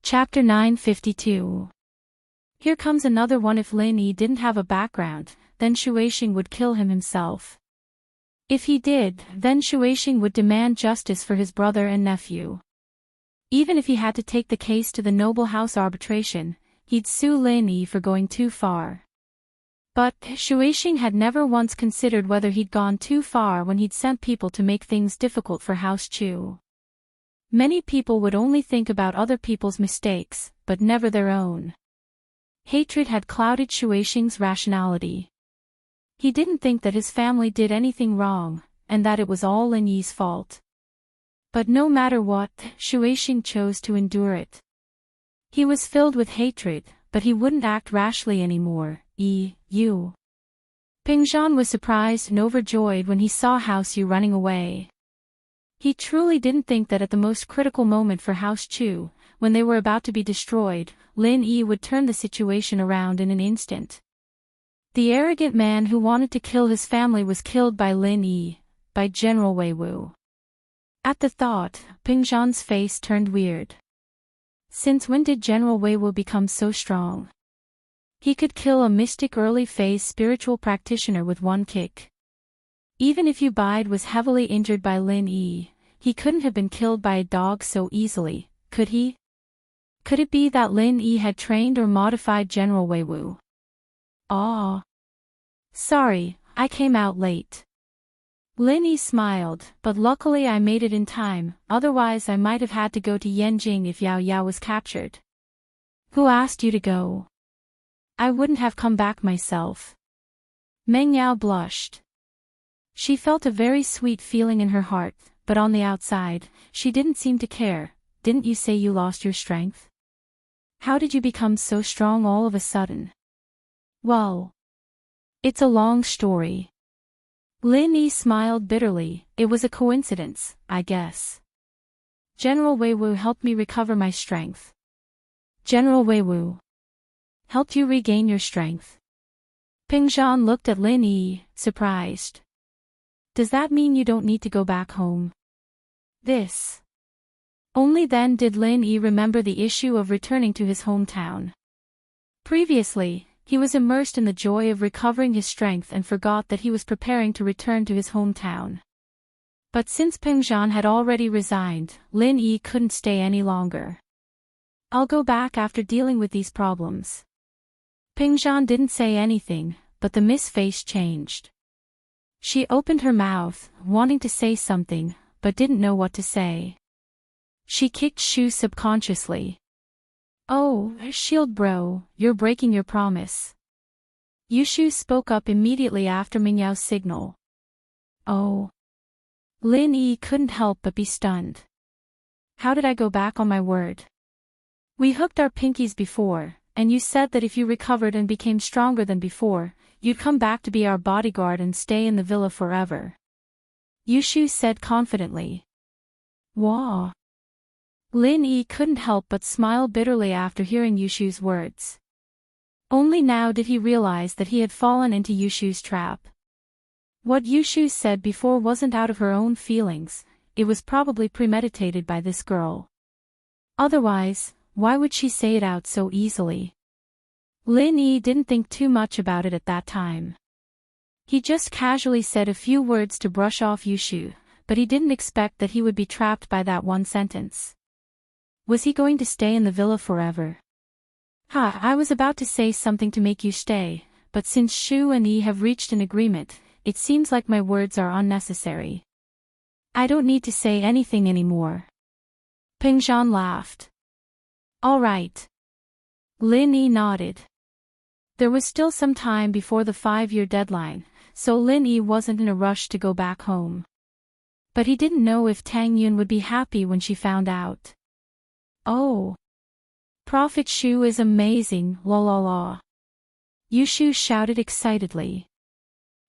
Chapter 952. Here comes another one. If Lin Yi didn't have a background, then Shuixing would kill him himself. If he did, then Shuixing would demand justice for his brother and nephew. Even if he had to take the case to the noble house arbitration, he'd sue Lin Yi for going too far. But Shuixing had never once considered whether he'd gone too far when he'd sent people to make things difficult for House Chu. Many people would only think about other people's mistakes, but never their own. Hatred had clouded Shuixing's rationality. He didn't think that his family did anything wrong, and that it was all Lin Yi's fault. But no matter what, Shuixing chose to endure it. He was filled with hatred, but he wouldn't act rashly anymore. Pingzhan was surprised and overjoyed when he saw House Yu running away. He truly didn't think that at the most critical moment for House Chu, when they were about to be destroyed, Lin Yi would turn the situation around in an instant. The arrogant man who wanted to kill his family was killed by Lin Yi, by General Wei Wu. At the thought, Pingzhan's face turned weird. Since when did General Wei Wu become so strong? He could kill a mystic early-phase spiritual practitioner with one kick. Even if Yu Bide was heavily injured by Lin Yi, he couldn't have been killed by a dog so easily, could he? Could it be that Lin Yi had trained or modified General Wei Wu? Sorry, I came out late. Lin Yi smiled, but luckily I made it in time, otherwise I might have had to go to Yanjing if Yao Yao was captured. Who asked you to go? I wouldn't have come back myself. Meng Yao blushed. She felt a very sweet feeling in her heart, but on the outside, she didn't seem to care. Didn't you say you lost your strength? How did you become so strong all of a sudden? Well, it's a long story. Lin Yi smiled bitterly. It was a coincidence, I guess. General Wei Wu helped me recover my strength. General Wei Wu helped you regain your strength? Pingzhan looked at Lin Yi, surprised. Does that mean you don't need to go back home? Only then did Lin Yi remember the issue of returning to his hometown. Previously, he was immersed in the joy of recovering his strength and forgot that he was preparing to return to his hometown. But since Pingzhan had already resigned, Lin Yi couldn't stay any longer. I'll go back after dealing with these problems. Pingzhan didn't say anything, but the Miss face changed. She opened her mouth, wanting to say something, but didn't know what to say. She kicked Shu subconsciously. Oh, Shield Bro, you're breaking your promise. Yushu spoke up immediately after Mingyao's signal. Oh. Lin Yi couldn't help but be stunned. How did I go back on my word? We hooked our pinkies before, and you said that if you recovered and became stronger than before, you'd come back to be our bodyguard and stay in the villa forever. Yushu said confidently. Wah. Lin Yi couldn't help but smile bitterly after hearing Yushu's words. Only now did he realize that he had fallen into Yushu's trap. What Yushu said before wasn't out of her own feelings, it was probably premeditated by this girl. Otherwise, why would she say it out so easily? Lin Yi didn't think too much about it at that time. He just casually said a few words to brush off Yushu, but he didn't expect that he would be trapped by that one sentence. Was he going to stay in the villa forever? I was about to say something to make you stay, but since Shu and Yi have reached an agreement, it seems like my words are unnecessary. I don't need to say anything anymore. Pingzhan laughed. All right. Lin Yi nodded. There was still some time before the 5-year deadline, so Lin Yi wasn't in a rush to go back home. But he didn't know if Tang Yun would be happy when she found out. Oh. Prophet Shu is amazing, la la la. Yushu shouted excitedly.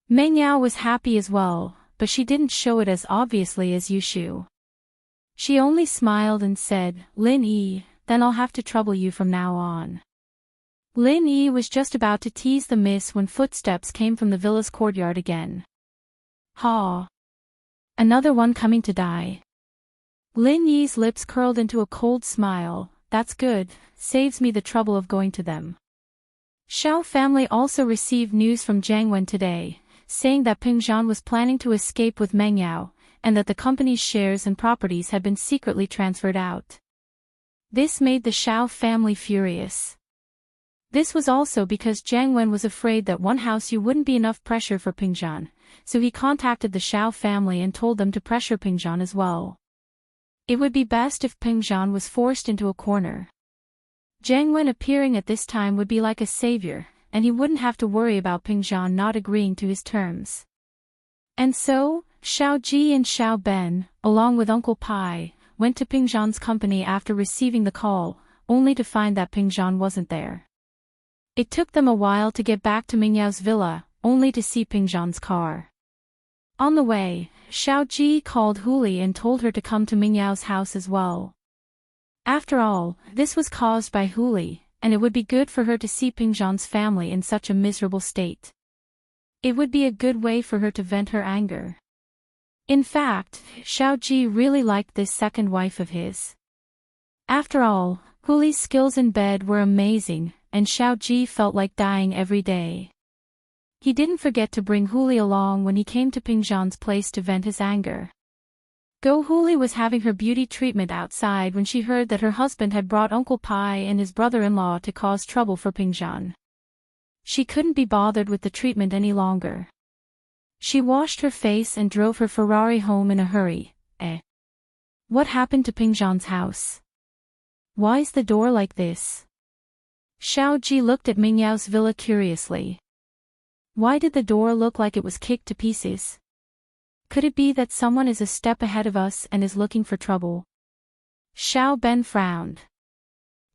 Meng Yao was happy as well, but she didn't show it as obviously as Yushu. She only smiled and said, Lin Yi, then I'll have to trouble you from now on. Lin Yi was just about to tease the miss when footsteps came from the villa's courtyard again. Ha! Another one coming to die. Lin Yi's lips curled into a cold smile, that's good, saves me the trouble of going to them. Xiao family also received news from Jiang Wen today, saying that Ping Zhan was planning to escape with Meng Yao, and that the company's shares and properties had been secretly transferred out. This made the Xiao family furious. This was also because Jiang Wen was afraid that one house you wouldn't be enough pressure for Ping Zhan, so he contacted the Xiao family and told them to pressure Ping Zhan as well. It would be best if Ping Zhan was forced into a corner. Jiang Wen appearing at this time would be like a savior, and he wouldn't have to worry about Ping Zhan not agreeing to his terms. And so, Xiao Ji and Xiao Ben, along with Uncle Pai, went to Ping Zhan's company after receiving the call, only to find that Ping Zhan wasn't there. It took them a while to get back to Ming Yao's villa, only to see Ping Zhan's car. On the way, Xiao Ji called Huli and told her to come to Ming Yao's house as well. After all, this was caused by Huli, and it would be good for her to see Ping Zhan's family in such a miserable state. It would be a good way for her to vent her anger. In fact, Xiao Ji really liked this second wife of his. After all, Huli's skills in bed were amazing, and Xiao Ji felt like dying every day. He didn't forget to bring Huli along when he came to Ping Zhan's place to vent his anger. Go Huli was having her beauty treatment outside when she heard that her husband had brought Uncle Pai and his brother-in-law to cause trouble for Ping Zhan. She couldn't be bothered with the treatment any longer. She washed her face and drove her Ferrari home in a hurry. What happened to Ping Zhan's house? Why's the door like this? Xiao Ji looked at Ming Yao's villa curiously. Why did the door look like it was kicked to pieces? Could it be that someone is a step ahead of us and is looking for trouble? Xiao Ben frowned.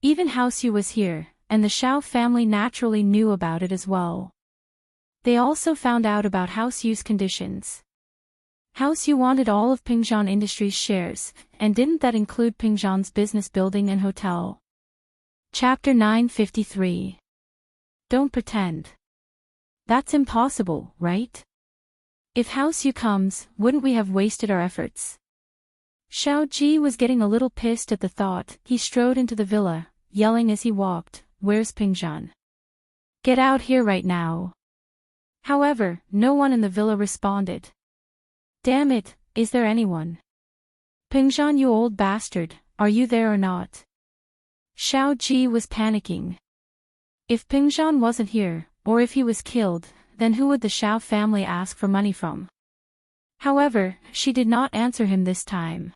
Even House Yu was here, and the Xiao family naturally knew about it as well. They also found out about House Yu's conditions. House Yu wanted all of Ping Zhan Industries' shares, and didn't that include Ping Zhan's business building and hotel? Chapter 953. Don't pretend. That's impossible, right? If House Yu comes, wouldn't we have wasted our efforts? Xiao Ji was getting a little pissed at the thought. He strode into the villa, yelling as he walked, "Where's Ping Zhan? Get out here right now." However, no one in the villa responded. Damn it, is there anyone? Ping Zhan, you old bastard, are you there or not? Xiao Ji was panicking. If Ping Zhan wasn't here, or if he was killed, then who would the Xiao family ask for money from? However, she did not answer him this time.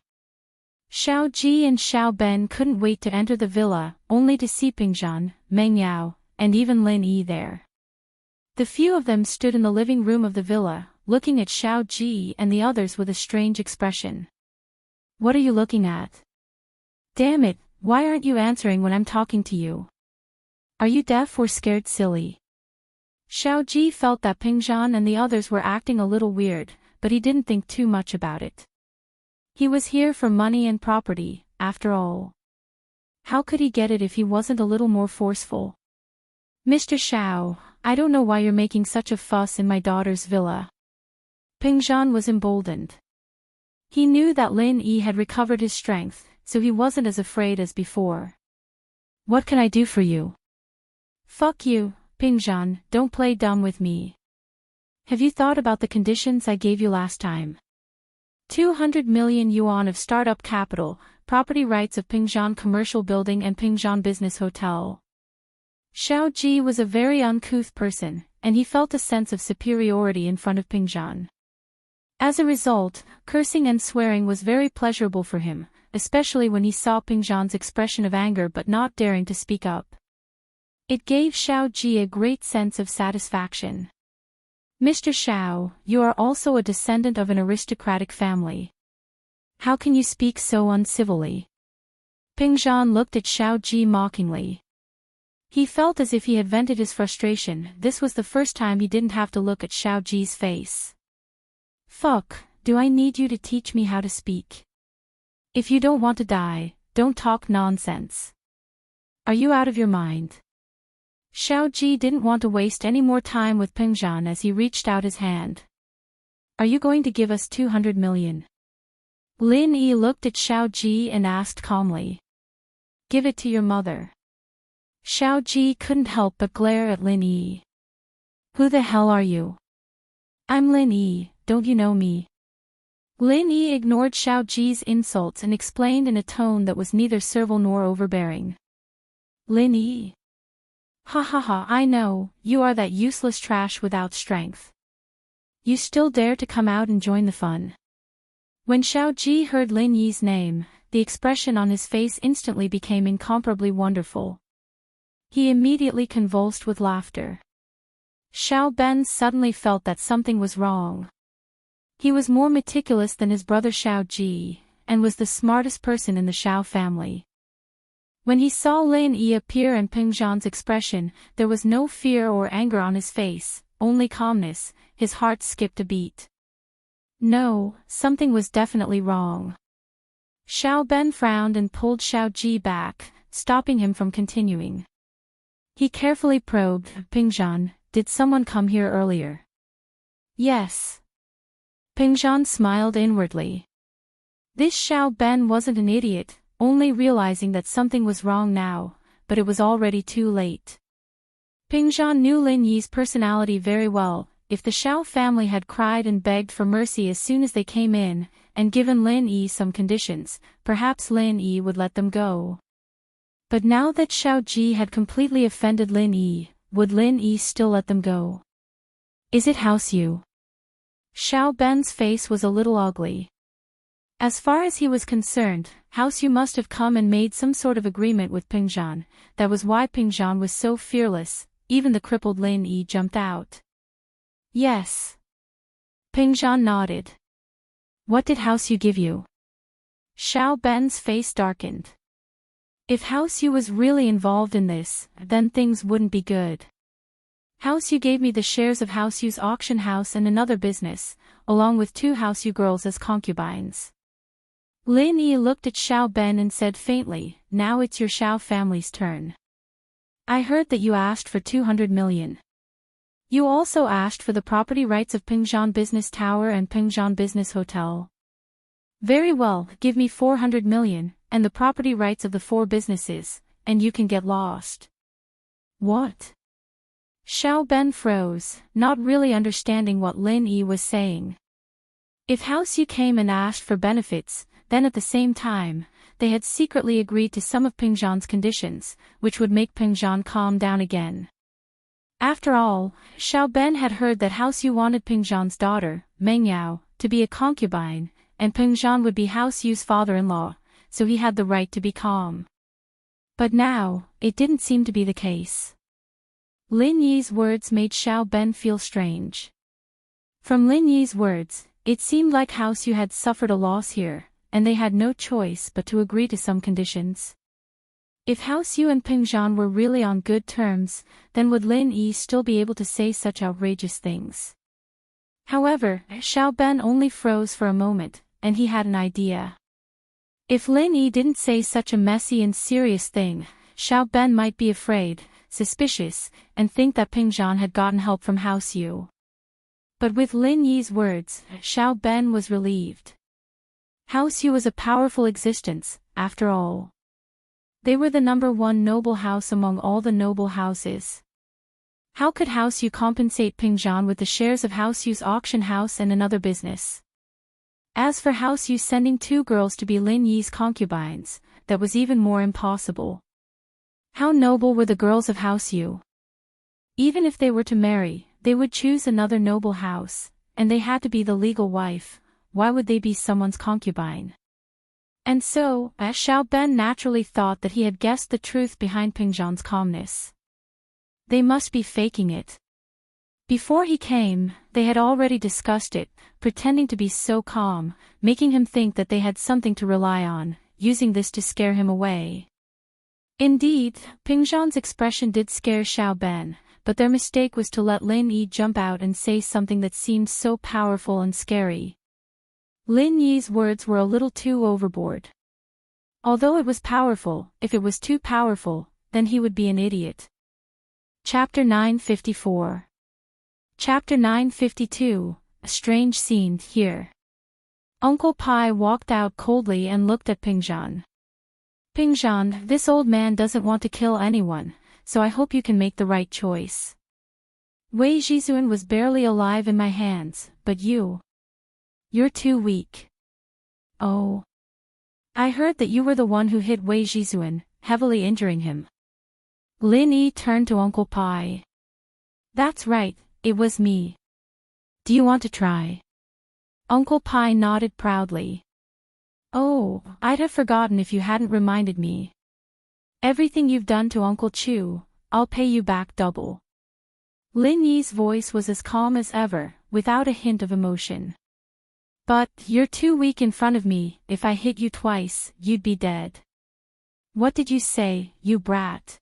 Xiao Ji and Xiao Ben couldn't wait to enter the villa, only to see Ping Zhan, Meng Yao, and even Lin Yi there. The few of them stood in the living room of the villa, looking at Xiao Ji and the others with a strange expression. What are you looking at? Damn it, why aren't you answering when I'm talking to you? Are you deaf or scared silly? Xiao Ji felt that Ping Zhan and the others were acting a little weird, but he didn't think too much about it. He was here for money and property, after all. How could he get it if he wasn't a little more forceful? Mr. Xiao, I don't know why you're making such a fuss in my daughter's villa. Ping Zhan was emboldened. He knew that Lin Yi had recovered his strength, so he wasn't as afraid as before. What can I do for you? Fuck you, Ping Zhan, don't play dumb with me. Have you thought about the conditions I gave you last time? 200 million yuan of startup capital, property rights of Ping Zhan commercial building and Ping Zhan business hotel. Xiao Ji was a very uncouth person, and he felt a sense of superiority in front of Ping Zhan. As a result, cursing and swearing was very pleasurable for him, especially when he saw Ping Zhan's expression of anger but not daring to speak up. It gave Xiao Ji a great sense of satisfaction. Mr. Xiao, you are also a descendant of an aristocratic family. How can you speak so uncivilly? Ping Zhan looked at Xiao Ji mockingly. He felt as if he had vented his frustration. This was the first time he didn't have to look at Xiao Ji's face. Fuck, do I need you to teach me how to speak? If you don't want to die, don't talk nonsense. Are you out of your mind? Xiao Ji didn't want to waste any more time with Ping Zhan as he reached out his hand. Are you going to give us 200 million? Lin Yi looked at Xiao Ji and asked calmly. Give it to your mother. Xiao Ji couldn't help but glare at Lin Yi. Who the hell are you? I'm Lin Yi, don't you know me? Lin Yi ignored Xiao Ji's insults and explained in a tone that was neither servile nor overbearing. Lin Yi. Ha ha ha, I know, you are that useless trash without strength. You still dare to come out and join the fun. When Xiao Ji heard Lin Yi's name, the expression on his face instantly became incomparably wonderful. He immediately convulsed with laughter. Xiao Ben suddenly felt that something was wrong. He was more meticulous than his brother Xiao Ji, and was the smartest person in the Xiao family. When he saw Lin Yi appear and Peng Zhan's expression, there was no fear or anger on his face, only calmness. His heart skipped a beat. No, something was definitely wrong. Xiao Ben frowned and pulled Xiao Ji back, stopping him from continuing. He carefully probed, Peng Zhan, did someone come here earlier? Yes. Peng Zhan smiled inwardly. This Xiao Ben wasn't an idiot, only realizing that something was wrong now, but it was already too late. Peng Zhan knew Lin Yi's personality very well. If the Xiao family had cried and begged for mercy as soon as they came in, and given Lin Yi some conditions, perhaps Lin Yi would let them go. But now that Xiao Ji had completely offended Lin Yi, would Lin Yi still let them go? Is it House Yu? Xiao Ben's face was a little ugly. As far as he was concerned, House Yu must have come and made some sort of agreement with Peng Zhan. That was why Peng Zhan was so fearless. Even the crippled Lin Yi jumped out. Yes. Peng Zhan nodded. What did House Yu give you? Xiao Ben's face darkened. If House Yu was really involved in this, then things wouldn't be good. House Yu gave me the shares of House Yu's auction house and another business, along with 2 House Yu girls as concubines. Lin Yi looked at Xiao Ben and said faintly, now it's your Xiao family's turn. I heard that you asked for 200 million. You also asked for the property rights of Peng Zhan Business Tower and Peng Zhan Business Hotel. Very well, give me 400 million, and the property rights of the 4 businesses, and you can get lost. What? Xiao Ben froze, not really understanding what Lin Yi was saying. If House Yu came and asked for benefits, then at the same time, they had secretly agreed to some of Peng Zhan's conditions, which would make Peng Zhan calm down again. After all, Xiao Ben had heard that House Yu wanted Peng Zhan's daughter, Meng Yao, to be a concubine, and Peng Zhan would be House Yu's father-in-law, so he had the right to be calm. But now, it didn't seem to be the case. Lin Yi's words made Xiao Ben feel strange. From Lin Yi's words, it seemed like House Yu had suffered a loss here, and they had no choice but to agree to some conditions. If House Yu and Peng Zhan were really on good terms, then would Lin Yi still be able to say such outrageous things? However, Xiao Ben only froze for a moment, and he had an idea. If Lin Yi didn't say such a messy and serious thing, Xiao Ben might be afraid, suspicious, and think that Peng Zhan had gotten help from House Yu. But with Lin Yi's words, Xiao Ben was relieved. House Yu was a powerful existence, after all. They were the #1 noble house among all the noble houses. How could House Yu compensate Peng Zhan with the shares of House Yu's auction house and another business? As for House Yu sending 2 girls to be Lin Yi's concubines, that was even more impossible. How noble were the girls of House Yu? Even if they were to marry, they would choose another noble house, and they had to be the legal wife. Why would they be someone's concubine? And so, Xiao Ben naturally thought that he had guessed the truth behind Peng Zhan's calmness. They must be faking it. Before he came, they had already discussed it, pretending to be so calm, making him think that they had something to rely on, using this to scare him away. Indeed, Peng Zhan's expression did scare Xiao Ben, but their mistake was to let Lin Yi jump out and say something that seemed so powerful and scary. Lin Yi's words were a little too overboard. Although it was powerful, if it was too powerful, then he would be an idiot. Chapter 954. Chapter 952, a strange scene here. Uncle Pai walked out coldly and looked at Peng Zhan. Pingzhan, this old man doesn't want to kill anyone, so I hope you can make the right choice. Wei Jizun was barely alive in my hands, but you're too weak. Oh. I heard that you were the one who hit Wei Jizun, heavily injuring him. Lin Yi turned to Uncle Pai. That's right, it was me. Do you want to try? Uncle Pai nodded proudly. Oh, I'd have forgotten if you hadn't reminded me. Everything you've done to Uncle Chu, I'll pay you back double. Lin Yi's voice was as calm as ever, without a hint of emotion. But, you're too weak in front of me, if I hit you twice, you'd be dead. What did you say, you brat?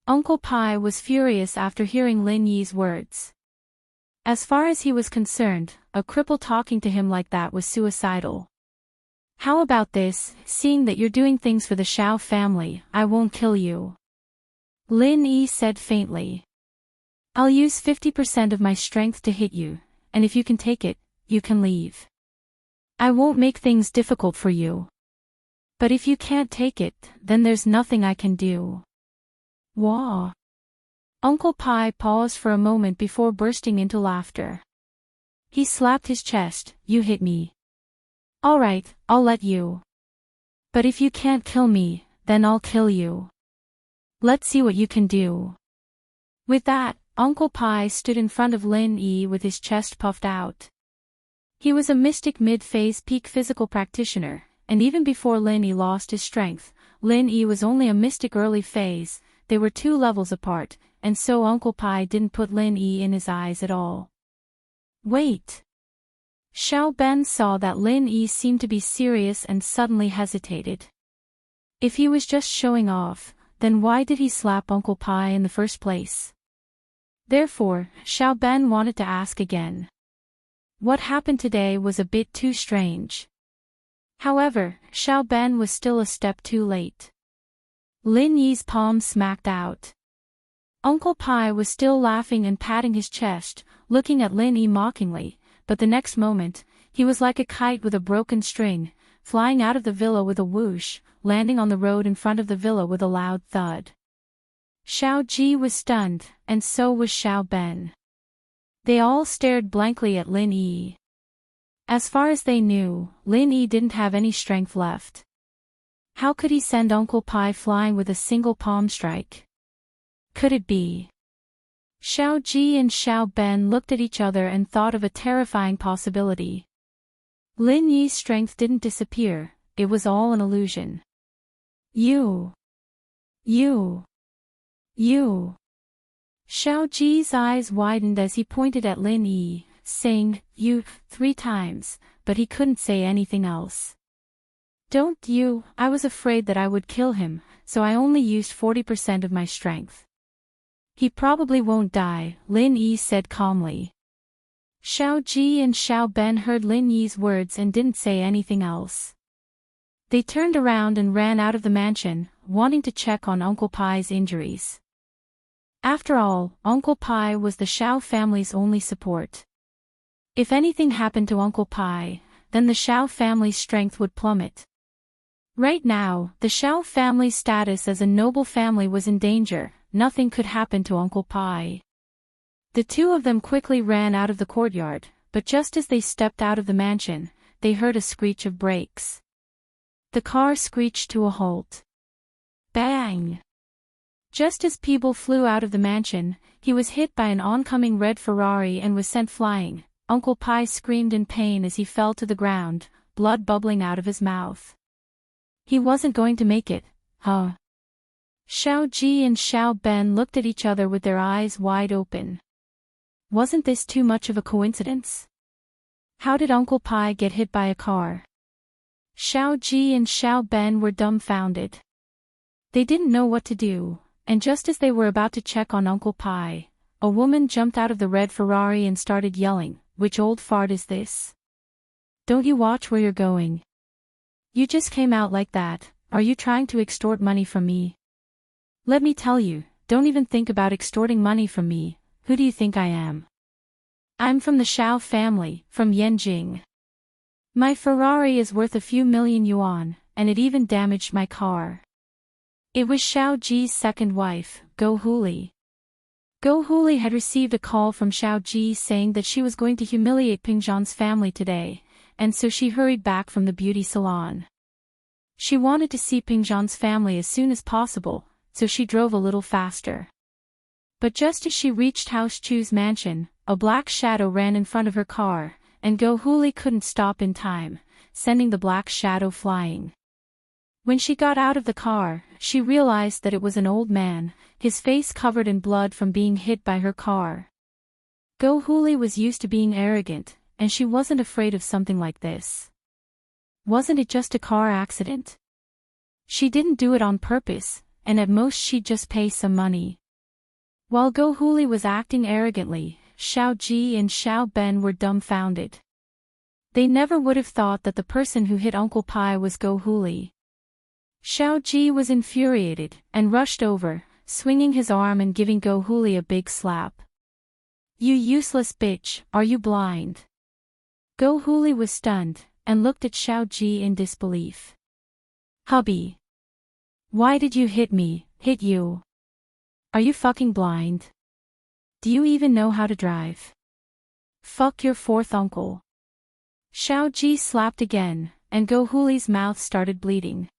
Uncle Pai was furious after hearing Lin Yi's words. As far as he was concerned, a cripple talking to him like that was suicidal. How about this, seeing that you're doing things for the Shao family, I won't kill you. Lin Yi said faintly. I'll use 50% of my strength to hit you, and if you can take it, you can leave. I won't make things difficult for you. But if you can't take it, then there's nothing I can do. Wah. Uncle Pai paused for a moment before bursting into laughter. He slapped his chest. You hit me. All right, I'll let you. But if you can't kill me, then I'll kill you. Let's see what you can do. With that, Uncle Pai stood in front of Lin Yi with his chest puffed out. He was a mystic mid-phase peak physical practitioner, and even before Lin Yi lost his strength, Lin Yi was only a mystic early phase. They were 2 levels apart, and so Uncle Pai didn't put Lin Yi in his eyes at all. Wait. Xiao Ben saw that Lin Yi seemed to be serious and suddenly hesitated. If he was just showing off, then why did he slap Uncle Pai in the first place? Therefore, Xiao Ben wanted to ask again. What happened today was a bit too strange. However, Xiao Ben was still a step too late. Lin Yi's palm smacked out. Uncle Pai was still laughing and patting his chest, looking at Lin Yi mockingly, but the next moment, he was like a kite with a broken string, flying out of the villa with a whoosh, landing on the road in front of the villa with a loud thud. Xiao Ji was stunned, and so was Xiao Ben. They all stared blankly at Lin Yi. As far as they knew, Lin Yi didn't have any strength left. How could he send Uncle Pai flying with a single palm strike? Could it be? Xiao Ji and Xiao Ben looked at each other and thought of a terrifying possibility. Lin Yi's strength didn't disappear, it was all an illusion. You. Xiao Ji's eyes widened as he pointed at Lin Yi, saying, you, 3 times, but he couldn't say anything else. Don't you, I was afraid that I would kill him, so I only used 40% of my strength. He probably won't die, Lin Yi said calmly. Xiao Ji and Xiao Ben heard Lin Yi's words and didn't say anything else. They turned around and ran out of the mansion, wanting to check on Uncle Pai's injuries. After all, Uncle Pai was the Shao family's only support. If anything happened to Uncle Pai, then the Shao family's strength would plummet. Right now, the Shao family's status as a noble family was in danger. Nothing could happen to Uncle Pai. The 2 of them quickly ran out of the courtyard, but just as they stepped out of the mansion, they heard a screech of brakes. The car screeched to a halt. Bang! Just as Peeble flew out of the mansion, he was hit by an oncoming red Ferrari and was sent flying. Uncle Pai screamed in pain as he fell to the ground, blood bubbling out of his mouth. He wasn't going to make it, huh? Xiao Ji and Xiao Ben looked at each other with their eyes wide open. Wasn't this too much of a coincidence? How did Uncle Pai get hit by a car? Xiao Ji and Xiao Ben were dumbfounded. They didn't know what to do, and just as they were about to check on Uncle Pai, a woman jumped out of the red Ferrari and started yelling, "Which old fart is this? Don't you watch where you're going? You just came out like that, are you trying to extort money from me? Let me tell you, don't even think about extorting money from me, who do you think I am? I'm from the Shao family, from Yanjing. My Ferrari is worth a few million yuan, and it even damaged my car. It was Xiao Ji's second wife, Go Huli. Go Huli had received a call from Xiao Ji saying that she was going to humiliate Ping Zhan's family today, and so she hurried back from the beauty salon. She wanted to see Ping Zhan's family as soon as possible, so she drove a little faster. But just as she reached House Chu's mansion, a black shadow ran in front of her car, and Go Huli couldn't stop in time, sending the black shadow flying. When she got out of the car, she realized that it was an old man, his face covered in blood from being hit by her car. Go Huli was used to being arrogant, and she wasn't afraid of something like this. Wasn't it just a car accident? She didn't do it on purpose, and at most she'd just pay some money. While Go Huli was acting arrogantly, Xiao Ji and Xiao Ben were dumbfounded. They never would have thought that the person who hit Uncle Pai was Go Huli. Xiao Ji was infuriated, and rushed over, swinging his arm and giving Go Huli a big slap. "You useless bitch, are you blind?" Go Huli was stunned, and looked at Xiao Ji in disbelief. "Hubby. Why did you hit me, hit you? Are you fucking blind? Do you even know how to drive? Fuck your fourth uncle." Xiao Ji slapped again, and Go Huli's mouth started bleeding.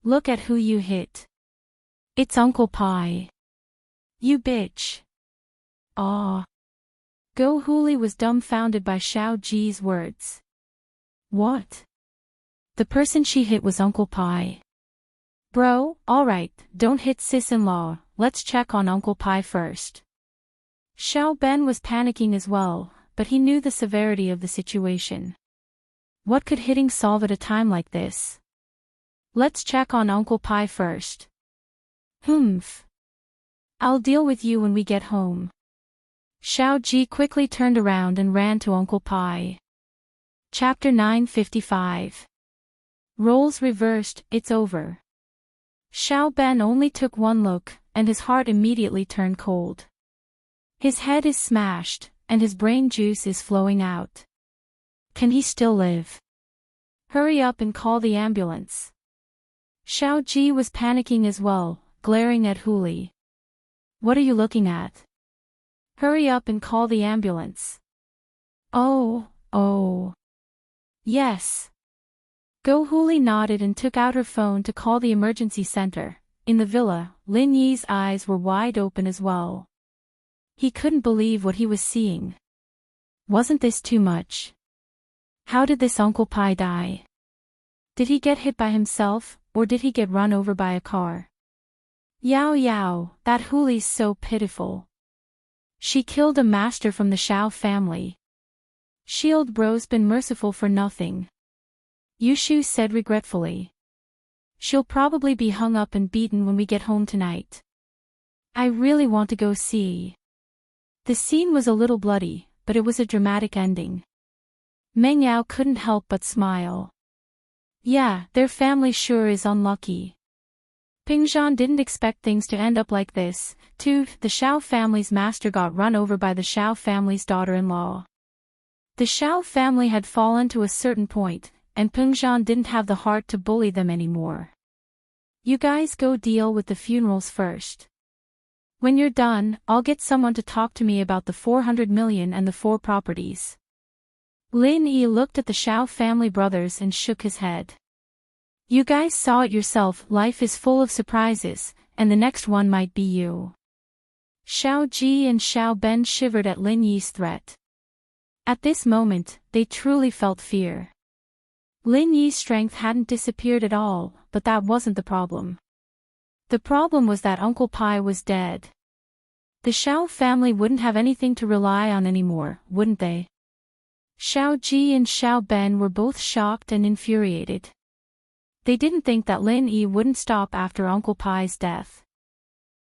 "Look at who you hit. It's Uncle Pai. You bitch." "Aw." Go Huli was dumbfounded by Xiao Ji's words. "What? The person she hit was Uncle Pai? Bro, alright, don't hit sis-in-law, let's check on Uncle Pai first." Xiao Ben was panicking as well, but he knew the severity of the situation. What could hitting solve at a time like this? "Let's check on Uncle Pai first." "Humph. I'll deal with you when we get home." Xiao Ji quickly turned around and ran to Uncle Pai. Chapter 955. Roles reversed, it's over. Xiao Ben only took one look, and his heart immediately turned cold. His head is smashed, and his brain juice is flowing out. Can he still live? Hurry up and call the ambulance. Xiao Ji was panicking as well, glaring at Huli. "What are you looking at? Hurry up and call the ambulance." Oh. Yes. Go Huli nodded and took out her phone to call the emergency center. In the villa, Lin Yi's eyes were wide open as well. He couldn't believe what he was seeing. Wasn't this too much? How did this Uncle Pai die? Did he get hit by himself, or did he get run over by a car? Yao, that Huli's so pitiful. She killed a master from the Xiao family. Shield bro's been merciful for nothing. Yushu said regretfully. She'll probably be hung up and beaten when we get home tonight. I really want to go see. The scene was a little bloody, but it was a dramatic ending. Meng Yao couldn't help but smile. Yeah, their family sure is unlucky. Ping Zhan didn't expect things to end up like this, too. The Xiao family's master got run over by the Xiao family's daughter-in-law. The Xiao family had fallen to a certain point, and Ping Zhan didn't have the heart to bully them anymore. You guys go deal with the funerals first. When you're done, I'll get someone to talk to me about the 400 million and the 4 properties. Lin Yi looked at the Xiao family brothers and shook his head. You guys saw it yourself, life is full of surprises, and the next one might be you. Xiao Ji and Xiao Ben shivered at Lin Yi's threat. At this moment, they truly felt fear. Lin Yi's strength hadn't disappeared at all, but that wasn't the problem. The problem was that Uncle Pai was dead. The Xiao family wouldn't have anything to rely on anymore, wouldn't they? Xiao Ji and Xiao Ben were both shocked and infuriated. They didn't think that Lin Yi wouldn't stop after Uncle Pai's death.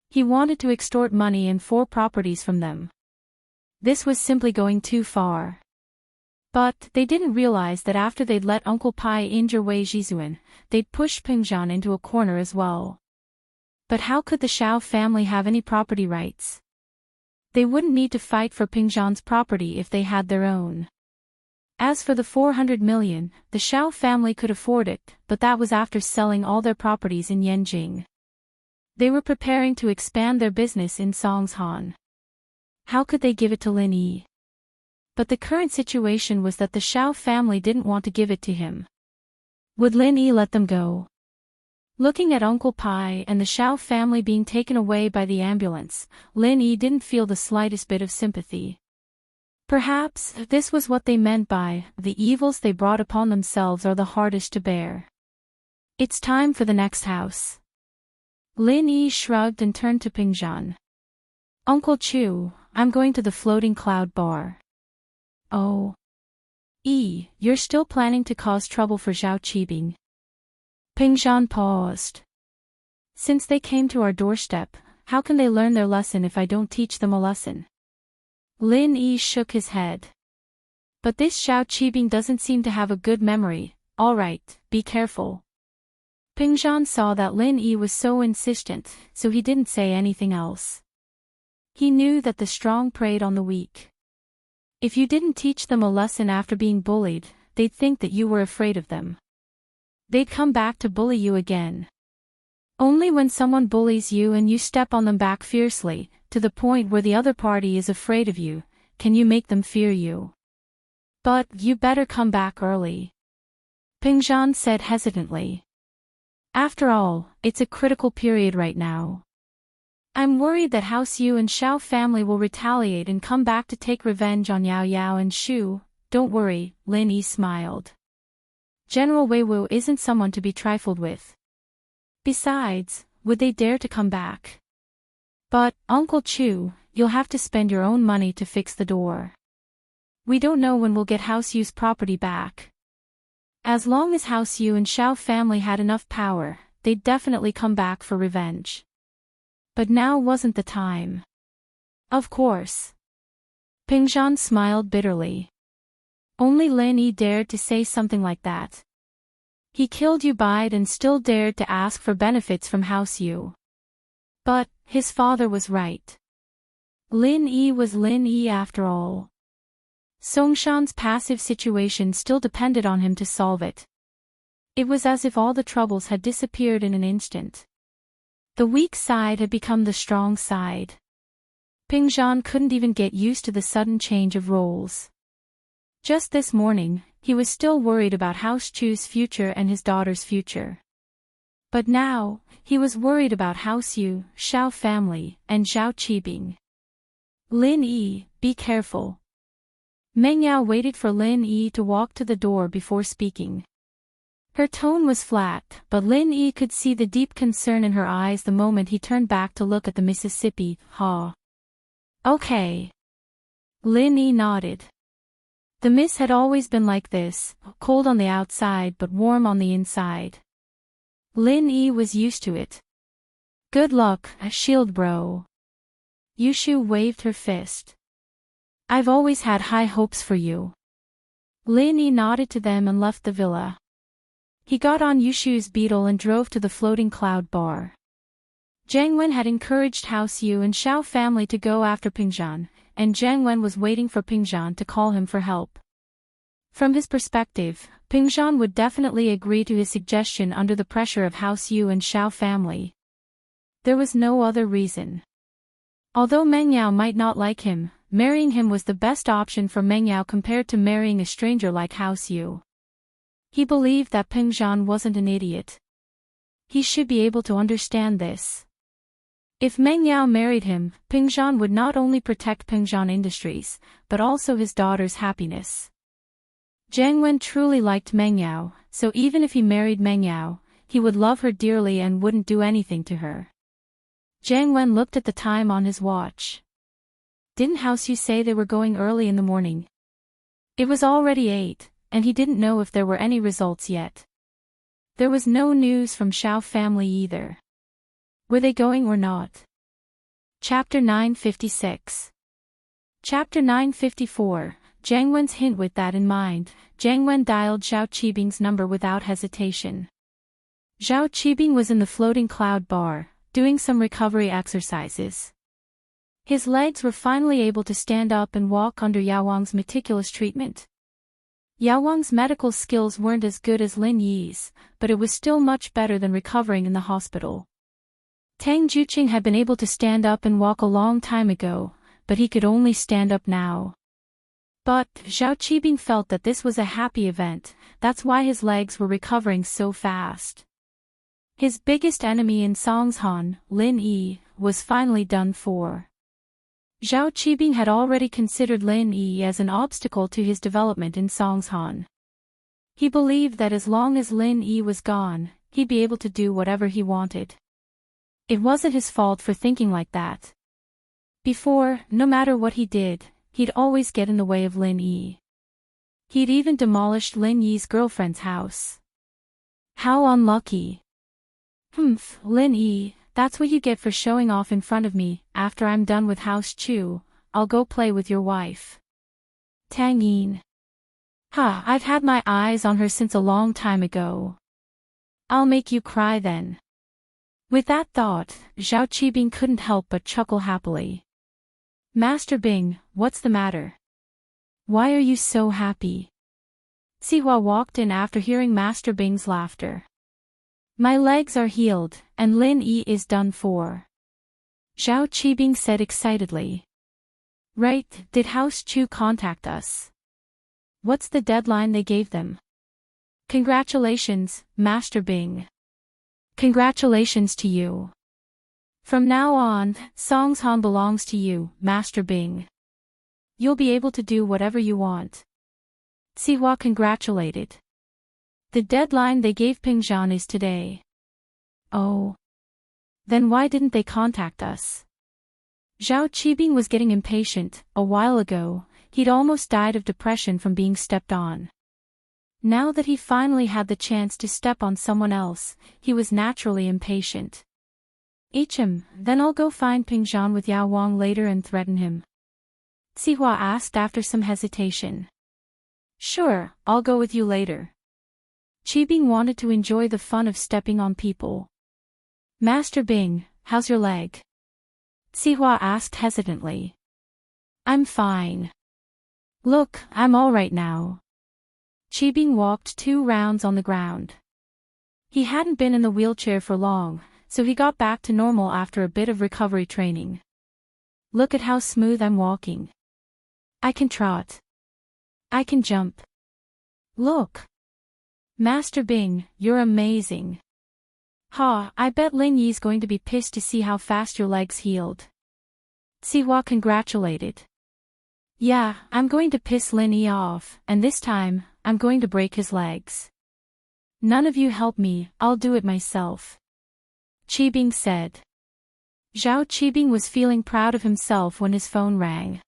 He wanted to extort money and 4 properties from them. This was simply going too far. But they didn't realize that after they'd let Uncle Pai injure Wei Zhizuan, they'd pushed Ping Zhan into a corner as well. But how could the Xiao family have any property rights? They wouldn't need to fight for Ping Zhan's property if they had their own. As for the 400 million, the Xiao family could afford it, but that was after selling all their properties in Yanjing. They were preparing to expand their business in Songshan. How could they give it to Lin Yi? But the current situation was that the Xiao family didn't want to give it to him. Would Lin Yi let them go? Looking at Uncle Pai and the Xiao family being taken away by the ambulance, Lin Yi didn't feel the slightest bit of sympathy. Perhaps this was what they meant by, the evils they brought upon themselves are the hardest to bear. It's time for the next house. Lin Yi shrugged and turned to Pingzhan. Uncle Chu, I'm going to the floating cloud bar. Oh. You're still planning to cause trouble for Zhao Qibing. Pingzhan paused. Since they came to our doorstep, how can they learn their lesson if I don't teach them a lesson? Lin Yi shook his head. But this Zhao Qibing doesn't seem to have a good memory. All right, be careful. Pingzhan saw that Lin Yi was so insistent, so he didn't say anything else. He knew that the strong preyed on the weak. If you didn't teach them a lesson after being bullied, they'd think that you were afraid of them. They'd come back to bully you again. Only when someone bullies you and you step on them back fiercely, to the point where the other party is afraid of you, can you make them fear you. But you better come back early. Pingzhan said hesitantly. After all, it's a critical period right now. I'm worried that House Yu and Xiao family will retaliate and come back to take revenge on Yao Yao and Shu. Don't worry, Lin Yi smiled. General Wei Wu isn't someone to be trifled with. Besides, would they dare to come back? But, Uncle Chu, you'll have to spend your own money to fix the door. We don't know when we'll get House Yu's property back. As long as House Yu and Xiao family had enough power, they'd definitely come back for revenge. But now wasn't the time. Of course. Pingzhan smiled bitterly. Only Lin Yi dared to say something like that. He killed Yu Bide and still dared to ask for benefits from House Yu. But, his father was right. Lin Yi was Lin Yi after all. Songshan's passive situation still depended on him to solve it. It was as if all the troubles had disappeared in an instant. The weak side had become the strong side. Pingzhan couldn't even get used to the sudden change of roles. Just this morning, he was still worried about House Chu's future and his daughter's future. But now, he was worried about House Yu, Xiao family, and Zhao Qibing. Lin Yi, be careful. Meng Yao waited for Lin Yi to walk to the door before speaking. Her tone was flat, but Lin Yi could see the deep concern in her eyes the moment he turned back to look at the Mississippi. Okay. Lin Yi nodded. The Miss had always been like this, cold on the outside but warm on the inside. Lin Yi was used to it. Good luck, shield bro. Yushu waved her fist. I've always had high hopes for you. Lin Yi nodded to them and left the villa. He got on Yushu's beetle and drove to the floating cloud bar. Jiang Wen had encouraged House Yu and Xiao family to go after Pingzhan, and Jiang Wen was waiting for Pingzhan to call him for help. From his perspective, Pingzhan would definitely agree to his suggestion under the pressure of House Yu and Xiao family. There was no other reason. Although Meng Yao might not like him, marrying him was the best option for Meng Yao compared to marrying a stranger like House Yu. He believed that Pingzhan wasn't an idiot. He should be able to understand this. If Meng Yao married him, Pingzhan would not only protect Pingzhan Industries, but also his daughter's happiness. Jiang Wen truly liked Meng Yao, so even if he married Meng Yao, he would love her dearly and wouldn't do anything to her. Jiang Wen looked at the time on his watch. Didn't House Yu say they were going early in the morning? It was already 8, and he didn't know if there were any results yet. There was no news from Xiao family either. Were they going or not? Chapter 956. Chapter 954, Jiang Wen's hint. With that in mind, Jiang Wen dialed Zhao Qibing's number without hesitation. Zhao Qibing was in the floating cloud bar, doing some recovery exercises. His legs were finally able to stand up and walk under Yao Wang's meticulous treatment. Yao Wang's medical skills weren't as good as Lin Yi's, but it was still much better than recovering in the hospital. Tang Juqing had been able to stand up and walk a long time ago, but he could only stand up now. But Zhao Qibing felt that this was a happy event, that's why his legs were recovering so fast. His biggest enemy in Songshan, Lin Yi, was finally done for. Zhao Qibing had already considered Lin Yi as an obstacle to his development in Songshan. He believed that as long as Lin Yi was gone, he'd be able to do whatever he wanted. It wasn't his fault for thinking like that. Before, no matter what he did, he'd always get in the way of Lin Yi. He'd even demolished Lin Yi's girlfriend's house. How unlucky. Lin Yi, that's what you get for showing off in front of me. After I'm done with House Chu, I'll go play with your wife. Tang Yin. I've had my eyes on her since a long time ago. I'll make you cry then. With that thought, Zhao Qibing couldn't help but chuckle happily. Master Bing, what's the matter? Why are you so happy? Sihua walked in after hearing Master Bing's laughter. My legs are healed, and Lin Yi is done for. Zhao Qibing said excitedly. Right, did House Chu contact us? What's the deadline they gave them? Congratulations, Master Bing. Congratulations to you. From now on, Songshan belongs to you, Master Bing. You'll be able to do whatever you want. Sihua congratulated. The deadline they gave Pingzhan is today. Oh. Then why didn't they contact us? Zhao Qibing was getting impatient. A while ago, he'd almost died of depression from being stepped on. Now that he finally had the chance to step on someone else, he was naturally impatient. Then I'll go find Pingzhan with Yao Wang later and threaten him. Sihua asked after some hesitation. Sure, I'll go with you later. Qibing wanted to enjoy the fun of stepping on people. Master Bing, how's your leg? Sihua asked hesitantly. I'm fine. Look, I'm all right now. Qibing walked 2 rounds on the ground. He hadn't been in the wheelchair for long, so he got back to normal after a bit of recovery training. Look at how smooth I'm walking. I can trot. I can jump. Look. Master Bing, you're amazing. I bet Lin Yi's going to be pissed to see how fast your legs healed. Sihua congratulated. Yeah, I'm going to piss Lin Yi off, and this time, I'm going to break his legs. None of you help me, I'll do it myself. Qibing said. Zhao Qibing was feeling proud of himself when his phone rang.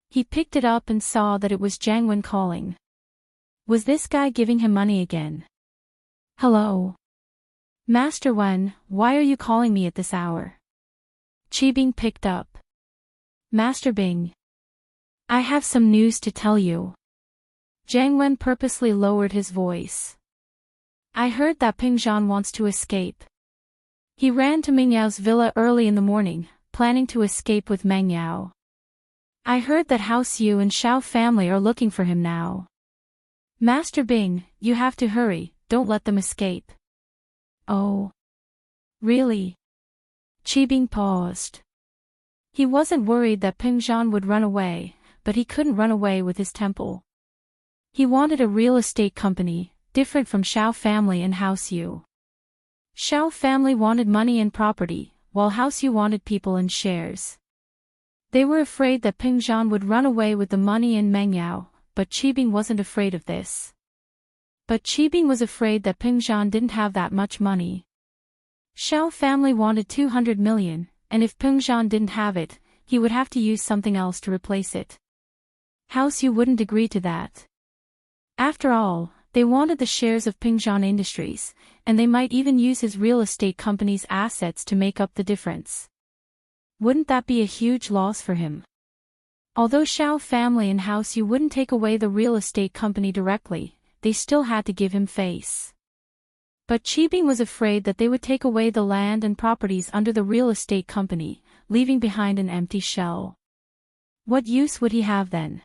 He picked it up and saw that it was Jiang Wen calling. Was this guy giving him money again? Hello? Master Wen, why are you calling me at this hour? Qibing picked up. Master Bing. I have some news to tell you. Jiang Wen purposely lowered his voice. I heard that Pingzhan wants to escape. He ran to Mingyao's villa early in the morning, planning to escape with Mengyao. I heard that House Yu and Xiao family are looking for him now. Master Bing, you have to hurry, don't let them escape. Oh. Really? Qibing paused. He wasn't worried that Pingzhan would run away, but he couldn't run away with his temple. He wanted a real estate company, different from Xiao family and House Yu. Xiao family wanted money and property, while House Yu wanted people and shares. They were afraid that Pingzhan would run away with the money and Mengyao, but Qibing wasn't afraid of this. But Qibing was afraid that Pingzhan didn't have that much money. Xiao family wanted 200 million, and if Pingzhan didn't have it, he would have to use something else to replace it. House Yu wouldn't agree to that. After all, they wanted the shares of Pingzhan Industries, and they might even use his real estate company's assets to make up the difference. Wouldn't that be a huge loss for him? Although Xiao family and House Yu wouldn't take away the real estate company directly, they still had to give him face. But Qibing was afraid that they would take away the land and properties under the real estate company, leaving behind an empty shell. What use would he have then?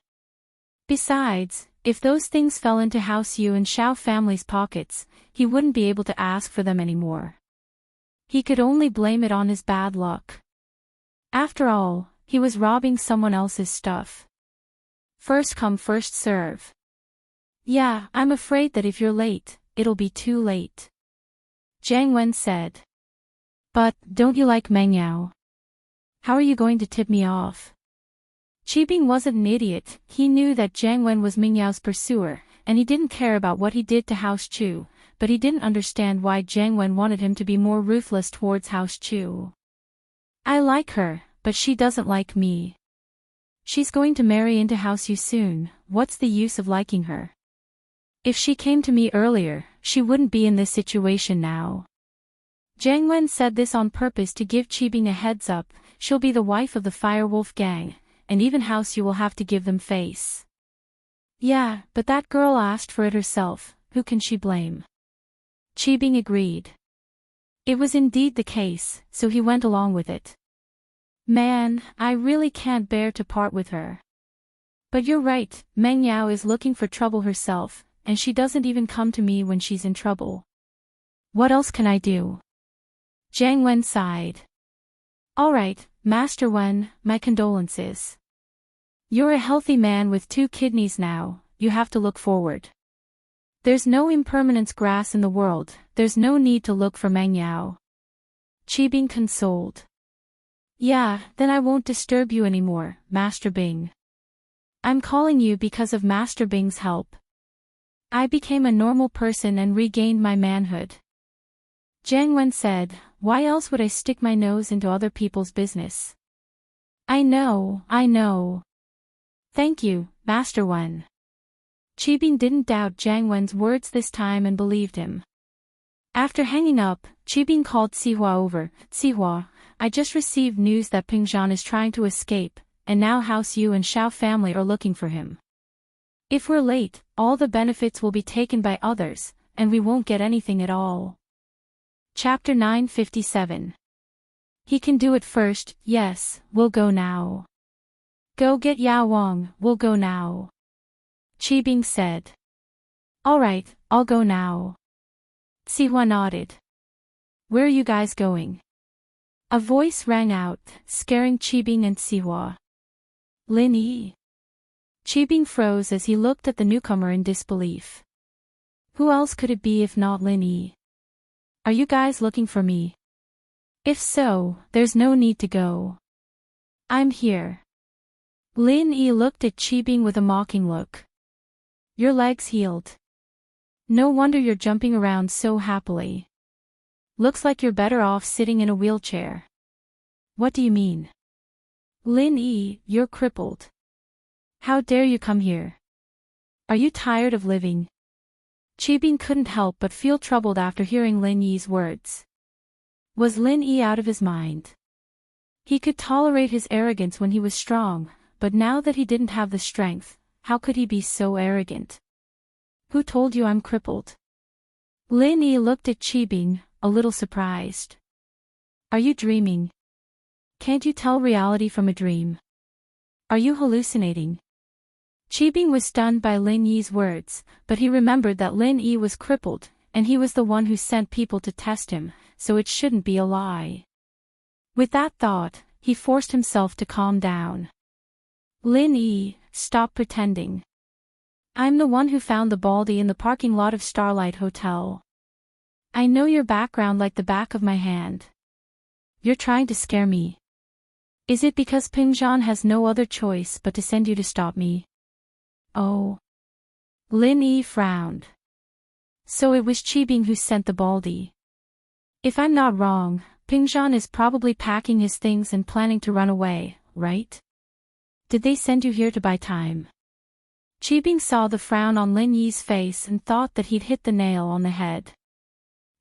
Besides, if those things fell into House Yu and Xiao family's pockets, he wouldn't be able to ask for them anymore. He could only blame it on his bad luck. After all, he was robbing someone else's stuff. First come first serve. Yeah, I'm afraid that if you're late, it'll be too late. Jiang Wen said. But, don't you like Meng Yao? How are you going to tip me off? Qibing wasn't an idiot, he knew that Jiang Wen was Meng Yao's pursuer, and he didn't care about what he did to House Chu, but he didn't understand why Jiang Wen wanted him to be more ruthless towards House Chu. I like her, but she doesn't like me. She's going to marry into House Yu soon, what's the use of liking her? If she came to me earlier, she wouldn't be in this situation now. Jiang Wen said this on purpose to give Qibing a heads up, she'll be the wife of the Firewolf gang, and even House Yu will have to give them face. Yeah, but that girl asked for it herself, who can she blame? Qibing agreed. It was indeed the case, so he went along with it. Man, I really can't bear to part with her. But you're right, Meng Yao is looking for trouble herself, and she doesn't even come to me when she's in trouble. What else can I do? Jiang Wen sighed. Alright, Master Wen, my condolences. You're a healthy man with 2 kidneys now, you have to look forward. There's no impermanence grass in the world, there's no need to look for Meng Yao. Qibing consoled. Yeah, then I won't disturb you anymore, Master Bing. I'm calling you because of Master Bing's help. I became a normal person and regained my manhood. Jiang Wen said, why else would I stick my nose into other people's business? I know. Thank you, Master Wen. Qibing didn't doubt Jiang Wen's words this time and believed him. After hanging up, Qibing called Sihua over. Sihua, I just received news that Pingzhan is trying to escape, and now House Yu and Xiao family are looking for him. If we're late, all the benefits will be taken by others, and we won't get anything at all. Chapter 957. He can do it first, yes, we'll go now. Go get Yao Wang, we'll go now. Qibing said. Alright, I'll go now. Sihua nodded. Where are you guys going? A voice rang out, scaring Qibing and Sihua. Lin Yi. Qibing froze as he looked at the newcomer in disbelief. Who else could it be if not Lin Yi? Are you guys looking for me? If so, there's no need to go. I'm here. Lin Yi looked at Qibing with a mocking look. Your leg's healed. No wonder you're jumping around so happily. Looks like you're better off sitting in a wheelchair. What do you mean? Lin Yi, you're crippled. How dare you come here? Are you tired of living? Qibing couldn't help but feel troubled after hearing Lin Yi's words. Was Lin Yi out of his mind? He could tolerate his arrogance when he was strong, but now that he didn't have the strength, how could he be so arrogant? Who told you I'm crippled? Lin Yi looked at Qibing, a little surprised. Are you dreaming? Can't you tell reality from a dream? Are you hallucinating? Qibing was stunned by Lin Yi's words, but he remembered that Lin Yi was crippled, and he was the one who sent people to test him, so it shouldn't be a lie. With that thought, he forced himself to calm down. Lin Yi, stop pretending. I'm the one who found the baldy in the parking lot of Starlight Hotel. I know your background like the back of my hand. You're trying to scare me. Is it because Pingzhan has no other choice but to send you to stop me? Oh. Lin Yi frowned. So it was Qibing who sent the baldy. If I'm not wrong, Pingzhan is probably packing his things and planning to run away, right? Did they send you here to buy time? Qibing saw the frown on Lin Yi's face and thought that he'd hit the nail on the head.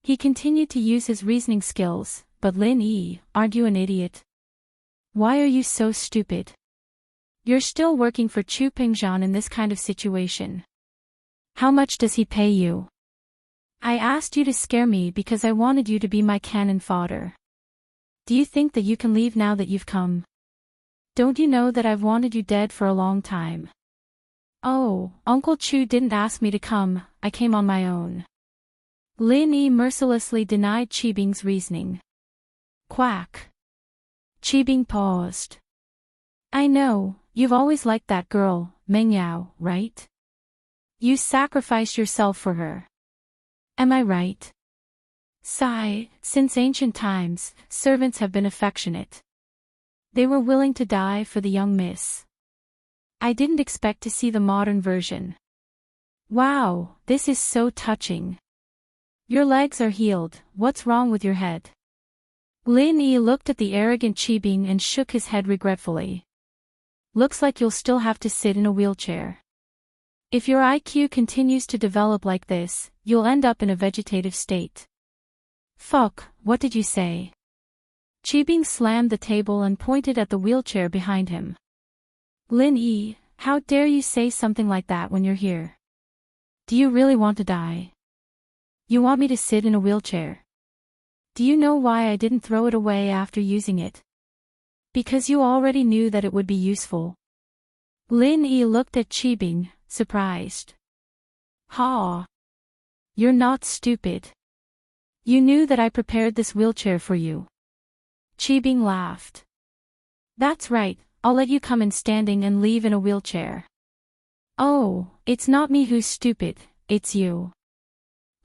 He continued to use his reasoning skills, but Lin Yi, aren't you an idiot? Why are you so stupid? You're still working for Chu Pingzhan in this kind of situation. How much does he pay you? I asked you to scare me because I wanted you to be my cannon fodder. Do you think that you can leave now that you've come? Don't you know that I've wanted you dead for a long time? Oh, Uncle Chu didn't ask me to come, I came on my own. Lin Yi mercilessly denied Qibing's reasoning. Quack. Qibing paused. I know, you've always liked that girl, Mengyao, right? You sacrificed yourself for her. Am I right? Sigh, since ancient times, servants have been affectionate. They were willing to die for the young miss. I didn't expect to see the modern version. Wow, this is so touching. Your legs are healed, what's wrong with your head? Lin Yi looked at the arrogant Qibing and shook his head regretfully. Looks like you'll still have to sit in a wheelchair. If your IQ continues to develop like this, you'll end up in a vegetative state. Fuck, what did you say? Qibing slammed the table and pointed at the wheelchair behind him. Lin Yi, how dare you say something like that when you're here? Do you really want to die? You want me to sit in a wheelchair? Do you know why I didn't throw it away after using it? Because you already knew that it would be useful. Lin Yi looked at Qibing, surprised. Ha! You're not stupid. You knew that I prepared this wheelchair for you. Qibing laughed. That's right, I'll let you come in standing and leave in a wheelchair. Oh, it's not me who's stupid, it's you.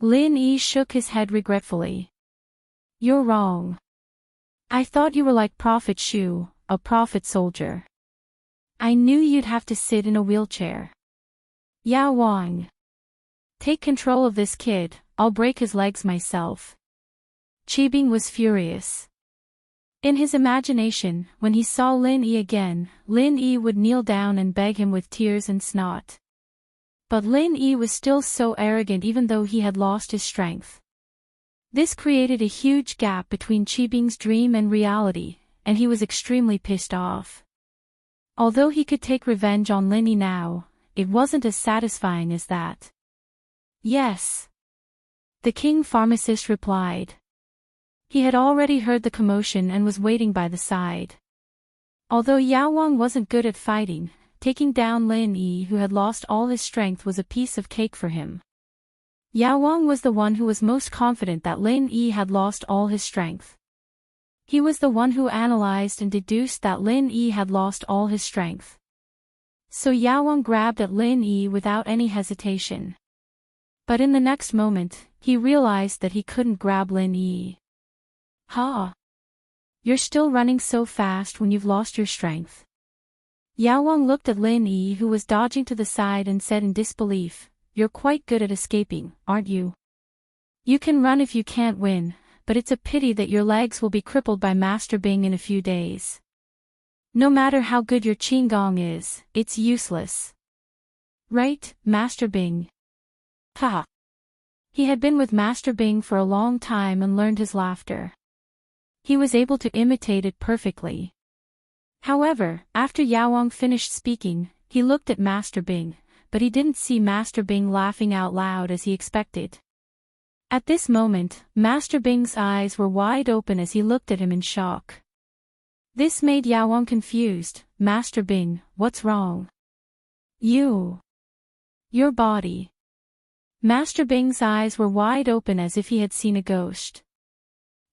Lin Yi shook his head regretfully. You're wrong. I thought you were like Prophet Shu, a prophet soldier. I knew you'd have to sit in a wheelchair. Yao Wang. Take control of this kid, I'll break his legs myself. Qibing was furious. In his imagination, when he saw Lin Yi again, Lin Yi would kneel down and beg him with tears and snot. But Lin Yi was still so arrogant even though he had lost his strength. This created a huge gap between Qibing's dream and reality, and he was extremely pissed off. Although he could take revenge on Lin Yi now, it wasn't as satisfying as that. Yes. The king pharmacist replied. He had already heard the commotion and was waiting by the side. Although Yao Wang wasn't good at fighting, taking down Lin Yi who had lost all his strength was a piece of cake for him. Yao Wang was the one who was most confident that Lin Yi had lost all his strength. He was the one who analyzed and deduced that Lin Yi had lost all his strength. So Yao Wang grabbed at Lin Yi without any hesitation. But in the next moment, he realized that he couldn't grab Lin Yi. Ha! You're still running so fast when you've lost your strength. Yao Wang looked at Lin Yi who was dodging to the side and said in disbelief, You're quite good at escaping, aren't you? You can run if you can't win, but it's a pity that your legs will be crippled by Master Bing in a few days. No matter how good your Qigong is, it's useless. Right, Master Bing? Ha! He had been with Master Bing for a long time and learned his laughter. He was able to imitate it perfectly. However, after Yao Wang finished speaking, he looked at Master Bing, but he didn't see Master Bing laughing out loud as he expected. At this moment, Master Bing's eyes were wide open as he looked at him in shock. This made Yao Wang confused. Master Bing, what's wrong? Your body. Master Bing's eyes were wide open as if he had seen a ghost.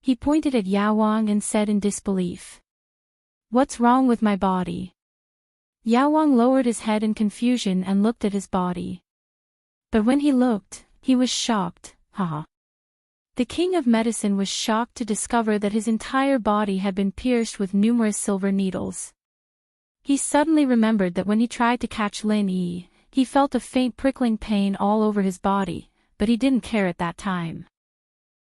He pointed at Yao Wang and said in disbelief. What's wrong with my body? Yao Wang lowered his head in confusion and looked at his body. But when he looked, he was shocked, haha. The king of medicine was shocked to discover that his entire body had been pierced with numerous silver needles. He suddenly remembered that when he tried to catch Lin Yi, he felt a faint prickling pain all over his body, but he didn't care at that time.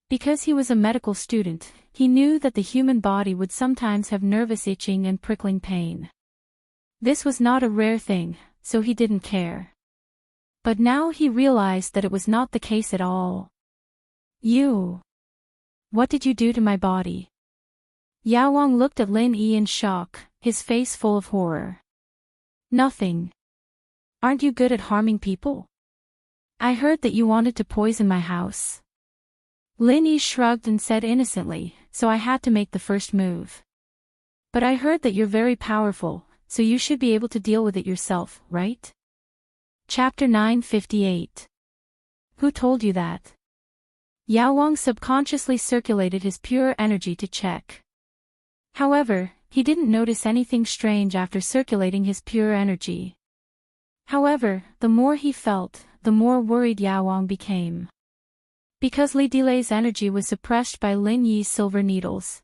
Because he was a medical student, he knew that the human body would sometimes have nervous itching and prickling pain. This was not a rare thing, so he didn't care. But now he realized that it was not the case at all. What did you do to my body? Yao Wang looked at Lin Yi in shock, his face full of horror. Nothing. Aren't you good at harming people? I heard that you wanted to poison my house. Lin Yi shrugged and said innocently, so I had to make the first move. But I heard that you're very powerful, so you should be able to deal with it yourself, right? Chapter 958. Who told you that? Yao Wang subconsciously circulated his pure energy to check. However, he didn't notice anything strange after circulating his pure energy. However, the more he felt, the more worried Yao became. Because Li Delay's energy was suppressed by Lin Yi's silver needles.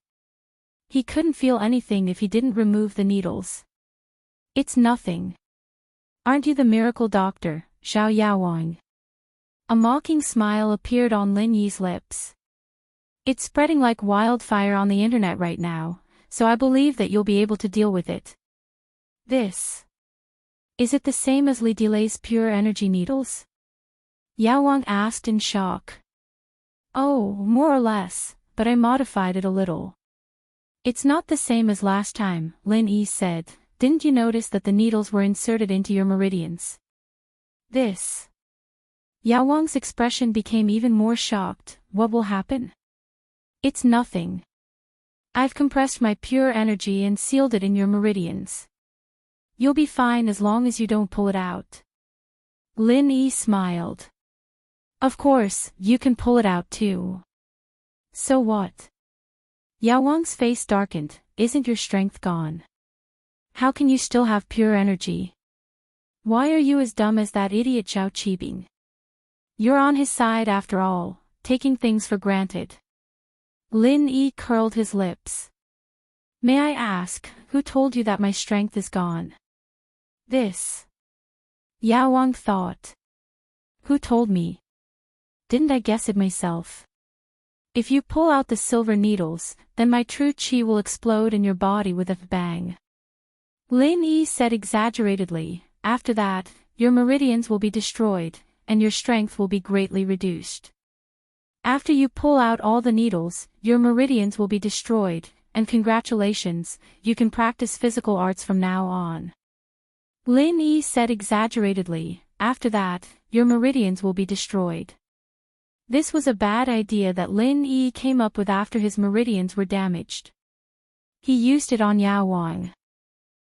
He couldn't feel anything if he didn't remove the needles. It's nothing. Aren't you the miracle doctor, Xiao Yaowang? A mocking smile appeared on Lin Yi's lips. It's spreading like wildfire on the internet right now, so I believe that you'll be able to deal with it. This. Is it the same as Li Delay's pure energy needles? Yaowang asked in shock. Oh, more or less, but I modified it a little. It's not the same as last time, Lin Yi said. Didn't you notice that the needles were inserted into your meridians? This. Yaowang's expression became even more shocked. What will happen? It's nothing. I've compressed my pure energy and sealed it in your meridians. You'll be fine as long as you don't pull it out. Lin Yi smiled. Of course, you can pull it out too. So what? Yaowang's face darkened. Isn't your strength gone? How can you still have pure energy? Why are you as dumb as that idiot Zhao Qibing? You're on his side after all, taking things for granted. Lin Yi curled his lips. May I ask, who told you that my strength is gone? This. Yaowang thought. Who told me? Didn't I guess it myself? If you pull out the silver needles, then my true qi will explode in your body with a bang. Lin Yi said exaggeratedly. After that, your meridians will be destroyed, and your strength will be greatly reduced. After you pull out all the needles, your meridians will be destroyed, and congratulations, you can practice physical arts from now on. Lin Yi said exaggeratedly. After that, your meridians will be destroyed. This was a bad idea that Lin Yi came up with after his meridians were damaged. He used it on Yaowang.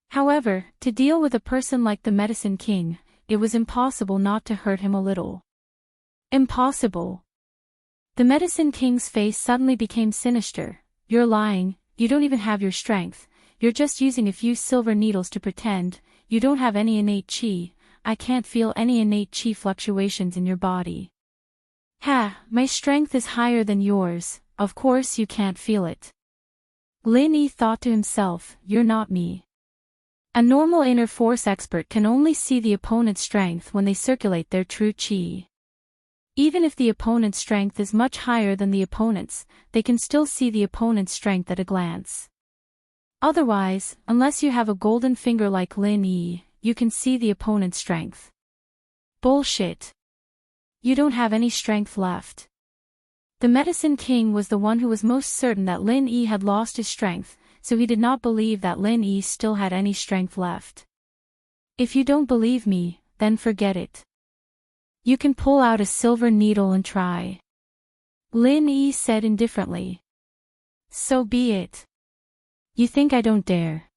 However, to deal with a person like the Medicine King, it was impossible not to hurt him a little. Impossible. The Medicine King's face suddenly became sinister. You're lying, you don't even have your strength, you're just using a few silver needles to pretend, you don't have any innate qi, I can't feel any innate qi fluctuations in your body. Ha, my strength is higher than yours, of course you can't feel it. Lin Yi thought to himself, you're not me. A normal inner force expert can only see the opponent's strength when they circulate their true qi. Even if the opponent's strength is much higher than the opponent's, they can still see the opponent's strength at a glance. Otherwise, unless you have a golden finger like Lin Yi, you can see the opponent's strength. Bullshit. You don't have any strength left. The Medicine King was the one who was most certain that Lin Yi had lost his strength, so he did not believe that Lin Yi still had any strength left. If you don't believe me, then forget it. You can pull out a silver needle and try. Lin Yi said indifferently. So be it. You think I don't dare?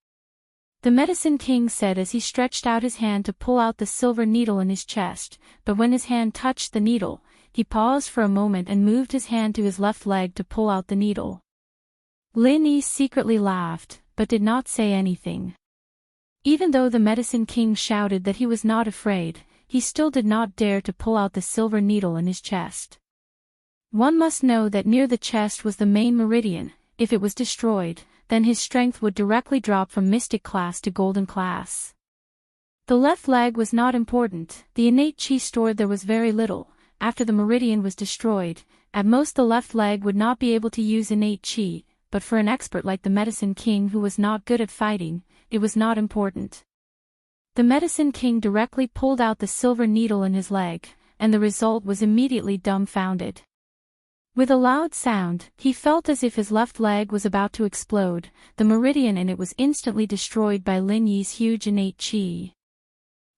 The Medicine King said as he stretched out his hand to pull out the silver needle in his chest, but when his hand touched the needle, he paused for a moment and moved his hand to his left leg to pull out the needle. Lin Yi secretly laughed, but did not say anything. Even though the Medicine King shouted that he was not afraid, he still did not dare to pull out the silver needle in his chest. One must know that near the chest was the main meridian. If it was destroyed, then his strength would directly drop from Mystic class to Golden class. The left leg was not important, the innate qi stored there was very little. After the meridian was destroyed, at most the left leg would not be able to use innate qi, but for an expert like the Medicine King who was not good at fighting, it was not important. The Medicine King directly pulled out the silver needle in his leg, and the result was immediately dumbfounded. With a loud sound, he felt as if his left leg was about to explode. The meridian in it was instantly destroyed by Lin Yi's huge innate qi.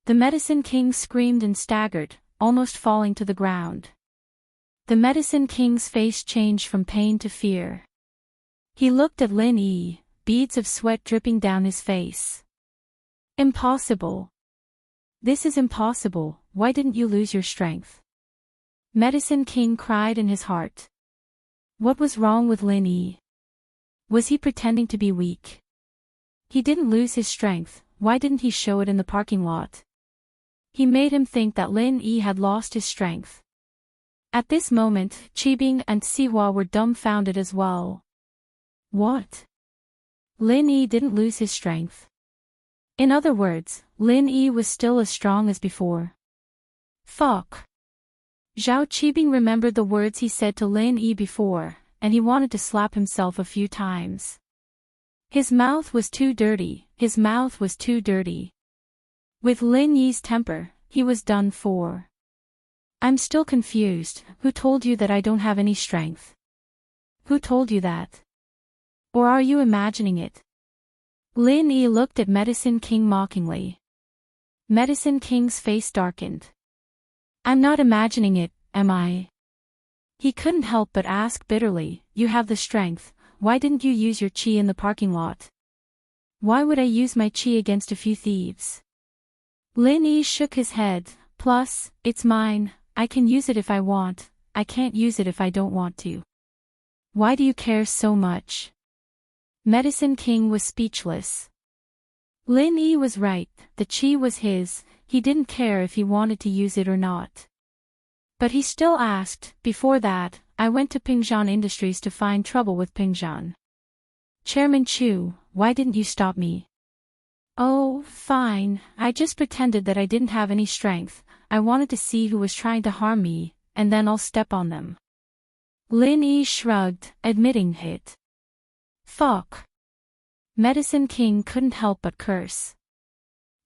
The Medicine King screamed and staggered, almost falling to the ground. The Medicine King's face changed from pain to fear. He looked at Lin Yi, beads of sweat dripping down his face. Impossible. This is impossible, why didn't you lose your strength? Medicine King cried in his heart. What was wrong with Lin Yi? Was he pretending to be weak? He didn't lose his strength, why didn't he show it in the parking lot? He made him think that Lin Yi had lost his strength. At this moment, Qibing and Siwa were dumbfounded as well. What? Lin Yi didn't lose his strength. In other words, Lin Yi was still as strong as before. Fuck. Zhao Qibing remembered the words he said to Lin Yi before, and he wanted to slap himself a few times. His mouth was too dirty, his mouth was too dirty. With Lin Yi's temper, he was done for. I'm still confused, who told you that I don't have any strength? Who told you that? Or are you imagining it? Lin Yi looked at Medicine King mockingly. Medicine King's face darkened. I'm not imagining it, am I? He couldn't help but ask bitterly, you have the strength, why didn't you use your qi in the parking lot? Why would I use my qi against a few thieves? Lin Yi shook his head, plus, it's mine, I can use it if I want, I can't use it if I don't want to. Why do you care so much? Medicine King was speechless. Lin Yi was right, the qi was his, he didn't care if he wanted to use it or not. But he still asked, before that, I went to Pingzhan Industries to find trouble with Pingzhan. Chairman Chu, why didn't you stop me? Oh, fine, I just pretended that I didn't have any strength, I wanted to see who was trying to harm me, and then I'll step on them. Lin Yi shrugged, admitting it. Fuck. Medicine King couldn't help but curse.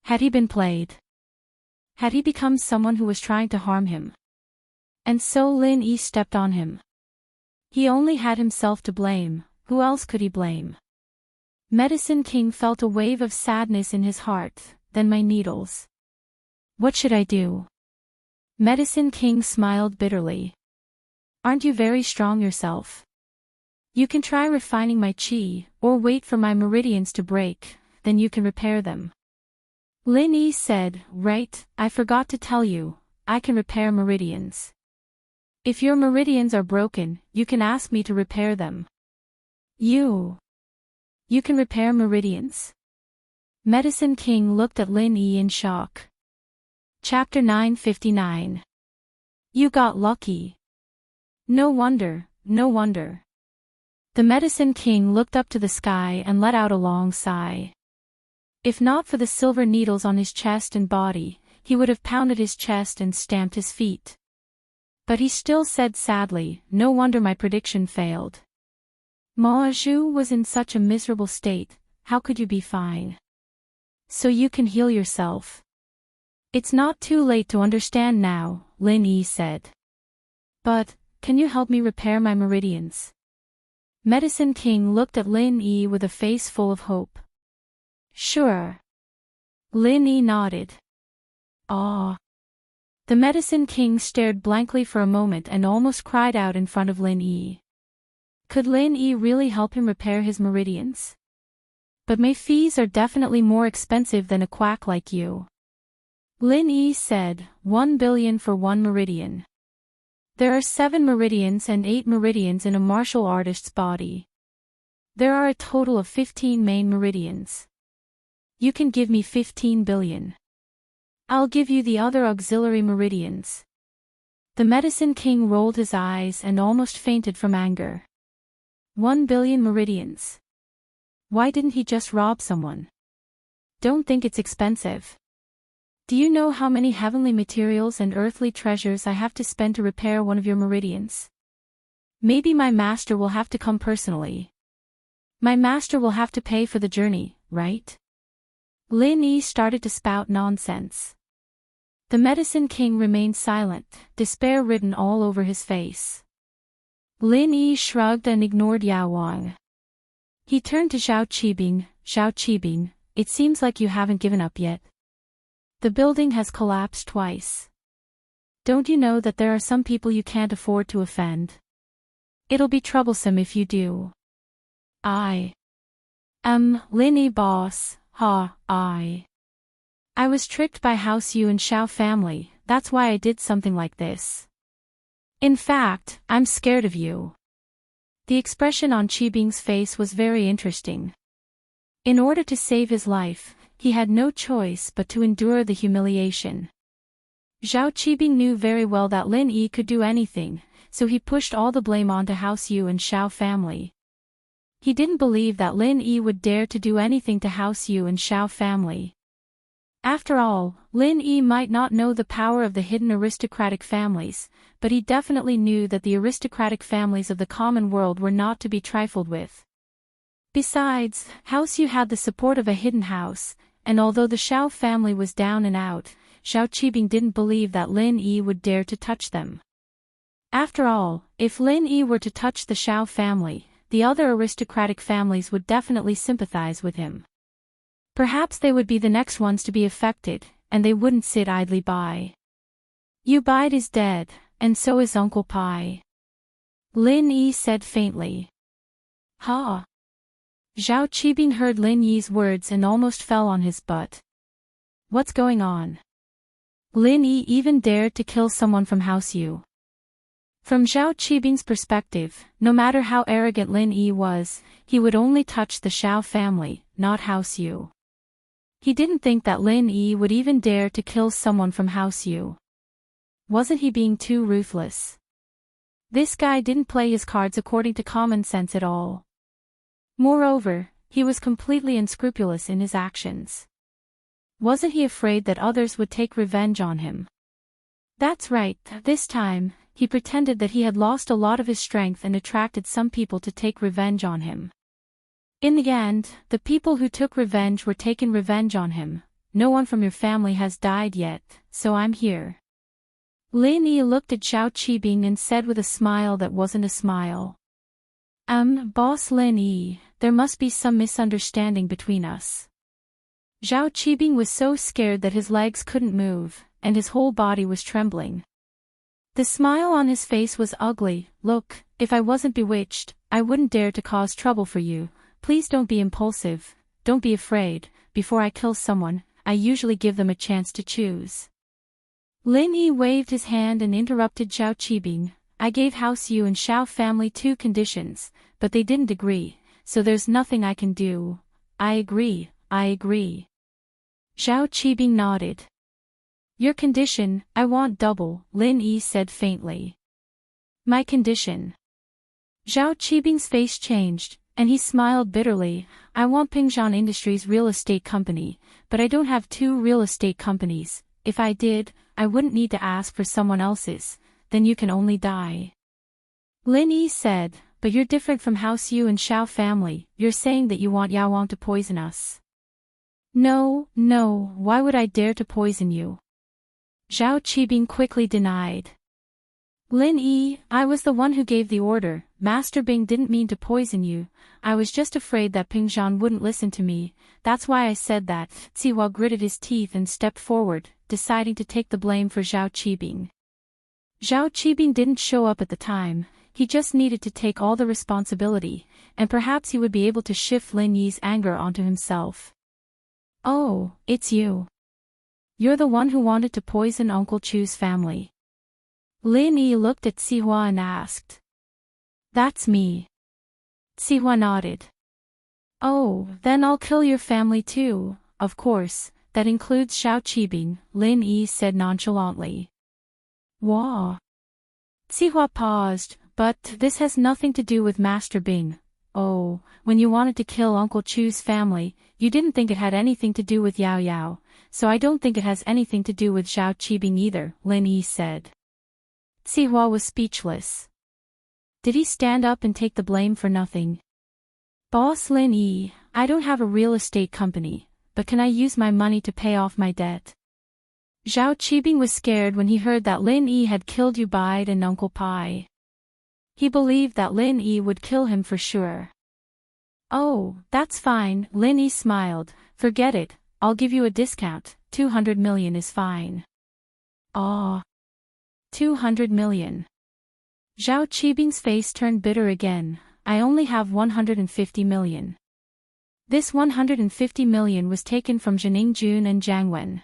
Had he been played? Had he become someone who was trying to harm him? And so Lin Yi stepped on him. He only had himself to blame, who else could he blame? Medicine King felt a wave of sadness in his heart, then my needles. What should I do? Medicine King smiled bitterly. Aren't you very strong yourself? You can try refining my qi, or wait for my meridians to break, then you can repair them. Lin Yi said, right, I forgot to tell you, I can repair meridians. If your meridians are broken, you can ask me to repair them. You can repair meridians? Medicine King looked at Lin Yi in shock. Chapter 959. You got lucky. No wonder, no wonder. The Medicine King looked up to the sky and let out a long sigh. If not for the silver needles on his chest and body, he would have pounded his chest and stamped his feet. But he still said sadly, no wonder my prediction failed. Ma Zhu was in such a miserable state, how could you be fine? So you can heal yourself. It's not too late to understand now, Lin Yi said. But, can you help me repair my meridians? Medicine King looked at Lin Yi with a face full of hope. Sure. Lin Yi nodded. Ah. The Medicine King stared blankly for a moment and almost cried out in front of Lin Yi. Could Lin Yi really help him repair his meridians? But my fees are definitely more expensive than a quack like you. Lin Yi said, 1 billion for one meridian. There are 7 meridians and 8 meridians in a martial artist's body. There are a total of 15 main meridians. You can give me 15 billion. I'll give you the other auxiliary meridians. The Medicine King rolled his eyes and almost fainted from anger. 1 billion meridians. Why didn't he just rob someone? Don't think it's expensive. Do you know how many heavenly materials and earthly treasures I have to spend to repair one of your meridians? Maybe my master will have to come personally. My master will have to pay for the journey, right? Lin Yi started to spout nonsense. The Medicine King remained silent, despair written all over his face. Lin Yi shrugged and ignored Yao Wang. He turned to Zhao Qibing, it seems like you haven't given up yet. The building has collapsed twice. Don't you know that there are some people you can't afford to offend? It'll be troublesome if you do. I am Lin Yi boss, I was tricked by House Yu and Xiao family, that's why I did something like this. In fact, I'm scared of you. The expression on Qibing's face was very interesting. In order to save his life, he had no choice but to endure the humiliation. Zhao Qibing knew very well that Lin Yi could do anything, so he pushed all the blame onto House Yu and Xiao family. He didn't believe that Lin Yi would dare to do anything to House Yu and Xiao family. After all, Lin Yi might not know the power of the hidden aristocratic families, but he definitely knew that the aristocratic families of the common world were not to be trifled with. Besides, House Yu had the support of a hidden house, and although the Xiao family was down and out, Zhao Qibing didn't believe that Lin Yi would dare to touch them. After all, if Lin Yi were to touch the Xiao family, the other aristocratic families would definitely sympathize with him. Perhaps they would be the next ones to be affected, and they wouldn't sit idly by. Yu Bide is dead, and so is Uncle Pai. Lin Yi said faintly. Ha! Zhao Qibing heard Lin Yi's words and almost fell on his butt. What's going on? Lin Yi even dared to kill someone from House Yu. From Zhao Qibing's perspective, no matter how arrogant Lin Yi was, he would only touch the Xiao family, not House Yu. He didn't think that Lin Yi would even dare to kill someone from House Yu. Wasn't he being too ruthless? This guy didn't play his cards according to common sense at all. Moreover, he was completely unscrupulous in his actions. Wasn't he afraid that others would take revenge on him? That's right, this time, he pretended that he had lost a lot of his strength and attracted some people to take revenge on him. In the end, the people who took revenge were taking revenge on him. No one from your family has died yet, so I'm here. Lin Yi looked at Zhao Qibing and said with a smile that wasn't a smile. Boss Lin Yi, there must be some misunderstanding between us. Zhao Qibing was so scared that his legs couldn't move, and his whole body was trembling. The smile on his face was ugly. Look, if I wasn't bewitched, I wouldn't dare to cause trouble for you. Please don't be impulsive, don't be afraid. Before I kill someone, I usually give them a chance to choose. Lin Yi waved his hand and interrupted Zhao Qibing. I gave House Yu and Xiao family 2 conditions, but they didn't agree, so there's nothing I can do. I agree. Zhao Qibing nodded. Your condition, I want double, Lin Yi said faintly. My condition. Zhao Qibing's face changed, and he smiled bitterly. I want Pingzhan Industries real estate company, but I don't have 2 real estate companies. If I did, I wouldn't need to ask for someone else's, then you can only die. Lin Yi said, but you're different from House Yu and Xiao family. You're saying that you want Yao Wang to poison us. No, why would I dare to poison you? Zhao Qibing quickly denied. Lin Yi, I was the one who gave the order. Master Bing didn't mean to poison you. I was just afraid that Pingzhan wouldn't listen to me. That's why I said that. Sihua gritted his teeth and stepped forward, deciding to take the blame for Zhao Qibing. Zhao Qibing didn't show up at the time. He just needed to take all the responsibility, and perhaps he would be able to shift Lin Yi's anger onto himself. Oh, it's you. You're the one who wanted to poison Uncle Chu's family. Lin Yi looked at Sihua and asked. That's me. Sihua nodded. Oh, then I'll kill your family too. Of course, that includes Zhao Qibing, Lin Yi said nonchalantly. Wah. Sihua paused, but this has nothing to do with Master Bing. Oh, when you wanted to kill Uncle Chu's family, you didn't think it had anything to do with Yao Yao, so I don't think it has anything to do with Zhao Qibing either, Lin Yi said. Sihua was speechless. Did he stand up and take the blame for nothing? Boss Lin Yi, I don't have a real estate company, but can I use my money to pay off my debt? Zhao Qibing was scared when he heard that Lin Yi had killed Yu Bide and Uncle Pai. He believed that Lin Yi would kill him for sure. Oh, that's fine, Lin Yi smiled. Forget it, I'll give you a discount. 200 million is fine. Aw. 200 million. Zhao Qibing's face turned bitter again. I only have 150 million. This 150 million was taken from Jining Jun and Jiang Wen.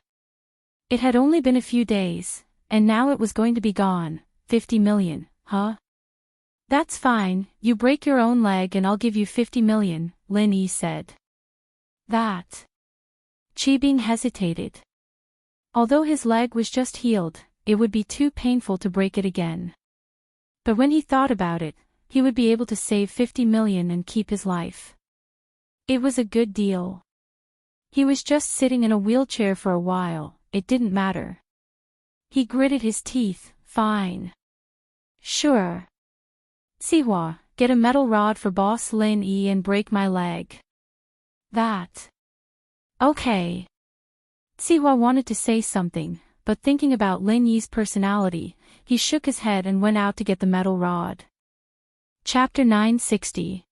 It had only been a few days, and now it was going to be gone. 50 million, huh? That's fine, you break your own leg and I'll give you 50 million, Lin Yi said. That. Qibing hesitated. Although his leg was just healed, it would be too painful to break it again. But when he thought about it, he would be able to save 50 million and keep his life. It was a good deal. He was just sitting in a wheelchair for a while, it didn't matter. He gritted his teeth, fine. Sure. Sihua, get a metal rod for boss Lin Yi and break my leg. That. Okay. Sihua wanted to say something, but thinking about Lin Yi's personality, he shook his head and went out to get the metal rod. Chapter 960.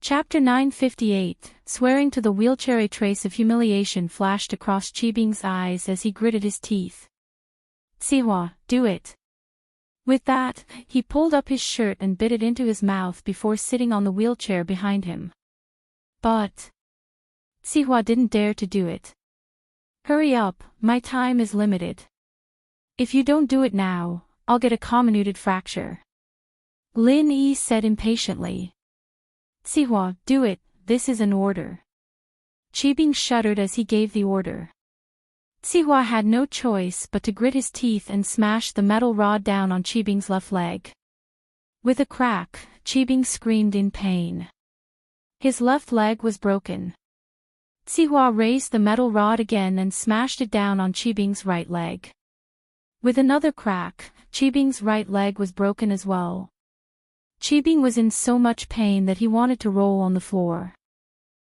Chapter 958, swearing to the wheelchair. A trace of humiliation flashed across Qibing's eyes as he gritted his teeth. Sihua, do it. With that, he pulled up his shirt and bit it into his mouth before sitting on the wheelchair behind him. But Sihua didn't dare to do it. Hurry up, my time is limited. If you don't do it now, I'll get a comminuted fracture. Lin Yi said impatiently. Sihua, do it, this is an order. Qibing shuddered as he gave the order. Sihua had no choice but to grit his teeth and smash the metal rod down on Qibing's left leg. With a crack, Qibing screamed in pain. His left leg was broken. Sihua raised the metal rod again and smashed it down on Qibing's right leg. With another crack, Qibing's right leg was broken as well. Qibing was in so much pain that he wanted to roll on the floor.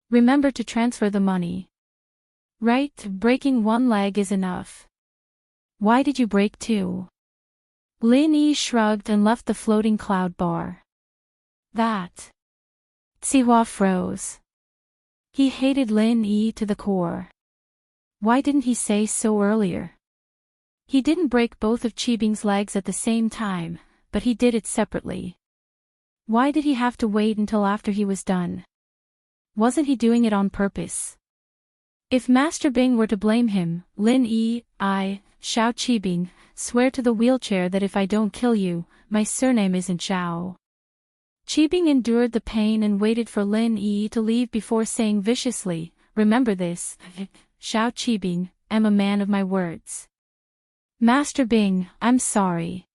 Remember to transfer the money. Right, breaking one leg is enough. Why did you break two? Lin Yi shrugged and left the floating cloud bar. That. Sihua froze. He hated Lin Yi to the core. Why didn't he say so earlier? He didn't break both of Qibing's legs at the same time, but he did it separately. Why did he have to wait until after he was done? Wasn't he doing it on purpose? If Master Bing were to blame him, Lin Yi, Xiao Qibing, swear to the wheelchair that if I don't kill you, my surname isn't Xiao. Qibing endured the pain and waited for Lin Yi to leave before saying viciously, remember this, Xiao Qibing, am a man of my words. Master Bing, I'm sorry.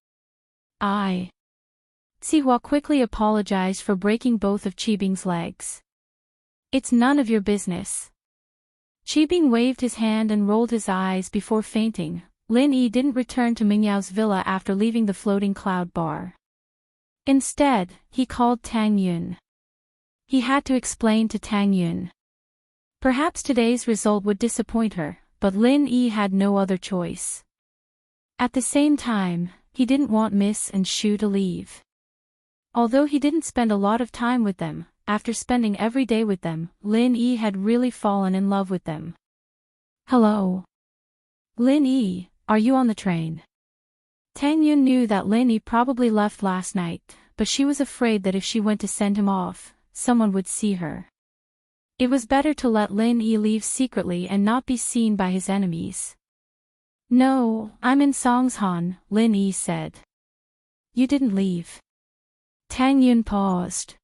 Sihua quickly apologized for breaking both of Qibing's legs. It's none of your business. Qibing waved his hand and rolled his eyes before fainting. Lin Yi didn't return to Mingyao's villa after leaving the floating cloud bar. Instead, he called Tang Yun. He had to explain to Tang Yun. Perhaps today's result would disappoint her, but Lin Yi had no other choice. At the same time, he didn't want Miss and Shu to leave. Although he didn't spend a lot of time with them, after spending every day with them, Lin Yi had really fallen in love with them. Hello. Lin Yi, are you on the train? Tang Yun knew that Lin Yi probably left last night, but she was afraid that if she went to send him off, someone would see her. It was better to let Lin Yi leave secretly and not be seen by his enemies. No, I'm in Songshan, Lin Yi said. You didn't leave. Tang Yun paused.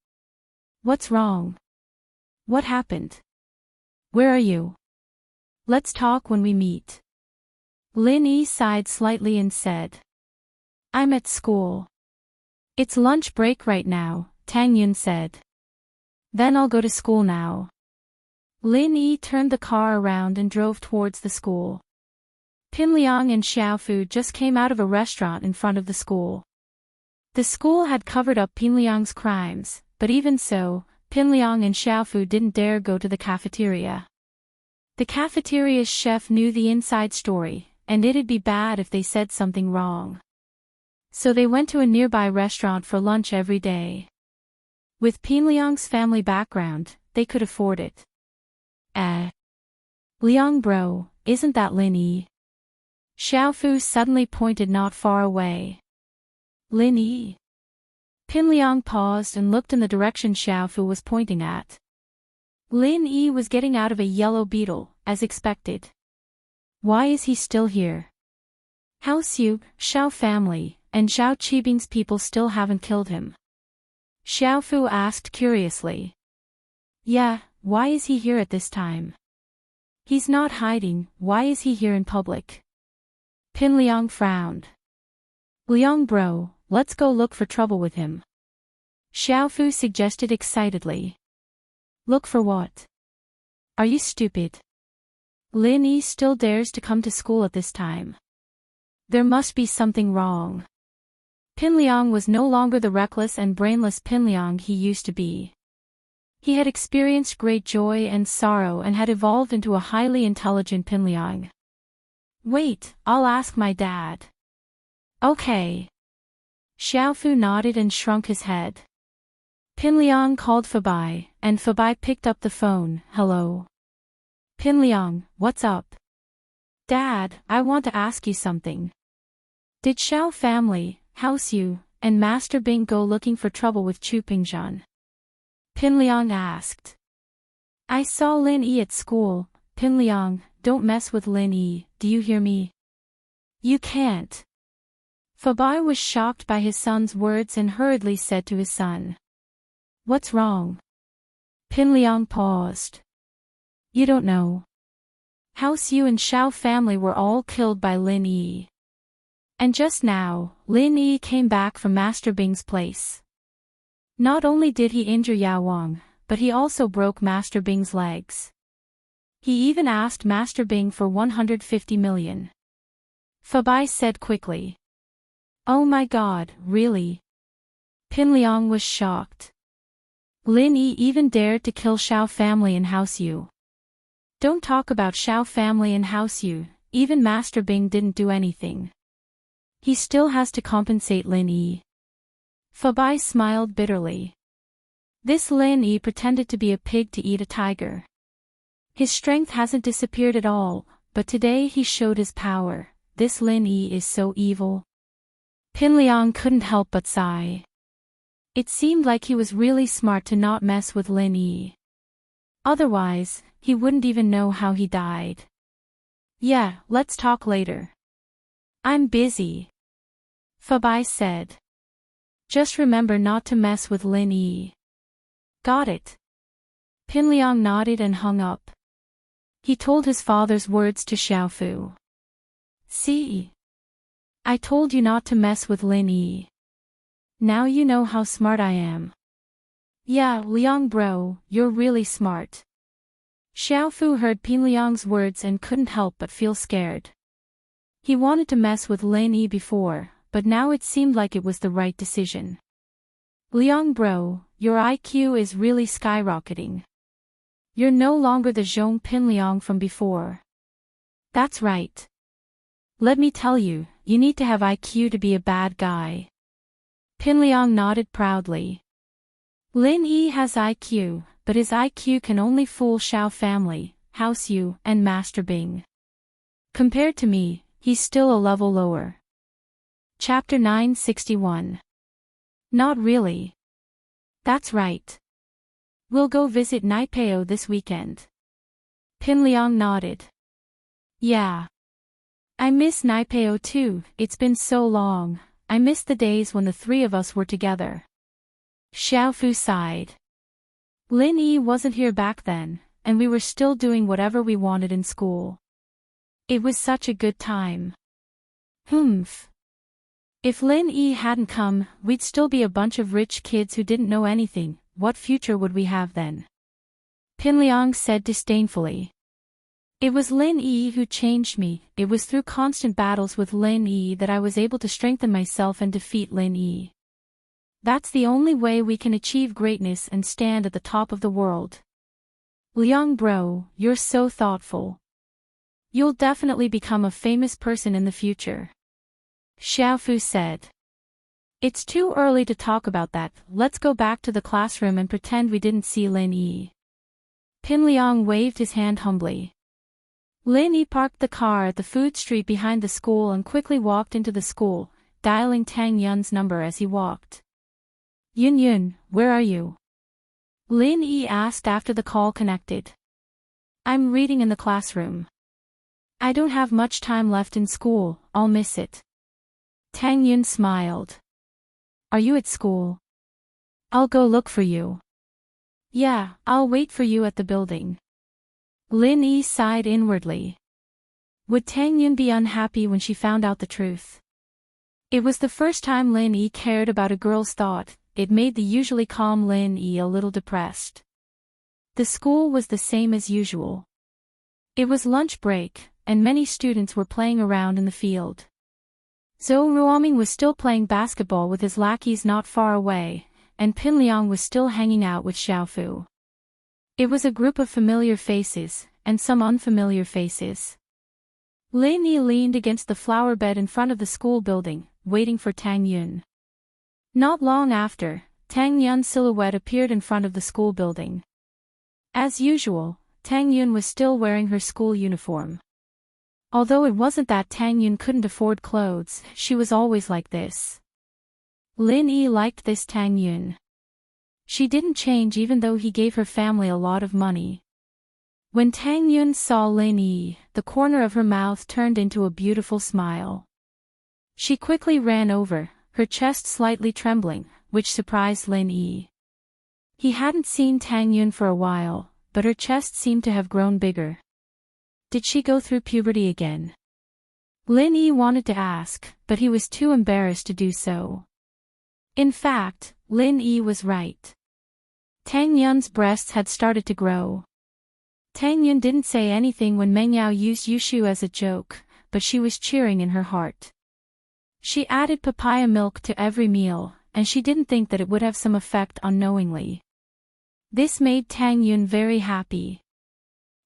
What's wrong? What happened? Where are you? Let's talk when we meet. Lin Yi sighed slightly and said. I'm at school. It's lunch break right now, Tang Yun said. Then I'll go to school now. Lin Yi turned the car around and drove towards the school. Pin Liang and Xiaofu just came out of a restaurant in front of the school. The school had covered up Pin Liang's crimes, but even so, Pin Liang and Xiaofu didn't dare go to the cafeteria. The cafeteria's chef knew the inside story, and it'd be bad if they said something wrong. So they went to a nearby restaurant for lunch every day. With Pin Liang's family background, they could afford it. Liang bro, isn't that Lin Yi? Xiaofu suddenly pointed not far away. Lin Yi. Pin Liang paused and looked in the direction Xiaofu was pointing at. Lin Yi was getting out of a yellow beetle, as expected. Why is he still here? How Xiu, Xiao family, and Xiao Qibing's people still haven't killed him. Xiaofu asked curiously. Yeah, why is he here at this time? He's not hiding, why is he here in public? Pin Liang frowned. Liang bro, let's go look for trouble with him. Xiaofu suggested excitedly. Look for what? Are you stupid? Lin Yi still dares to come to school at this time. There must be something wrong. Pin Liang was no longer the reckless and brainless Pin Liang he used to be. He had experienced great joy and sorrow and had evolved into a highly intelligent Pin Liang. Wait, I'll ask my dad. Okay. Xiaofu nodded and shrunk his head. Pin Liang called Fabai, and Fabai picked up the phone. Hello. Pin Liang, what's up? Dad, I want to ask you something. Did Xiao family, House Yu, and Master Bing go looking for trouble with Chu Pingzhan? Pin Liang asked. I saw Lin Yi at school. Pin Liang, don't mess with Lin Yi, do you hear me? You can't. Fabai was shocked by his son's words and hurriedly said to his son. What's wrong? Pin Liang paused. You don't know. House Yu and Xiao family were all killed by Lin Yi. And just now, Lin Yi came back from Master Bing's place. Not only did he injure Yao Wang, but he also broke Master Bing's legs. He even asked Master Bing for 150 million. Fabai said quickly. Oh my god, really? Pin Liang was shocked. Lin Yi even dared to kill Xiao family and House Yu. Don't talk about Xiao family and House Yu, even Master Bing didn't do anything. He still has to compensate Lin Yi. Fabai smiled bitterly. This Lin Yi pretended to be a pig to eat a tiger. His strength hasn't disappeared at all, but today he showed his power. This Lin Yi is so evil. Pin Liang couldn't help but sigh. It seemed like he was really smart to not mess with Lin Yi. Otherwise, he wouldn't even know how he died. Yeah, let's talk later. I'm busy. Fabai said. Just remember not to mess with Lin Yi. Got it. Pin Liang nodded and hung up. He told his father's words to Xiaofu. See? I told you not to mess with Lin Yi. Now you know how smart I am. Yeah, Liang bro, you're really smart. Xiaofu heard Pin Liang's words and couldn't help but feel scared. He wanted to mess with Lin Yi before, but now it seemed like it was the right decision. Liang bro, your IQ is really skyrocketing. You're no longer the Zhong Pin Liang from before. That's right. Let me tell you, you need to have IQ to be a bad guy. Pin Liang nodded proudly. Lin Yi has IQ, but his IQ can only fool Xiao family, House Yu, and Master Bing. Compared to me, he's still a level lower. Chapter 961. Not really. That's right. We'll go visit Naipeo this weekend. Pin Liang nodded. Yeah. I miss Naipeo too, it's been so long. I miss the days when the three of us were together. Xiaofu sighed. Lin Yi wasn't here back then, and we were still doing whatever we wanted in school. It was such a good time. Humph. If Lin Yi hadn't come, we'd still be a bunch of rich kids who didn't know anything. What future would we have then? Pin Liang said disdainfully. It was Lin Yi who changed me. It was through constant battles with Lin Yi that I was able to strengthen myself and defeat Lin Yi. That's the only way we can achieve greatness and stand at the top of the world. Liang bro, you're so thoughtful. You'll definitely become a famous person in the future. Xiaofu said. It's too early to talk about that, let's go back to the classroom and pretend we didn't see Lin Yi. Pin Liang waved his hand humbly. Lin Yi parked the car at the food street behind the school and quickly walked into the school, dialing Tang Yun's number as he walked. Yun Yun, where are you? Lin Yi asked after the call connected. I'm reading in the classroom. I don't have much time left in school, I'll miss it. Tang Yun smiled. Are you at school? I'll go look for you. Yeah, I'll wait for you at the building. Lin Yi sighed inwardly. Would Tang Yun be unhappy when she found out the truth? It was the first time Lin Yi cared about a girl's thought. It made the usually calm Lin Yi a little depressed. The school was the same as usual. It was lunch break, and many students were playing around in the field. Zhou Ruoming was still playing basketball with his lackeys not far away, and Pin Liang was still hanging out with Xiaofu. It was a group of familiar faces, and some unfamiliar faces. Lin Yi leaned against the flower bed in front of the school building, waiting for Tang Yun. Not long after, Tang Yun's silhouette appeared in front of the school building. As usual, Tang Yun was still wearing her school uniform. Although it wasn't that Tang Yun couldn't afford clothes, she was always like this. Lin Yi liked this Tang Yun. She didn't change even though he gave her family a lot of money. When Tang Yun saw Lin Yi, the corner of her mouth turned into a beautiful smile. She quickly ran over, her chest slightly trembling, which surprised Lin Yi. He hadn't seen Tang Yun for a while, but her chest seemed to have grown bigger. Did she go through puberty again? Lin Yi wanted to ask, but he was too embarrassed to do so. In fact, Lin Yi was right. Tang Yun's breasts had started to grow. Tang Yun didn't say anything when Meng Yao used Yushu as a joke, but she was cheering in her heart. She added papaya milk to every meal, and she didn't think that it would have some effect unknowingly. This made Tang Yun very happy.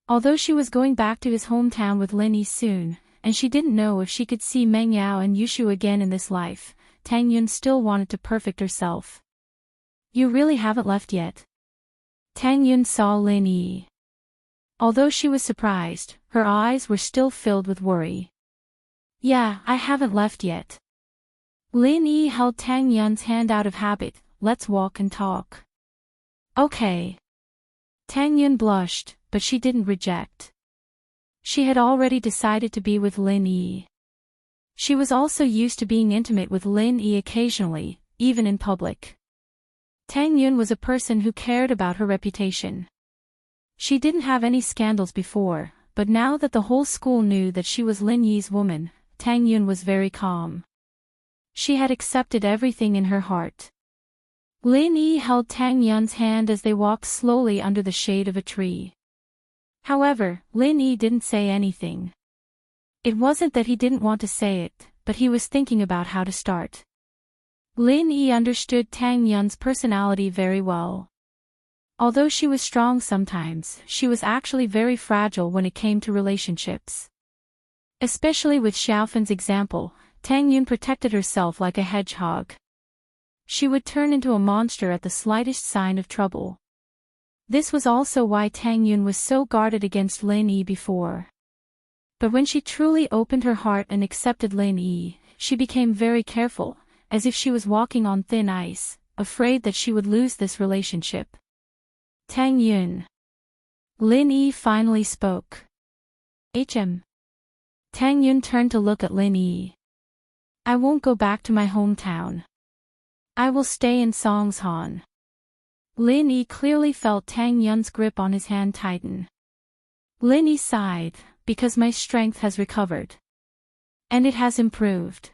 Although she was going back to his hometown with Lin Yi soon, and she didn't know if she could see Meng Yao and Yushu again in this life, Tang Yun still wanted to perfect herself. You really haven't left yet? Tang Yun saw Lin Yi. Although she was surprised, her eyes were still filled with worry. Yeah, I haven't left yet. Lin Yi held Tang Yun's hand out of habit. Let's walk and talk. Okay. Tang Yun blushed, but she didn't reject. She had already decided to be with Lin Yi. She was also used to being intimate with Lin Yi occasionally, even in public. Tang Yun was a person who cared about her reputation. She didn't have any scandals before, but now that the whole school knew that she was Lin Yi's woman, Tang Yun was very calm. She had accepted everything in her heart. Lin Yi held Tang Yun's hand as they walked slowly under the shade of a tree. However, Lin Yi didn't say anything. It wasn't that he didn't want to say it, but he was thinking about how to start. Lin Yi understood Tang Yun's personality very well. Although she was strong sometimes, she was actually very fragile when it came to relationships. Especially with Xiaofan's example, Tang Yun protected herself like a hedgehog. She would turn into a monster at the slightest sign of trouble. This was also why Tang Yun was so guarded against Lin Yi before. But when she truly opened her heart and accepted Lin Yi, she became very careful, as if she was walking on thin ice, afraid that she would lose this relationship. Tang Yun. Lin Yi finally spoke. HM. Tang Yun turned to look at Lin Yi. I won't go back to my hometown. I will stay in Songshan. Lin Yi clearly felt Tang Yun's grip on his hand tighten. Lin Yi sighed, because my strength has recovered. And it has improved.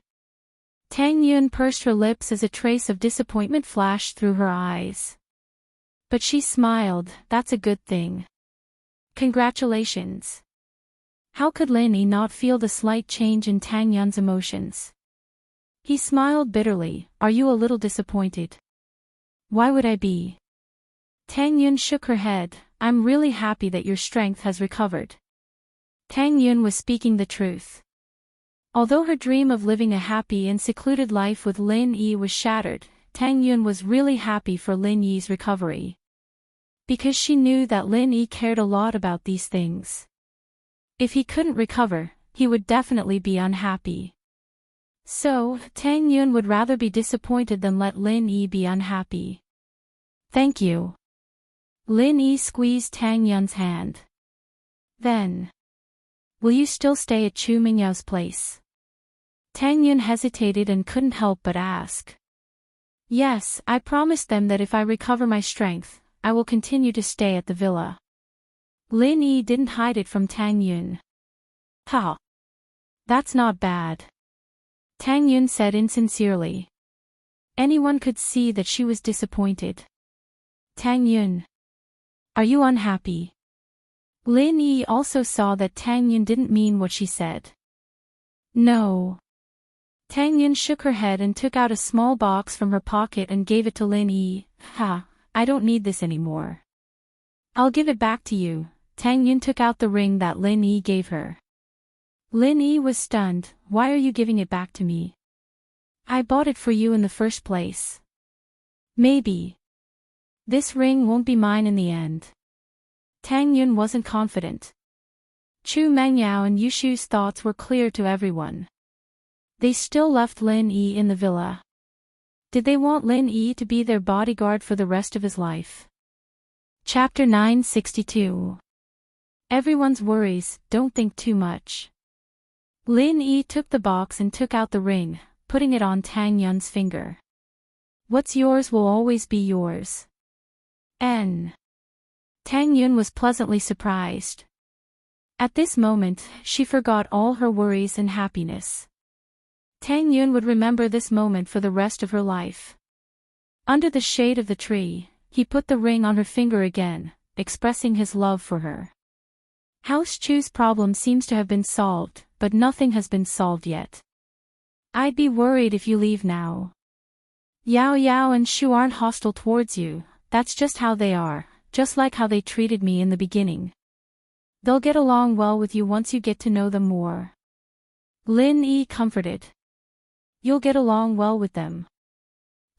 Tang Yun pursed her lips as a trace of disappointment flashed through her eyes. But she smiled. That's a good thing. Congratulations. How could Lin Yi not feel the slight change in Tang Yun's emotions? He smiled bitterly. Are you a little disappointed? Why would I be? Tang Yun shook her head. I'm really happy that your strength has recovered. Tang Yun was speaking the truth. Although her dream of living a happy and secluded life with Lin Yi was shattered, Tang Yun was really happy for Lin Yi's recovery. Because she knew that Lin Yi cared a lot about these things. If he couldn't recover, he would definitely be unhappy. So, Tang Yun would rather be disappointed than let Lin Yi be unhappy. Thank you. Lin Yi squeezed Tang Yun's hand. Then. Will you still stay at Chu Mingyao's place? Tang Yun hesitated and couldn't help but ask. Yes, I promised them that if I recover my strength, I will continue to stay at the villa. Lin Yi didn't hide it from Tang Yun. Ha! That's not bad. Tang Yun said insincerely. Anyone could see that she was disappointed. Tang Yun. Are you unhappy? Lin Yi also saw that Tang Yun didn't mean what she said. No. Tang Yun shook her head and took out a small box from her pocket and gave it to Lin Yi. Ha, I don't need this anymore. I'll give it back to you. Tang Yun took out the ring that Lin Yi gave her. Lin Yi was stunned. Why are you giving it back to me? I bought it for you in the first place. Maybe. This ring won't be mine in the end. Tang Yun wasn't confident. Chu Mengyao and Yushu's thoughts were clear to everyone. They still left Lin Yi in the villa. Did they want Lin Yi to be their bodyguard for the rest of his life? Chapter 962. Everyone's worries, don't think too much. Lin Yi took the box and took out the ring, putting it on Tang Yun's finger. What's yours will always be yours. Tang Yun was pleasantly surprised. At this moment, she forgot all her worries and happiness. Tang Yun would remember this moment for the rest of her life. Under the shade of the tree, he put the ring on her finger again, expressing his love for her. House Chu's problem seems to have been solved, but nothing has been solved yet. I'd be worried if you leave now. Yao Yao and Shu aren't hostile towards you, that's just how they are, just like how they treated me in the beginning. They'll get along well with you once you get to know them more. Lin Yi comforted. You'll get along well with them.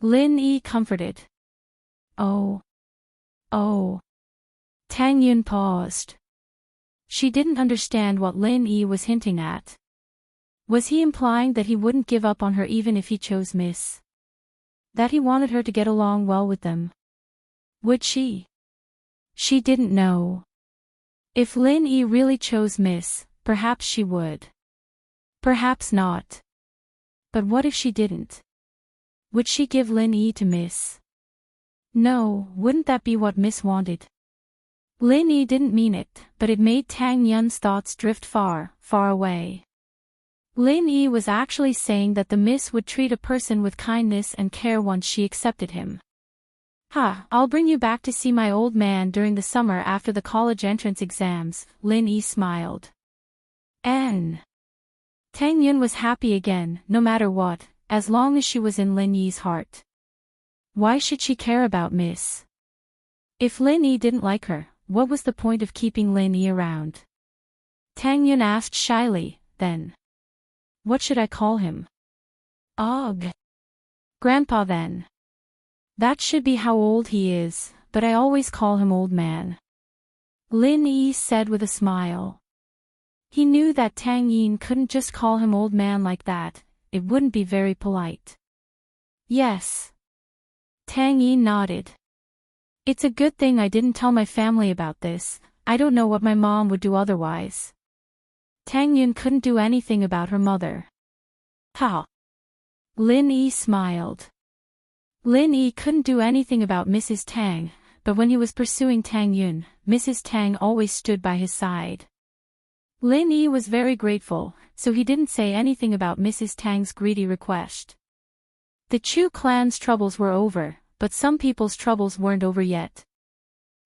Lin Yi comforted. Oh. Tang Yun paused. She didn't understand what Lin Yi was hinting at. Was he implying that he wouldn't give up on her even if he chose Miss? That he wanted her to get along well with them? Would she? She didn't know. If Lin Yi really chose Miss, perhaps she would. Perhaps not. But what if she didn't? Would she give Lin Yi to Miss? No, wouldn't that be what Miss wanted? Lin Yi didn't mean it, but it made Tang Yun's thoughts drift far, far away. Lin Yi was actually saying that the Miss would treat a person with kindness and care once she accepted him. I'll bring you back to see my old man during the summer after the college entrance exams, Lin Yi smiled. Tang Yun was happy again, no matter what, as long as she was in Lin Yi's heart. Why should she care about Miss? If Lin Yi didn't like her, what was the point of keeping Lin Yi around? Tang Yun asked shyly, then. What should I call him? Ugh. Grandpa then. That should be how old he is, but I always call him old man. Lin Yi said with a smile. He knew that Tang Yin couldn't just call him old man like that, it wouldn't be very polite. Yes. Tang Yin nodded. It's a good thing I didn't tell my family about this, I don't know what my mom would do otherwise. Tang Yun couldn't do anything about her mother. Lin Yi smiled. Lin Yi couldn't do anything about Mrs. Tang, but when he was pursuing Tang Yun, Mrs. Tang always stood by his side. Lin Yi was very grateful, so he didn't say anything about Mrs. Tang's greedy request. The Chu clan's troubles were over, but some people's troubles weren't over yet.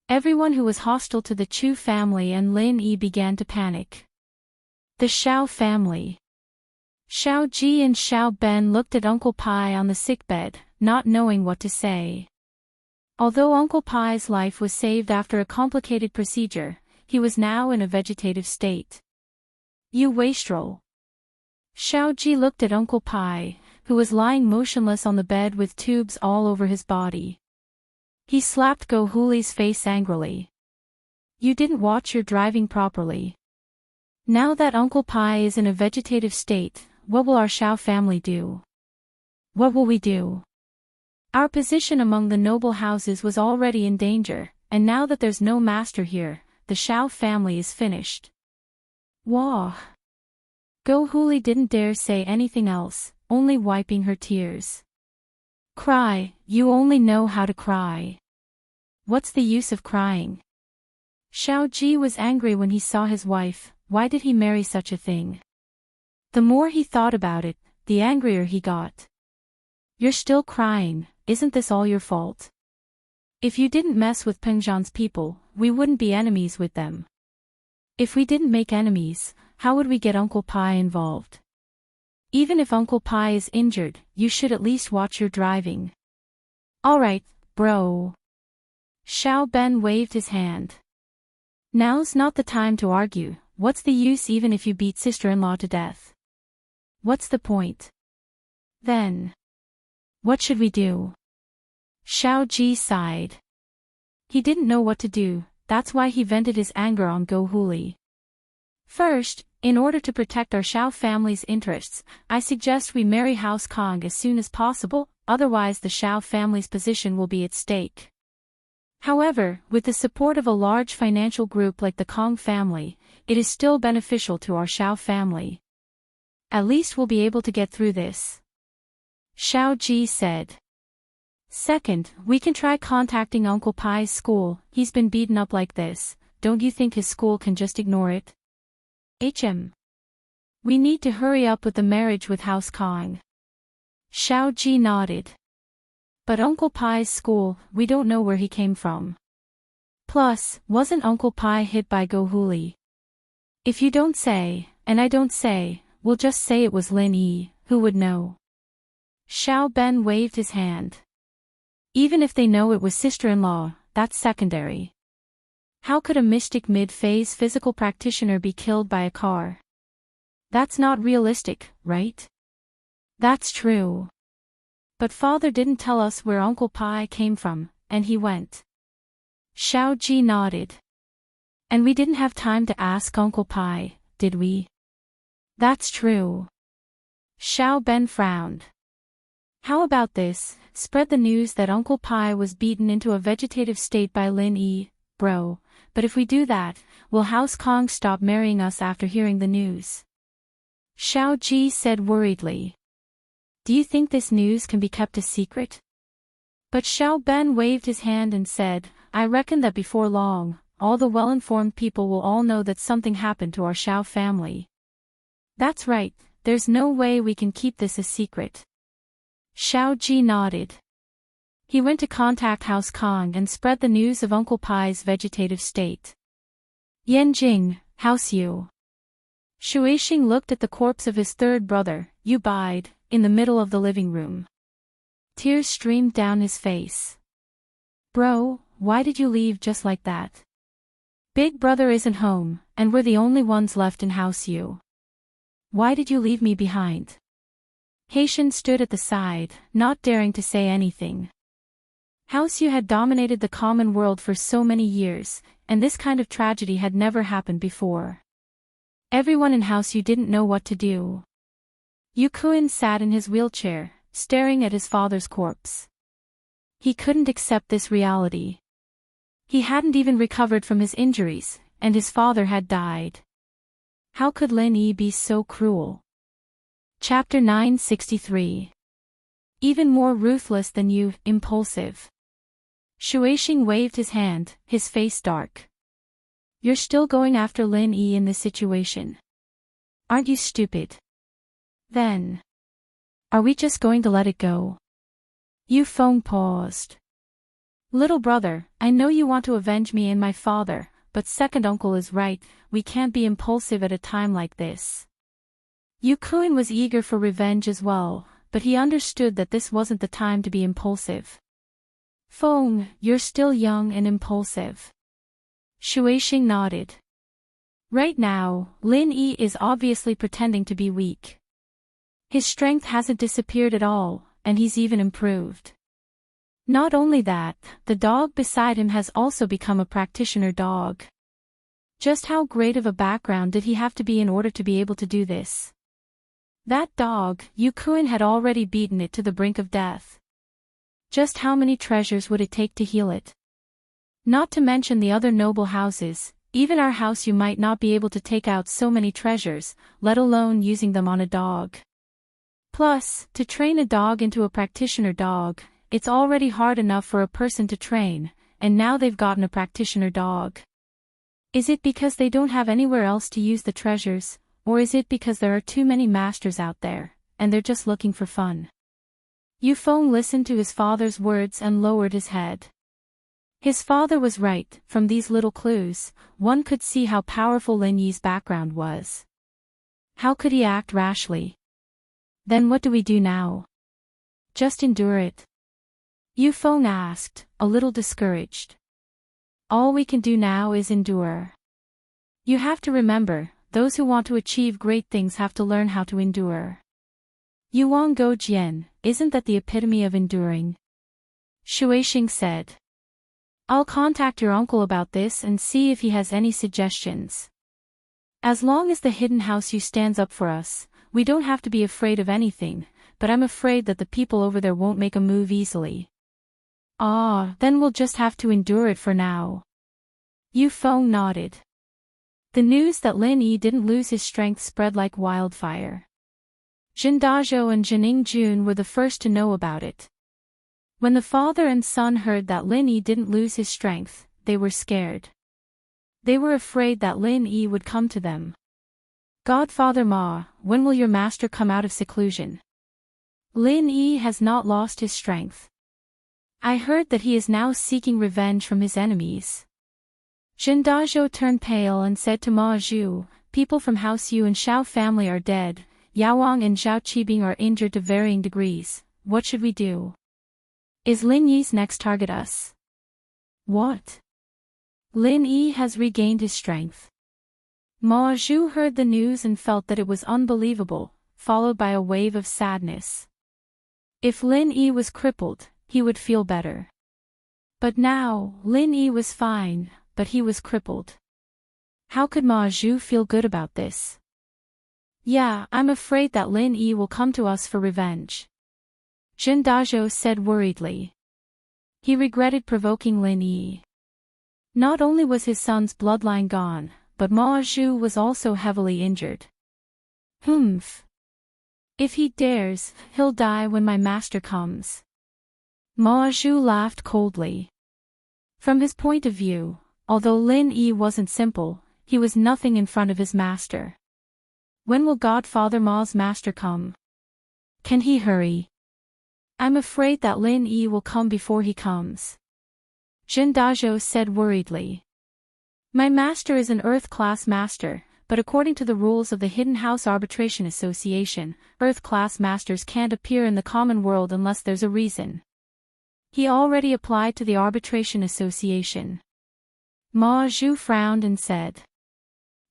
Everyone who was hostile to the Chu family and Lin Yi began to panic. The Xiao family. Xiao Ji and Xiao Ben looked at Uncle Pai on the sickbed, not knowing what to say. Although Uncle Pai's life was saved after a complicated procedure, he was now in a vegetative state. You wastrel. Xiao Ji looked at Uncle Pai, who was lying motionless on the bed with tubes all over his body. He slapped Go Huli's face angrily. You didn't watch your driving properly. Now that Uncle Pai is in a vegetative state, what will our Xiao family do? What will we do? Our position among the noble houses was already in danger, and now that there's no master here, the Xiao family is finished. Wah! Go Huli didn't dare say anything else, only wiping her tears. Cry, you only know how to cry. What's the use of crying? Xiao Ji was angry when he saw his wife. Why did he marry such a thing? The more he thought about it, the angrier he got. You're still crying, isn't this all your fault? If you didn't mess with Pengzhan's people, we wouldn't be enemies with them. If we didn't make enemies, how would we get Uncle Pai involved? Even if Uncle Pai is injured, you should at least watch your driving. Alright, bro. Xiao Ben waved his hand. Now's not the time to argue. What's the use even if you beat sister-in-law to death? What's the point? Then, what should we do? Xiao Ji sighed. He didn't know what to do, that's why he vented his anger on Go Huli. First, in order to protect our Xiao family's interests, I suggest we marry House Kong as soon as possible, otherwise the Xiao family's position will be at stake. However, with the support of a large financial group like the Kong family, it is still beneficial to our Xiao family. At least we'll be able to get through this. Xiao Ji said. Second, we can try contacting Uncle Pai's school. He's been beaten up like this, don't you think his school can just ignore it? We need to hurry up with the marriage with House Kong. Xiao Ji nodded. But Uncle Pai's school, we don't know where he came from. Plus, wasn't Uncle Pai hit by Go Huli? If you don't say, and I don't say, we'll just say it was Lin Yi, who would know? Xiao Ben waved his hand. Even if they know it was sister-in-law, that's secondary. How could a mystic mid-phase physical practitioner be killed by a car? That's not realistic, right? That's true. But father didn't tell us where Uncle Pai came from, and he went. Xiao Ji nodded. And we didn't have time to ask Uncle Pai, did we? That's true. Xiao Ben frowned. How about this, spread the news that Uncle Pai was beaten into a vegetative state by Lin Yi, bro, but if we do that, will House Kong stop marrying us after hearing the news? Xiao Ji said worriedly. Do you think this news can be kept a secret? But Xiao Ben waved his hand and said, I reckon that before long, all the well-informed people will all know that something happened to our Xiao family. That's right, there's no way we can keep this a secret. Xiao Ji nodded. He went to contact House Kong and spread the news of Uncle Pai's vegetative state. Yanjing, House Yu. Shuixing looked at the corpse of his third brother, Yu Bide, in the middle of the living room. Tears streamed down his face. Bro, why did you leave just like that? Big brother isn't home, and we're the only ones left in House Yu. Why did you leave me behind? Haitian stood at the side, not daring to say anything. House Yu had dominated the common world for so many years, and this kind of tragedy had never happened before. Everyone in House Yu didn't know what to do. Yu Kuin sat in his wheelchair, staring at his father's corpse. He couldn't accept this reality. He hadn't even recovered from his injuries, and his father had died. How could Lin Yi be so cruel? Chapter 963. Even more ruthless than you, impulsive. Shuixing waved his hand, his face dark. You're still going after Lin Yi in this situation. Aren't you stupid? Then, are we just going to let it go? Yu Feng paused. Little brother, I know you want to avenge me and my father, but second uncle is right, we can't be impulsive at a time like this. Yu Kuin was eager for revenge as well, but he understood that this wasn't the time to be impulsive. Feng, you're still young and impulsive. Shuixing nodded. Right now, Lin Yi is obviously pretending to be weak. His strength hasn't disappeared at all, and he's even improved. Not only that, the dog beside him has also become a practitioner dog. Just how great of a background did he have to be in order to be able to do this? That dog, Yu Kuin had already beaten it to the brink of death. Just how many treasures would it take to heal it? Not to mention the other noble houses, even our house you might not be able to take out so many treasures, let alone using them on a dog. Plus, to train a dog into a practitioner dog, it's already hard enough for a person to train, and now they've gotten a practitioner dog. Is it because they don't have anywhere else to use the treasures, or is it because there are too many masters out there, and they're just looking for fun? Yufeng listened to his father's words and lowered his head. His father was right. From these little clues, one could see how powerful Lin Yi's background was. How could he act rashly? Then what do we do now? Just endure it? Yufeng asked, a little discouraged. All we can do now is endure. You have to remember, those who want to achieve great things have to learn how to endure. Yuan Go Jian, isn't that the epitome of enduring? Shuixing said. I'll contact your uncle about this and see if he has any suggestions. As long as the hidden house you stands up for us, we don't have to be afraid of anything, but I'm afraid that the people over there won't make a move easily. Then we'll just have to endure it for now. Yufeng nodded. The news that Lin Yi didn't lose his strength spread like wildfire. Jin Dazhou and Jining Jun were the first to know about it. When the father and son heard that Lin Yi didn't lose his strength, they were scared. They were afraid that Lin Yi would come to them. Godfather Ma, when will your master come out of seclusion? Lin Yi has not lost his strength. I heard that he is now seeking revenge from his enemies. Jin Dazhou turned pale and said to Ma Zhu, people from House Yu and Xiao family are dead, Yaowang and Zhao Qibing are injured to varying degrees, what should we do? Is Lin Yi's next target us? What? Lin Yi has regained his strength. Ma Zhu heard the news and felt that it was unbelievable, followed by a wave of sadness. If Lin Yi was crippled, he would feel better. But now, Lin Yi was fine, but he was crippled. How could Ma Zhu feel good about this? Yeah, I'm afraid that Lin Yi will come to us for revenge. Jin Dazhou said worriedly. He regretted provoking Lin Yi. Not only was his son's bloodline gone, but Ma Zhu was also heavily injured. Humph. If he dares, he'll die when my master comes. Ma Zhu laughed coldly. From his point of view, although Lin Yi wasn't simple, he was nothing in front of his master. When will Godfather Ma's master come? Can he hurry? I'm afraid that Lin Yi will come before he comes. Jin Dazhou said worriedly. My master is an Earth-class master, but according to the rules of the Hidden House Arbitration Association, Earth-class masters can't appear in the common world unless there's a reason. He already applied to the Arbitration Association. Ma Zhu frowned and said.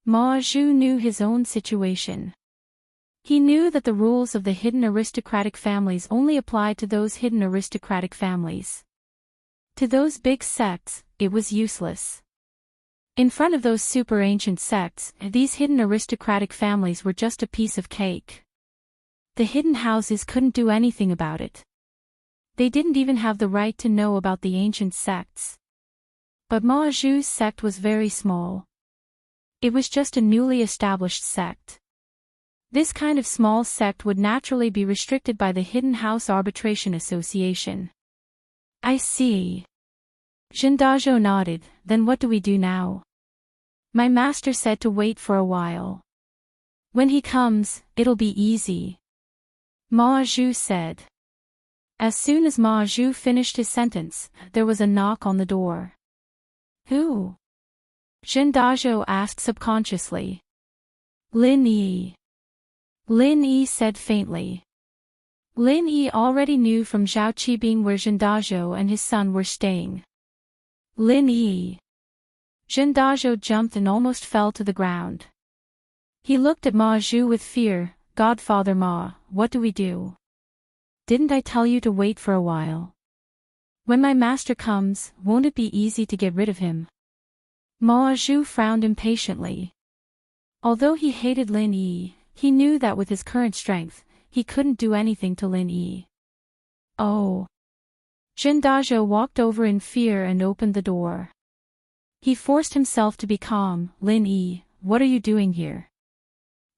Ma Zhu knew his own situation. He knew that the rules of the hidden aristocratic families only applied to those hidden aristocratic families. To those big sects, it was useless. In front of those super ancient sects, these hidden aristocratic families were just a piece of cake. The hidden houses couldn't do anything about it. They didn't even have the right to know about the ancient sects. But Ma Zhu's sect was very small. It was just a newly established sect. This kind of small sect would naturally be restricted by the Hidden House Arbitration Association. I see. Jin Dazhou nodded, then what do we do now? My master said to wait for a while. When he comes, it'll be easy. Ma Zhu said. As soon as Ma Zhu finished his sentence, there was a knock on the door. Who? Jin Dazhou asked subconsciously. Lin Yi. Lin Yi said faintly. Lin Yi already knew from Zhao Qibing where Jin Dazhou and his son were staying. Lin Yi. Jin Dazhou jumped and almost fell to the ground. He looked at Ma Zhu with fear. Godfather Ma, what do we do? Didn't I tell you to wait for a while? When my master comes, won't it be easy to get rid of him? Ma Zhu frowned impatiently. Although he hated Lin Yi, he knew that with his current strength, he couldn't do anything to Lin Yi. Oh. Jin Dazhou walked over in fear and opened the door. He forced himself to be calm. Lin Yi, what are you doing here?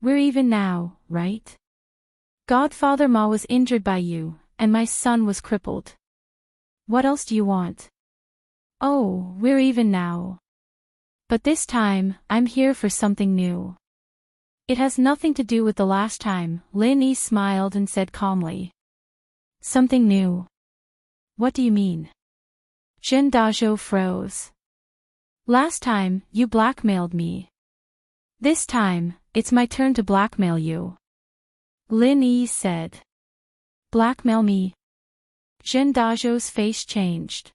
We're even now, right? Godfather Ma was injured by you, and my son was crippled. What else do you want? Oh, we're even now. But this time, I'm here for something new. It has nothing to do with the last time, Lin Yi smiled and said calmly. Something new? What do you mean? Zhen Dazhou froze. Last time, you blackmailed me. This time, it's my turn to blackmail you. Lin Yi said. Blackmail me? Zhen Dazhou's face changed.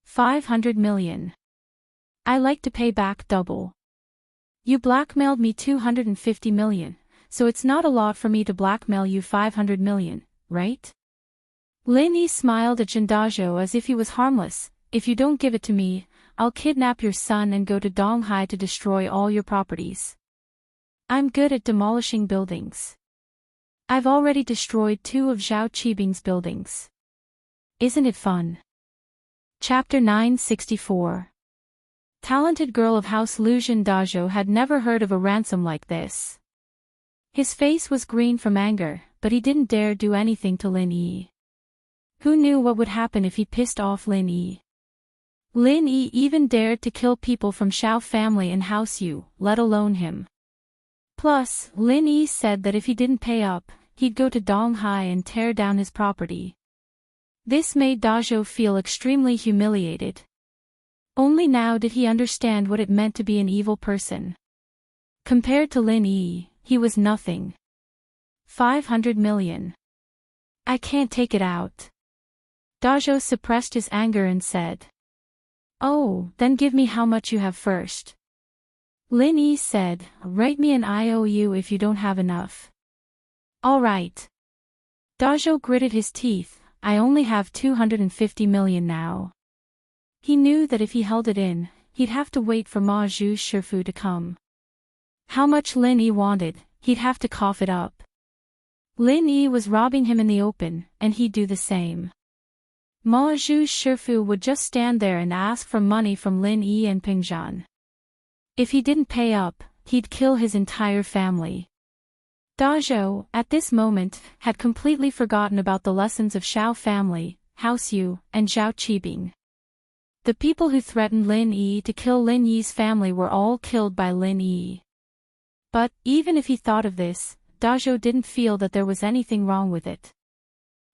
500 million. I like to pay back double. You blackmailed me 250 million, so it's not a lot for me to blackmail you 500 million, right? Lin Yi smiled at Zhen Dazhou as if he was harmless. If you don't give it to me, I'll kidnap your son and go to Donghai to destroy all your properties. I'm good at demolishing buildings. I've already destroyed 2 of Zhao Qibing's buildings. Isn't it fun? Chapter 964. Talented girl of House Lu. Zhen Dazhou had never heard of a ransom like this. His face was green from anger, but he didn't dare do anything to Lin Yi. Who knew what would happen if he pissed off Lin Yi? Lin Yi even dared to kill people from Xiao family and House Yu, let alone him. Plus, Lin Yi said that if he didn't pay up, he'd go to Donghai and tear down his property. This made Dazhou feel extremely humiliated. Only now did he understand what it meant to be an evil person. Compared to Lin Yi, he was nothing. 500 million. I can't take it out. Dazhou suppressed his anger and said. Oh, then give me how much you have first. Lin Yi said, write me an IOU if you don't have enough. All right. Dazhou gritted his teeth. I only have 250 million now. He knew that if he held it in, he'd have to wait for Ma Zhu's Shifu to come. How much Lin Yi wanted, he'd have to cough it up. Lin Yi was robbing him in the open, and he'd do the same. Ma Zhu's Shifu would just stand there and ask for money from Lin Yi and Pingzhan. If he didn't pay up, he'd kill his entire family. Dazhou, at this moment, had completely forgotten about the lessons of Xiao family, House Yu, and Zhao Qibing. The people who threatened Lin Yi to kill Lin Yi's family were all killed by Lin Yi. But, even if he thought of this, Dazhou didn't feel that there was anything wrong with it.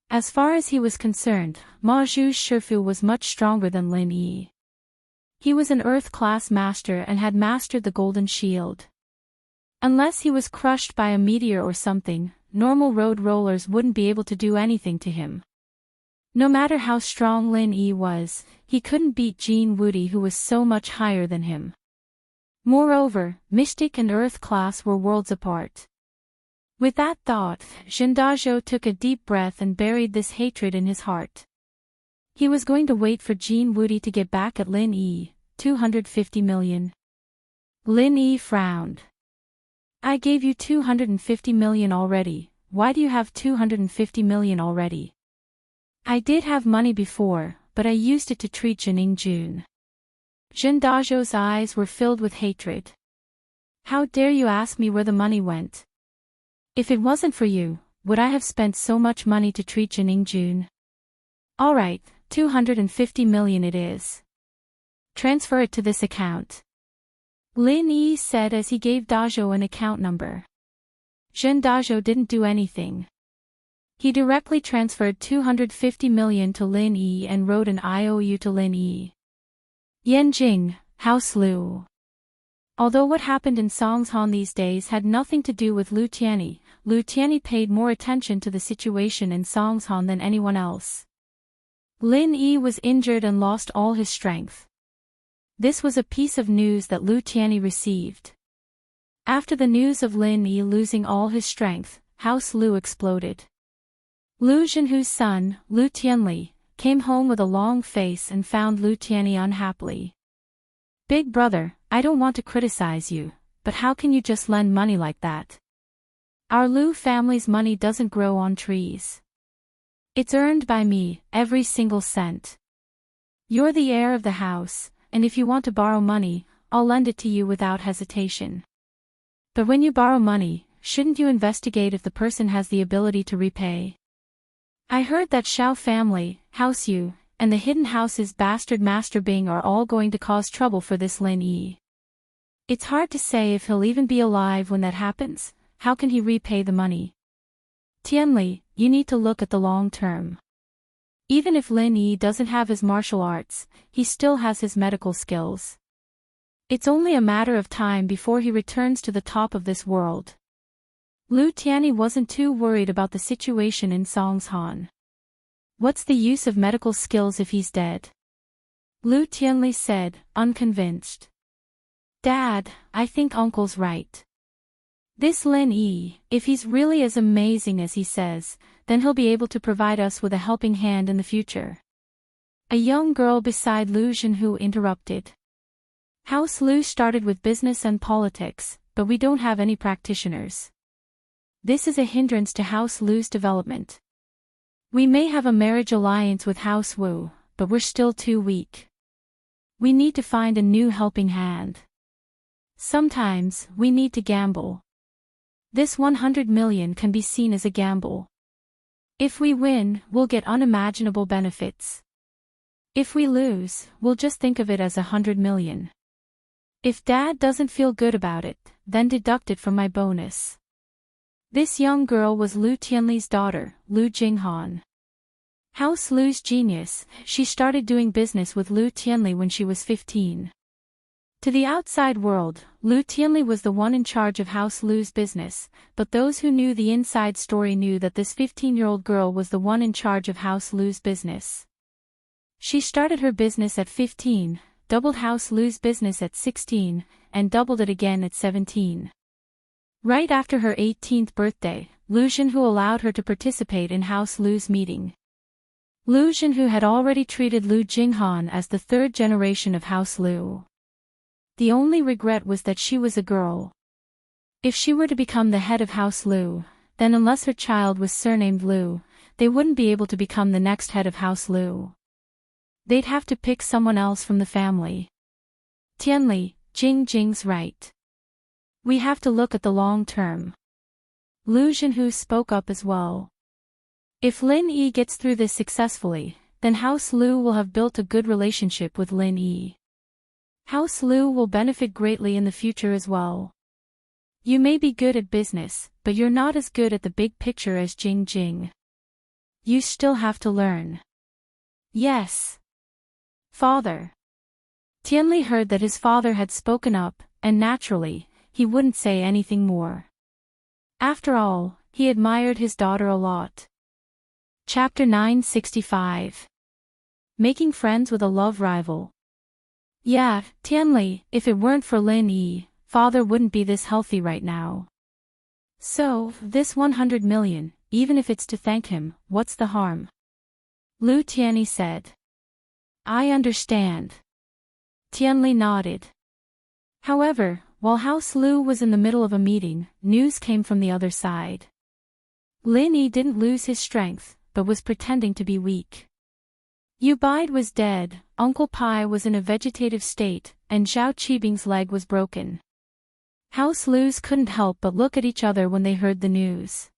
As far as he was concerned, Ma Zhu's Shifu was much stronger than Lin Yi. He was an Earth-class master and had mastered the Golden Shield. Unless he was crushed by a meteor or something, normal road rollers wouldn't be able to do anything to him. No matter how strong Lin Yi was, he couldn't beat Jin Wudi, who was so much higher than him. Moreover, Mystic and Earth class were worlds apart. With that thought, Zhen Dazhou took a deep breath and buried this hatred in his heart. He was going to wait for Jin Wudi to get back at Lin Yi, 250 million. Lin Yi frowned. I gave you 250 million already, why do you have 250 million already? I did have money before, but I used it to treat Jining Jun. Zhen Dazhou's eyes were filled with hatred. How dare you ask me where the money went? If it wasn't for you, would I have spent so much money to treat Jining Jun? Alright, 250 million it is. Transfer it to this account. Lin Yi said as he gave Dazhou an account number. Zhen Dazhou didn't do anything. He directly transferred 250 million to Lin Yi and wrote an IOU to Lin Yi. Yanjing, House Lu. Although what happened in Songshan these days had nothing to do with Lu Tianyi paid more attention to the situation in Songshan than anyone else. Lin Yi was injured and lost all his strength. This was a piece of news that Lu Tianyi received. After the news of Lin Yi losing all his strength, House Lu exploded. Lu Zhenhu's son, Lu Tianli, came home with a long face and found Lu Tianyi unhappily. Big brother, I don't want to criticize you, but how can you just lend money like that? Our Lu family's money doesn't grow on trees. It's earned by me, every single cent. You're the heir of the house, and if you want to borrow money, I'll lend it to you without hesitation. But when you borrow money, shouldn't you investigate if the person has the ability to repay? I heard that Xiao family, House Yu, and the hidden house's bastard Master Bing are all going to cause trouble for this Lin Yi. It's hard to say if he'll even be alive when that happens. How can he repay the money? Tianli, you need to look at the long term. Even if Lin Yi doesn't have his martial arts, he still has his medical skills. It's only a matter of time before he returns to the top of this world. Lu Tianyi wasn't too worried about the situation in Songshan. What's the use of medical skills if he's dead? Lu Tianli said, unconvinced. Dad, I think Uncle's right. This Lin Yi, if he's really as amazing as he says, then he'll be able to provide us with a helping hand in the future. A young girl beside Lu Zhenhu interrupted. House Lu started with business and politics, but we don't have any practitioners. This is a hindrance to House Lu's development. We may have a marriage alliance with House Wu, but we're still too weak. We need to find a new helping hand. Sometimes, we need to gamble. This 100 million can be seen as a gamble. If we win, we'll get unimaginable benefits. If we lose, we'll just think of it as 100 million. If Dad doesn't feel good about it, then deduct it from my bonus. This young girl was Lu Tianli's daughter, Lu Jinghan. House Lu's genius, she started doing business with Lu Tianli when she was 15. To the outside world, Lu Tianli was the one in charge of House Lu's business, but those who knew the inside story knew that this 15-year-old girl was the one in charge of House Lu's business. She started her business at 15, doubled House Lu's business at 16, and doubled it again at 17. Right after her 18th birthday, Lu Zhenhu allowed her to participate in House Lu's meeting. Lu Zhenhu had already treated Lu Jinghan as the third generation of House Lu. The only regret was that she was a girl. If she were to become the head of House Lu, then unless her child was surnamed Lu, they wouldn't be able to become the next head of House Lu. They'd have to pick someone else from the family. Tianli, Jing's right. We have to look at the long term. Lu Zhenhu spoke up as well. If Lin Yi gets through this successfully, then House Lu will have built a good relationship with Lin Yi. House Lu will benefit greatly in the future as well. You may be good at business, but you're not as good at the big picture as Jing. You still have to learn. Yes. Father. Tianli heard that his father had spoken up, and naturally, he wouldn't say anything more. After all, he admired his daughter a lot. Chapter 965. Making friends with a love rival. Yeah, Tianli, if it weren't for Lin Yi, father wouldn't be this healthy right now. So, this 100 million, even if it's to thank him, what's the harm? Lu Tianyi said. I understand. Tianli nodded. However, while House Lu was in the middle of a meeting, news came from the other side. Lin Yi didn't lose his strength, but was pretending to be weak. Yu Bide was dead, Uncle Pai was in a vegetative state, and Zhao Qibing's leg was broken. House Lu's couldn't help but look at each other when they heard the news.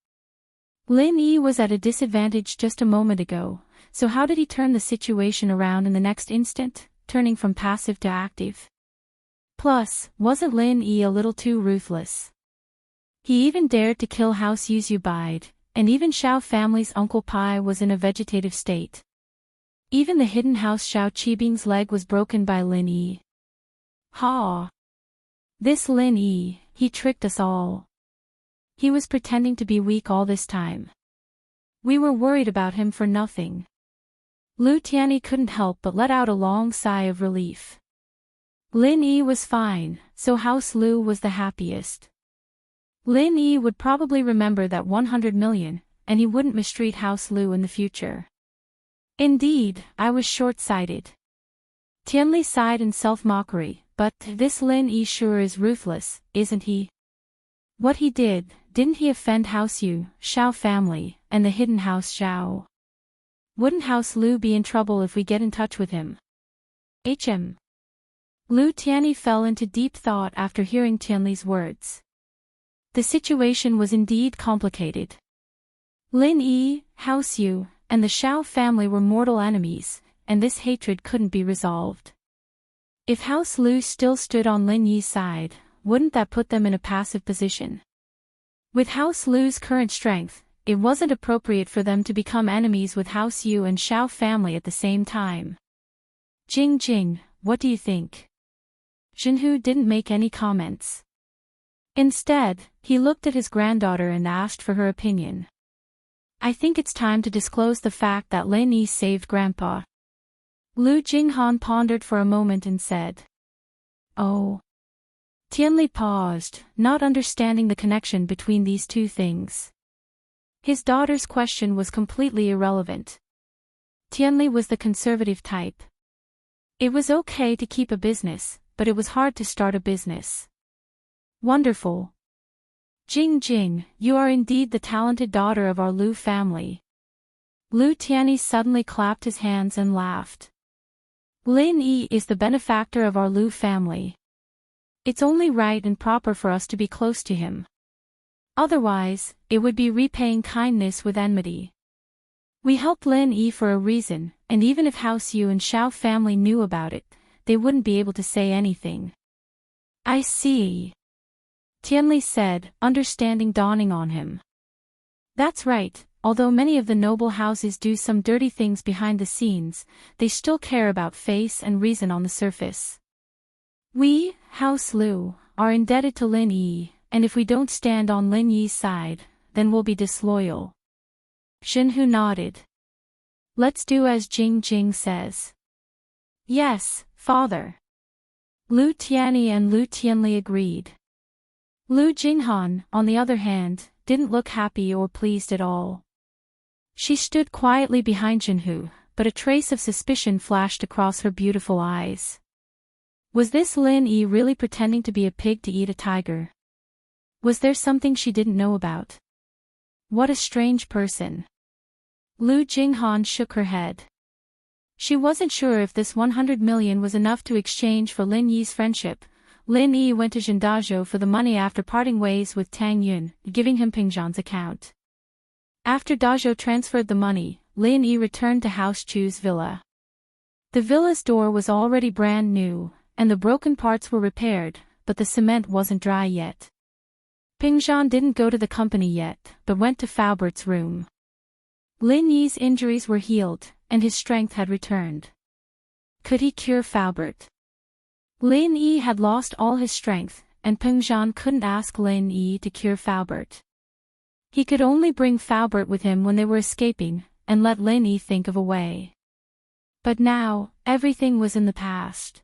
Lin Yi was at a disadvantage just a moment ago, so how did he turn the situation around in the next instant, turning from passive to active? Plus, wasn't Lin Yi a little too ruthless? He even dared to kill House Yu's Yu Bide, and even Xiao family's Uncle Pai was in a vegetative state. Even the hidden house Zhao Qibing's leg was broken by Lin Yi. Ha! This Lin Yi, he tricked us all. He was pretending to be weak all this time. We were worried about him for nothing. Lu Tianyi couldn't help but let out a long sigh of relief. Lin Yi was fine, so House Lu was the happiest. Lin Yi would probably remember that 100 million, and he wouldn't mistreat House Lu in the future. Indeed, I was short-sighted. Tianli sighed in self-mockery, but this Lin Yi sure is ruthless, isn't he? What he did, didn't he offend House Yu, Xiao family, and the hidden house Zhao? Wouldn't House Lu be in trouble if we get in touch with him? Lu Tianyi fell into deep thought after hearing Tianli's words. The situation was indeed complicated. Lin Yi, House Yu, and the Shao family were mortal enemies, and this hatred couldn't be resolved. If House Lu still stood on Lin Yi's side, wouldn't that put them in a passive position? With House Lu's current strength, it wasn't appropriate for them to become enemies with House Yu and Shao family at the same time. Jing, what do you think? Jinhu didn't make any comments. Instead, he looked at his granddaughter and asked for her opinion. I think it's time to disclose the fact that Lin Yi saved Grandpa. Lu Jinghan pondered for a moment and said. Oh. Tianli paused, not understanding the connection between these two things. His daughter's question was completely irrelevant. Tianli was the conservative type. It was okay to keep a business, but it was hard to start a business. Wonderful. Jing, you are indeed the talented daughter of our Lu family. Lu Tianyi suddenly clapped his hands and laughed. Lin Yi is the benefactor of our Lu family. It's only right and proper for us to be close to him. Otherwise, it would be repaying kindness with enmity. We helped Lin Yi for a reason, and even if House Yu and Shao family knew about it, they wouldn't be able to say anything. I see. Tianli said, understanding dawning on him. That's right, although many of the noble houses do some dirty things behind the scenes, they still care about face and reason on the surface. We, House Lu, are indebted to Lin Yi, and if we don't stand on Lin Yi's side, then we'll be disloyal. Xinhu nodded. Let's do as Jing says. Yes, father. Lu Tianyi and Lu Tianli agreed. Lu Jinghan, on the other hand, didn't look happy or pleased at all. She stood quietly behind Jinhu, but a trace of suspicion flashed across her beautiful eyes. Was this Lin Yi really pretending to be a pig to eat a tiger? Was there something she didn't know about? What a strange person. Lu Jinghan shook her head. She wasn't sure if this 100 million was enough to exchange for Lin Yi's friendship. Lin Yi went to Zhendazhou for the money after parting ways with Tang Yun, giving him Pingzhan's account. After Dazhou transferred the money, Lin Yi returned to House Chu's villa. The villa's door was already brand new, and the broken parts were repaired, but the cement wasn't dry yet. Pingzhan didn't go to the company yet, but went to Faubert's room. Lin Yi's injuries were healed, and his strength had returned. Could he cure Faubert? Lin Yi had lost all his strength, and Pingzhan couldn't ask Lin Yi to cure Faubert. He could only bring Faubert with him when they were escaping, and let Lin Yi think of a way. But now, everything was in the past.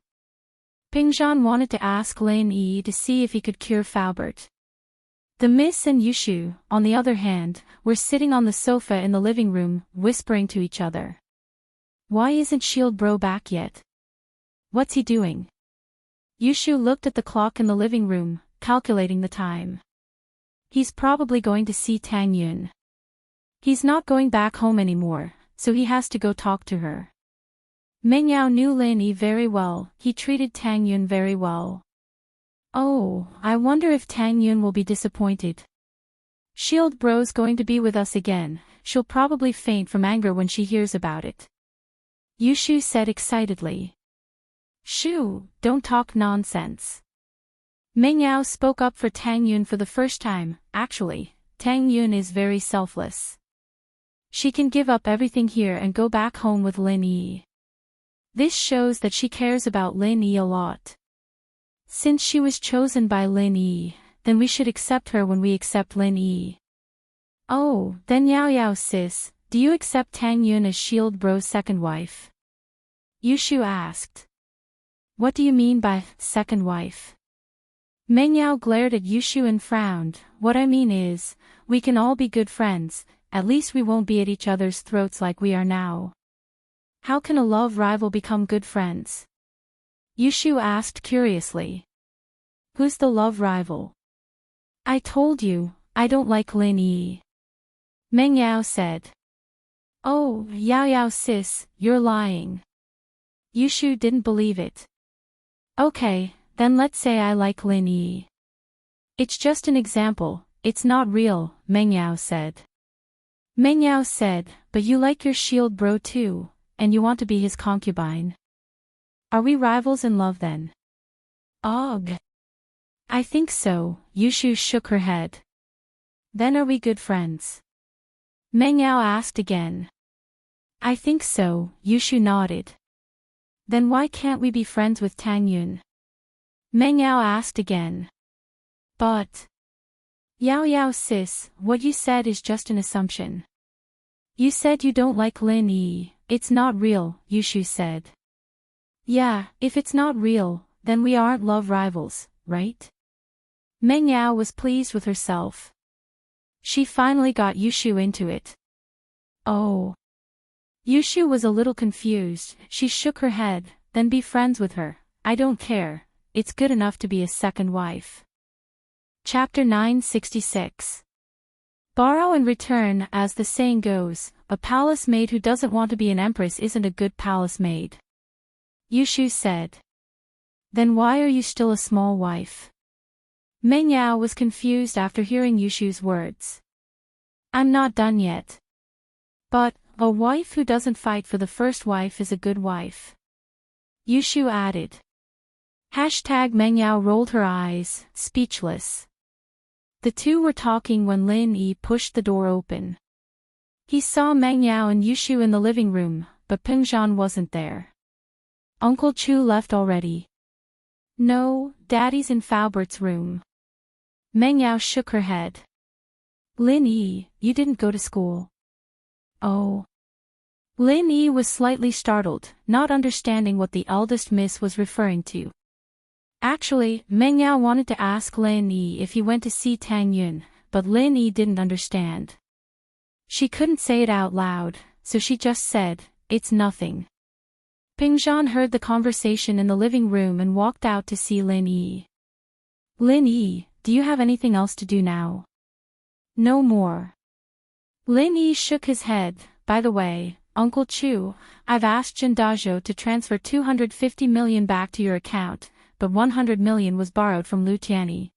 Pingzhan wanted to ask Lin Yi to see if he could cure Faubert. The Miss and Yushu, on the other hand, were sitting on the sofa in the living room, whispering to each other. Why isn't Shield Bro back yet? What's he doing? Yushu looked at the clock in the living room, calculating the time. He's probably going to see Tang Yun. He's not going back home anymore, so he has to go talk to her. Meng Yao knew Lin Yi very well, he treated Tang Yun very well. Oh, I wonder if Tang Yun will be disappointed. Shield Bro's going to be with us again, she'll probably faint from anger when she hears about it. Yushu said excitedly. Shoo, don't talk nonsense. Meng Yao spoke up for Tang Yun for the first time. Actually, Tang Yun is very selfless. She can give up everything here and go back home with Lin Yi. This shows that she cares about Lin Yi a lot. Since she was chosen by Lin Yi, then we should accept her when we accept Lin Yi. Oh, then Yao sis, do you accept Tang Yun as Shield Bro's second wife? Yushu asked. What do you mean by second wife? Meng Yao glared at Yushu and frowned. What I mean is, we can all be good friends, at least we won't be at each other's throats like we are now. How can a love rival become good friends? Yushu asked curiously. Who's the love rival? I told you, I don't like Lin Yi. Meng Yao said. Oh, Yao sis, you're lying. Yushu didn't believe it. Okay, then let's say I like Lin Yi. It's just an example, it's not real, Meng Yao said. Meng Yao said, but you like your shield bro too, and you want to be his concubine. Are we rivals in love then? Ugh. I think so, Yushu shook her head. Then are we good friends? Meng Yao asked again. I think so, Yushu nodded. Then why can't we be friends with Tang Yun? Meng Yao asked again. But... Yao sis, what you said is just an assumption. You said you don't like Lin Yi, it's not real, Yushu said. Yeah, if it's not real, then we aren't love rivals, right? Meng Yao was pleased with herself. She finally got Yushu into it. Oh. Yushu was a little confused, she shook her head, then be friends with her, I don't care, it's good enough to be a second wife. Chapter 966. Borrow and return, as the saying goes, a palace maid who doesn't want to be an empress isn't a good palace maid. Yushu said. Then why are you still a small wife? Meng Yao was confused after hearing Yushu's words. I'm not done yet. But, a wife who doesn't fight for the first wife is a good wife. Yushu added. Meng Yao rolled her eyes, speechless. The two were talking when Lin Yi pushed the door open. He saw Meng Yao and Yushu in the living room, but Pengzhan wasn't there. Uncle Chu left already. No, Daddy's in Faubert's room. Meng Yao shook her head. Lin Yi, you didn't go to school. Oh. Lin Yi was slightly startled, not understanding what the eldest miss was referring to. Actually, Meng Yao wanted to ask Lin Yi if he went to see Tang Yun, but Lin Yi didn't understand. She couldn't say it out loud, so she just said, it's nothing. Pengzhan heard the conversation in the living room and walked out to see Lin Yi. Lin Yi, do you have anything else to do now? No more. Lin Yi shook his head. By the way, Uncle Chu, I've asked Jin Dazhou to transfer 250 million back to your account, but 100 million was borrowed from Lu Tianyi.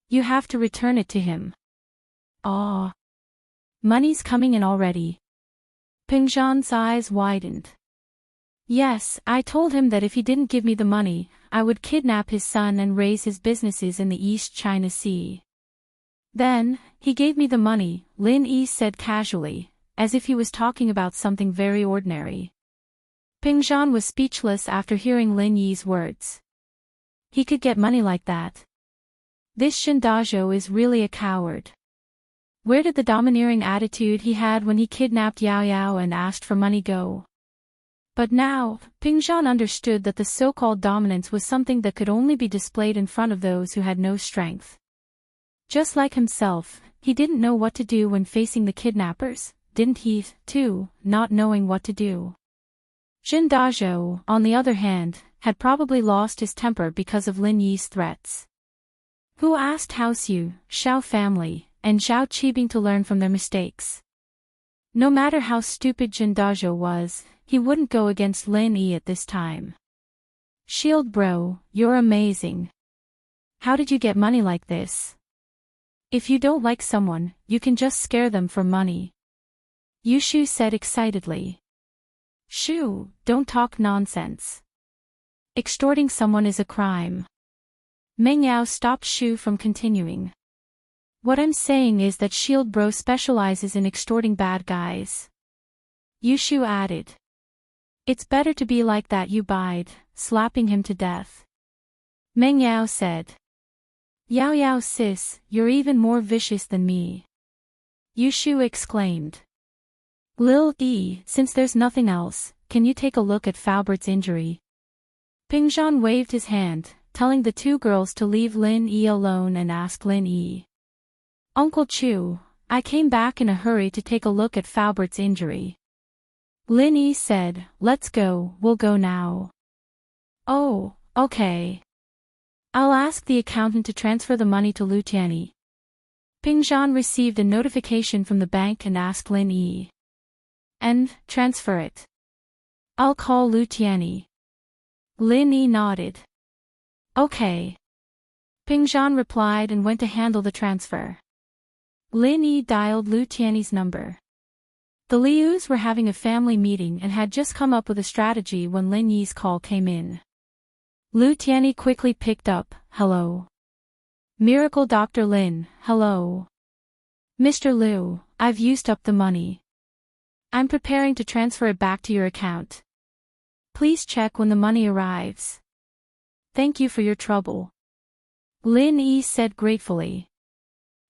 You have to return it to him. Ah. Money's coming in already. Pengzhan's eyes widened. Yes, I told him that if he didn't give me the money, I would kidnap his son and raise his businesses in the East China Sea. Then, he gave me the money, Lin Yi said casually, as if he was talking about something very ordinary. Pengzhan was speechless after hearing Lin Yi's words. He could get money like that. This Jin Dazhou is really a coward. Where did the domineering attitude he had when he kidnapped Yao and asked for money go? But now, Pengzhan understood that the so-called dominance was something that could only be displayed in front of those who had no strength. Just like himself, he didn't know what to do when facing the kidnappers, didn't he, too, not knowing what to do. Jin Dazhou, on the other hand, had probably lost his temper because of Lin Yi's threats. Who asked House Yu, Xiao family, and Zhao Qibing to learn from their mistakes? No matter how stupid Jin Dazhou was, he wouldn't go against Lin Yi at this time. Shield bro, you're amazing. How did you get money like this? If you don't like someone, you can just scare them for money. Yushu said excitedly. Shu, don't talk nonsense. Extorting someone is a crime. Meng Yao stopped Shu from continuing. What I'm saying is that Shield Bro specializes in extorting bad guys. Yushu added. It's better to be like that, you bide, slapping him to death. Meng Yao said. Yao sis, you're even more vicious than me. Yushu exclaimed. Lil Yi, since there's nothing else, can you take a look at Faubert's injury? Pengzhan waved his hand, telling the two girls to leave Lin Yi alone and ask Lin Yi. Uncle Chu, I came back in a hurry to take a look at Faubert's injury. Lin Yi said, let's go, we'll go now. Oh, okay. I'll ask the accountant to transfer the money to Lu Tianyi. Pengzhan received a notification from the bank and asked Lin Yi. And, transfer it. I'll call Lu Tianyi. Lin Yi nodded. Okay. Pingzhan replied and went to handle the transfer. Lin Yi dialed Lu Tianyi's number. The Lius were having a family meeting and had just come up with a strategy when Lin Yi's call came in. Lu Tianyi quickly picked up. Hello. Miracle Dr. Lin, hello. Mr. Liu, I've used up the money. I'm preparing to transfer it back to your account. Please check when the money arrives. Thank you for your trouble. Lin Yi said gratefully.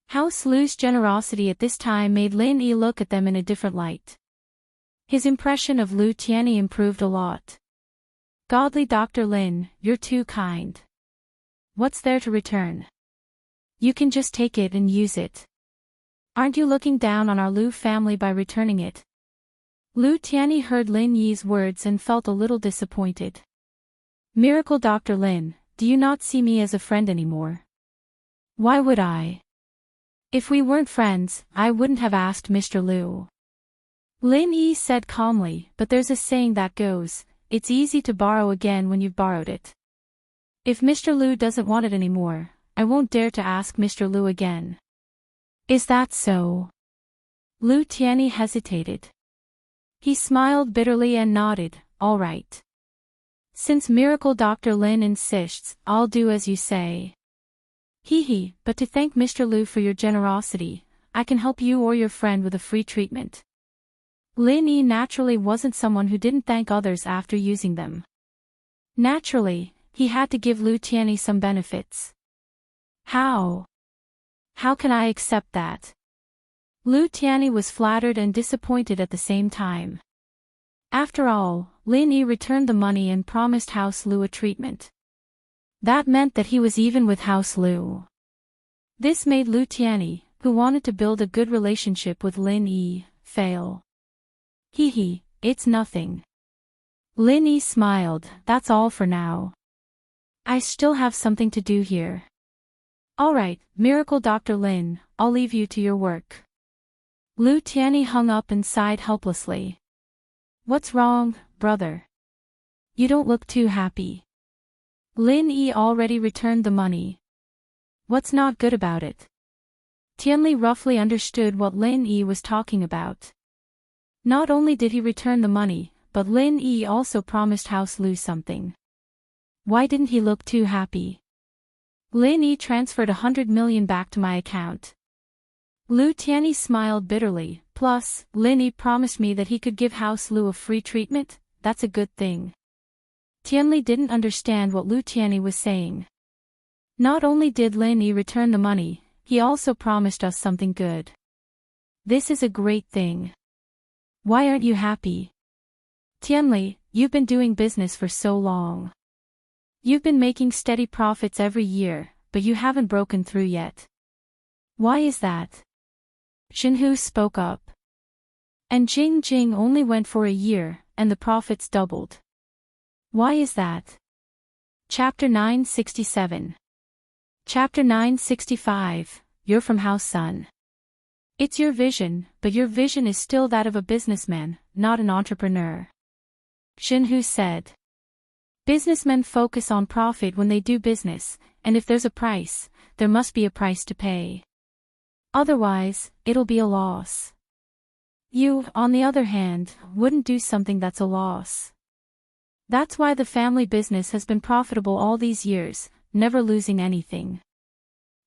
House Lu's generosity at this time made Lin Yi look at them in a different light. His impression of Lu Tianyi improved a lot. Godly Dr. Lin, you're too kind. What's there to return? You can just take it and use it. Aren't you looking down on our Lu family by returning it? Lu Tianyi heard Lin Yi's words and felt a little disappointed. Miracle Dr. Lin, do you not see me as a friend anymore? Why would I? If we weren't friends, I wouldn't have asked Mr. Liu. Lin Yi said calmly, but there's a saying that goes, it's easy to borrow again when you've borrowed it. If Mr. Liu doesn't want it anymore, I won't dare to ask Mr. Liu again. Is that so? Lu Tianyi hesitated. He smiled bitterly and nodded, all right. Since Miracle Dr. Lin insists, I'll do as you say. Hee, but to thank Mr. Liu for your generosity, I can help you or your friend with a free treatment. Lin Yi naturally wasn't someone who didn't thank others after using them. Naturally, he had to give Lu Tianyi some benefits. How? How can I accept that? Lu Tianyi was flattered and disappointed at the same time. After all, Lin Yi returned the money and promised House Lu a treatment. That meant that he was even with House Lu. This made Lu Tianyi, who wanted to build a good relationship with Lin Yi, fail. Hee, it's nothing. Lin Yi smiled, that's all for now. I still have something to do here. Alright, Miracle Dr. Lin, I'll leave you to your work. Lu Tianyi hung up and sighed helplessly. What's wrong, brother? You don't look too happy. Lin Yi already returned the money. What's not good about it? Tianli roughly understood what Lin Yi was talking about. Not only did he return the money, but Lin Yi also promised House Lu something. Why didn't he look too happy? Lin Yi transferred 100 million back to my account. Lu Tianyi smiled bitterly, plus, Lin Yi promised me that he could give House Lu a free treatment, that's a good thing. Tianli didn't understand what Lu Tianyi was saying. Not only did Lin Yi return the money, he also promised us something good. This is a great thing. Why aren't you happy? Tianli, you've been doing business for so long. You've been making steady profits every year, but you haven't broken through yet. Why is that? Xinhu spoke up. And Jing only went for a year, and the profits doubled. Why is that? Chapter 967. Chapter 965, You're from House Sun. It's your vision, but your vision is still that of a businessman, not an entrepreneur. Xinhu said. Businessmen focus on profit when they do business, and if there's a price, there must be a price to pay. Otherwise, it'll be a loss. You, on the other hand, wouldn't do something that's a loss. That's why the family business has been profitable all these years, never losing anything.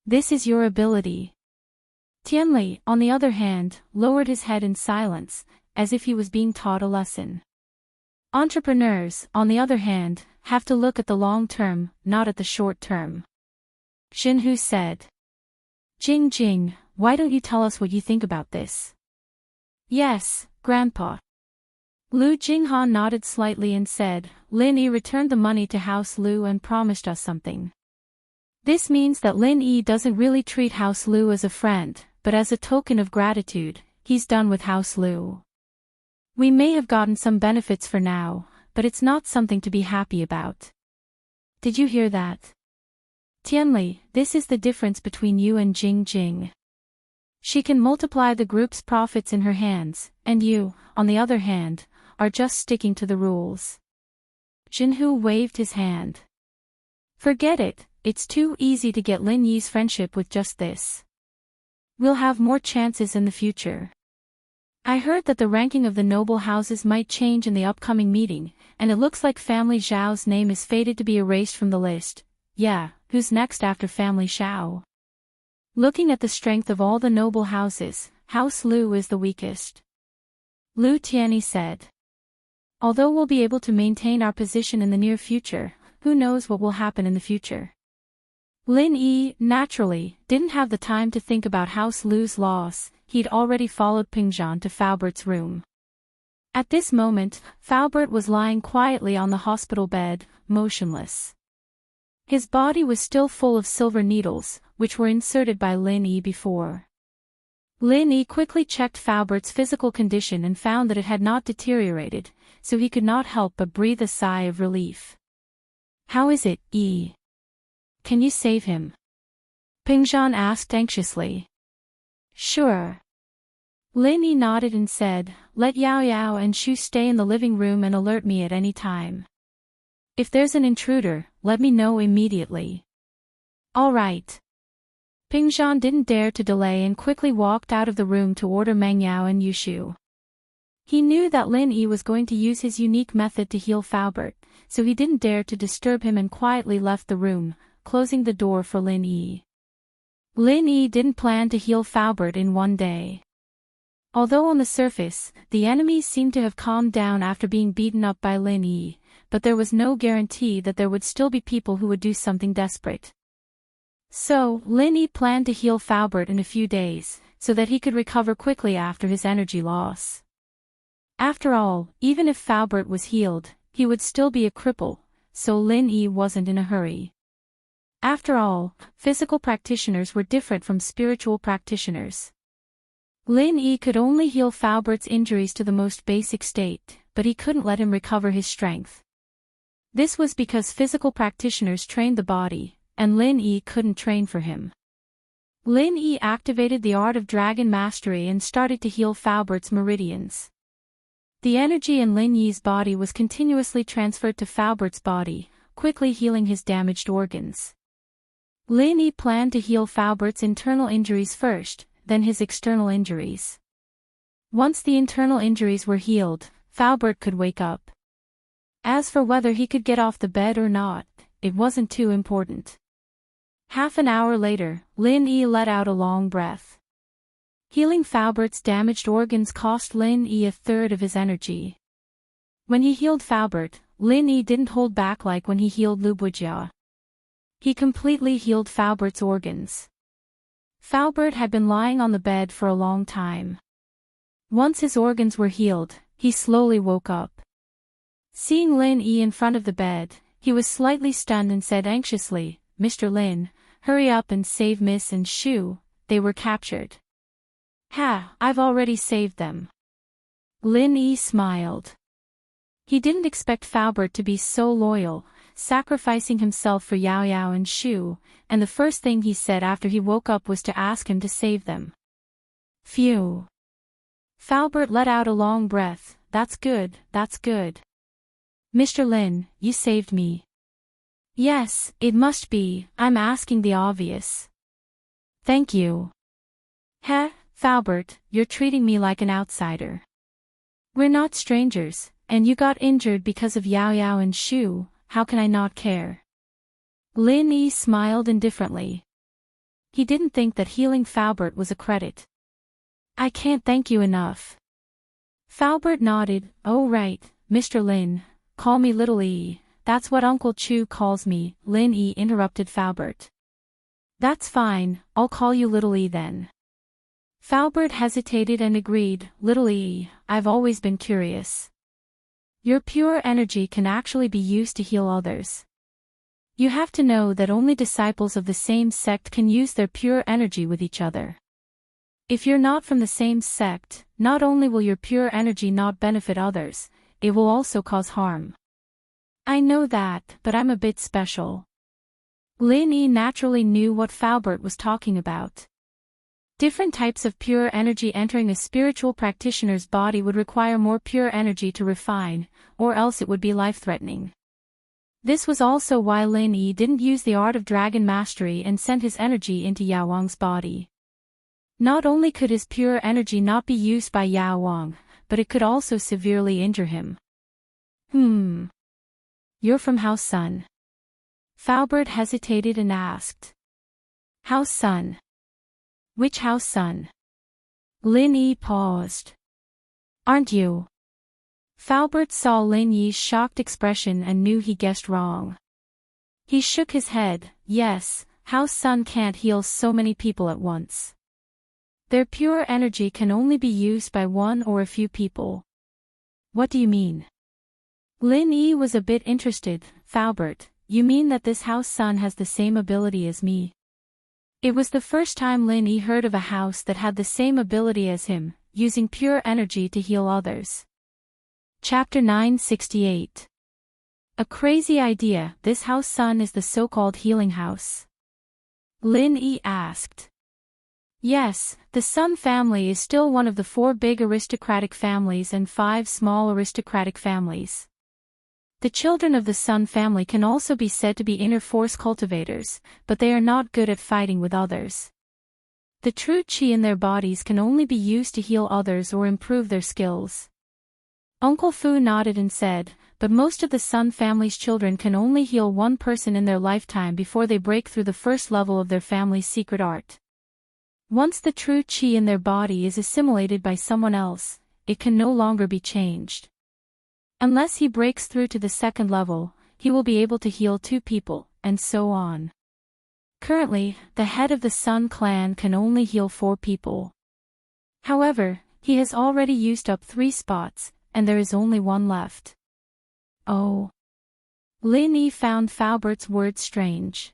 This is your ability. Tianli, on the other hand, lowered his head in silence, as if he was being taught a lesson. Entrepreneurs, on the other hand, have to look at the long term, not at the short term. Xinhu said. Jing, why don't you tell us what you think about this? Yes, Grandpa. Lu Jinghan nodded slightly and said, Lin Yi returned the money to House Lu and promised us something. This means that Lin Yi doesn't really treat House Lu as a friend, but as a token of gratitude, he's done with House Lu. We may have gotten some benefits for now, but it's not something to be happy about. Did you hear that? Tianli, this is the difference between you and Jing. She can multiply the group's profits in her hands, and you, on the other hand, are just sticking to the rules. Xinhu waved his hand. Forget it, it's too easy to get Lin Yi's friendship with just this. We'll have more chances in the future. I heard that the ranking of the noble houses might change in the upcoming meeting, and it looks like Family Zhao's name is fated to be erased from the list. Yeah, who's next after Family Zhao? Looking at the strength of all the noble houses, House Lu is the weakest. Lu Tianyi said. Although we'll be able to maintain our position in the near future, who knows what will happen in the future. Lin Yi, naturally, didn't have the time to think about House Lu's loss. He'd already followed Pingzhan to Faubert's room. At this moment, Faubert was lying quietly on the hospital bed, motionless. His body was still full of silver needles, which were inserted by Lin Yi before. Lin Yi quickly checked Faubert's physical condition and found that it had not deteriorated, so he could not help but breathe a sigh of relief. How is it, Yi? Can you save him? Pingzhan asked anxiously. Sure. Lin Yi nodded and said, let Yao Yao and Shu stay in the living room and alert me at any time. If there's an intruder, let me know immediately. All right. Pingzhan didn't dare to delay and quickly walked out of the room to order Meng Yao and Yushu. He knew that Lin Yi was going to use his unique method to heal Faubert, so he didn't dare to disturb him and quietly left the room, closing the door for Lin Yi. Lin Yi didn't plan to heal Faubert in one day. Although on the surface, the enemies seemed to have calmed down after being beaten up by Lin Yi, but there was no guarantee that there would still be people who would do something desperate. So, Lin Yi planned to heal Faubert in a few days, so that he could recover quickly after his energy loss. After all, even if Faubert was healed, he would still be a cripple, so Lin Yi wasn't in a hurry. After all, physical practitioners were different from spiritual practitioners. Lin Yi could only heal Faubert's injuries to the most basic state, but he couldn't let him recover his strength. This was because physical practitioners trained the body, and Lin Yi couldn't train for him. Lin Yi activated the art of dragon mastery and started to heal Faubert's meridians. The energy in Lin Yi's body was continuously transferred to Faubert's body, quickly healing his damaged organs. Lin Yi planned to heal Faubert's internal injuries first, then his external injuries. Once the internal injuries were healed, Faubert could wake up. As for whether he could get off the bed or not, it wasn't too important. Half an hour later, Lin Yi let out a long breath. Healing Faubert's damaged organs cost Lin Yi a third of his energy. When he healed Faubert, Lin Yi didn't hold back like when he healed Lu Bujia. He completely healed Faubert's organs. Faubert had been lying on the bed for a long time. Once his organs were healed, he slowly woke up. Seeing Lin Yi in front of the bed, he was slightly stunned and said anxiously, Mr. Lin, hurry up and save Miss and Shu, they were captured. Ha, I've already saved them. Lin Yi smiled. He didn't expect Faubert to be so loyal, sacrificing himself for Yao Yao and Shu, and the first thing he said after he woke up was to ask him to save them. Phew. Faubert let out a long breath, that's good, that's good. Mr. Lin, you saved me. Yes, it must be, I'm asking the obvious. Thank you. Heh, Faubert, you're treating me like an outsider. We're not strangers, and you got injured because of Yao Yao and Shu, how can I not care? Lin Yi smiled indifferently. He didn't think that healing Faubert was a credit. I can't thank you enough. Faubert nodded, oh right, Mr. Lin, call me Little Yi, that's what Uncle Chu calls me, Lin Yi interrupted Faubert. That's fine, I'll call you Little Yi then. Faubert hesitated and agreed, Little Yi, I've always been curious. Your pure energy can actually be used to heal others. You have to know that only disciples of the same sect can use their pure energy with each other. If you're not from the same sect, not only will your pure energy not benefit others, it will also cause harm. I know that, but I'm a bit special. Lin Yi naturally knew what Faubert was talking about. Different types of pure energy entering a spiritual practitioner's body would require more pure energy to refine, or else it would be life-threatening. This was also why Lin Yi didn't use the art of dragon mastery and sent his energy into Yao Wang's body. Not only could his pure energy not be used by Yao Wang, but it could also severely injure him. You're from House Sun? Falbert hesitated and asked. House Sun? Which House Sun? Lin Yi paused. Aren't you? Falbert saw Lin Yi's shocked expression and knew he guessed wrong. He shook his head. Yes, House Sun can't heal so many people at once. Their pure energy can only be used by one or a few people. What do you mean? Lin Yi was a bit interested. Falbert, you mean that this House Sun has the same ability as me? It was the first time Lin Yi heard of a house that had the same ability as him, using pure energy to heal others. Chapter 968. A crazy idea. This House Sun is the so-called healing house? Lin Yi asked. Yes, the Sun family is still one of the 4 big aristocratic families and 5 small aristocratic families. The children of the Sun family can also be said to be inner force cultivators, but they are not good at fighting with others. The true qi in their bodies can only be used to heal others or improve their skills. Uncle Fu nodded and said, but most of the Sun family's children can only heal one person in their lifetime before they break through the first level of their family's secret art. Once the true qi in their body is assimilated by someone else, it can no longer be changed. Unless he breaks through to the second level, he will be able to heal 2 people, and so on. Currently, the head of the Sun clan can only heal 4 people. However, he has already used up 3 spots, and there is only 1 left. Oh. Lin Yi found Falbert's words strange.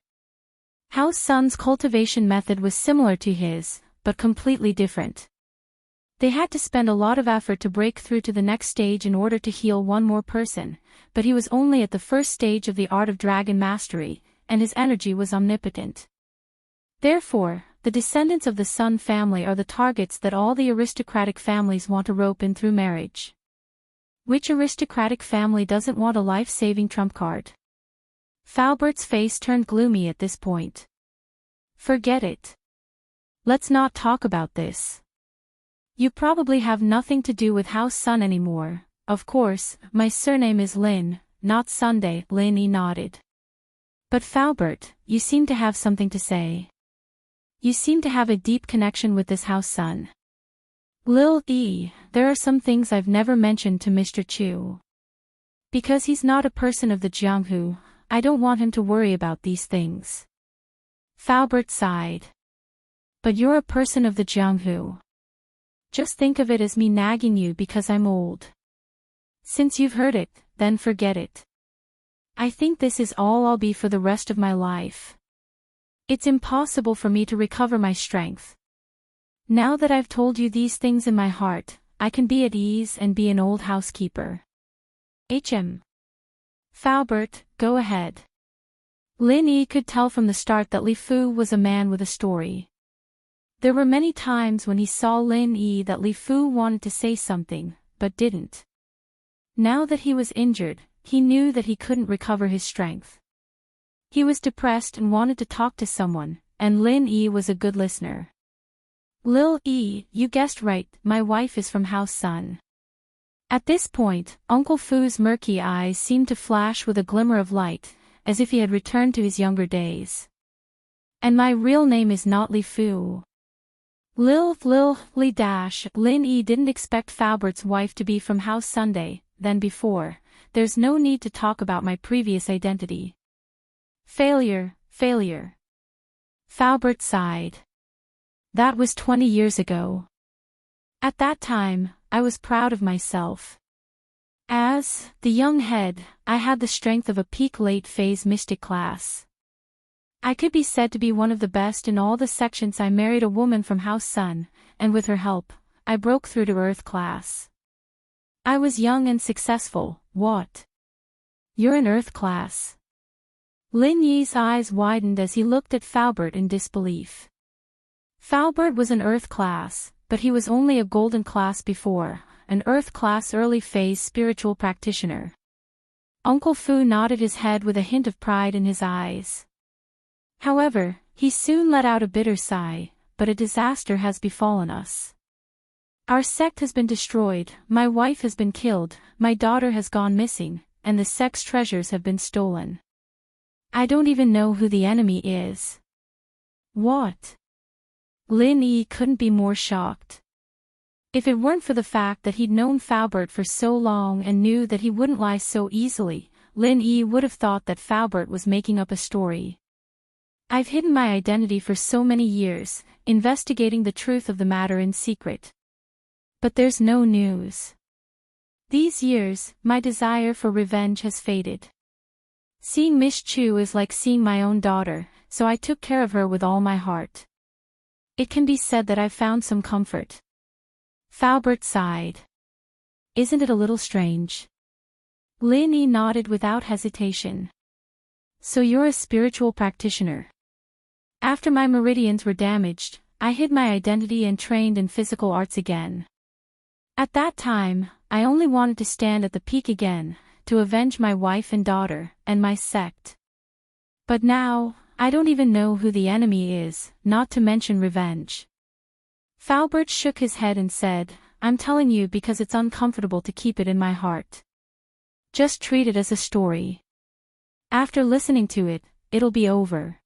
House Sun's cultivation method was similar to his, but completely different. They had to spend a lot of effort to break through to the next stage in order to heal 1 more person, but he was only at the first stage of the art of dragon mastery, and his energy was omnipotent. Therefore, the descendants of the Sun family are the targets that all the aristocratic families want to rope in through marriage. Which aristocratic family doesn't want a life-saving trump card? Falbert's face turned gloomy at this point. Forget it. Let's not talk about this. You probably have nothing to do with House Sun anymore. Of course, my surname is Lin, not Sunday. Lin Yi nodded. But Falbert, you seem to have something to say. You seem to have a deep connection with this House Sun. Lil E, there are some things I've never mentioned to Mr. Chu. Because he's not a person of the Jianghu, I don't want him to worry about these things. Falbert sighed. But you're a person of the Jianghu. Just think of it as me nagging you because I'm old. Since you've heard it, then forget it. I think this is all I'll be for the rest of my life. It's impossible for me to recover my strength. Now that I've told you these things in my heart, I can be at ease and be an old housekeeper. Falbert, go ahead. Lin Yi could tell from the start that Li Fu was a man with a story. There were many times when he saw Lin Yi that Li Fu wanted to say something, but didn't. Now that he was injured, he knew that he couldn't recover his strength. He was depressed and wanted to talk to someone, and Lin Yi was a good listener. Lil E, you guessed right, my wife is from House Sun. At this point, Uncle Fu's murky eyes seemed to flash with a glimmer of light, as if he had returned to his younger days. And my real name is not Li Fu. Lin Yi didn't expect Falbert's wife to be from House Sunday, then before. There's no need to talk about my previous identity. Failure. Falbert sighed. That was 20 years ago. At that time, I was proud of myself. As the young head, I had the strength of a peak late-phase mystic class. I could be said to be one of the best in all the sections. I married a woman from House Sun, and with her help, I broke through to Earth class. I was young and successful. What? You're in Earth class? Lin Yi's eyes widened as he looked at Falbert in disbelief. Falbert was an Earth class, but he was only a Golden class before, an Earth class early phase spiritual practitioner. Uncle Fu nodded his head with a hint of pride in his eyes. However, he soon let out a bitter sigh, but a disaster has befallen us. Our sect has been destroyed, my wife has been killed, my daughter has gone missing, and the sect's treasures have been stolen. I don't even know who the enemy is. What? Lin Yi couldn't be more shocked. If it weren't for the fact that he'd known Faubert for so long and knew that he wouldn't lie so easily, Lin Yi would have thought that Faubert was making up a story. I've hidden my identity for so many years, investigating the truth of the matter in secret. But there's no news. These years, my desire for revenge has faded. Seeing Miss Chu is like seeing my own daughter, so I took care of her with all my heart. It can be said that I've found some comfort. Faubert sighed. Isn't it a little strange? Lin Yi nodded without hesitation. So you're a spiritual practitioner. After my meridians were damaged, I hid my identity and trained in physical arts again. At that time, I only wanted to stand at the peak again, to avenge my wife and daughter, and my sect. But now, I don't even know who the enemy is, not to mention revenge. Faubert shook his head and said, I'm telling you because it's uncomfortable to keep it in my heart. Just treat it as a story. After listening to it, it'll be over.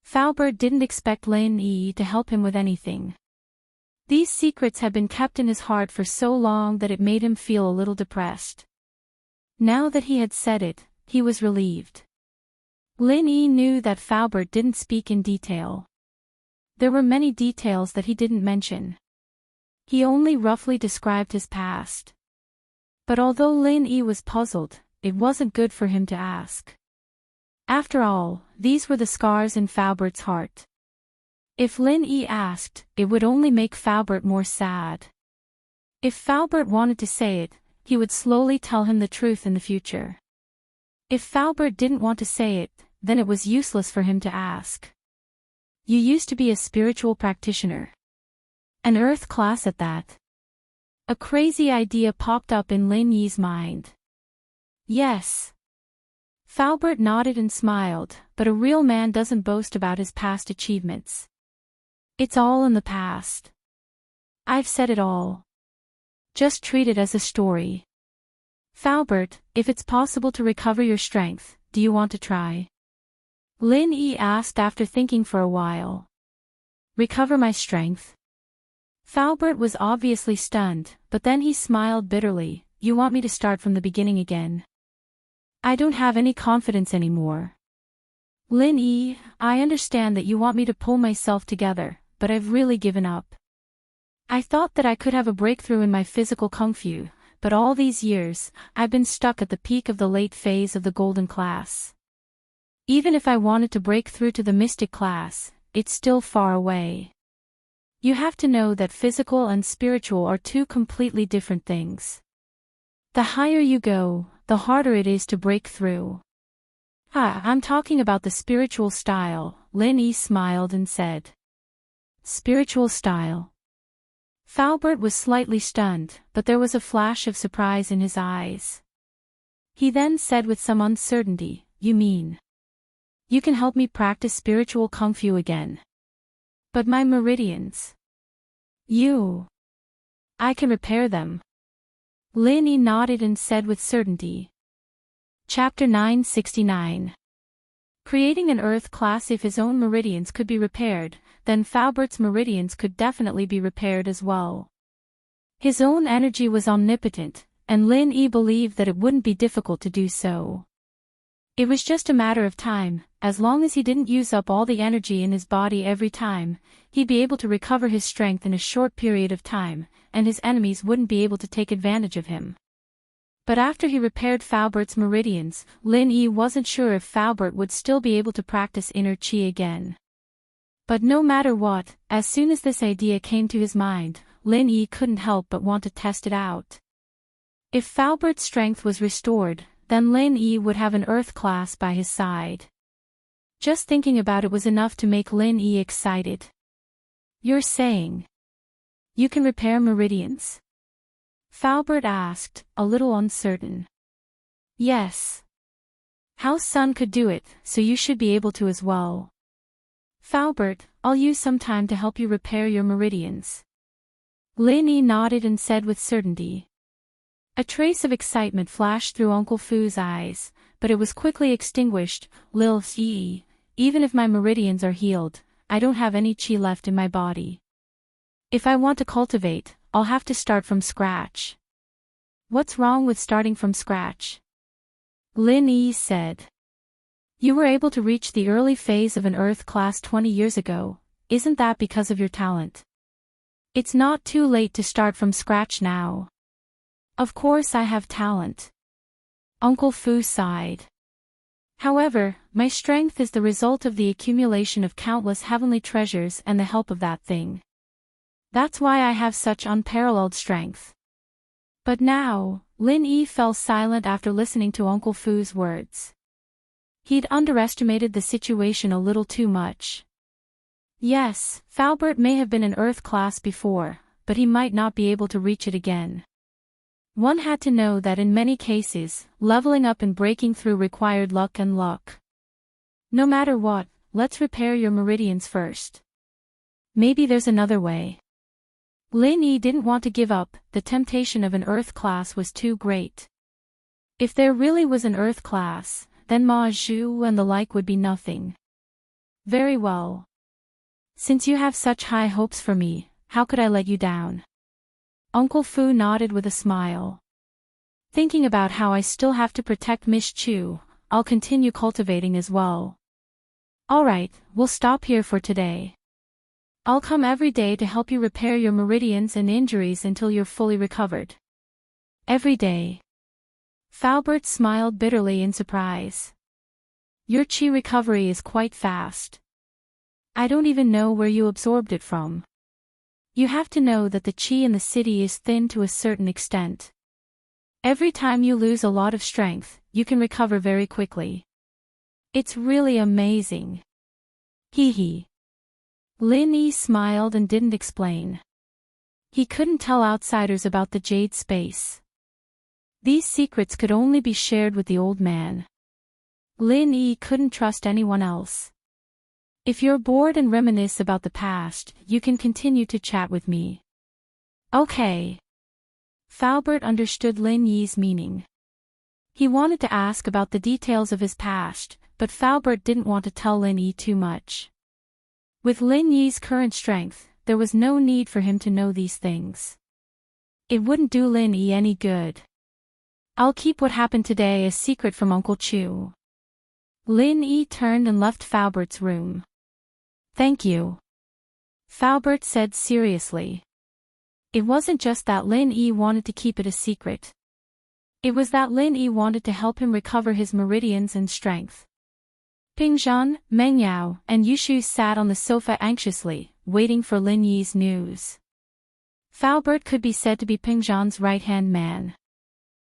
Faubert didn't expect Lin Yi to help him with anything. These secrets had been kept in his heart for so long that it made him feel a little depressed. Now that he had said it, he was relieved. Lin Yi knew that Faubert didn't speak in detail. There were many details that he didn't mention. He only roughly described his past. But although Lin Yi was puzzled, it wasn't good for him to ask. After all, these were the scars in Faubert's heart. If Lin Yi asked, it would only make Faubert more sad. If Faubert wanted to say it, he would slowly tell him the truth in the future. If Faubert didn't want to say it, then it was useless for him to ask. You used to be a spiritual practitioner. An earth class at that. A crazy idea popped up in Lin Yi's mind. Yes. Faubert nodded and smiled, but a real man doesn't boast about his past achievements. It's all in the past. I've said it all. Just treat it as a story. Faubert, if it's possible to recover your strength, do you want to try? Lin Yi asked after thinking for a while. Recover my strength? Faubert was obviously stunned, but then he smiled bitterly. You want me to start from the beginning again? I don't have any confidence anymore. Lin Yi, I understand that you want me to pull myself together, but I've really given up. I thought that I could have a breakthrough in my physical kung fu, but all these years, I've been stuck at the peak of the late phase of the golden class. Even if I wanted to break through to the mystic class, it's still far away. You have to know that physical and spiritual are two completely different things. The higher you go, the harder it is to break through. I'm talking about the spiritual style, Lin Yi smiled and said. Spiritual style. Faubert was slightly stunned, but there was a flash of surprise in his eyes. He then said with some uncertainty, You mean? You can help me practice spiritual kung fu again. But my meridians. I can repair them. Lin Yi nodded and said with certainty. Chapter 969. Creating an earth class. If his own meridians could be repaired, then Faubert's meridians could definitely be repaired as well. His own energy was omnipotent, and Lin Yi believed that it wouldn't be difficult to do so. It was just a matter of time. As long as he didn't use up all the energy in his body every time, he'd be able to recover his strength in a short period of time, and his enemies wouldn't be able to take advantage of him. But after he repaired Faubert's meridians, Lin Yi wasn't sure if Faubert would still be able to practice inner chi again. But no matter what, as soon as this idea came to his mind, Lin Yi couldn't help but want to test it out. If Faubert's strength was restored, then Lin Yi would have an earth class by his side. Just thinking about it was enough to make Lin Yi excited. You're saying you can repair meridians? Faubert asked, a little uncertain. Yes. How Sun could do it, so you should be able to as well. Falbert, I'll use some time to help you repair your meridians. Lin Yi nodded and said with certainty. A trace of excitement flashed through Uncle Fu's eyes, but it was quickly extinguished. Lil Yi, even if my meridians are healed, I don't have any chi left in my body. If I want to cultivate, I'll have to start from scratch. What's wrong with starting from scratch? Lin Yi said. You were able to reach the early phase of an Earth class 20 years ago, isn't that because of your talent? It's not too late to start from scratch now. Of course I have talent. Uncle Fu sighed. However, my strength is the result of the accumulation of countless heavenly treasures and the help of that thing. That's why I have such unparalleled strength. But now, Lin Yi fell silent after listening to Uncle Fu's words. He'd underestimated the situation a little too much. Yes, Falbert may have been an Earth class before, but he might not be able to reach it again. One had to know that in many cases, leveling up and breaking through required luck and luck. No matter what, let's repair your meridians first. Maybe there's another way. Lin Yi didn't want to give up, the temptation of an Earth class was too great. If there really was an Earth class, then Ma Zhu and the like would be nothing. Very well. Since you have such high hopes for me, how could I let you down? Uncle Fu nodded with a smile. Thinking about how I still have to protect Miss Chu, I'll continue cultivating as well. Alright, we'll stop here for today. I'll come every day to help you repair your meridians and injuries until you're fully recovered. Every day. Falbert smiled bitterly in surprise. Your chi recovery is quite fast. I don't even know where you absorbed it from. You have to know that the chi in the city is thin to a certain extent. Every time you lose a lot of strength, you can recover very quickly. It's really amazing. Hee hee. Lin Yi smiled and didn't explain. He couldn't tell outsiders about the Jade Space. These secrets could only be shared with the old man. Lin Yi couldn't trust anyone else. If you're bored and reminisce about the past, you can continue to chat with me. Okay. Falbert understood Lin Yi's meaning. He wanted to ask about the details of his past, but Falbert didn't want to tell Lin Yi too much. With Lin Yi's current strength, there was no need for him to know these things. It wouldn't do Lin Yi any good. I'll keep what happened today a secret from Uncle Chu. Lin Yi turned and left Falbert's room. Thank you. Falbert said seriously. It wasn't just that Lin Yi wanted to keep it a secret. It was that Lin Yi wanted to help him recover his meridians and strength. Pingzhan, Meng Yao, and Yushu sat on the sofa anxiously, waiting for Lin Yi's news. Falbert could be said to be Pingzhan's right-hand man.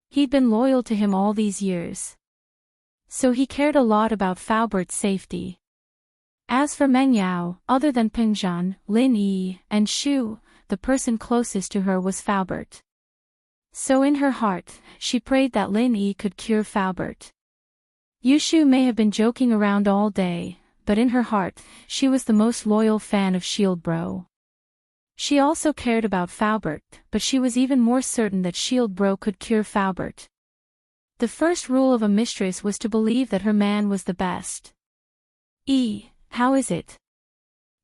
He'd been loyal to him all these years. So he cared a lot about Falbert's safety. As for Meng Yao, other than Pingzhan, Lin Yi, and Shu, the person closest to her was Falbert. So in her heart, she prayed that Lin Yi could cure Falbert. Yushu may have been joking around all day, but in her heart, she was the most loyal fan of Shield Bro. She also cared about Falbert, but she was even more certain that Shield Bro could cure Falbert. The first rule of a mistress was to believe that her man was the best. How is it?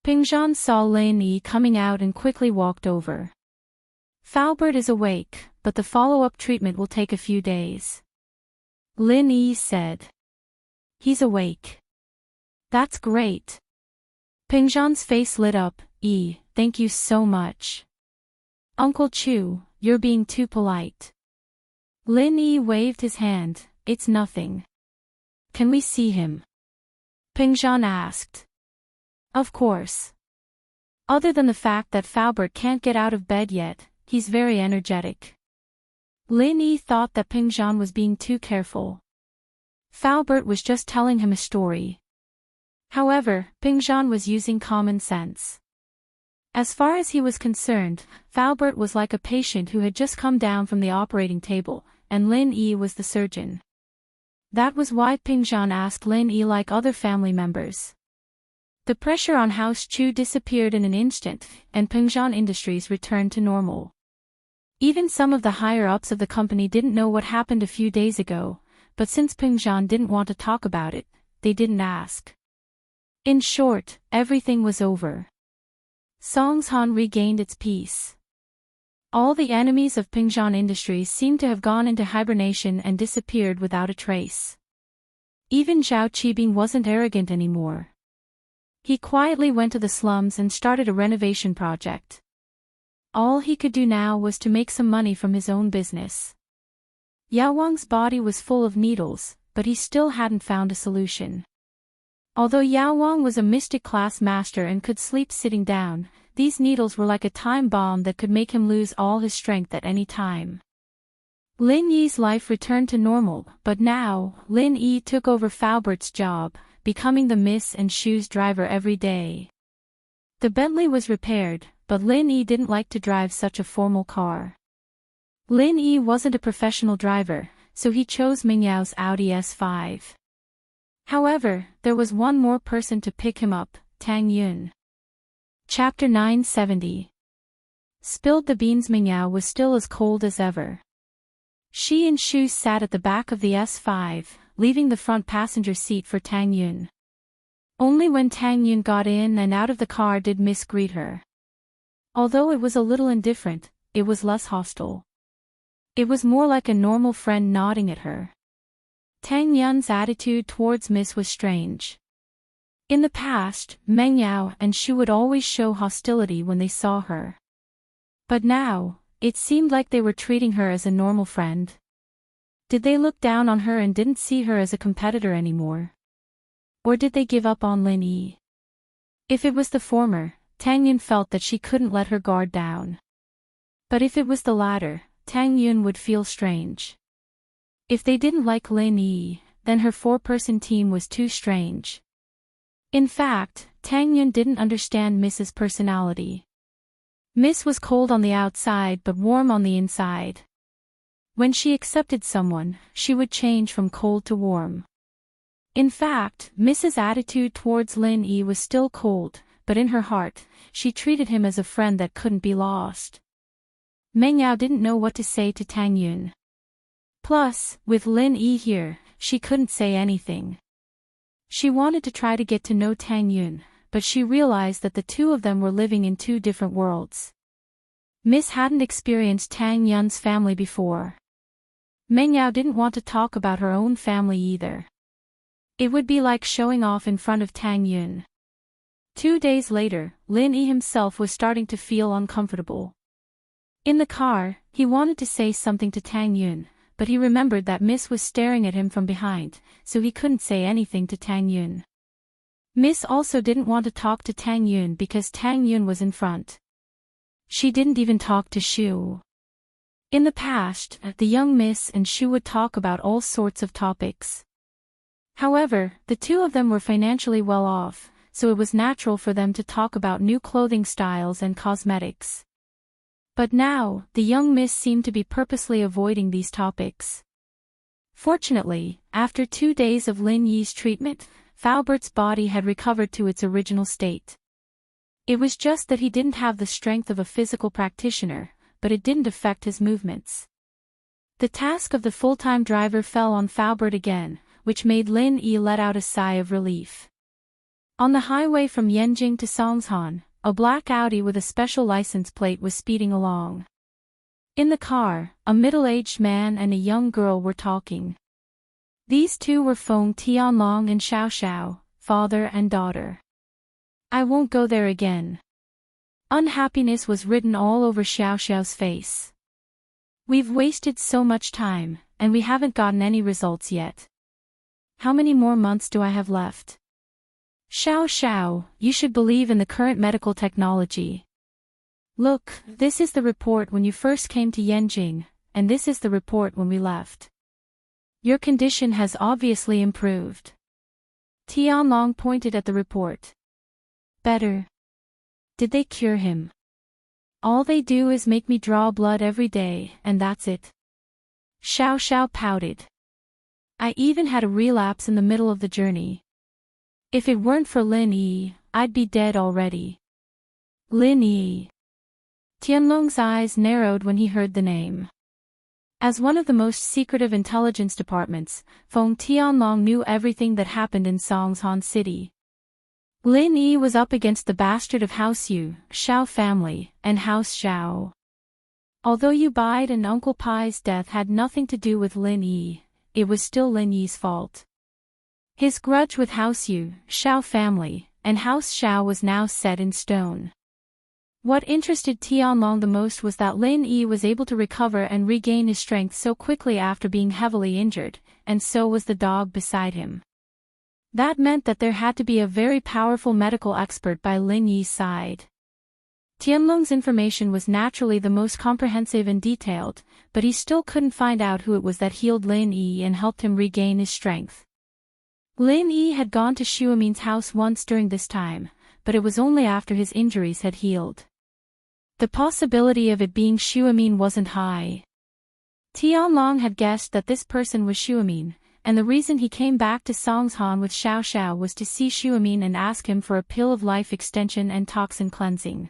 Pingzhan saw Lin Yi coming out and quickly walked over. Falbert is awake, but the follow-up treatment will take a few days. Lin Yi said. He's awake. That's great. Pingzhan's face lit up. Thank you so much. Uncle Chu, you're being too polite. Lin Yi waved his hand. It's nothing. Can we see him? Pingzhan asked. Of course. Other than the fact that Falbert can't get out of bed yet, he's very energetic. Lin Yi thought that Pingzhan was being too careful. Falbert was just telling him a story. However, Pingzhan was using common sense. As far as he was concerned, Falbert was like a patient who had just come down from the operating table, and Lin Yi was the surgeon. That was why Pingzhan asked Lin Yi like other family members. The pressure on House Chu disappeared in an instant, and Pingzhan Industries returned to normal. Even some of the higher-ups of the company didn't know what happened a few days ago, but since Pingzhan didn't want to talk about it, they didn't ask. In short, everything was over. Songshan regained its peace. All the enemies of Pingzhan Industries seemed to have gone into hibernation and disappeared without a trace. Even Zhao Qibing wasn't arrogant anymore. He quietly went to the slums and started a renovation project. All he could do now was to make some money from his own business. Yao Wang's body was full of needles, but he still hadn't found a solution. Although Yao Wang was a mystic class master and could sleep sitting down, these needles were like a time bomb that could make him lose all his strength at any time. Lin Yi's life returned to normal, but now, Lin Yi took over Faobert's job, becoming the Miss and Shoes driver every day. The Bentley was repaired, but Lin Yi didn't like to drive such a formal car. Lin Yi wasn't a professional driver, so he chose Mingyao's Audi S5. However, there was one more person to pick him up, Tang Yun. Chapter 970. Spilled the beans. Mingyao was still as cold as ever. She and Shu sat at the back of the S5, leaving the front passenger seat for Tang Yun. Only when Tang Yun got in and out of the car did Miss greet her. Although it was a little indifferent, it was less hostile. It was more like a normal friend nodding at her. Tang Yun's attitude towards Miss was strange. In the past, Meng Yao and Shu would always show hostility when they saw her. But now, it seemed like they were treating her as a normal friend. Did they look down on her and didn't see her as a competitor anymore? Or did they give up on Lin Yi? If it was the former, Tang Yun felt that she couldn't let her guard down. But if it was the latter, Tang Yun would feel strange. If they didn't like Lin Yi, then her four-person team was too strange. In fact, Tang Yun didn't understand Miss's personality. Miss was cold on the outside but warm on the inside. When she accepted someone, she would change from cold to warm. In fact, Miss's attitude towards Lin Yi was still cold, but in her heart, she treated him as a friend that couldn't be lost. Meng Yao didn't know what to say to Tang Yun. Plus, with Lin Yi here, she couldn't say anything. She wanted to try to get to know Tang Yun, but she realized that the two of them were living in two different worlds. Miss hadn't experienced Tang Yun's family before. Meng Yao didn't want to talk about her own family either. It would be like showing off in front of Tang Yun. 2 days later, Lin Yi himself was starting to feel uncomfortable. In the car, he wanted to say something to Tang Yun, but he remembered that Miss was staring at him from behind, so he couldn't say anything to Tang Yun. Miss also didn't want to talk to Tang Yun because Tang Yun was in front. She didn't even talk to Shu. In the past, the young Miss and Shu would talk about all sorts of topics. However, the two of them were financially well off, so it was natural for them to talk about new clothing styles and cosmetics. But now, the young Miss seemed to be purposely avoiding these topics. Fortunately, after 2 days of Lin Yi's treatment, Faobert's body had recovered to its original state. It was just that he didn't have the strength of a physical practitioner, but it didn't affect his movements. The task of the full-time driver fell on Faobert again, which made Lin Yi let out a sigh of relief. On the highway from Yanjing to Songshan, a black Audi with a special license plate was speeding along. In the car, a middle-aged man and a young girl were talking. These two were Feng Tianlong and Xiao Xiao, father and daughter. I won't go there again. Unhappiness was written all over Xiao Xiao's face. We've wasted so much time, and we haven't gotten any results yet. How many more months do I have left? Xiao Xiao, you should believe in the current medical technology. Look, this is the report when you first came to Yanjing, and this is the report when we left. Your condition has obviously improved. Tianlong pointed at the report. Better. Did they cure him? All they do is make me draw blood every day, and that's it. Xiao Xiao pouted. I even had a relapse in the middle of the journey. If it weren't for Lin Yi, I'd be dead already. Lin Yi. Tianlong's eyes narrowed when he heard the name. As one of the most secretive intelligence departments, Feng Tianlong knew everything that happened in Songshan City. Lin Yi was up against the bastard of House Yu, Xiao family, and House Xiao. Although Yu Bide and Uncle Pai's death had nothing to do with Lin Yi, it was still Lin Yi's fault. His grudge with House Yu, Xiao family, and House Xiao was now set in stone. What interested Tianlong the most was that Lin Yi was able to recover and regain his strength so quickly after being heavily injured, and so was the dog beside him. That meant that there had to be a very powerful medical expert by Lin Yi's side. Tianlong's information was naturally the most comprehensive and detailed, but he still couldn't find out who it was that healed Lin Yi and helped him regain his strength. Lin Yi had gone to Xuemin's house once during this time, but it was only after his injuries had healed. The possibility of it being Xuemin wasn't high. Tianlong had guessed that this person was Xuemin, and the reason he came back to Songshan with Xiao Xiao was to see Xuemin and ask him for a pill of life extension and toxin cleansing.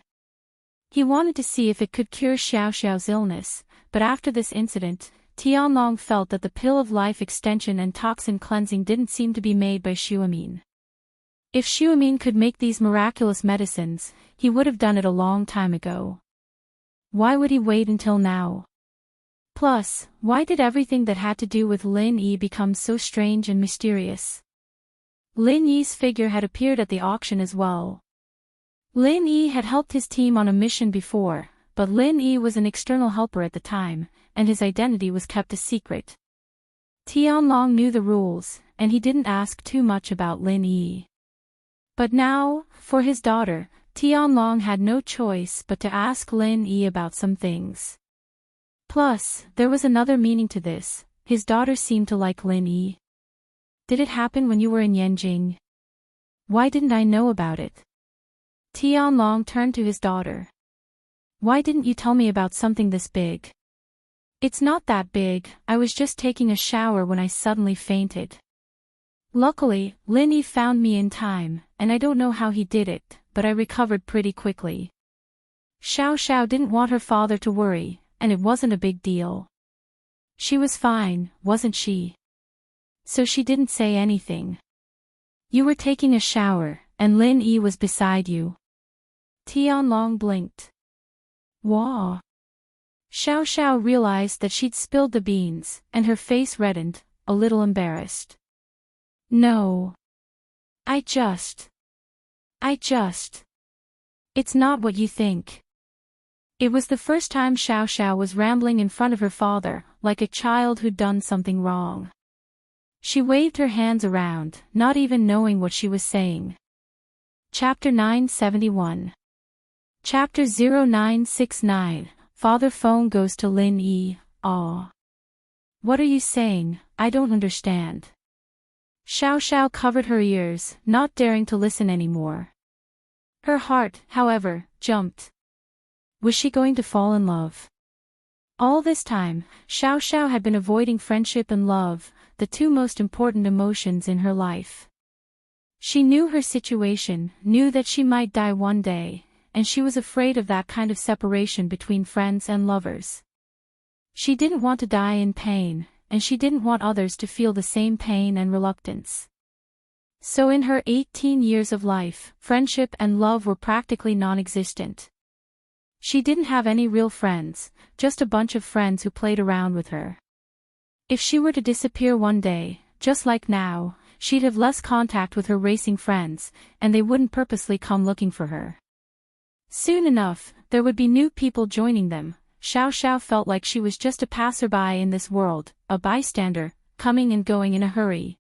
He wanted to see if it could cure Xiao Xiao's illness, but after this incident, Tianlong felt that the pill of life extension and toxin cleansing didn't seem to be made by Xuemin. If Xuemin could make these miraculous medicines, he would have done it a long time ago. Why would he wait until now? Plus, why did everything that had to do with Lin Yi become so strange and mysterious? Lin Yi's figure had appeared at the auction as well. Lin Yi had helped his team on a mission before, but Lin Yi was an external helper at the time, and his identity was kept a secret. Tianlong knew the rules, and he didn't ask too much about Lin Yi. But now, for his daughter, Tianlong had no choice but to ask Lin Yi about some things. Plus, there was another meaning to this: his daughter seemed to like Lin Yi. Did it happen when you were in Yanjing? Why didn't I know about it? Tianlong turned to his daughter. Why didn't you tell me about something this big? It's not that big, I was just taking a shower when I suddenly fainted. Luckily, Lin Yi found me in time, and I don't know how he did it, but I recovered pretty quickly. Xiao Xiao didn't want her father to worry, and it wasn't a big deal. She was fine, wasn't she? So she didn't say anything. You were taking a shower, and Lin Yi was beside you. Tianlong blinked. Wah. Xiao Xiao realized that she'd spilled the beans, and her face reddened, a little embarrassed. No. I just. It's not what you think. It was the first time Xiao Xiao was rambling in front of her father, like a child who'd done something wrong. She waved her hands around, not even knowing what she was saying. Chapter 971. Chapter 0969, Father Feng goes to Lin Yi. Aw. What are you saying? I don't understand. Xiao Xiao covered her ears, not daring to listen anymore. Her heart, however, jumped. Was she going to fall in love? All this time, Xiao Xiao had been avoiding friendship and love, the two most important emotions in her life. She knew her situation, knew that she might die one day, and she was afraid of that kind of separation between friends and lovers. She didn't want to die in pain, and she didn't want others to feel the same pain and reluctance. So in her 18 years of life, friendship and love were practically non-existent. She didn't have any real friends, just a bunch of friends who played around with her. If she were to disappear one day, just like now, she'd have less contact with her racing friends, and they wouldn't purposely come looking for her. Soon enough, there would be new people joining them. Xiao Xiao felt like she was just a passerby in this world, a bystander, coming and going in a hurry.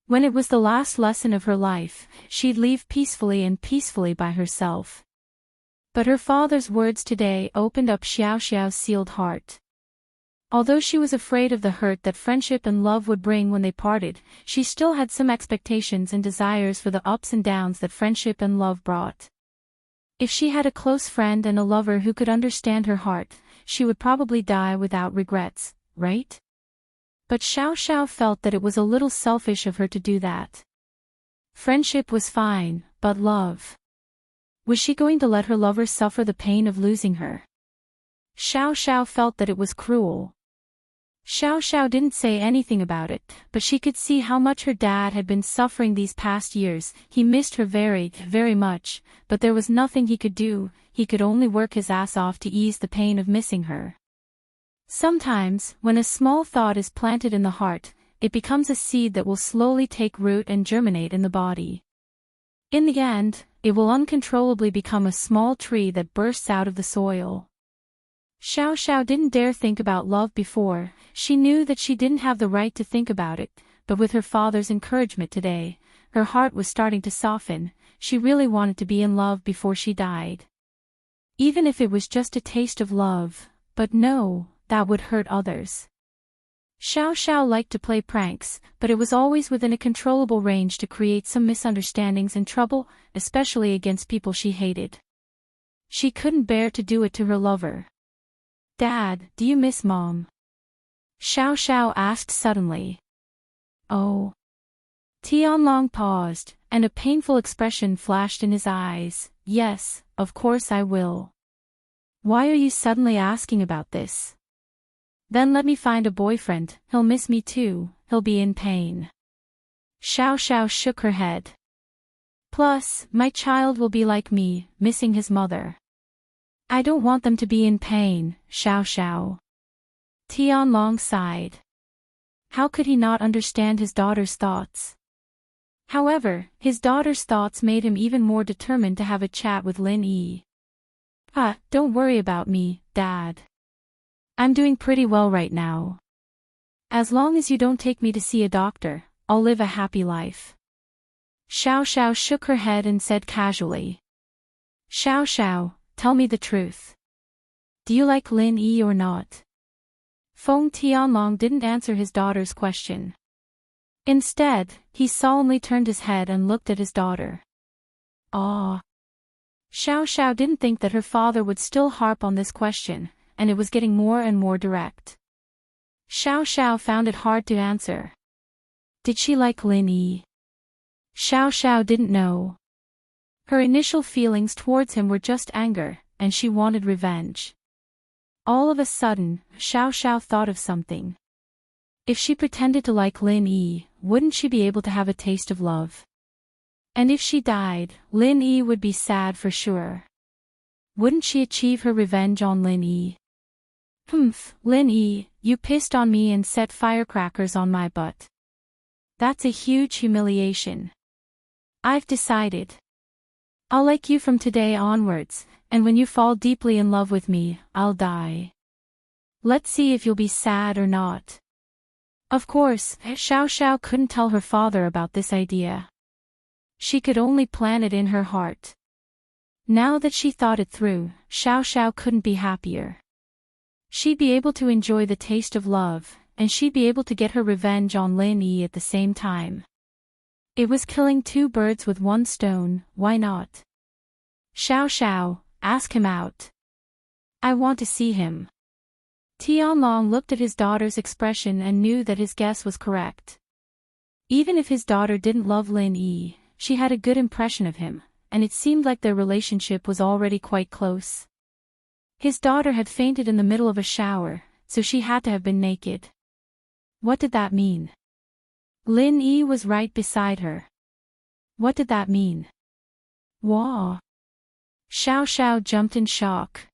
When it was the last lesson of her life, she'd leave peacefully by herself. But her father's words today opened up Xiao Xiao's sealed heart. Although she was afraid of the hurt that friendship and love would bring when they parted, she still had some expectations and desires for the ups and downs that friendship and love brought. If she had a close friend and a lover who could understand her heart, she would probably die without regrets, right? But Xiao Xiao felt that it was a little selfish of her to do that. Friendship was fine, but love. Was she going to let her lover suffer the pain of losing her? Xiao Xiao felt that it was cruel. Xiao Xiao didn't say anything about it, but she could see how much her dad had been suffering these past years. He missed her very, very much, but there was nothing he could do. He could only work his ass off to ease the pain of missing her. Sometimes, when a small thought is planted in the heart, it becomes a seed that will slowly take root and germinate in the body. In the end, it will uncontrollably become a small tree that bursts out of the soil. Xiao Xiao didn't dare think about love before. She knew that she didn't have the right to think about it, but with her father's encouragement today, her heart was starting to soften. She really wanted to be in love before she died. Even if it was just a taste of love, but no, that would hurt others. Xiao Xiao liked to play pranks, but it was always within a controllable range to create some misunderstandings and trouble, especially against people she hated. She couldn't bear to do it to her lover. "Dad, do you miss Mom?" Xiao Xiao asked suddenly. "Oh." Tianlong paused, and a painful expression flashed in his eyes. "Yes, of course I will." "Why are you suddenly asking about this?" "Then let me find a boyfriend, he'll miss me too, he'll be in pain." Xiao Xiao shook her head. "Plus, my child will be like me, missing his mother." "I don't want them to be in pain, Xiao Xiao." Tianlong sighed. How could he not understand his daughter's thoughts? However, his daughter's thoughts made him even more determined to have a chat with Lin Yi. Don't worry about me, Dad. I'm doing pretty well right now. As long as you don't take me to see a doctor, I'll live a happy life." Xiao Xiao shook her head and said casually. "Xiao Xiao, tell me the truth. Do you like Lin Yi or not?" Feng Tianlong didn't answer his daughter's question. Instead, he solemnly turned his head and looked at his daughter. "Ah." Xiao Xiao didn't think that her father would still harp on this question, and it was getting more and more direct. Xiao Xiao found it hard to answer. Did she like Lin Yi? Xiao Xiao didn't know. Her initial feelings towards him were just anger, and she wanted revenge. All of a sudden, Xiao Xiao thought of something. If she pretended to like Lin Yi, wouldn't she be able to have a taste of love? And if she died, Lin Yi would be sad for sure. Wouldn't she achieve her revenge on Lin Yi? Lin Yi, you pissed on me and set firecrackers on my butt. That's a huge humiliation. I've decided. I'll like you from today onwards, and when you fall deeply in love with me, I'll die. Let's see if you'll be sad or not. Of course, Xiao Xiao couldn't tell her father about this idea. She could only plan it in her heart. Now that she thought it through, Xiao Xiao couldn't be happier. She'd be able to enjoy the taste of love, and she'd be able to get her revenge on Lin Yi at the same time. It was killing two birds with one stone, why not? Xiao Xiao, ask him out. I want to see him. Tianlong looked at his daughter's expression and knew that his guess was correct. Even if his daughter didn't love Lin Yi, she had a good impression of him, and it seemed like their relationship was already quite close. His daughter had fainted in the middle of a shower, so she had to have been naked. What did that mean? Lin Yi was right beside her. What did that mean? Wah! Xiao Xiao jumped in shock.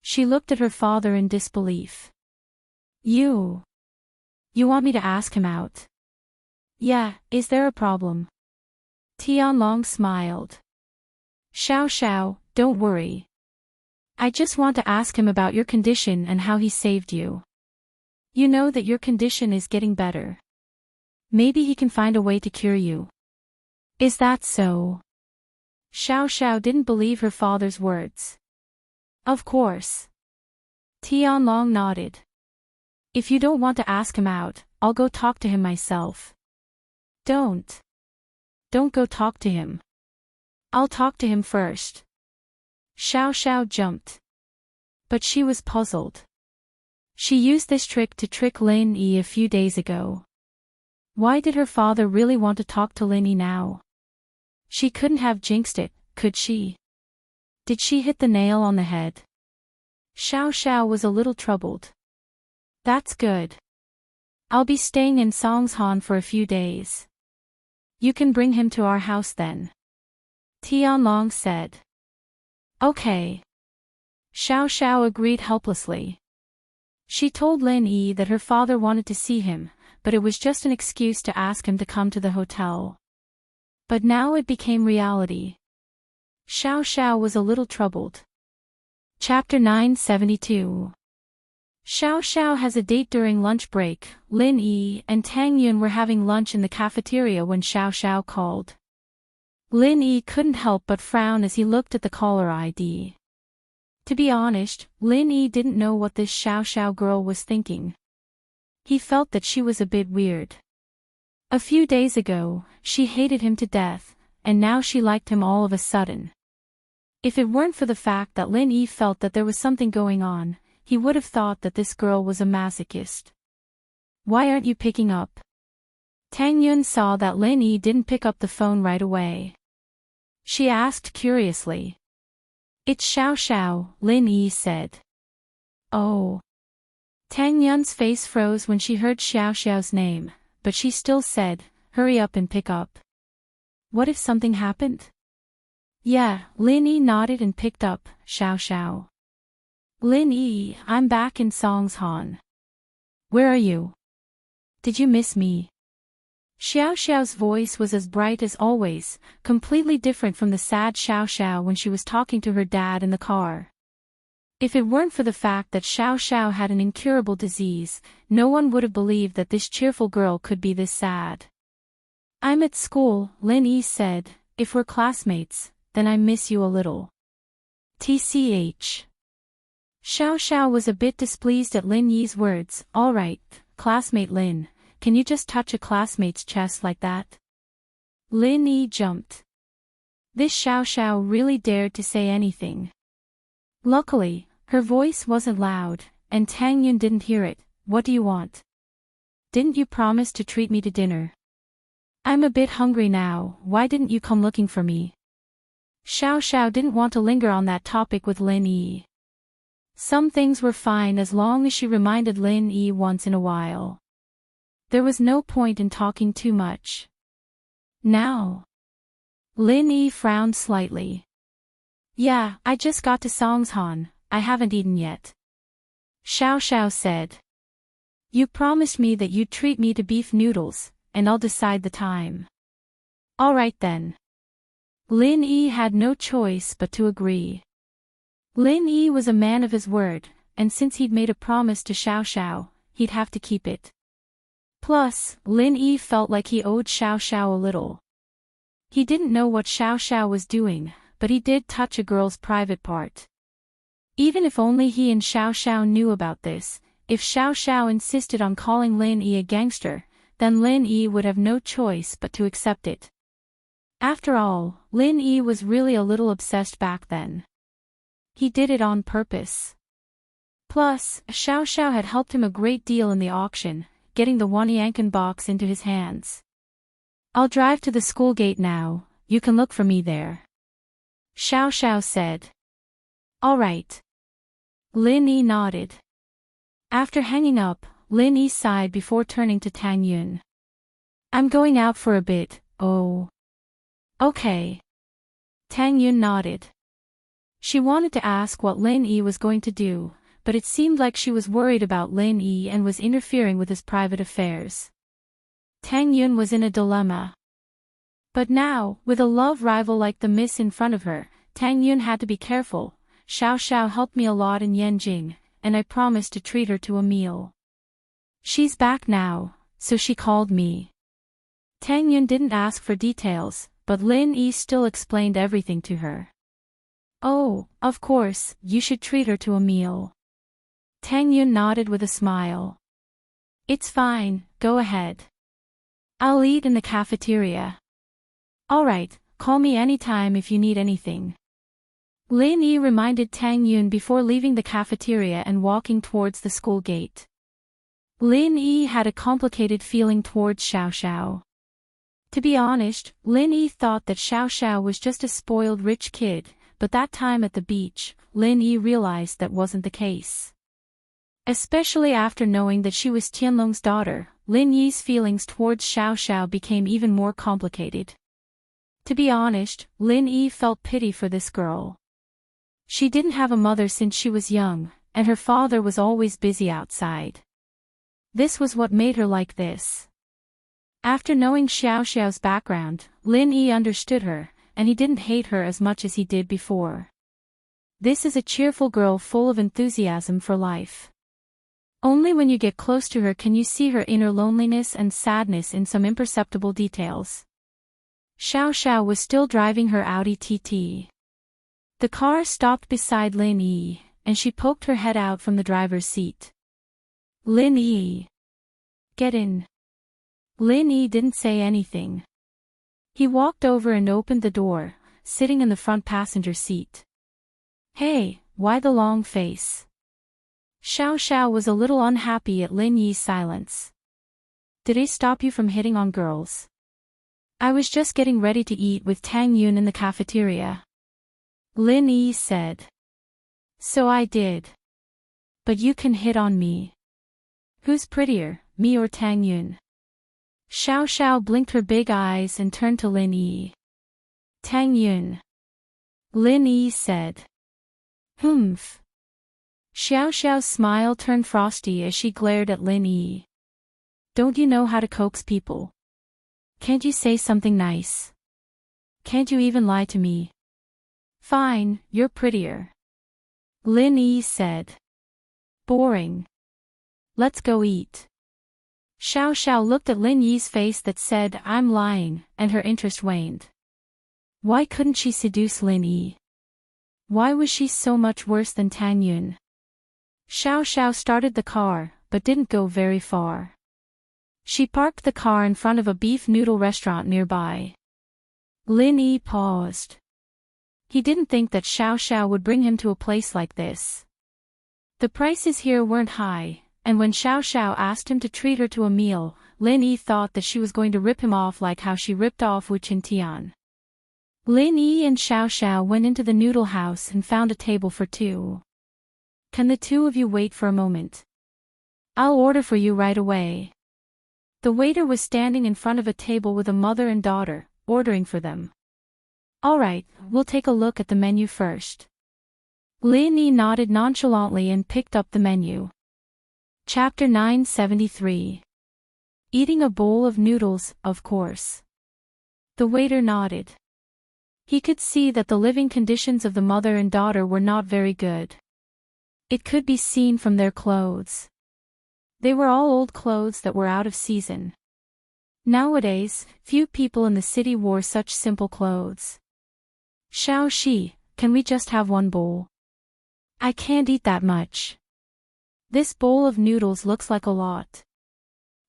She looked at her father in disbelief. You want me to ask him out? Yeah, is there a problem? Tianlong smiled. Xiao Xiao, don't worry. I just want to ask him about your condition and how he saved you. You know that your condition is getting better. Maybe he can find a way to cure you. Is that so? Xiao Xiao didn't believe her father's words. Of course. Tianlong nodded. If you don't want to ask him out, I'll go talk to him myself. Don't go talk to him. I'll talk to him first. Xiao Xiao jumped. But she was puzzled. She used this trick to trick Lin Yi a few days ago. Why did her father really want to talk to Lin Yi now? She couldn't have jinxed it, could she? Did she hit the nail on the head? Xiao Xiao was a little troubled. That's good. I'll be staying in Songshan for a few days. You can bring him to our house then. Tianlong said. Okay. Xiao Xiao agreed helplessly. She told Lin Yi that her father wanted to see him, but it was just an excuse to ask him to come to the hotel. But now it became reality. Xiao Xiao was a little troubled. Chapter 972. Xiao Xiao has a date during lunch break. Lin Yi and Tang Yun were having lunch in the cafeteria when Xiao Xiao called. Lin Yi couldn't help but frown as he looked at the caller ID. To be honest, Lin Yi didn't know what this Xiao Xiao girl was thinking. He felt that she was a bit weird. A few days ago, she hated him to death, and now she liked him all of a sudden. If it weren't for the fact that Lin Yi felt that there was something going on, he would have thought that this girl was a masochist. Why aren't you picking up? Tang Yun saw that Lin Yi didn't pick up the phone right away. She asked curiously. It's Xiao Xiao, Lin Yi said. Oh. Tang Yun's face froze when she heard Xiao Xiao's name, but she still said, hurry up and pick up. What if something happened? Yeah, Lin Yi nodded and picked up, Xiao Xiao. Lin Yi, I'm back in Songshan. Where are you? Did you miss me? Xiao Xiao's voice was as bright as always, completely different from the sad Xiao Xiao when she was talking to her dad in the car. If it weren't for the fact that Xiao Xiao had an incurable disease, no one would have believed that this cheerful girl could be this sad. I'm at school, Lin Yi said. If we're classmates, then I miss you a little. TCH. Xiao Xiao was a bit displeased at Lin Yi's words. All right, classmate Lin, can you just touch a classmate's chest like that? Lin Yi jumped. This Xiao Xiao really dared to say anything. Luckily, her voice wasn't loud, and Tang Yun didn't hear it. What do you want? Didn't you promise to treat me to dinner? I'm a bit hungry now. Why didn't you come looking for me? Xiao Xiao didn't want to linger on that topic with Lin Yi. Some things were fine as long as she reminded Lin Yi once in a while. There was no point in talking too much. Now. Lin Yi frowned slightly. Yeah, I just got to Songshan, I haven't eaten yet. Xiao Xiao said. You promised me that you'd treat me to beef noodles, and I'll decide the time. All right then. Lin Yi had no choice but to agree. Lin Yi was a man of his word, and since he'd made a promise to Xiao Xiao, he'd have to keep it. Plus, Lin Yi felt like he owed Xiao Xiao a little. He didn't know what Xiao Xiao was doing, but he did touch a girl's private part. Even if only he and Xiao Xiao knew about this, if Xiao Xiao insisted on calling Lin Yi a gangster, then Lin Yi would have no choice but to accept it. After all, Lin Yi was really a little obsessed back then. He did it on purpose. Plus, Xiao Xiao had helped him a great deal in the auction, getting the Wanyankan box into his hands. I'll drive to the school gate now, you can look for me there. Xiao Xiao said. All right. Lin Yi nodded. After hanging up, Lin Yi sighed before turning to Tang Yun. I'm going out for a bit, oh. Okay. Tang Yun nodded. She wanted to ask what Lin Yi was going to do, but it seemed like she was worried about Lin Yi and was interfering with his private affairs. Tang Yun was in a dilemma. But now, with a love rival like the miss in front of her, Tang Yun had to be careful. Xiao Xiao helped me a lot in Yanjing, and I promised to treat her to a meal. She's back now, so she called me. Tang Yun didn't ask for details, but Lin Yi still explained everything to her. Oh, of course, you should treat her to a meal. Tang Yun nodded with a smile. It's fine, go ahead. I'll eat in the cafeteria. All right, call me anytime if you need anything. Lin Yi reminded Tang Yun before leaving the cafeteria and walking towards the school gate. Lin Yi had a complicated feeling towards Xiao Xiao. To be honest, Lin Yi thought that Xiao Xiao was just a spoiled rich kid, but that time at the beach, Lin Yi realized that wasn't the case. Especially after knowing that she was Tianlong's daughter, Lin Yi's feelings towards Xiao Xiao became even more complicated. To be honest, Lin Yi felt pity for this girl. She didn't have a mother since she was young, and her father was always busy outside. This was what made her like this. After knowing Xiao Xiao's background, Lin Yi understood her, and he didn't hate her as much as he did before. This is a cheerful girl full of enthusiasm for life. Only when you get close to her can you see her inner loneliness and sadness in some imperceptible details. Xiao Xiao was still driving her Audi TT. The car stopped beside Lin Yi, and she poked her head out from the driver's seat. Lin Yi. Get in. Lin Yi didn't say anything. He walked over and opened the door, sitting in the front passenger seat. Hey, why the long face? Xiao Xiao was a little unhappy at Lin Yi's silence. Did he stop you from hitting on girls? I was just getting ready to eat with Tang Yun in the cafeteria. Lin Yi said. So I did. But you can hit on me. Who's prettier, me or Tang Yun? Xiao Xiao blinked her big eyes and turned to Lin Yi. Tang Yun. Lin Yi said. Humph. Xiao Xiao's smile turned frosty as she glared at Lin Yi. Don't you know how to coax people? Can't you say something nice? Can't you even lie to me? Fine, you're prettier. Lin Yi said. Boring. Let's go eat. Xiao Xiao looked at Lin Yi's face that said, I'm lying, and her interest waned. Why couldn't she seduce Lin Yi? Why was she so much worse than Tang Yun? Xiao Xiao started the car, but didn't go very far. She parked the car in front of a beef noodle restaurant nearby. Lin Yi paused. He didn't think that Xiao Xiao would bring him to a place like this. The prices here weren't high, and when Xiao Xiao asked him to treat her to a meal, Lin Yi thought that she was going to rip him off like how she ripped off Wu Qintian. Lin Yi and Xiao Xiao went into the noodle house and found a table for two. Can the two of you wait for a moment? I'll order for you right away. The waiter was standing in front of a table with a mother and daughter, ordering for them. All right, we'll take a look at the menu first. Lin Yi nodded nonchalantly and picked up the menu. Chapter 973. Eating a bowl of noodles, of course. The waiter nodded. He could see that the living conditions of the mother and daughter were not very good. It could be seen from their clothes. They were all old clothes that were out of season. Nowadays, few people in the city wore such simple clothes. Xiao Shi, can we just have one bowl? I can't eat that much. This bowl of noodles looks like a lot.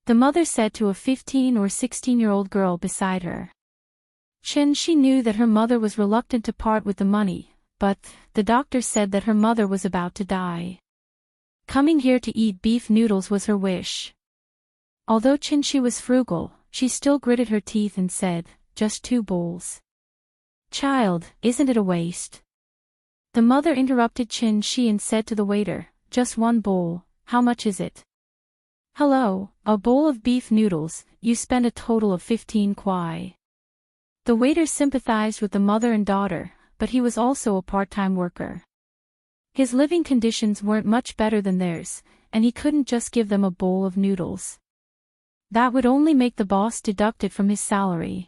The mother said to a 15 or 16-year-old girl beside her. Chen Shi knew that her mother was reluctant to part with the money, but the doctor said that her mother was about to die. Coming here to eat beef noodles was her wish. Although Chen Shi was frugal, she still gritted her teeth and said, just 2 bowls. Child, isn't it a waste? The mother interrupted Chen Shi and said to the waiter, just 1 bowl, how much is it? Hello, a bowl of beef noodles, you spend a total of 15 kuai. The waiter sympathized with the mother and daughter, but he was also a part-time worker. His living conditions weren't much better than theirs, and he couldn't just give them a bowl of noodles. That would only make the boss deduct it from his salary.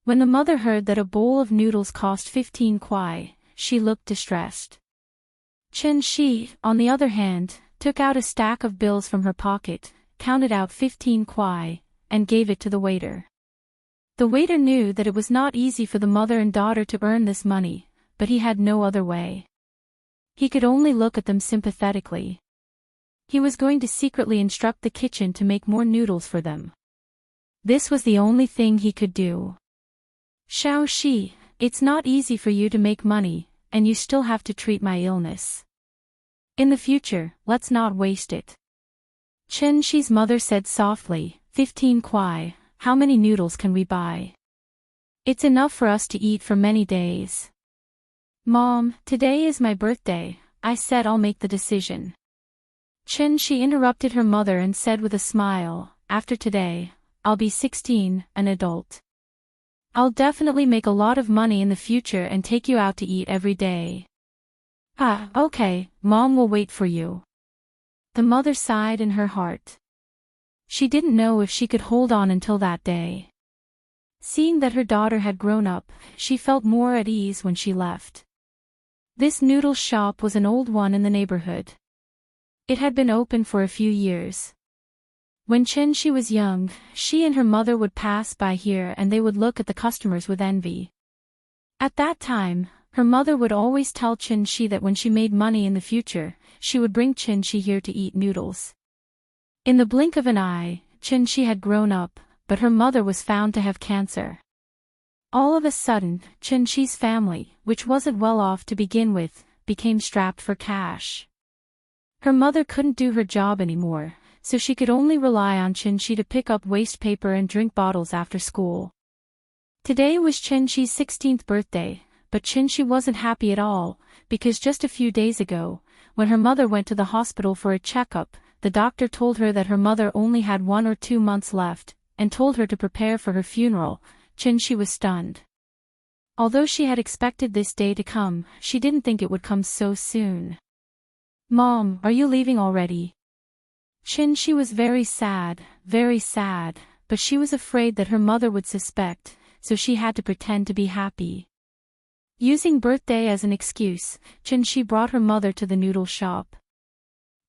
When the mother heard that a bowl of noodles cost 15 kuai, she looked distressed. Chen Shi, on the other hand, took out a stack of bills from her pocket, counted out 15 kuai, and gave it to the waiter. The waiter knew that it was not easy for the mother and daughter to earn this money, but he had no other way. He could only look at them sympathetically. He was going to secretly instruct the kitchen to make more noodles for them. This was the only thing he could do. Xiao Shi, it's not easy for you to make money, and you still have to treat my illness. In the future, let's not waste it. Chen Shi's mother said softly, 15 kwai, how many noodles can we buy? It's enough for us to eat for many days. Mom, today is my birthday, I said I'll make the decision. Chen Shi interrupted her mother and said with a smile, after today, I'll be 16, an adult. I'll definitely make a lot of money in the future and take you out to eat every day. Ah, okay, Mom will wait for you. The mother sighed in her heart. She didn't know if she could hold on until that day. Seeing that her daughter had grown up, she felt more at ease when she left. This noodle shop was an old one in the neighborhood. It had been open for a few years. When Chen Shi was young, she and her mother would pass by here and they would look at the customers with envy. At that time, her mother would always tell Chen Shi that when she made money in the future, she would bring Chen Shi here to eat noodles. In the blink of an eye, Chen Shi had grown up, but her mother was found to have cancer. All of a sudden, Chen Shi's family, which wasn't well off to begin with, became strapped for cash. Her mother couldn't do her job anymore, so she could only rely on Chen Shi to pick up waste paper and drink bottles after school. Today was Chen Shi's 16th birthday, but Chen Shi wasn't happy at all, because just a few days ago, when her mother went to the hospital for a checkup, the doctor told her that her mother only had 1 or 2 months left, and told her to prepare for her funeral. Chen Shi was stunned. Although she had expected this day to come, she didn't think it would come so soon. Mom, are you leaving already? Chen Shi was very sad, but she was afraid that her mother would suspect, so she had to pretend to be happy. Using birthday as an excuse, Chen Shi brought her mother to the noodle shop.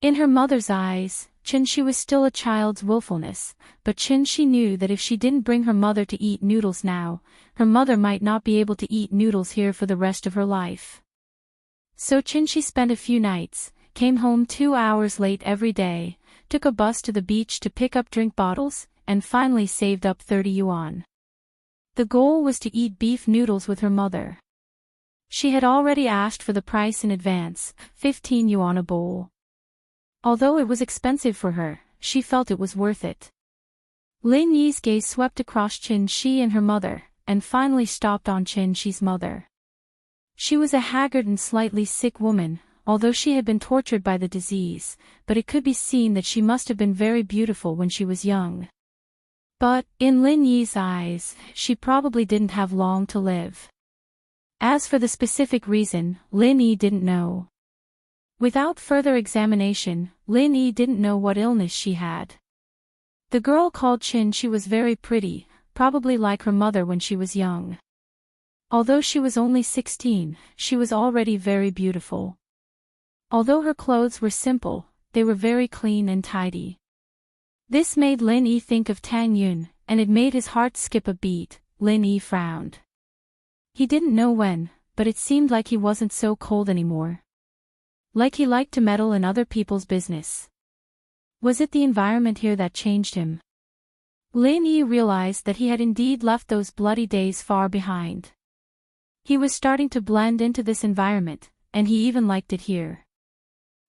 In her mother's eyes, Chen Shi was still a child's willfulness, but Chen Shi knew that if she didn't bring her mother to eat noodles now, her mother might not be able to eat noodles here for the rest of her life. So Chen Shi spent a few nights, came home 2 hours late every day, took a bus to the beach to pick up drink bottles, and finally saved up 30 yuan. The goal was to eat beef noodles with her mother. She had already asked for the price in advance, 15 yuan a bowl. Although it was expensive for her, she felt it was worth it. Lin Yi's gaze swept across Chen Shi and her mother, and finally stopped on Chen Shi's mother. She was a haggard and slightly sick woman, although she had been tortured by the disease, but it could be seen that she must have been very beautiful when she was young. But, in Lin Yi's eyes, she probably didn't have long to live. As for the specific reason, Lin Yi didn't know. Without further examination, Lin Yi didn't know what illness she had. The girl called Chen Shi was very pretty, probably like her mother when she was young. Although she was only 16, she was already very beautiful. Although her clothes were simple, they were very clean and tidy. This made Lin Yi think of Tang Yun, and it made his heart skip a beat. Lin Yi frowned. He didn't know when, but it seemed like he wasn't so cold anymore. Like he liked to meddle in other people's business. Was it the environment here that changed him? Lin Yi realized that he had indeed left those bloody days far behind. He was starting to blend into this environment, and he even liked it here.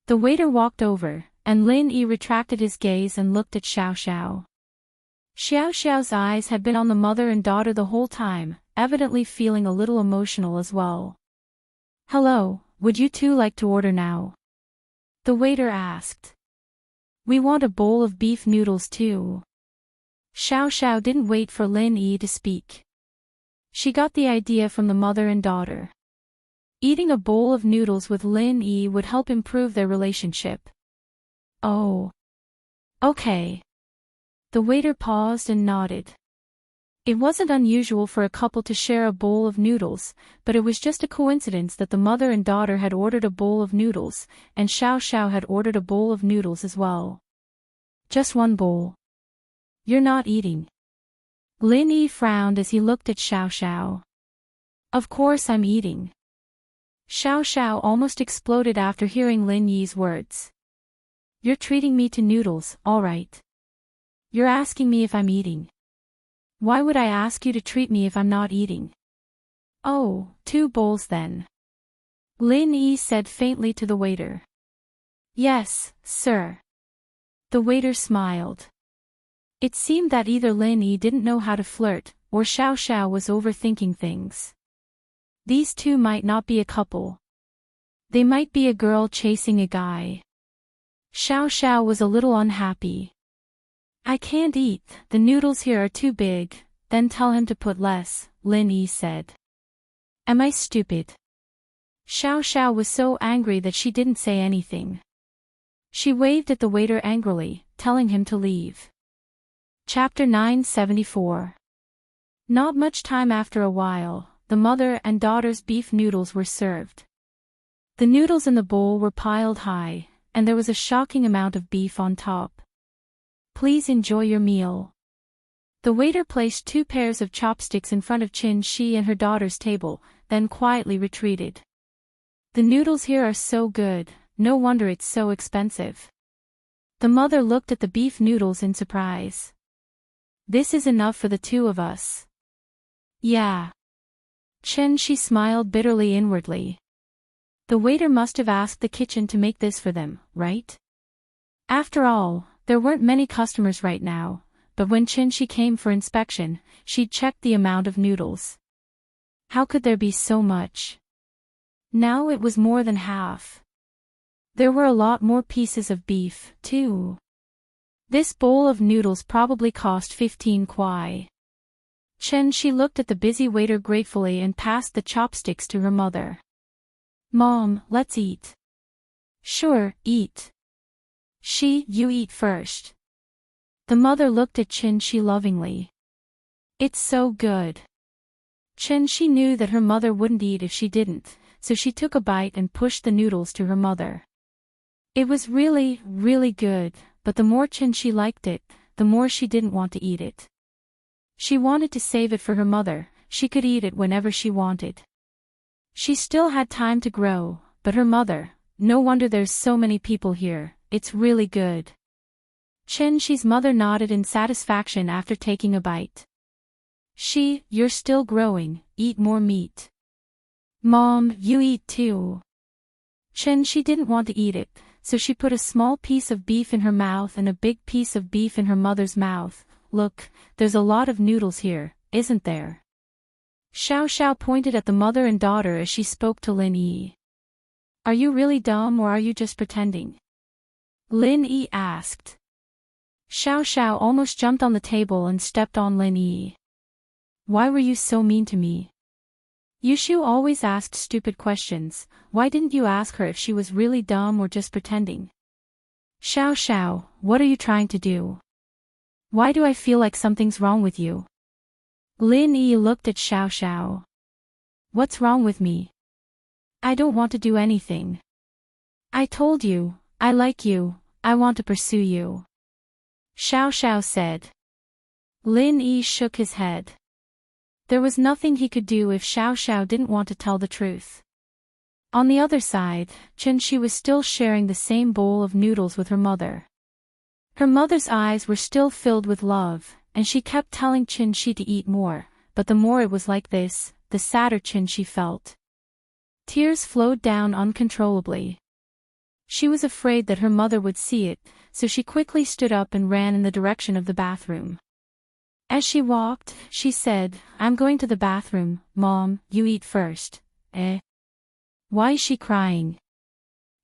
The waiter walked over, and Lin Yi retracted his gaze and looked at Xiao Xiao. Xiao Xiao's eyes had been on the mother and daughter the whole time, evidently feeling a little emotional as well. Hello, would you two like to order now? The waiter asked. We want a bowl of beef noodles too. Xiao Xiao didn't wait for Lin Yi to speak. She got the idea from the mother and daughter. Eating a bowl of noodles with Lin Yi would help improve their relationship. Oh. Okay. The waiter paused and nodded. It wasn't unusual for a couple to share a bowl of noodles, but it was just a coincidence that the mother and daughter had ordered a bowl of noodles, and Xiao Xiao had ordered a bowl of noodles as well. Just one bowl. You're not eating. Lin Yi frowned as he looked at Xiao Xiao. Of course I'm eating. Xiao Xiao almost exploded after hearing Lin Yi's words. You're treating me to noodles, all right. You're asking me if I'm eating. Why would I ask you to treat me if I'm not eating? Oh, 2 bowls then. Lin Yi said faintly to the waiter. Yes, sir. The waiter smiled. It seemed that either Lin Yi didn't know how to flirt, or Xiao Xiao was overthinking things. These two might not be a couple. They might be a girl chasing a guy. Xiao Xiao was a little unhappy. I can't eat, the noodles here are too big. Then tell him to put less, Lin Yi said. Am I stupid? Xiao Xiao was so angry that she didn't say anything. She waved at the waiter angrily, telling him to leave. Chapter 974. Not much time after a while, the mother and daughter's beef noodles were served. The noodles in the bowl were piled high, and there was a shocking amount of beef on top. Please enjoy your meal. The waiter placed 2 pairs of chopsticks in front of Qin Shi and her daughter's table, then quietly retreated. The noodles here are so good, no wonder it's so expensive. The mother looked at the beef noodles in surprise. This is enough for the 2 of us. Yeah. Qin Shi smiled bitterly inwardly. The waiter must have asked the kitchen to make this for them, right? After all, there weren't many customers right now. But when Qin Shi came for inspection, she'd checked the amount of noodles. How could there be so much? Now it was more than half. There were a lot more pieces of beef, too. This bowl of noodles probably cost 15 kuai. Qin Shi looked at the busy waiter gratefully and passed the chopsticks to her mother. Mom, let's eat. Sure, eat. Shi, you eat first. The mother looked at Qin Shi lovingly. It's so good. Qin Shi knew that her mother wouldn't eat if she didn't, so she took a bite and pushed the noodles to her mother. It was really, really good, but the more Qin Shi liked it, the more she didn't want to eat it. She wanted to save it for her mother, she could eat it whenever she wanted. She still had time to grow, but her mother, no wonder there's so many people here, it's really good. Qin Shi's mother nodded in satisfaction after taking a bite. Shi, you're still growing, eat more meat. Mom, you eat too. Qin Shi didn't want to eat it, so she put a small piece of beef in her mouth and a big piece of beef in her mother's mouth. Look, there's a lot of noodles here, isn't there? Xiao Xiao pointed at the mother and daughter as she spoke to Lin Yi. Are you really dumb or are you just pretending? Lin Yi asked. Xiao Xiao almost jumped on the table and stepped on Lin Yi. Why were you so mean to me? Yushu always asked stupid questions, why didn't you ask her if she was really dumb or just pretending? Xiao Xiao, what are you trying to do? Why do I feel like something's wrong with you? Lin Yi looked at Xiao Xiao. What's wrong with me? I don't want to do anything. I told you, I like you, I want to pursue you. Xiao Xiao said. Lin Yi shook his head. There was nothing he could do if Xiao Xiao didn't want to tell the truth. On the other side, Qin Shi was still sharing the same bowl of noodles with her mother. Her mother's eyes were still filled with love, and she kept telling Qin Shi to eat more, but the more it was like this, the sadder Qin Shi felt. Tears flowed down uncontrollably. She was afraid that her mother would see it, so she quickly stood up and ran in the direction of the bathroom. As she walked, she said, I'm going to the bathroom, Mom, you eat first. Why is she crying?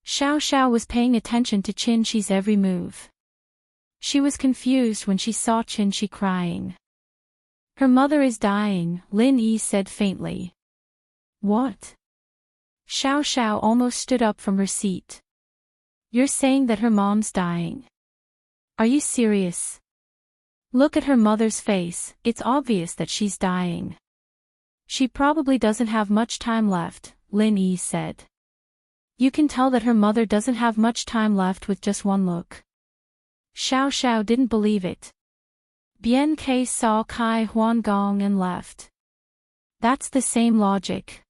Xiao Xiao was paying attention to Qin Shi's every move. She was confused when she saw Qin Shi crying. Her mother is dying, Lin Yi said faintly. What? Xiao Xiao almost stood up from her seat. You're saying that her mom's dying? Are you serious? Look at her mother's face, it's obvious that she's dying. She probably doesn't have much time left, Lin Yi said. You can tell that her mother doesn't have much time left with just one look. Xiao Xiao didn't believe it. Bian Ke saw Kai Huan Gong and left. That's the same logic.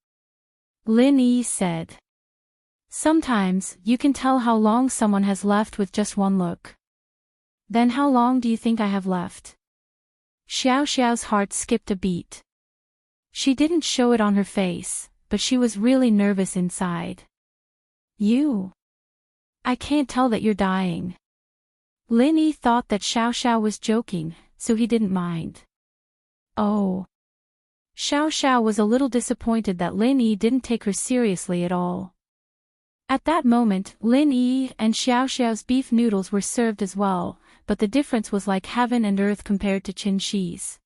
Lin Yi said. Sometimes, you can tell how long someone has left with just one look. Then how long do you think I have left? Xiao Xiao's heart skipped a beat. She didn't show it on her face, but she was really nervous inside. I can't tell that you're dying. Lin Yi thought that Xiao Xiao was joking, so he didn't mind. Oh. Xiao Xiao was a little disappointed that Lin Yi didn't take her seriously at all. At that moment, Lin Yi and Xiao Xiao's beef noodles were served as well, but the difference was like heaven and earth compared to Qin Shi's.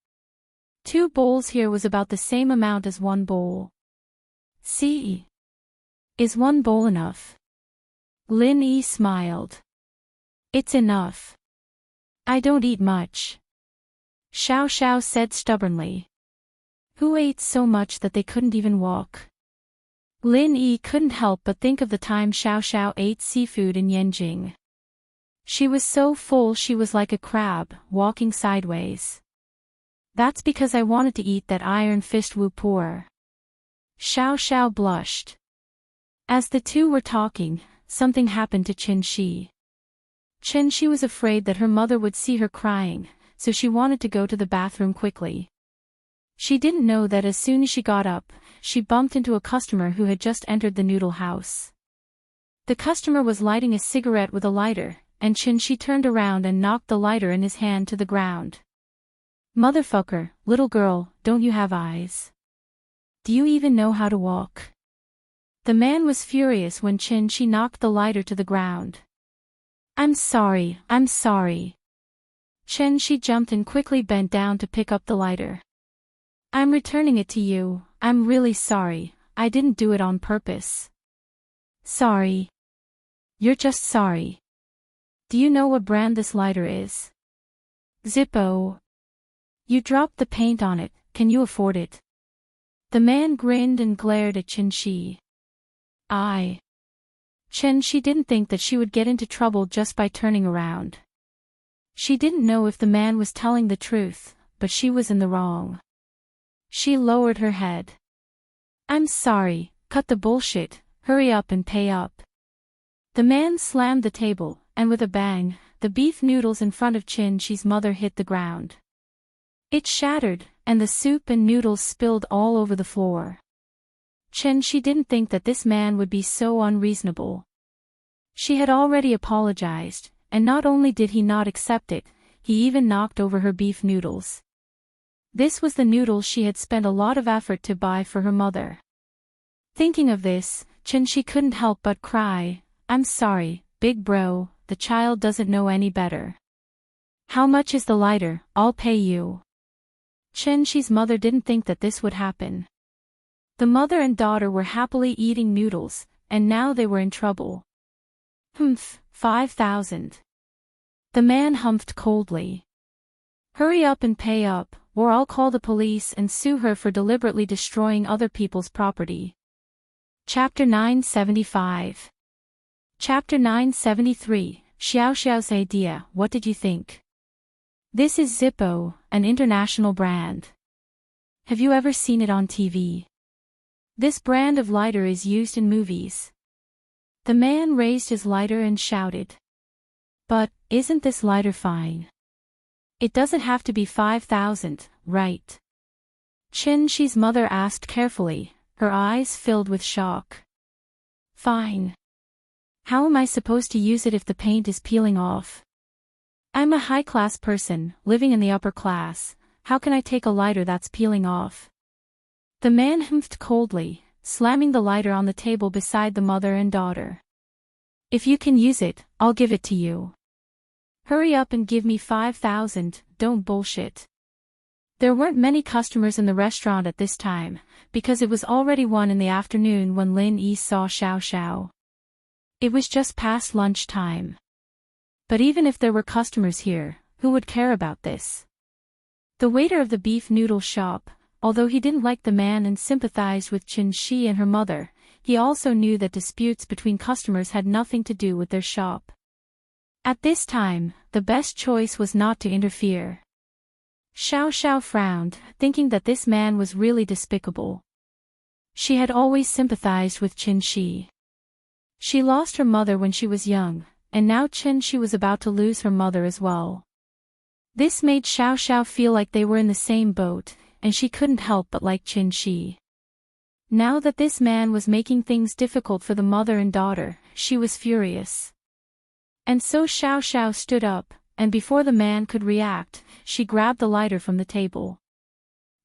2 bowls here was about the same amount as 1 bowl. See? Is 1 bowl enough? Lin Yi smiled. It's enough. I don't eat much. Xiao Xiao said stubbornly. Who ate so much that they couldn't even walk? Lin Yi couldn't help but think of the time Xiao Xiao ate seafood in Yanjing. She was so full she was like a crab, walking sideways. That's because I wanted to eat that iron-fisted wu poor. Xiao Xiao blushed. As the two were talking, something happened to Qin Shi. Qin Shi was afraid that her mother would see her crying, so she wanted to go to the bathroom quickly. She didn't know that as soon as she got up, she bumped into a customer who had just entered the noodle house. The customer was lighting a cigarette with a lighter, and Qin Shi turned around and knocked the lighter in his hand to the ground. Motherfucker, little girl, don't you have eyes? Do you even know how to walk? The man was furious when Qin Shi knocked the lighter to the ground. I'm sorry. Qin Shi jumped and quickly bent down to pick up the lighter. I'm returning it to you. I'm really sorry. I didn't do it on purpose. Sorry. You're just sorry. Do you know what brand this lighter is? Zippo. You dropped the paint on it, can you afford it? The man grinned and glared at Qin Shi. Qin Shi didn't think that she would get into trouble just by turning around. She didn't know if the man was telling the truth, but she was in the wrong. She lowered her head. I'm sorry, cut the bullshit, hurry up and pay up. The man slammed the table, and with a bang, the beef noodles in front of Qin Shi's mother hit the ground. It shattered, and the soup and noodles spilled all over the floor. Qin Shi didn't think that this man would be so unreasonable. She had already apologized, and not only did he not accept it, he even knocked over her beef noodles. This was the noodles she had spent a lot of effort to buy for her mother. Thinking of this, Qin Shi couldn't help but cry. I'm sorry, big bro, the child doesn't know any better. How much is the lighter? I'll pay you. Qin Shi's mother didn't think that this would happen. The mother and daughter were happily eating noodles, and now they were in trouble. 5,000. The man humphed coldly. Hurry up and pay up, or I'll call the police and sue her for deliberately destroying other people's property. Chapter 975. Chapter 973, Xiao Xiao's idea, what did you think? This is Zippo, an international brand. Have you ever seen it on TV? This brand of lighter is used in movies. The man raised his lighter and shouted. But, isn't this lighter fine? It doesn't have to be 5,000, right? Qin Shi's mother asked carefully, her eyes filled with shock. Fine. How am I supposed to use it if the paint is peeling off? I'm a high-class person, living in the upper class. How can I take a lighter that's peeling off? The man humphed coldly, slamming the lighter on the table beside the mother and daughter. If you can use it, I'll give it to you. Hurry up and give me 5,000, don't bullshit. There weren't many customers in the restaurant at this time, because it was already 1 in the afternoon when Lin Yi saw Xiao Xiao. It was just past lunch time. But even if there were customers here, who would care about this? The waiter of the beef noodle shop, although he didn't like the man and sympathized with Qin Shi and her mother, he also knew that disputes between customers had nothing to do with their shop. At this time, the best choice was not to interfere. Xiao Xiao frowned, thinking that this man was really despicable. She had always sympathized with Qin Shi. She lost her mother when she was young, and now Qin Shi was about to lose her mother as well. This made Xiao Xiao feel like they were in the same boat, and she couldn't help but like Qin Shi. Now that this man was making things difficult for the mother and daughter, she was furious. And so Xiao Xiao stood up, and before the man could react, she grabbed the lighter from the table.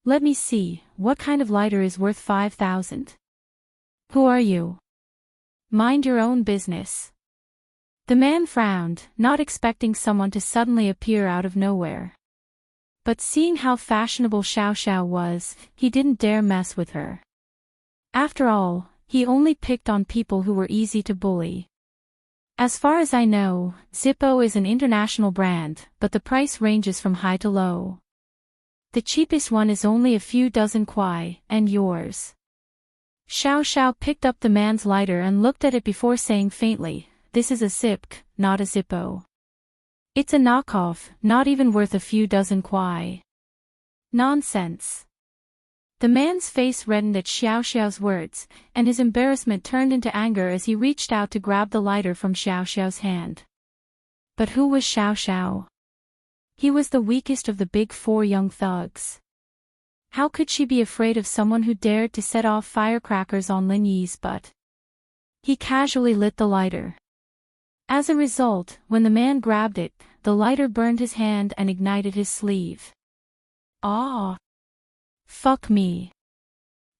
"Let me see, what kind of lighter is worth 5,000? Who are you? Mind your own business." The man frowned, not expecting someone to suddenly appear out of nowhere. But seeing how fashionable Xiao Xiao was, he didn't dare mess with her. After all, he only picked on people who were easy to bully. "As far as I know, Zippo is an international brand, but the price ranges from high to low. The cheapest one is only a few dozen kuai, and yours?" Xiao Xiao picked up the man's lighter and looked at it before saying faintly, "This is a Zipk, not a Zippo. It's a knockoff, not even worth a few dozen kuai." "Nonsense." The man's face reddened at Xiao Xiao's words, and his embarrassment turned into anger as he reached out to grab the lighter from Xiao Xiao's hand. But who was Xiao Xiao? He was the weakest of the big four young thugs. How could she be afraid of someone who dared to set off firecrackers on Lin Yi's butt? He casually lit the lighter. As a result, when the man grabbed it, the lighter burned his hand and ignited his sleeve. "Ah! Fuck me."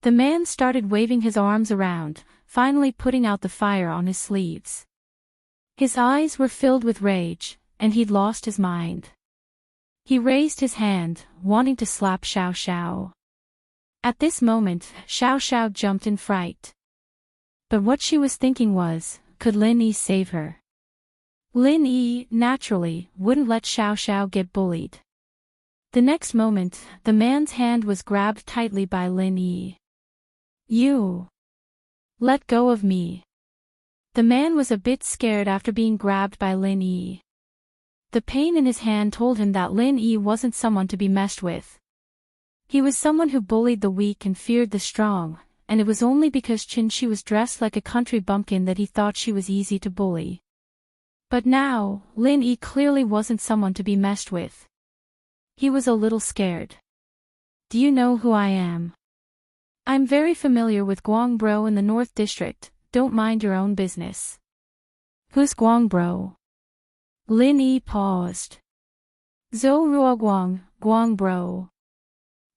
The man started waving his arms around, finally putting out the fire on his sleeves. His eyes were filled with rage, and he'd lost his mind. He raised his hand, wanting to slap Xiao Xiao. At this moment, Xiao Xiao jumped in fright. But what she was thinking was, could Lin Yi save her? Lin Yi, naturally, wouldn't let Xiao Xiao get bullied. The next moment, the man's hand was grabbed tightly by Lin Yi. "You! Let go of me!" The man was a bit scared after being grabbed by Lin Yi. The pain in his hand told him that Lin Yi wasn't someone to be messed with. He was someone who bullied the weak and feared the strong, and it was only because she was dressed like a country bumpkin that he thought she was easy to bully. But now, Lin Yi clearly wasn't someone to be messed with. He was a little scared. "Do you know who I am? I'm very familiar with Guangbro in the North District, don't mind your own business." "Who's Guangbro?" Lin Yi paused. "Zhou Ruoguang, Guangbro."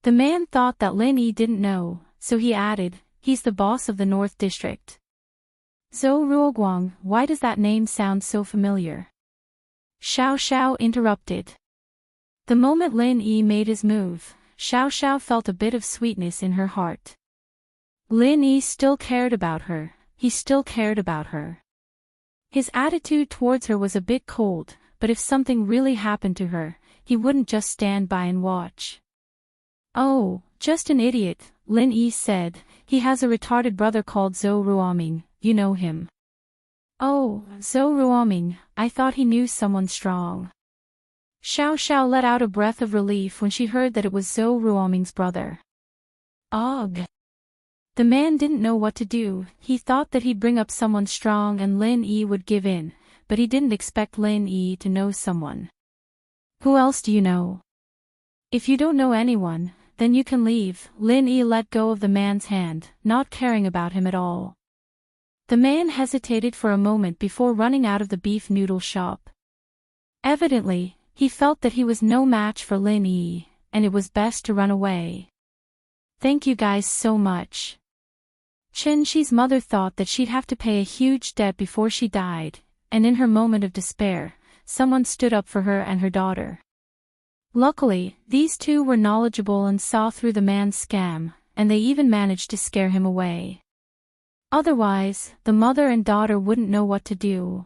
The man thought that Lin Yi didn't know, so he added, "He's the boss of the North District." "Zhou Ruoguang, why does that name sound so familiar?" Xiao Xiao interrupted. The moment Lin Yi made his move, Xiao Xiao felt a bit of sweetness in her heart. Lin Yi still cared about her, he still cared about her. His attitude towards her was a bit cold, but if something really happened to her, he wouldn't just stand by and watch. "Oh, just an idiot," Lin Yi said. "He has a retarded brother called Zhou Ruoming, you know him." "Oh, Zhou Ruoming, I thought he knew someone strong." Xiao Xiao let out a breath of relief when she heard that it was Zhou Ruoming's brother. Ugh! The man didn't know what to do. He thought that he'd bring up someone strong and Lin Yi would give in, but he didn't expect Lin Yi to know someone. "Who else do you know?" "If you don't know anyone, then you can leave." Lin Yi let go of the man's hand, not caring about him at all. The man hesitated for a moment before running out of the beef noodle shop. Evidently, he felt that he was no match for Lin Yi, and it was best to run away. "Thank you guys so much." Chen Shi's mother thought that she'd have to pay a huge debt before she died, and in her moment of despair, someone stood up for her and her daughter. Luckily, these two were knowledgeable and saw through the man's scam, and they even managed to scare him away. Otherwise, the mother and daughter wouldn't know what to do.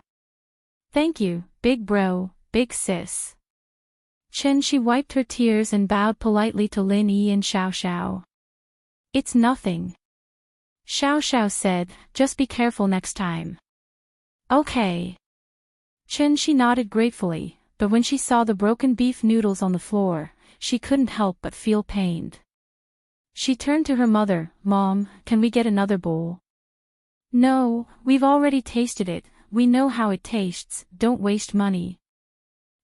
"Thank you, big bro, big sis." Chen Shi wiped her tears and bowed politely to Lin Yi and Xiao Xiao. "It's nothing." Xiao Xiao said, "Just be careful next time." "Okay." Chen Shi nodded gratefully, but when she saw the broken beef noodles on the floor, she couldn't help but feel pained. She turned to her mother, "Mom, can we get another bowl?" "No, we've already tasted it, we know how it tastes, don't waste money."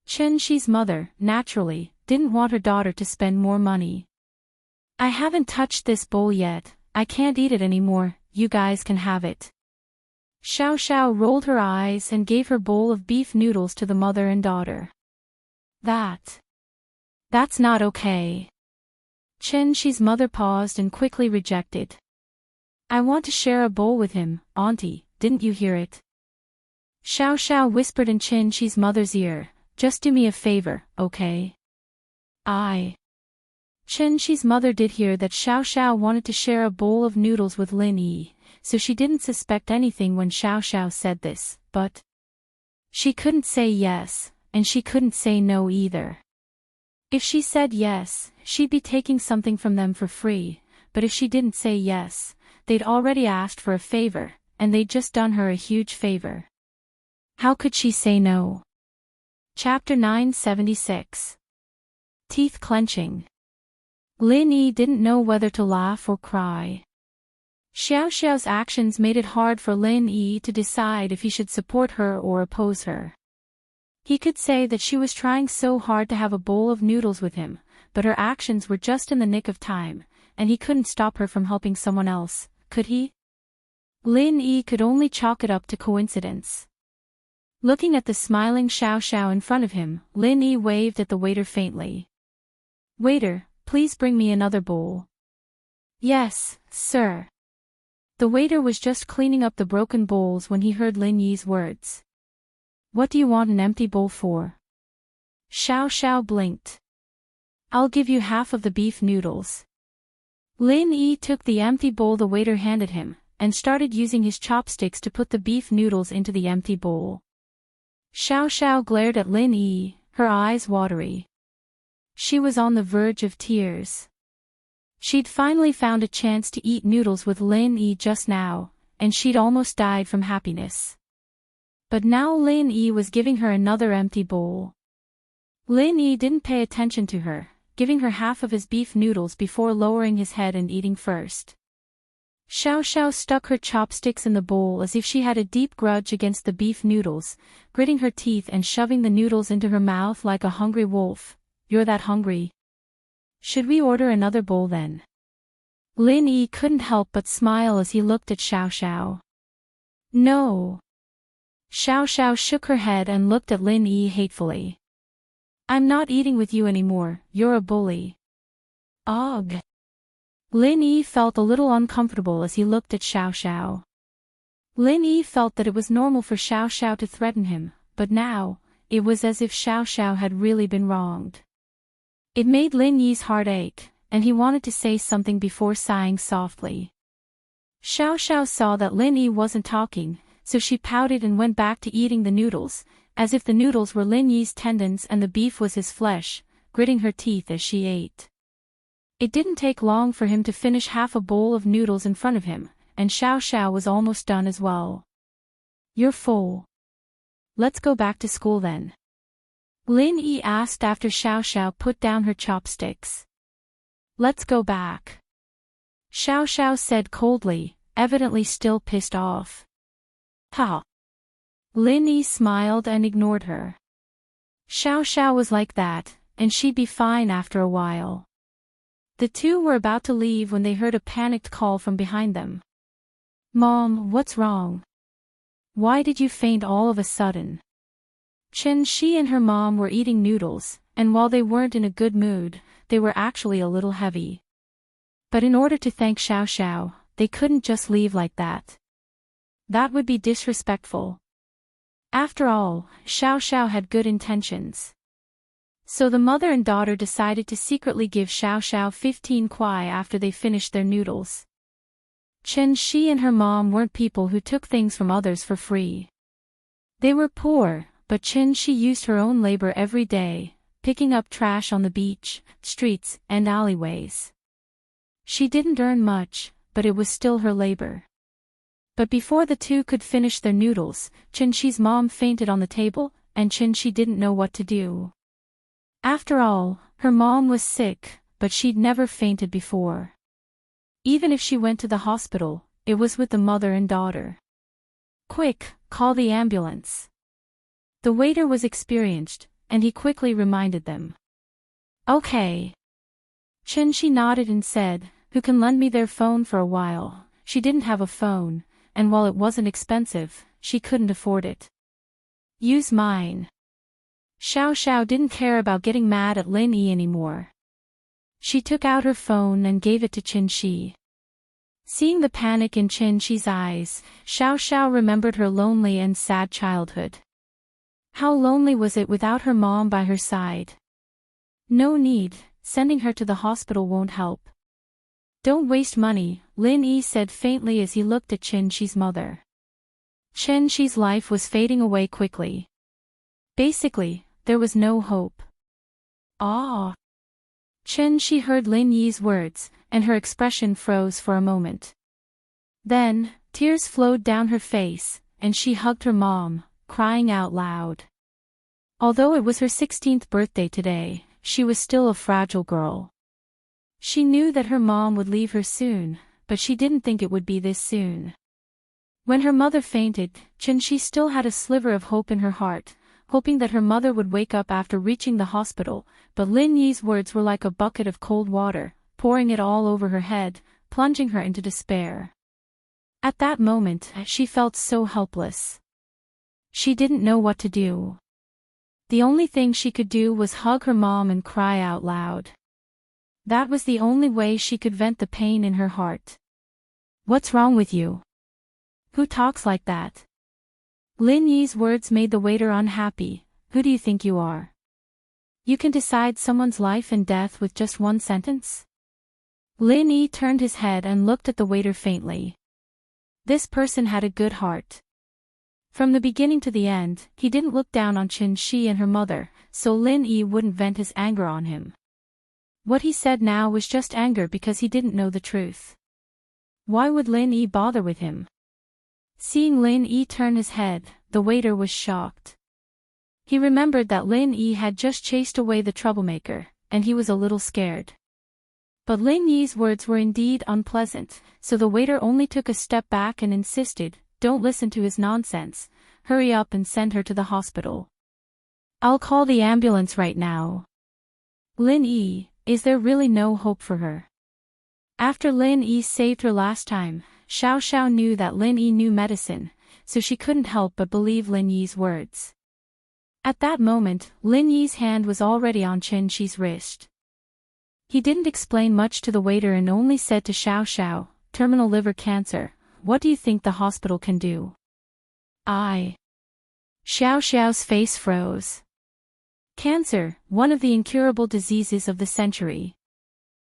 Chen Shi's mother, naturally, didn't want her daughter to spend more money. "I haven't touched this bowl yet, I can't eat it anymore, you guys can have it. Xiao Xiao rolled her eyes and gave her bowl of beef noodles to the mother and daughter. That's not okay. Chen Shi's mother paused and quickly rejected. I want to share a bowl with him, Auntie, didn't you hear it? Xiao Xiao whispered in Chen Shi's mother's ear, just do me a favor, okay? Chen Shi's mother did hear that Xiao Xiao wanted to share a bowl of noodles with Lin Yi, so she didn't suspect anything when Xiao Xiao said this, but she couldn't say yes, and she couldn't say no either. If she said yes, she'd be taking something from them for free, but if she didn't say yes, they'd already asked for a favor, and they'd just done her a huge favor. How could she say no? Chapter 976. Teeth clenching. Lin Yi didn't know whether to laugh or cry. Xiao Xiao's actions made it hard for Lin Yi to decide if he should support her or oppose her. He could say that she was trying so hard to have a bowl of noodles with him, but her actions were just in the nick of time, and he couldn't stop her from helping someone else, could he? Lin Yi could only chalk it up to coincidence. Looking at the smiling Xiao Xiao in front of him, Lin Yi waved at the waiter faintly. Waiter, please bring me another bowl. Yes, sir. The waiter was just cleaning up the broken bowls when he heard Lin Yi's words. What do you want an empty bowl for? Xiao Xiao blinked. I'll give you half of the beef noodles. Lin Yi took the empty bowl the waiter handed him, and started using his chopsticks to put the beef noodles into the empty bowl. Xiao Xiao glared at Lin Yi, her eyes watery. She was on the verge of tears. She'd finally found a chance to eat noodles with Lin Yi just now, and she'd almost died from happiness. But now Lin Yi was giving her another empty bowl. Lin Yi didn't pay attention to her, giving her half of his beef noodles before lowering his head and eating first. Xiao Xiao stuck her chopsticks in the bowl as if she had a deep grudge against the beef noodles, gritting her teeth and shoving the noodles into her mouth like a hungry wolf. You're that hungry? Should we order another bowl then? Lin Yi couldn't help but smile as he looked at Xiao Xiao. No. Xiao Xiao shook her head and looked at Lin Yi hatefully. I'm not eating with you anymore, you're a bully. Ugh. Lin Yi felt a little uncomfortable as he looked at Xiao Xiao. Lin Yi felt that it was normal for Xiao Xiao to threaten him, but now, it was as if Xiao Xiao had really been wronged. It made Lin Yi's heart ache, and he wanted to say something before sighing softly. Xiao Xiao saw that Lin Yi wasn't talking, so she pouted and went back to eating the noodles, as if the noodles were Lin Yi's tendons and the beef was his flesh, gritting her teeth as she ate. It didn't take long for him to finish half a bowl of noodles in front of him, and Xiao Xiao was almost done as well. You're full. Let's go back to school then. Lin Yi asked after Xiao Xiao put down her chopsticks. Let's go back. Xiao Xiao said coldly, evidently still pissed off. Ha! Lin Yi smiled and ignored her. Xiao Xiao was like that, and she'd be fine after a while. The two were about to leave when they heard a panicked call from behind them. Mom, what's wrong? Why did you faint all of a sudden? Chen Shi and her mom were eating noodles, and while they weren't in a good mood, they were actually a little heavy. But in order to thank Xiao Xiao, they couldn't just leave like that. That would be disrespectful. After all, Xiao Xiao had good intentions. So the mother and daughter decided to secretly give Xiao Xiao 15 kuai after they finished their noodles. Chen Shi and her mom weren't people who took things from others for free. They were poor, but Chen Shi used her own labor every day, picking up trash on the beach, streets, and alleyways. She didn't earn much, but it was still her labor. But before the two could finish their noodles, Chen Shi's mom fainted on the table, and Chen Shi didn't know what to do. After all, her mom was sick, but she'd never fainted before. Even if she went to the hospital, it was with the mother and daughter. Quick, call the ambulance. The waiter was experienced, and he quickly reminded them. Okay. Chen Shi nodded and said, who can lend me their phone for a while. She didn't have a phone, and while it wasn't expensive, she couldn't afford it. Use mine. Xiao Xiao didn't care about getting mad at Lin Yi anymore. She took out her phone and gave it to Qin Shi. Seeing the panic in Qin Shi's eyes, Xiao Xiao remembered her lonely and sad childhood. How lonely was it without her mom by her side? No need, sending her to the hospital won't help. Don't waste money, Lin Yi said faintly as he looked at Qin Shi's mother. Qin Shi's life was fading away quickly. Basically, there was no hope. Ah! Qin Shi heard Lin Yi's words, and her expression froze for a moment. Then, tears flowed down her face, and she hugged her mom, crying out loud. Although it was her 16th birthday today, she was still a fragile girl. She knew that her mom would leave her soon, but she didn't think it would be this soon. When her mother fainted, Qin Shi still had a sliver of hope in her heart, hoping that her mother would wake up after reaching the hospital, but Lin Yi's words were like a bucket of cold water, pouring it all over her head, plunging her into despair. At that moment, she felt so helpless. She didn't know what to do. The only thing she could do was hug her mom and cry out loud. That was the only way she could vent the pain in her heart. What's wrong with you? Who talks like that? Lin Yi's words made the waiter unhappy. Who do you think you are? You can decide someone's life and death with just one sentence? Lin Yi turned his head and looked at the waiter faintly. This person had a good heart. From the beginning to the end, he didn't look down on Qin Shi and her mother, so Lin Yi wouldn't vent his anger on him. What he said now was just anger because he didn't know the truth. Why would Lin Yi bother with him? Seeing Lin Yi turn his head, the waiter was shocked. He remembered that Lin Yi had just chased away the troublemaker, and he was a little scared. But Lin Yi's words were indeed unpleasant, so the waiter only took a step back and insisted, "Don't listen to his nonsense, hurry up and send her to the hospital." "I'll call the ambulance right now." Lin Yi, is there really no hope for her? After Lin Yi saved her last time, Xiao Xiao knew that Lin Yi knew medicine, so she couldn't help but believe Lin Yi's words. At that moment, Lin Yi's hand was already on Qin Shi's wrist. He didn't explain much to the waiter and only said to Xiao Xiao, "Terminal liver cancer, what do you think the hospital can do?" Xiao Xiao's face froze. Cancer, one of the incurable diseases of the century.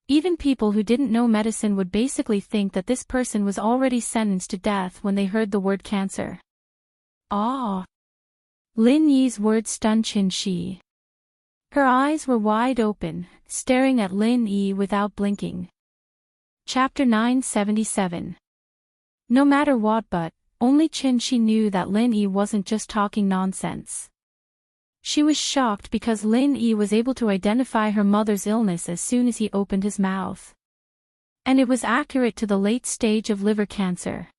Even people who didn't know medicine would basically think that this person was already sentenced to death when they heard the word cancer. Lin Yi's words stunned Qin Shi. Her eyes were wide open, staring at Lin Yi without blinking. Chapter 977. No matter what, but only Qin Shi knew that Lin Yi wasn't just talking nonsense. She was shocked because Lin Yi was able to identify her mother's illness as soon as he opened his mouth. And it was accurate to the late stage of liver cancer.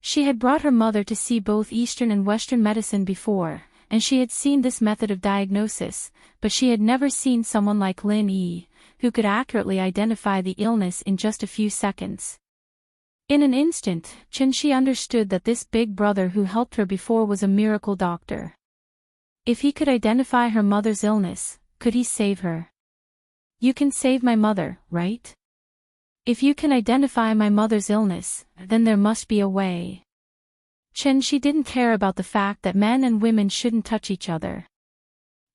She had brought her mother to see both Eastern and Western medicine before, and she had seen this method of diagnosis, but she had never seen someone like Lin Yi, who could accurately identify the illness in just a few seconds. In an instant, Qin Shi understood that this big brother who helped her before was a miracle doctor. If he could identify her mother's illness, could he save her? You can save my mother, right? If you can identify my mother's illness, then there must be a way. Qin Shi didn't care about the fact that men and women shouldn't touch each other.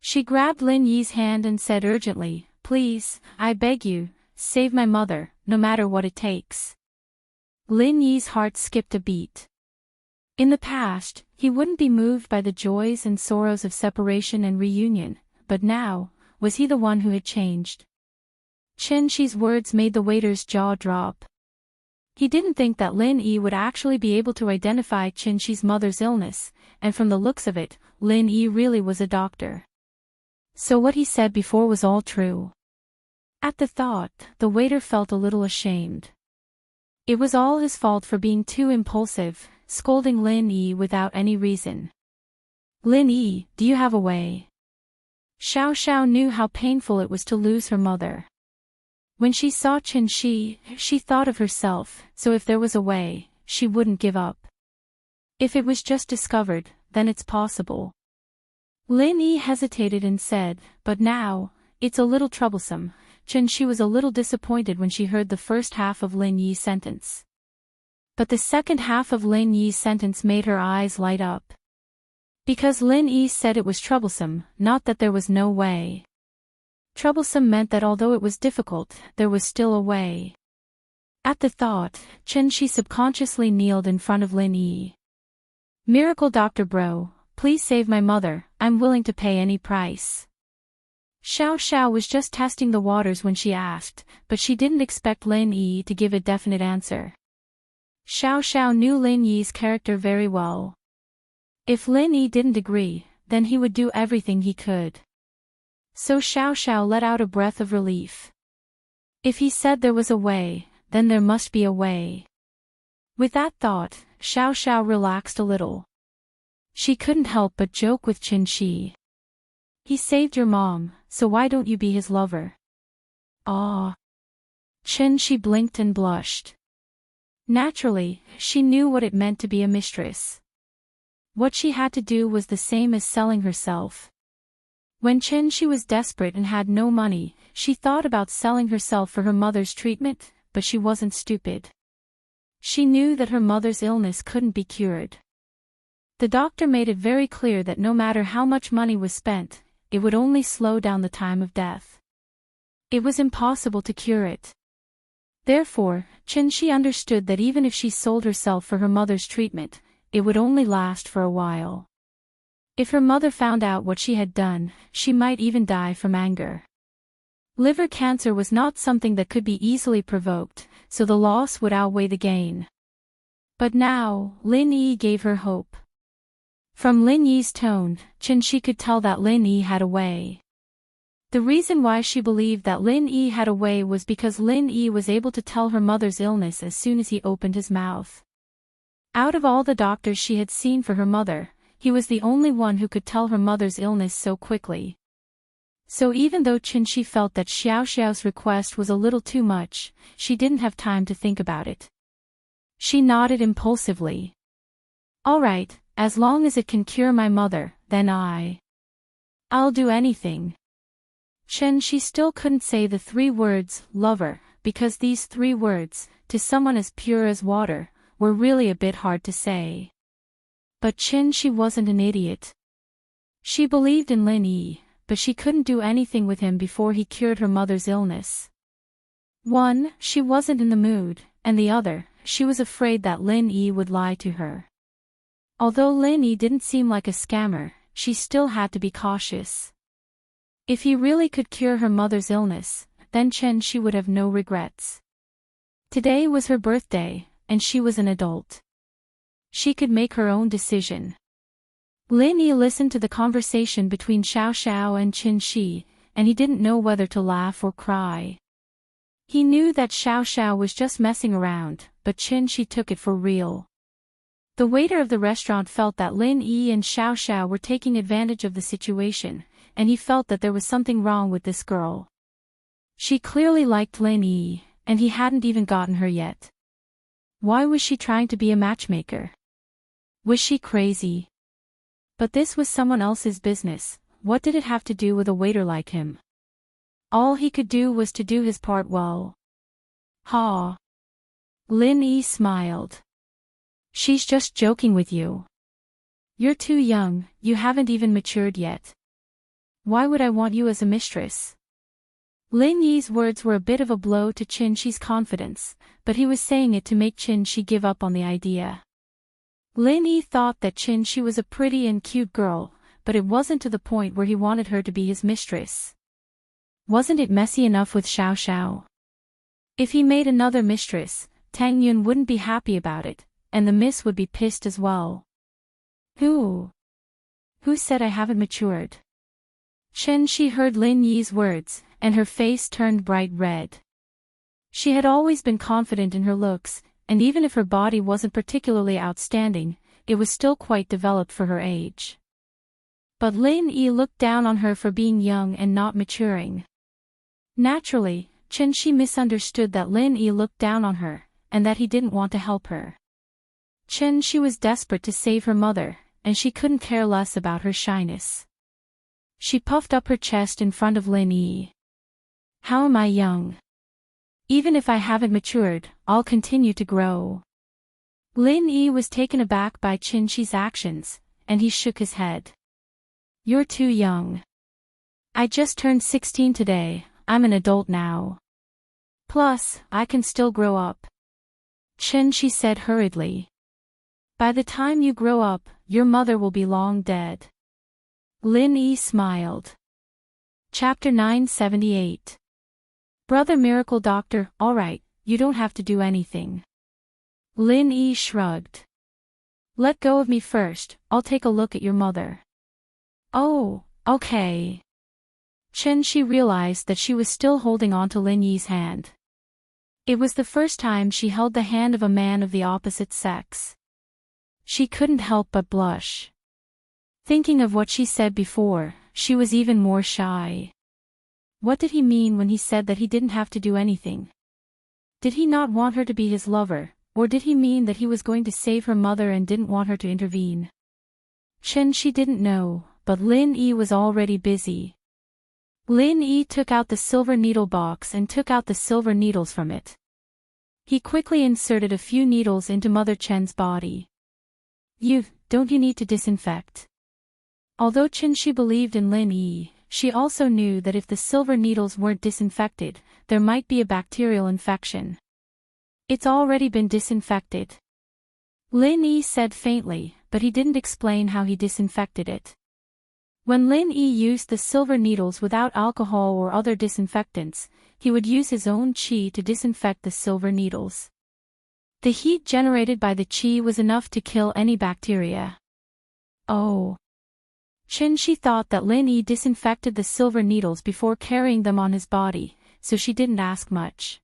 She grabbed Lin Yi's hand and said urgently, "Please, I beg you, save my mother, no matter what it takes." Lin Yi's heart skipped a beat. In the past, he wouldn't be moved by the joys and sorrows of separation and reunion, but now, was he the one who had changed? Qin Shi's words made the waiter's jaw drop. He didn't think that Lin Yi would actually be able to identify Qin Shi's mother's illness, and from the looks of it, Lin Yi really was a doctor. So what he said before was all true. At the thought, the waiter felt a little ashamed. It was all his fault for being too impulsive, scolding Lin Yi without any reason. "Lin Yi, do you have a way?" Xiao Xiao knew how painful it was to lose her mother. When she saw Qin Shi, she thought of herself, so if there was a way, she wouldn't give up. If it was just discovered, then it's possible. Lin Yi hesitated and said, but now, it's a little troublesome. Qin Shi was a little disappointed when she heard the first half of Lin Yi's sentence. But the second half of Lin Yi's sentence made her eyes light up. Because Lin Yi said it was troublesome, not that there was no way. Troublesome meant that although it was difficult, there was still a way. At the thought, Qin Shi subconsciously kneeled in front of Lin Yi. Miracle Dr. Bro, please save my mother, I'm willing to pay any price. Xiao Xiao was just testing the waters when she asked, but she didn't expect Lin Yi to give a definite answer. Xiao Xiao knew Lin Yi's character very well. If Lin Yi didn't agree, then he would do everything he could. So Xiao Xiao let out a breath of relief. If he said there was a way, then there must be a way. With that thought, Xiao Xiao relaxed a little. She couldn't help but joke with Qin Shi. He saved your mom, so why don't you be his lover? Ah. Qin Shi blinked and blushed. Naturally, she knew what it meant to be a mistress. What she had to do was the same as selling herself. When Qin Shi was desperate and had no money, she thought about selling herself for her mother's treatment, but she wasn't stupid. She knew that her mother's illness couldn't be cured. The doctor made it very clear that no matter how much money was spent, it would only slow down the time of death. It was impossible to cure it. Therefore, Qin Shi understood that even if she sold herself for her mother's treatment, it would only last for a while. If her mother found out what she had done, she might even die from anger. Liver cancer was not something that could be easily provoked, so the loss would outweigh the gain. But now, Lin Yi gave her hope. From Lin Yi's tone, Qin Shi could tell that Lin Yi had a way. The reason why she believed that Lin Yi had a way was because Lin Yi was able to tell her mother's illness as soon as he opened his mouth. Out of all the doctors she had seen for her mother, he was the only one who could tell her mother's illness so quickly. So even though Qin Shi felt that Xiao Xiao's request was a little too much, she didn't have time to think about it. She nodded impulsively. All right, as long as it can cure my mother, then I'll do anything. Qin Shi still couldn't say the 3 words, lover, because these 3 words, to someone as pure as water, were really a bit hard to say. But Qin Shi wasn't an idiot. She believed in Lin Yi, but she couldn't do anything with him before he cured her mother's illness. One, she wasn't in the mood, and the other, she was afraid that Lin Yi would lie to her. Although Lin Yi didn't seem like a scammer, she still had to be cautious. If he really could cure her mother's illness, then Qin Shi would have no regrets. Today was her birthday, and she was an adult. She could make her own decision. Lin Yi listened to the conversation between Xiao Xiao and Qin Shi, and he didn't know whether to laugh or cry. He knew that Xiao Xiao was just messing around, but Qin Shi took it for real. The waiter of the restaurant felt that Lin Yi and Xiao Xiao were taking advantage of the situation, and he felt that there was something wrong with this girl. She clearly liked Lin Yi, and he hadn't even gotten her yet. Why was she trying to be a matchmaker? Was she crazy? But this was someone else's business. What did it have to do with a waiter like him? All he could do was to do his part well. Ha! Lin Yi smiled. She's just joking with you. You're too young, you haven't even matured yet. Why would I want you as a mistress? Lin Yi's words were a bit of a blow to Qin Shi's confidence, but he was saying it to make Qin Shi give up on the idea. Lin Yi thought that Qin Shi was a pretty and cute girl, but it wasn't to the point where he wanted her to be his mistress. Wasn't it messy enough with Xiao Xiao? If he made another mistress, Tang Yun wouldn't be happy about it, and the miss would be pissed as well. Who said I haven't matured? Qin Shi heard Lin Yi's words, and her face turned bright red. She had always been confident in her looks, and even if her body wasn't particularly outstanding, it was still quite developed for her age. But Lin Yi looked down on her for being young and not maturing. Naturally, Chen-shi misunderstood that Lin Yi looked down on her, and that he didn't want to help her. Chen-shi was desperate to save her mother, and she couldn't care less about her shyness. She puffed up her chest in front of Lin Yi. How am I young? Even if I haven't matured, I'll continue to grow. Lin Yi was taken aback by Chen-shi's actions, and he shook his head. You're too young. I just turned 16 today, I'm an adult now. Plus, I can still grow up. Chen-shi said hurriedly. By the time you grow up, your mother will be long dead. Lin Yi smiled. Chapter 978. Brother Miracle Doctor, alright, you don't have to do anything. Lin Yi shrugged. Let go of me first, I'll take a look at your mother. Oh, okay. Chen-shi realized that she was still holding on to Lin Yi's hand. It was the first time she held the hand of a man of the opposite sex. She couldn't help but blush. Thinking of what she said before, she was even more shy. What did he mean when he said that he didn't have to do anything? Did he not want her to be his lover, or did he mean that he was going to save her mother and didn't want her to intervene? Chen-shi didn't know, but Lin Yi was already busy. Lin Yi took out the silver needle box and took out the silver needles from it. He quickly inserted a few needles into Mother Chen's body. Don't you need to disinfect? Although Chen-shi believed in Lin Yi, she also knew that if the silver needles weren't disinfected, there might be a bacterial infection. It's already been disinfected. Lin Yi said faintly, but he didn't explain how he disinfected it. When Lin Yi used the silver needles without alcohol or other disinfectants, he would use his own qi to disinfect the silver needles. The heat generated by the qi was enough to kill any bacteria. Oh. Chen-shi thought that Lin Yi disinfected the silver needles before carrying them on his body, so she didn't ask much.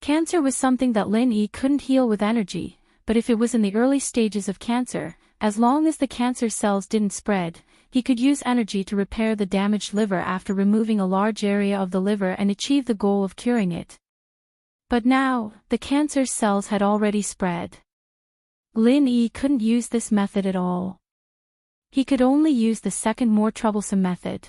Cancer was something that Lin Yi couldn't heal with energy, but if it was in the early stages of cancer, as long as the cancer cells didn't spread, he could use energy to repair the damaged liver after removing a large area of the liver and achieve the goal of curing it. But now, the cancer cells had already spread. Lin Yi couldn't use this method at all. He could only use the second more troublesome method.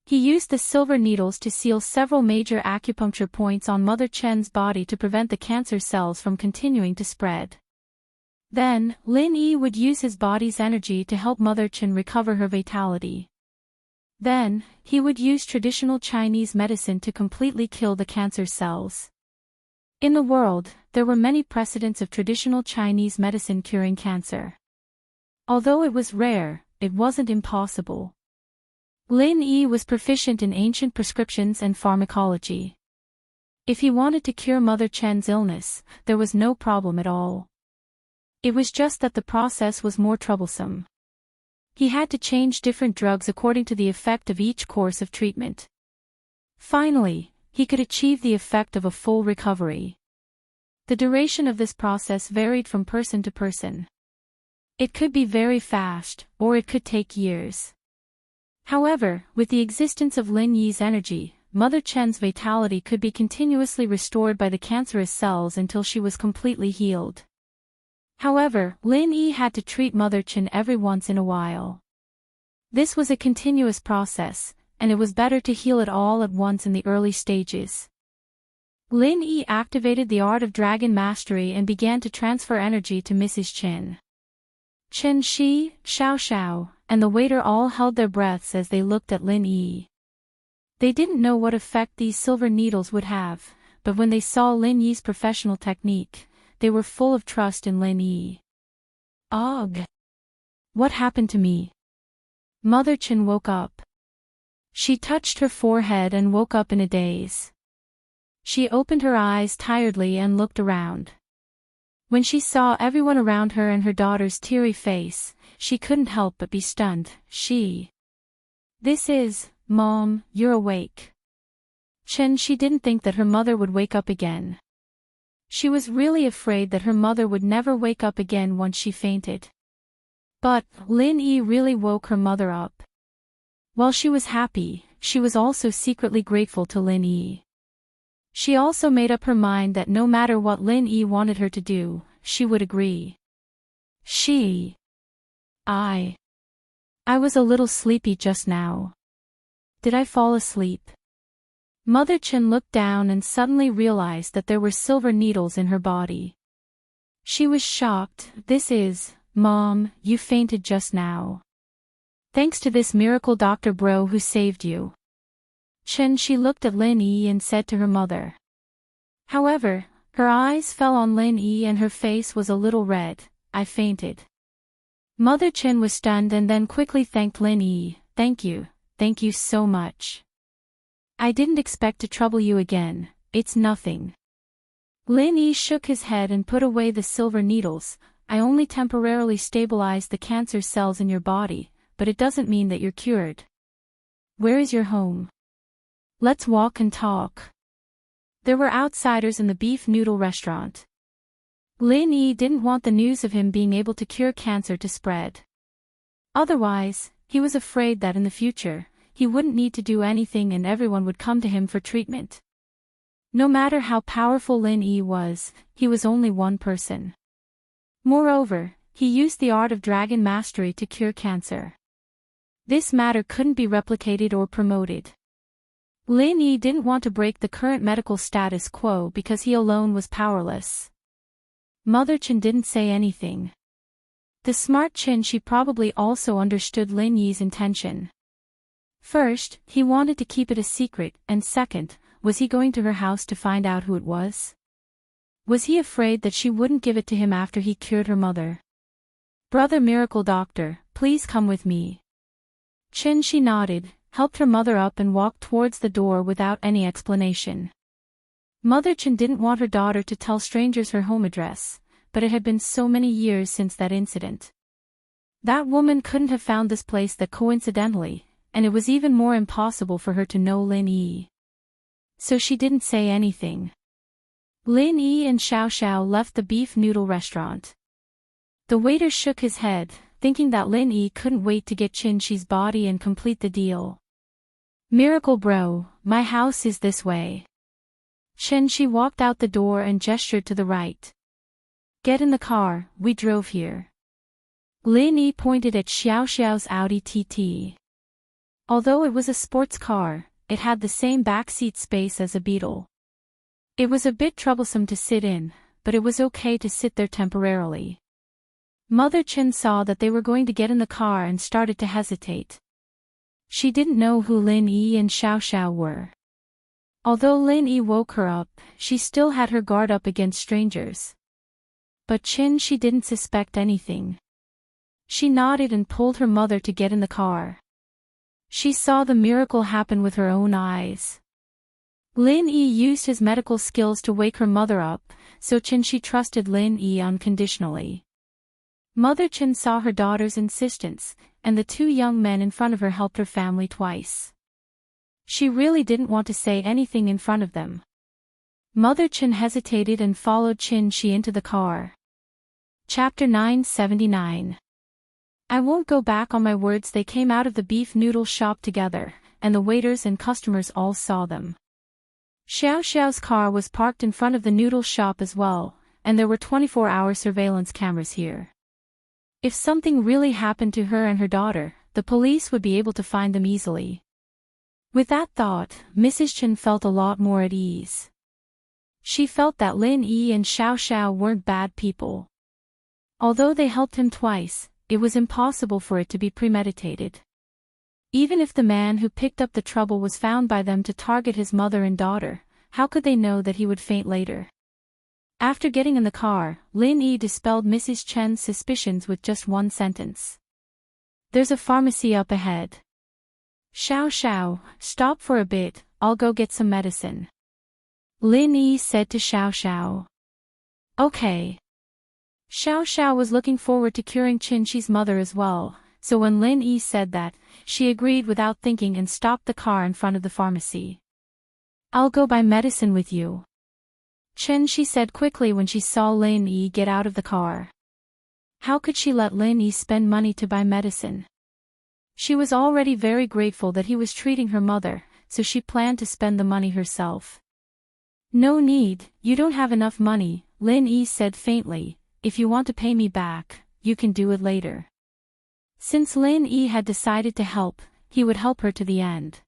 He used the silver needles to seal several major acupuncture points on Mother Chen's body to prevent the cancer cells from continuing to spread. Then, Lin Yi would use his body's energy to help Mother Chen recover her vitality. Then, he would use traditional Chinese medicine to completely kill the cancer cells. In the world, there were many precedents of traditional Chinese medicine curing cancer. Although it was rare, it wasn't impossible. Lin Yi was proficient in ancient prescriptions and pharmacology. If he wanted to cure Mother Chen's illness, there was no problem at all. It was just that the process was more troublesome. He had to change different drugs according to the effect of each course of treatment. Finally, he could achieve the effect of a full recovery. The duration of this process varied from person to person. It could be very fast, or it could take years. However, with the existence of Lin Yi's energy, Mother Chen's vitality could be continuously restored by the cancerous cells until she was completely healed. However, Lin Yi had to treat Mother Chen every once in a while. This was a continuous process, and it was better to heal it all at once in the early stages. Lin Yi activated the art of dragon mastery and began to transfer energy to Mrs. Chen. Chen-shi, Xiao-xiao, and the waiter all held their breaths as they looked at Lin Yi. They didn't know what effect these silver needles would have, but when they saw Lin Yi's professional technique, they were full of trust in Lin Yi. Ugh! What happened to me? Mother Chen woke up. She touched her forehead and woke up in a daze. She opened her eyes tiredly and looked around. When she saw everyone around her and her daughter's teary face, she couldn't help but be stunned. This is, Mom, you're awake. She didn't think that her mother would wake up again. She was really afraid that her mother would never wake up again once she fainted. But, Lin Yi really woke her mother up. While she was happy, she was also secretly grateful to Lin Yi. She also made up her mind that no matter what Lin Yi wanted her to do, she would agree. I was a little sleepy just now. Did I fall asleep? Mother Chen looked down and suddenly realized that there were silver needles in her body. She was shocked. Mom, you fainted just now. Thanks to this miracle Dr. Bro who saved you. She looked at Lin Yi and said to her mother. However, her eyes fell on Lin Yi and her face was a little red. I fainted. Mother Chen was stunned and then quickly thanked Lin Yi. Thank you so much. I didn't expect to trouble you again, it's nothing. Lin Yi shook his head and put away the silver needles. I only temporarily stabilized the cancer cells in your body, but it doesn't mean that you're cured. Where is your home? Let's walk and talk. There were outsiders in the beef noodle restaurant. Lin Yi didn't want the news of him being able to cure cancer to spread. Otherwise, he was afraid that in the future, he wouldn't need to do anything and everyone would come to him for treatment. No matter how powerful Lin Yi was, he was only one person. Moreover, he used the art of dragon mastery to cure cancer. This matter couldn't be replicated or promoted. Lin Yi didn't want to break the current medical status quo because he alone was powerless. Mother Chen didn't say anything. The smart she probably also understood Lin Yi's intention. First, he wanted to keep it a secret, and second, was he going to her house to find out who it was? Was he afraid that she wouldn't give it to him after he cured her mother? Brother Miracle Doctor, please come with me. She nodded, helped her mother up and walked towards the door without any explanation. Mother Chen didn't want her daughter to tell strangers her home address, but it had been so many years since that incident. That woman couldn't have found this place that coincidentally, and it was even more impossible for her to know Lin Yi. So she didn't say anything. Lin Yi and Xiao Xiao left the beef noodle restaurant. The waiter shook his head, thinking that Lin Yi couldn't wait to get Shi's body and complete the deal. Miracle Bro, my house is this way. She walked out the door and gestured to the right. Get in the car, we drove here. Lin Yi pointed at Xiao Xiao's Audi TT. Although it was a sports car, it had the same backseat space as a Beetle. It was a bit troublesome to sit in, but it was okay to sit there temporarily. Mother Chen saw that they were going to get in the car and started to hesitate. She didn't know who Lin Yi and Xiao Xiao were. Although Lin Yi woke her up, she still had her guard up against strangers. But she didn't suspect anything. She nodded and pulled her mother to get in the car. She saw the miracle happen with her own eyes. Lin Yi used his medical skills to wake her mother up, so she trusted Lin Yi unconditionally. Mother Chen saw her daughter's insistence, and the two young men in front of her helped her family twice. She really didn't want to say anything in front of them. Mother Chen hesitated and followed Shi into the car. Chapter 979. I won't go back on my words. They came out of the beef noodle shop together, and the waiters and customers all saw them. Xiao Xiao's car was parked in front of the noodle shop as well, and there were 24-hour surveillance cameras here. If something really happened to her and her daughter, the police would be able to find them easily. With that thought, Mrs. Chen felt a lot more at ease. She felt that Lin Yi and Xiao Xiao weren't bad people. Although they helped him twice, it was impossible for it to be premeditated. Even if the man who picked up the trouble was found by them to target his mother and daughter, how could they know that he would faint later? After getting in the car, Lin Yi dispelled Mrs. Chen's suspicions with just one sentence. There's a pharmacy up ahead. Xiao Xiao, stop for a bit, I'll go get some medicine. Lin Yi said to Xiao Xiao. Okay. Xiao Xiao was looking forward to curing Shi's mother as well, so when Lin Yi said that, she agreed without thinking and stopped the car in front of the pharmacy. I'll go buy medicine with you. She said quickly when she saw Lin Yi get out of the car. How could she let Lin Yi spend money to buy medicine? She was already very grateful that he was treating her mother, so she planned to spend the money herself. No need, you don't have enough money, Lin Yi said faintly. If you want to pay me back, you can do it later. Since Lin Yi had decided to help, he would help her to the end.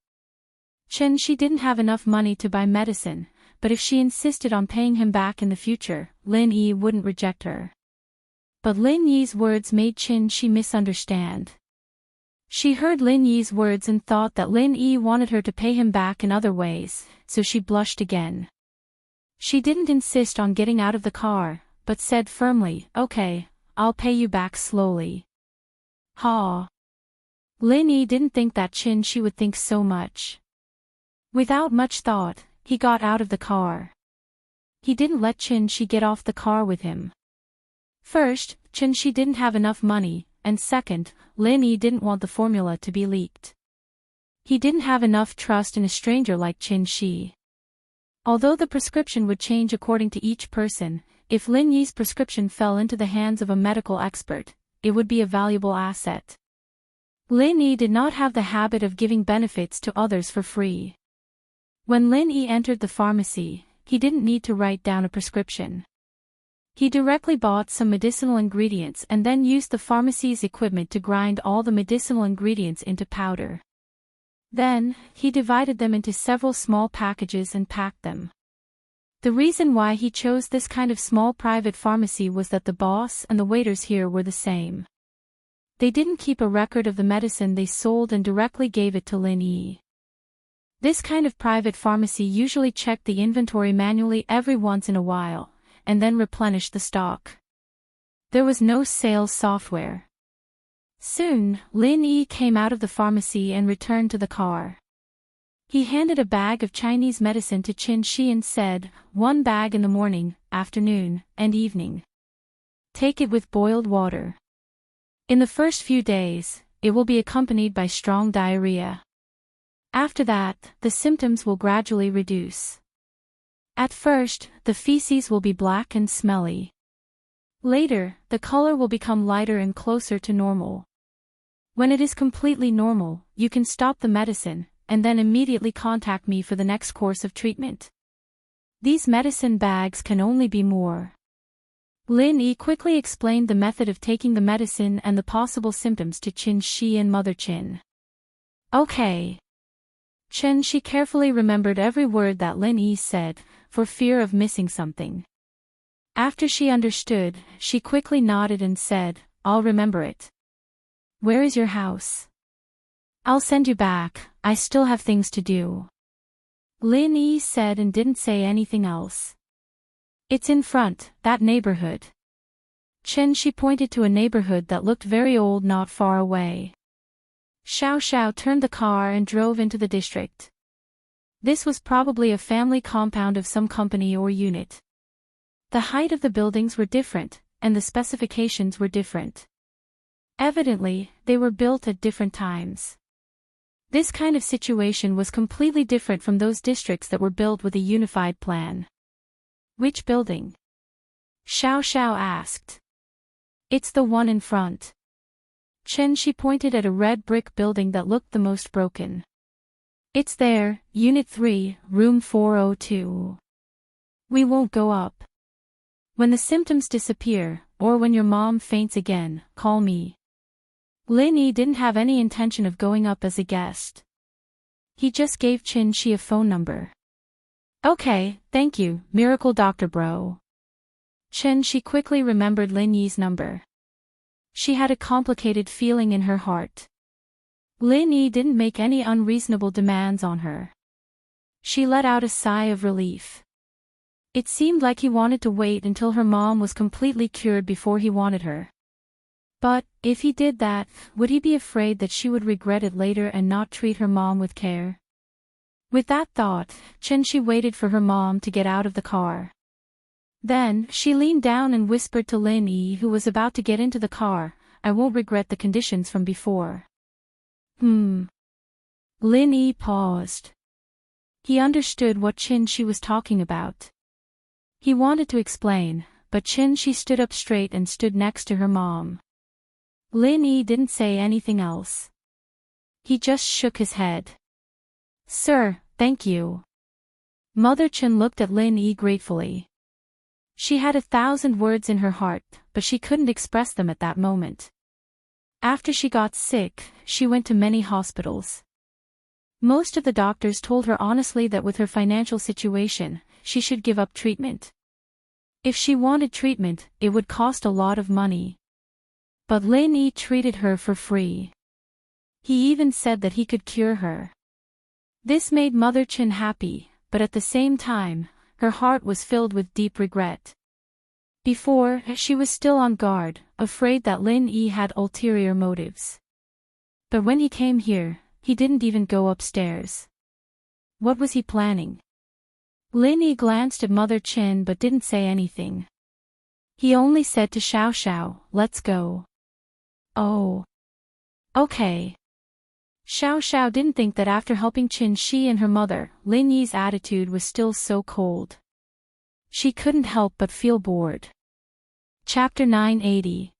She didn't have enough money to buy medicine, but if she insisted on paying him back in the future, Lin Yi wouldn't reject her. But Lin Yi's words made she misunderstand. She heard Lin Yi's words and thought that Lin Yi wanted her to pay him back in other ways, so she blushed again. She didn't insist on getting out of the car, but said firmly, "Okay, I'll pay you back slowly." Ha! Lin Yi didn't think that she would think so much. Without much thought, he got out of the car. He didn't let she get off the car with him. First, she didn't have enough money, and second, Lin Yi didn't want the formula to be leaked. He didn't have enough trust in a stranger like Shi. Although the prescription would change according to each person, if Lin Yi's prescription fell into the hands of a medical expert, it would be a valuable asset. Lin Yi did not have the habit of giving benefits to others for free. When Lin Yi entered the pharmacy, he didn't need to write down a prescription. He directly bought some medicinal ingredients and then used the pharmacy's equipment to grind all the medicinal ingredients into powder. Then, he divided them into several small packages and packed them. The reason why he chose this kind of small private pharmacy was that the boss and the waiters here were the same. They didn't keep a record of the medicine they sold and directly gave it to Lin Yi. This kind of private pharmacy usually checked the inventory manually every once in a while, and then replenished the stock. There was no sales software. Soon, Lin Yi came out of the pharmacy and returned to the car. He handed a bag of Chinese medicine to Shi and said, "1 bag in the morning, afternoon, and evening. Take it with boiled water. In the first few days, it will be accompanied by strong diarrhea. After that, the symptoms will gradually reduce. At first, the feces will be black and smelly. Later, the color will become lighter and closer to normal. When it is completely normal, you can stop the medicine, and then immediately contact me for the next course of treatment. These medicine bags can only be more." Lin Yi quickly explained the method of taking the medicine and the possible symptoms to Shi and Mother Qin. "Okay." Shi carefully remembered every word that Lin Yi said, for fear of missing something. After she understood, she quickly nodded and said, "I'll remember it. Where is your house? I'll send you back, I still have things to do." Lin Yi said and didn't say anything else. "It's in front, that neighborhood." She pointed to a neighborhood that looked very old not far away. Xiao turned the car and drove into the district. This was probably a family compound of some company or unit. The height of the buildings were different, and the specifications were different. Evidently, they were built at different times. This kind of situation was completely different from those districts that were built with a unified plan. "Which building?" Xiao asked. "It's the one in front." She pointed at a red brick building that looked the most broken. "It's there, Unit 3, Room 402. We won't go up. When the symptoms disappear, or when your mom faints again, call me." Lin Yi didn't have any intention of going up as a guest. He just gave Shi a phone number. "Okay, thank you, Miracle Doctor Bro." She quickly remembered Lin Yi's number. She had a complicated feeling in her heart. Lin Yi didn't make any unreasonable demands on her. She let out a sigh of relief. It seemed like he wanted to wait until her mom was completely cured before he wanted her. But, if he did that, would he be afraid that she would regret it later and not treat her mom with care? With that thought, she waited for her mom to get out of the car. Then, she leaned down and whispered to Lin Yi, who was about to get into the car, "I won't regret the conditions from before." Lin Yi paused. He understood what she was talking about. He wanted to explain, but she stood up straight and stood next to her mom. Lin Yi didn't say anything else. He just shook his head. "Sir, thank you." Mother Chen looked at Lin Yi gratefully. She had 1,000 words in her heart, but she couldn't express them at that moment. After she got sick, she went to many hospitals. Most of the doctors told her honestly that with her financial situation, she should give up treatment. If she wanted treatment, it would cost a lot of money. But Lin Yi treated her for free. He even said that he could cure her. This made Mother Chen happy, but at the same time, her heart was filled with deep regret. Before, she was still on guard, afraid that Lin Yi had ulterior motives. But when he came here, he didn't even go upstairs. What was he planning? Lin Yi glanced at Mother Chen but didn't say anything. He only said to Xiao Xiao, "Let's go." Oh. Okay. Xiao Xiao didn't think that after helping Qin Shi and her mother, Lin Yi's attitude was still so cold. She couldn't help but feel bored. Chapter 980.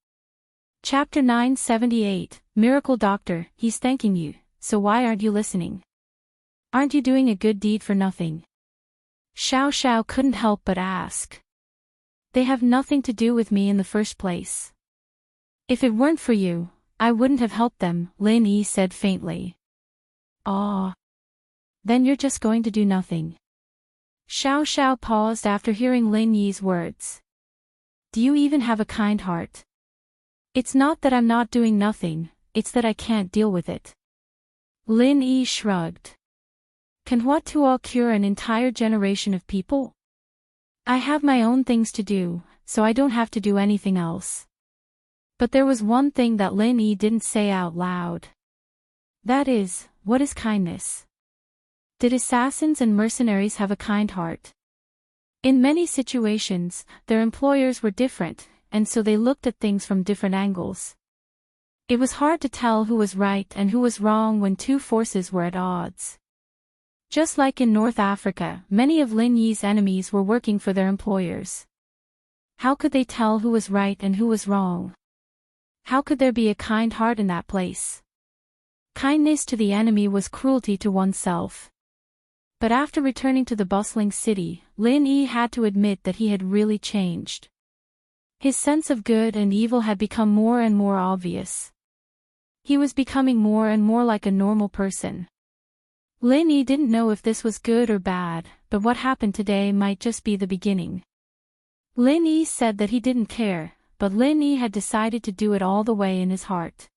Chapter 978, Miracle Doctor, he's thanking you, so why aren't you listening? Aren't you doing a good deed for nothing? Xiao Xiao couldn't help but ask. They have nothing to do with me in the first place. If it weren't for you, I wouldn't have helped them, Lin Yi said faintly. Ah. Then you're just going to do nothing. Xiao Xiao paused after hearing Lin Yi's words. Do you even have a kind heart? It's not that I'm not doing nothing, it's that I can't deal with it. Lin Yi shrugged. Can what to all cure an entire generation of people? I have my own things to do, so I don't have to do anything else. But there was one thing that Lin Yi didn't say out loud. That is, what is kindness? Did assassins and mercenaries have a kind heart? In many situations, their employers were different, and so they looked at things from different angles. It was hard to tell who was right and who was wrong when two forces were at odds. Just like in North Africa, many of Lin Yi's enemies were working for their employers. How could they tell who was right and who was wrong? How could there be a kind heart in that place? Kindness to the enemy was cruelty to oneself. But after returning to the bustling city, Lin Yi had to admit that he had really changed. His sense of good and evil had become more and more obvious. He was becoming more and more like a normal person. Lin Yi didn't know if this was good or bad, but what happened today might just be the beginning. Lin Yi said that he didn't care, but Lin Yi had decided to do it all the way in his heart.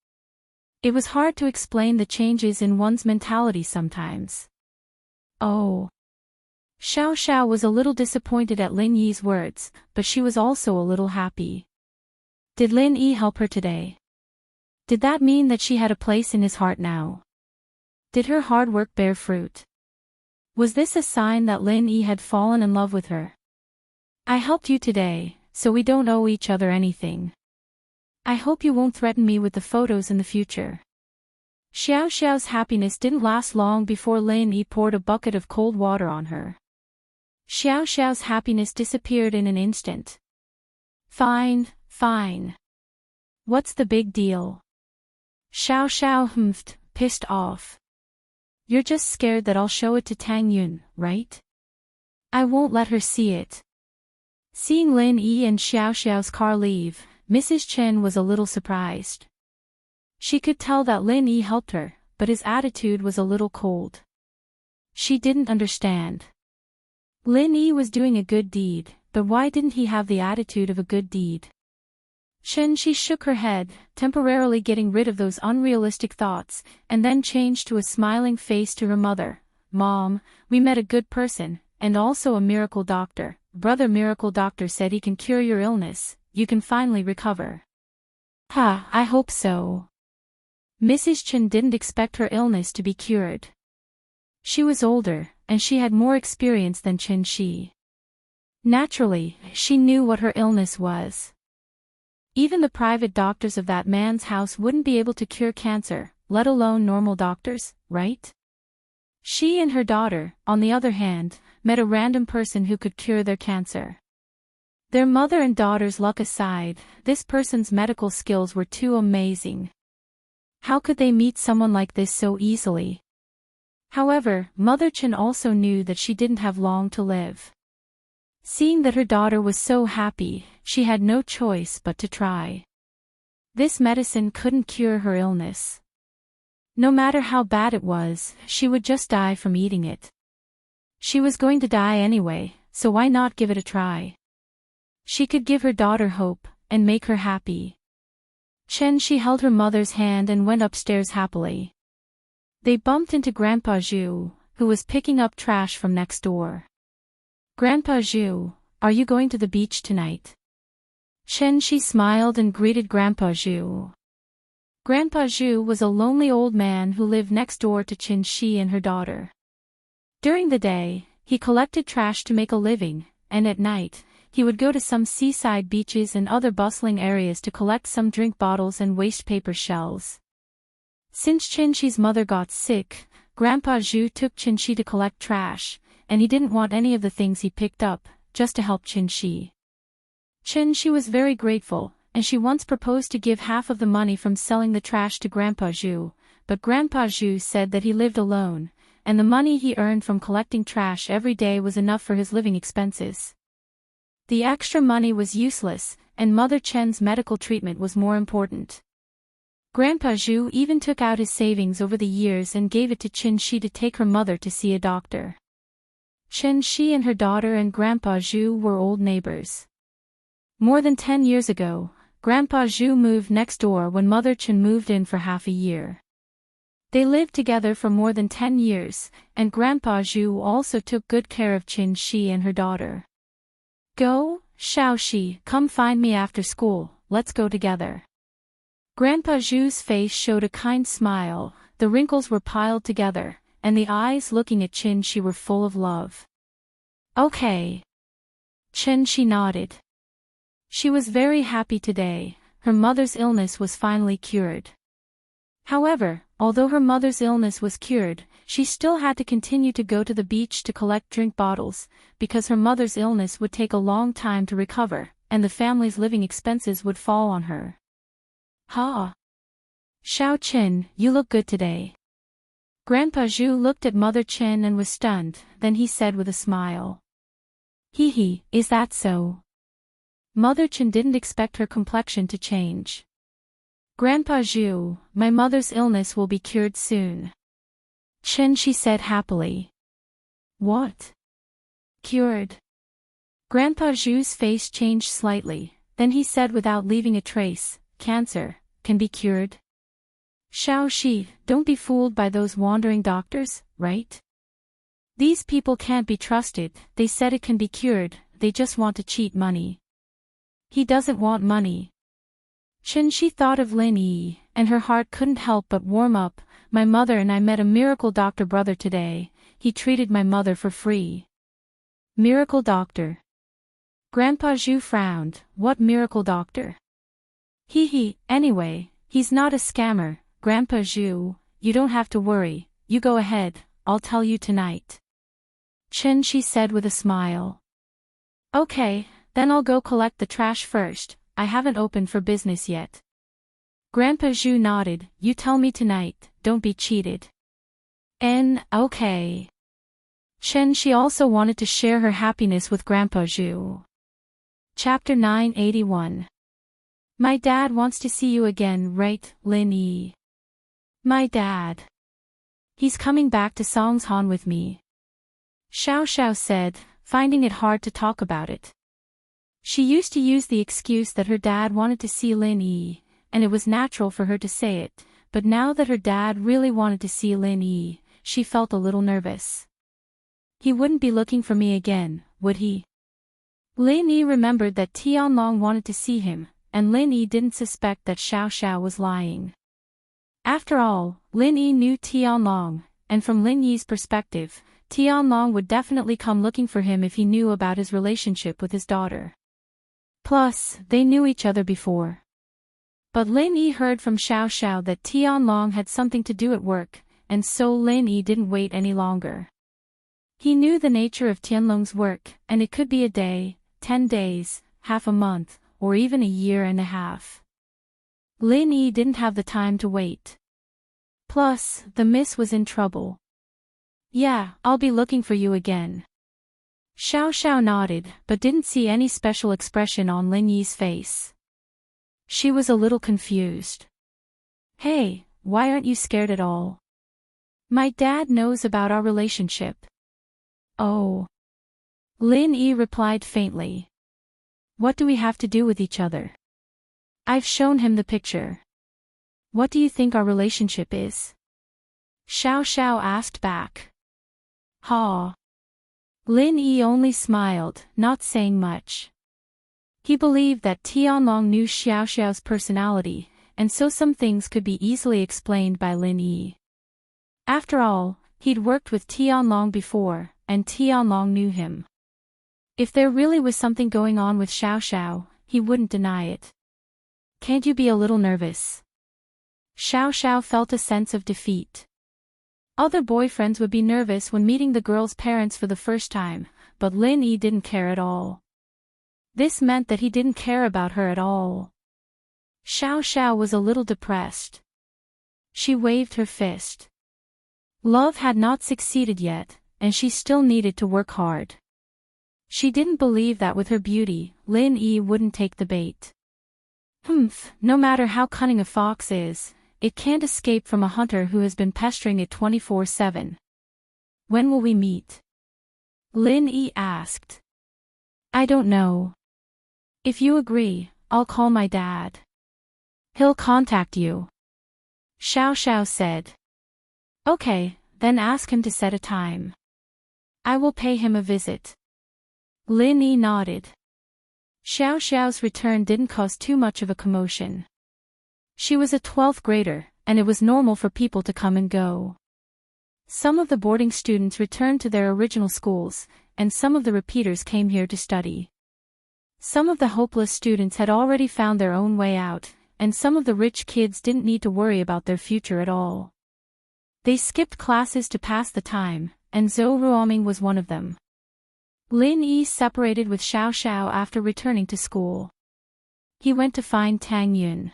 It was hard to explain the changes in one's mentality sometimes. Oh. Xiao Xiao was a little disappointed at Lin Yi's words, but she was also a little happy. Did Lin Yi help her today? Did that mean that she had a place in his heart now? Did her hard work bear fruit? Was this a sign that Lin Yi had fallen in love with her? I helped you today, so we don't owe each other anything. I hope you won't threaten me with the photos in the future. Xiao Xiao's happiness didn't last long before Lin Yi poured a bucket of cold water on her. Xiao Xiao's happiness disappeared in an instant. Fine, fine. What's the big deal? Xiao Xiao humphed, pissed off. You're just scared that I'll show it to Tang Yun, right? I won't let her see it. Seeing Lin Yi and Xiao Xiao's car leave, Mrs. Chen was a little surprised. She could tell that Lin Yi helped her, but his attitude was a little cold. She didn't understand. Lin Yi was doing a good deed, but why didn't he have the attitude of a good deed? Chen Shi shook her head, temporarily getting rid of those unrealistic thoughts, and then changed to a smiling face to her mother. Mom, we met a good person, and also a miracle doctor. Brother Miracle Doctor said he can cure your illness, you can finally recover. Ha, I hope so. Mrs. Chen didn't expect her illness to be cured. She was older, and she had more experience than Chen Shi. Naturally, she knew what her illness was. Even the private doctors of that man's house wouldn't be able to cure cancer, let alone normal doctors, right? She and her daughter, on the other hand, met a random person who could cure their cancer. Their mother and daughter's luck aside, this person's medical skills were too amazing. How could they meet someone like this so easily? However, Mother Chen also knew that she didn't have long to live. Seeing that her daughter was so happy, she had no choice but to try. This medicine couldn't cure her illness. No matter how bad it was, she would just die from eating it. She was going to die anyway, so why not give it a try? She could give her daughter hope, and make her happy. She held her mother's hand and went upstairs happily. They bumped into Grandpa Zhu, who was picking up trash from next door. Grandpa Zhu, are you going to the beach tonight? She smiled and greeted Grandpa Zhu. Grandpa Zhu was a lonely old man who lived next door to Shi and her daughter. During the day, he collected trash to make a living, and at night, he would go to some seaside beaches and other bustling areas to collect some drink bottles and waste paper shells. Since Shi's mother got sick, Grandpa Zhu took Shi to collect trash, and he didn't want any of the things he picked up, just to help Shi. Shi was very grateful, and she once proposed to give half of the money from selling the trash to Grandpa Zhu, but Grandpa Zhu said that he lived alone, and the money he earned from collecting trash every day was enough for his living expenses. The extra money was useless, and Mother Chen's medical treatment was more important. Grandpa Zhu even took out his savings over the years and gave it to Shi to take her mother to see a doctor. Shi and her daughter and Grandpa Zhu were old neighbors. More than 10 years ago, Grandpa Zhu moved next door when Mother Chen moved in for half a year. They lived together for more than 10 years, and Grandpa Zhu also took good care of Shi and her daughter. Go, Xiaoxi, come find me after school, let's go together. Grandpa Zhu's face showed a kind smile, the wrinkles were piled together, and the eyes looking at Shi were full of love. Okay. Shi nodded. She was very happy today, her mother's illness was finally cured. However, although her mother's illness was cured, she still had to continue to go to the beach to collect drink bottles, because her mother's illness would take a long time to recover, and the family's living expenses would fall on her. Ha! Xiao Chen, you look good today. Grandpa Zhu looked at Mother Chen and was stunned, then he said with a smile. Hee, is that so? Mother Chen didn't expect her complexion to change. Grandpa Zhu, my mother's illness will be cured soon. She said happily. What? Cured? Grandpa Zhu's face changed slightly, then he said without leaving a trace, cancer, can be cured? Xiaoxi, don't be fooled by those wandering doctors, right? These people can't be trusted, they said it can be cured, they just want to cheat money. He doesn't want money. She thought of Lin Yi, and her heart couldn't help but warm up. My mother and I met a miracle doctor brother today, he treated my mother for free. Miracle doctor? Grandpa Zhu frowned, what miracle doctor? Anyway, he's not a scammer, Grandpa Zhu, you don't have to worry, you go ahead, I'll tell you tonight. She said with a smile. Okay, then I'll go collect the trash first, I haven't opened for business yet. Grandpa Zhu nodded, you tell me tonight, don't be cheated. Okay. She also wanted to share her happiness with Grandpa Zhu. Chapter 981. My dad wants to see you again, right, Lin Yi? My dad. He's coming back to Songshan with me. Xiao said, finding it hard to talk about it. She used to use the excuse that her dad wanted to see Lin Yi, and it was natural for her to say it, but now that her dad really wanted to see Lin Yi, she felt a little nervous. He wouldn't be looking for me again, would he? Lin Yi remembered that Tianlong wanted to see him, and Lin Yi didn't suspect that Xiao was lying. After all, Lin Yi knew Tianlong, and from Lin Yi's perspective, Tianlong would definitely come looking for him if he knew about his relationship with his daughter. Plus, they knew each other before. But Lin Yi heard from Xiao that Tianlong had something to do at work, and so Lin Yi didn't wait any longer. He knew the nature of Tianlong's work, and it could be a day, 10 days, half a month, or even a year and a half. Lin Yi didn't have the time to wait. Plus, the miss was in trouble. Yeah, I'll be looking for you again. Xiao Xiao nodded, but didn't see any special expression on Lin Yi's face. She was a little confused. Hey, why aren't you scared at all? My dad knows about our relationship. Oh. Lin Yi replied faintly. What do we have to do with each other? I've shown him the picture. What do you think our relationship is? Xiao Xiao asked back. Ha. Lin Yi only smiled, not saying much. He believed that Tianlong knew Xiao Xiao's personality, and so some things could be easily explained by Lin Yi. After all, he'd worked with Tianlong before, and Tianlong knew him. If there really was something going on with Xiao Xiao, he wouldn't deny it. Can't you be a little nervous? Xiao Xiao felt a sense of defeat. Other boyfriends would be nervous when meeting the girl's parents for the first time, but Lin Yi didn't care at all. This meant that he didn't care about her at all. Xiao Xiao was a little depressed. She waved her fist. Love had not succeeded yet, and she still needed to work hard. She didn't believe that with her beauty, Lin Yi wouldn't take the bait. No matter how cunning a fox is, it can't escape from a hunter who has been pestering it 24/7. When will we meet? Lin Yi asked. I don't know. If you agree, I'll call my dad. He'll contact you. Xiao Xiao said. Okay, then ask him to set a time. I will pay him a visit. Lin Yi nodded. Xiao Xiao's return didn't cause too much of a commotion. She was a 12th grader, and it was normal for people to come and go. Some of the boarding students returned to their original schools, and some of the repeaters came here to study. Some of the hopeless students had already found their own way out, and some of the rich kids didn't need to worry about their future at all. They skipped classes to pass the time, and Heartwarming was one of them. Lin Yi separated with Xiao Xiao after returning to school. He went to find Tang Yun.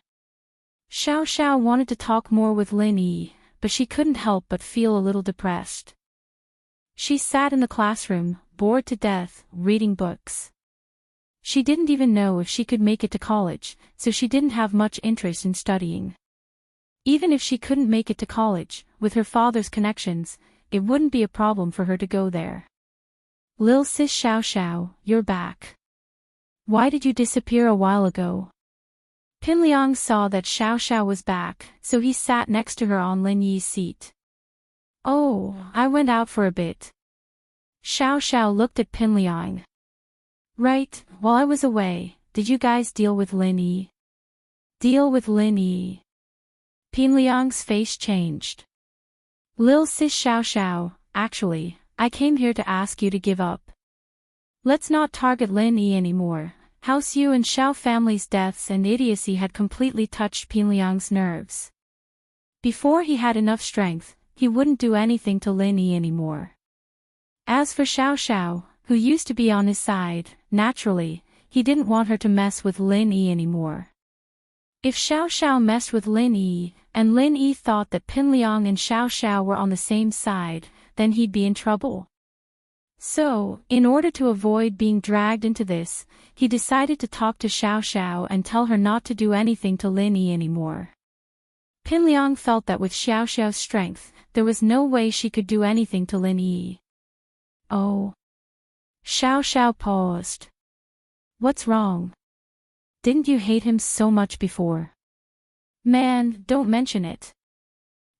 Xiao Xiao wanted to talk more with Lin Yi, but she couldn't help but feel a little depressed. She sat in the classroom, bored to death, reading books. She didn't even know if she could make it to college, so she didn't have much interest in studying. Even if she couldn't make it to college, with her father's connections, it wouldn't be a problem for her to go there. Lil sis Xiao Xiao, you're back. Why did you disappear a while ago? Pinliang saw that Xiao Xiao was back, so he sat next to her on Lin Yi's seat. Oh, I went out for a bit. Xiao Xiao looked at Pinliang. Right, while I was away, did you guys deal with Lin Yi? Deal with Lin Yi? Pinliang's face changed. Lil sis Xiao Xiao, actually, I came here to ask you to give up. Let's not target Lin Yi anymore. House Yu and Xiao family's deaths and idiocy had completely touched Pinliang's nerves. Before he had enough strength, he wouldn't do anything to Lin Yi anymore. As for Xiao Xiao, who used to be on his side, naturally, he didn't want her to mess with Lin Yi anymore. If Xiao Xiao messed with Lin Yi, and Lin Yi thought that Pinliang and Xiao Xiao were on the same side, then he'd be in trouble. So, in order to avoid being dragged into this, he decided to talk to Xiao Xiao and tell her not to do anything to Lin Yi anymore. Pinliang felt that with Xiao Xiao's strength, there was no way she could do anything to Lin Yi. Oh. Xiao Xiao paused. What's wrong? Didn't you hate him so much before? Man, don't mention it.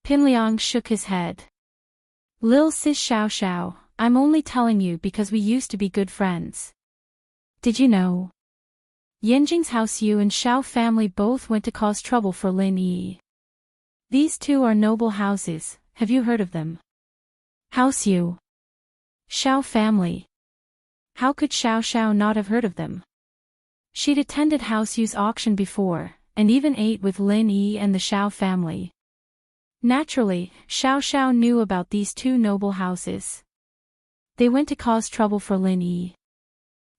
Pinliang shook his head. Lil sis Xiao Xiao, I'm only telling you because we used to be good friends. Did you know? Yanjing's House Yu and Xiao family both went to cause trouble for Lin Yi. These two are noble houses, have you heard of them? House Yu. Xiao family. How could Xiao Xiao not have heard of them? She'd attended House Yu's auction before, and even ate with Lin Yi and the Xiao family. Naturally, Xiao Xiao knew about these two noble houses. They went to cause trouble for Lin Yi.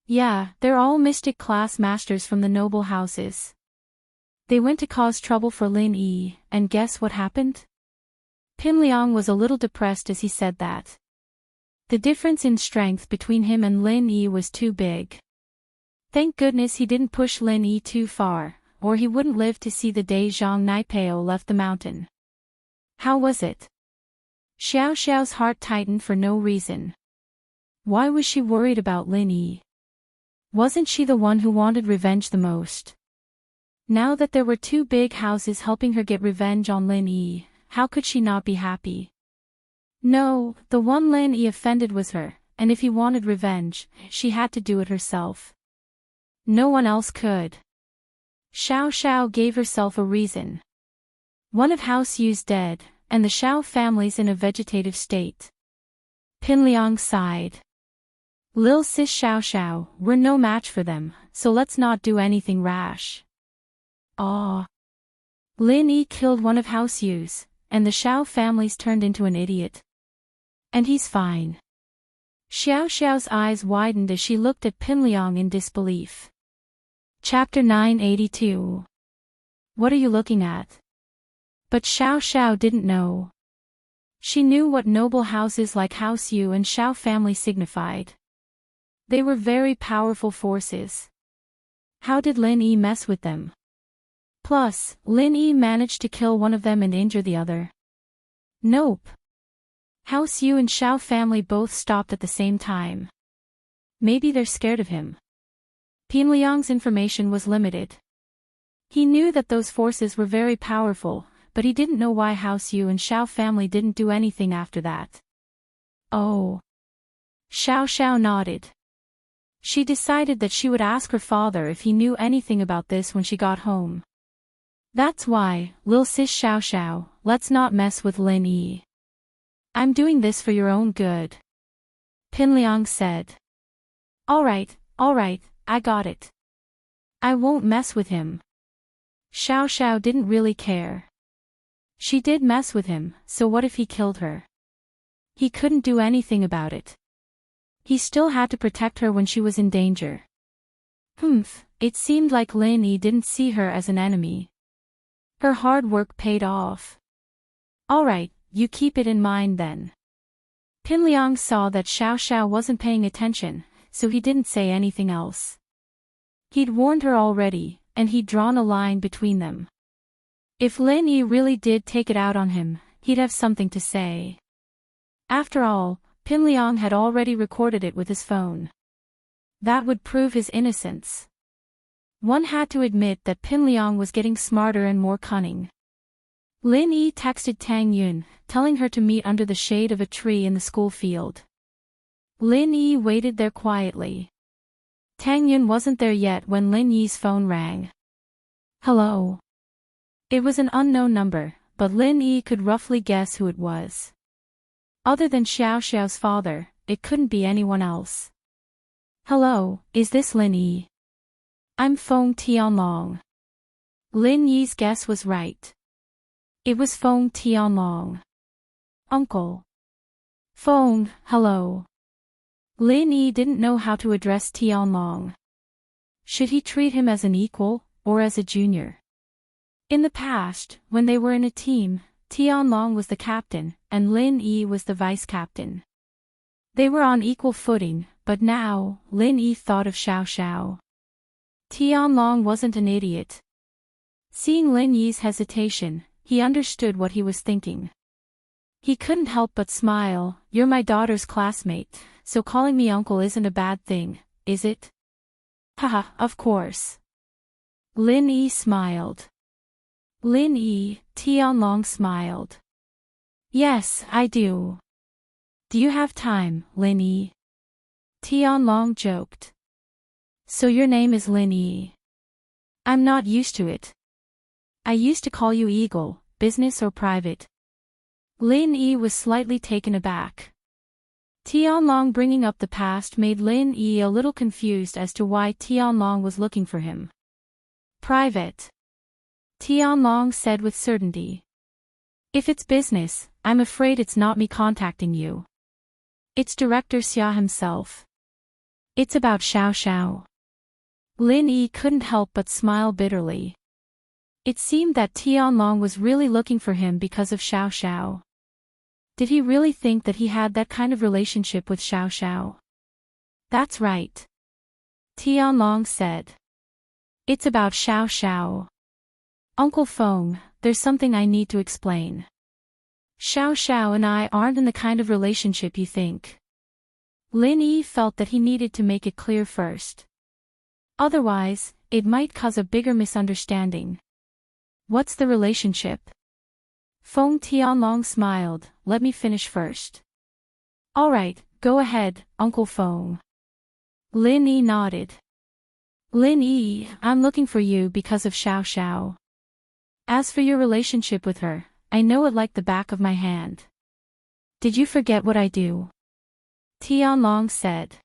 Yeah, they're all mystic class masters from the noble houses. They went to cause trouble for Lin Yi, and guess what happened? Pinliang was a little depressed as he said that. The difference in strength between him and Lin Yi was too big. Thank goodness he didn't push Lin Yi too far, or he wouldn't live to see the day Zhang Naipao left the mountain. How was it? Xiao Xiao's heart tightened for no reason. Why was she worried about Lin Yi? Wasn't she the one who wanted revenge the most? Now that there were two big houses helping her get revenge on Lin Yi, how could she not be happy? No, the one Lin Yi offended was her, and if he wanted revenge, she had to do it herself. No one else could. Xiao Xiao gave herself a reason. One of House Yu's dead, and the Xiao family's in a vegetative state. Pinliang sighed. Lil sis Xiao Xiao, we're no match for them, so let's not do anything rash. Ah. Lin Yi killed one of House Yu's, and the Xiao family's turned into an idiot. And he's fine. Xiao Xiao's eyes widened as she looked at Pinliang in disbelief. Chapter 982. What are you looking at? But Xiao Xiao didn't know. She knew what noble houses like House Yu and Xiao family signified. They were very powerful forces. How did Lin Yi mess with them? Plus, Lin Yi managed to kill one of them and injure the other. Nope. House Yu and Xiao family both stopped at the same time. Maybe they're scared of him. Pinliang's information was limited. He knew that those forces were very powerful, but he didn't know why House Yu and Xiao family didn't do anything after that. Oh. Xiao Xiao nodded. She decided that she would ask her father if he knew anything about this when she got home. That's why, Lil sis Xiao Xiao, let's not mess with Lin Yi. I'm doing this for your own good. Pinliang said. Alright, I got it. I won't mess with him. Xiao Xiao didn't really care. She did mess with him, so what if he killed her? He couldn't do anything about it. He still had to protect her when she was in danger. It seemed like Lin Yi didn't see her as an enemy. Her hard work paid off. Alright, you keep it in mind then. Pinliang saw that Xiao Xiao wasn't paying attention, so he didn't say anything else. He'd warned her already, and he'd drawn a line between them. If Lin Yi really did take it out on him, he'd have something to say. After all, Pinliang had already recorded it with his phone. That would prove his innocence. One had to admit that Pinliang was getting smarter and more cunning. Lin Yi texted Tang Yun, telling her to meet under the shade of a tree in the school field. Lin Yi waited there quietly. Tang Yun wasn't there yet when Lin Yi's phone rang. Hello. It was an unknown number, but Lin Yi could roughly guess who it was. Other than Xiao Xiao's father, it couldn't be anyone else. Hello, is this Lin Yi? I'm Feng Tianlong. Lin Yi's guess was right. It was Feng Tianlong. Uncle. Feng, hello. Lin Yi didn't know how to address Tianlong. Should he treat him as an equal, or as a junior? In the past, when they were in a team, Tianlong was the captain, and Lin Yi was the vice-captain. They were on equal footing, but now, Lin Yi thought of Xiao Xiao. Tianlong wasn't an idiot. Seeing Lin Yi's hesitation, he understood what he was thinking. He couldn't help but smile. You're my daughter's classmate, so calling me uncle isn't a bad thing, is it? Haha, of course. Lin Yi smiled. Lin Yi, Tianlong smiled. Yes, I do. Do you have time, Lin Yi? Tianlong joked. So your name is Lin Yi. I'm not used to it. I used to call you Eagle, business or private. Lin Yi was slightly taken aback. Tianlong bringing up the past made Lin Yi a little confused as to why Tianlong was looking for him. Private. Tianlong said with certainty. If it's business, I'm afraid it's not me contacting you. It's Director Xia himself. It's about Xiao Xiao. Lin Yi couldn't help but smile bitterly. It seemed that Tianlong was really looking for him because of Xiao Xiao. Did he really think that he had that kind of relationship with Xiao Xiao? That's right. Tianlong said. It's about Xiao Xiao. Uncle Feng, there's something I need to explain. Xiao Xiao and I aren't in the kind of relationship you think. Lin Yi felt that he needed to make it clear first. Otherwise, it might cause a bigger misunderstanding. What's the relationship? Feng Tianlong smiled. Let me finish first. Alright, go ahead, Uncle Feng. Lin Yi nodded. Lin Yi, I'm looking for you because of Xiao Xiao. As for your relationship with her, I know it like the back of my hand. Did you forget what I do? Tianlong said.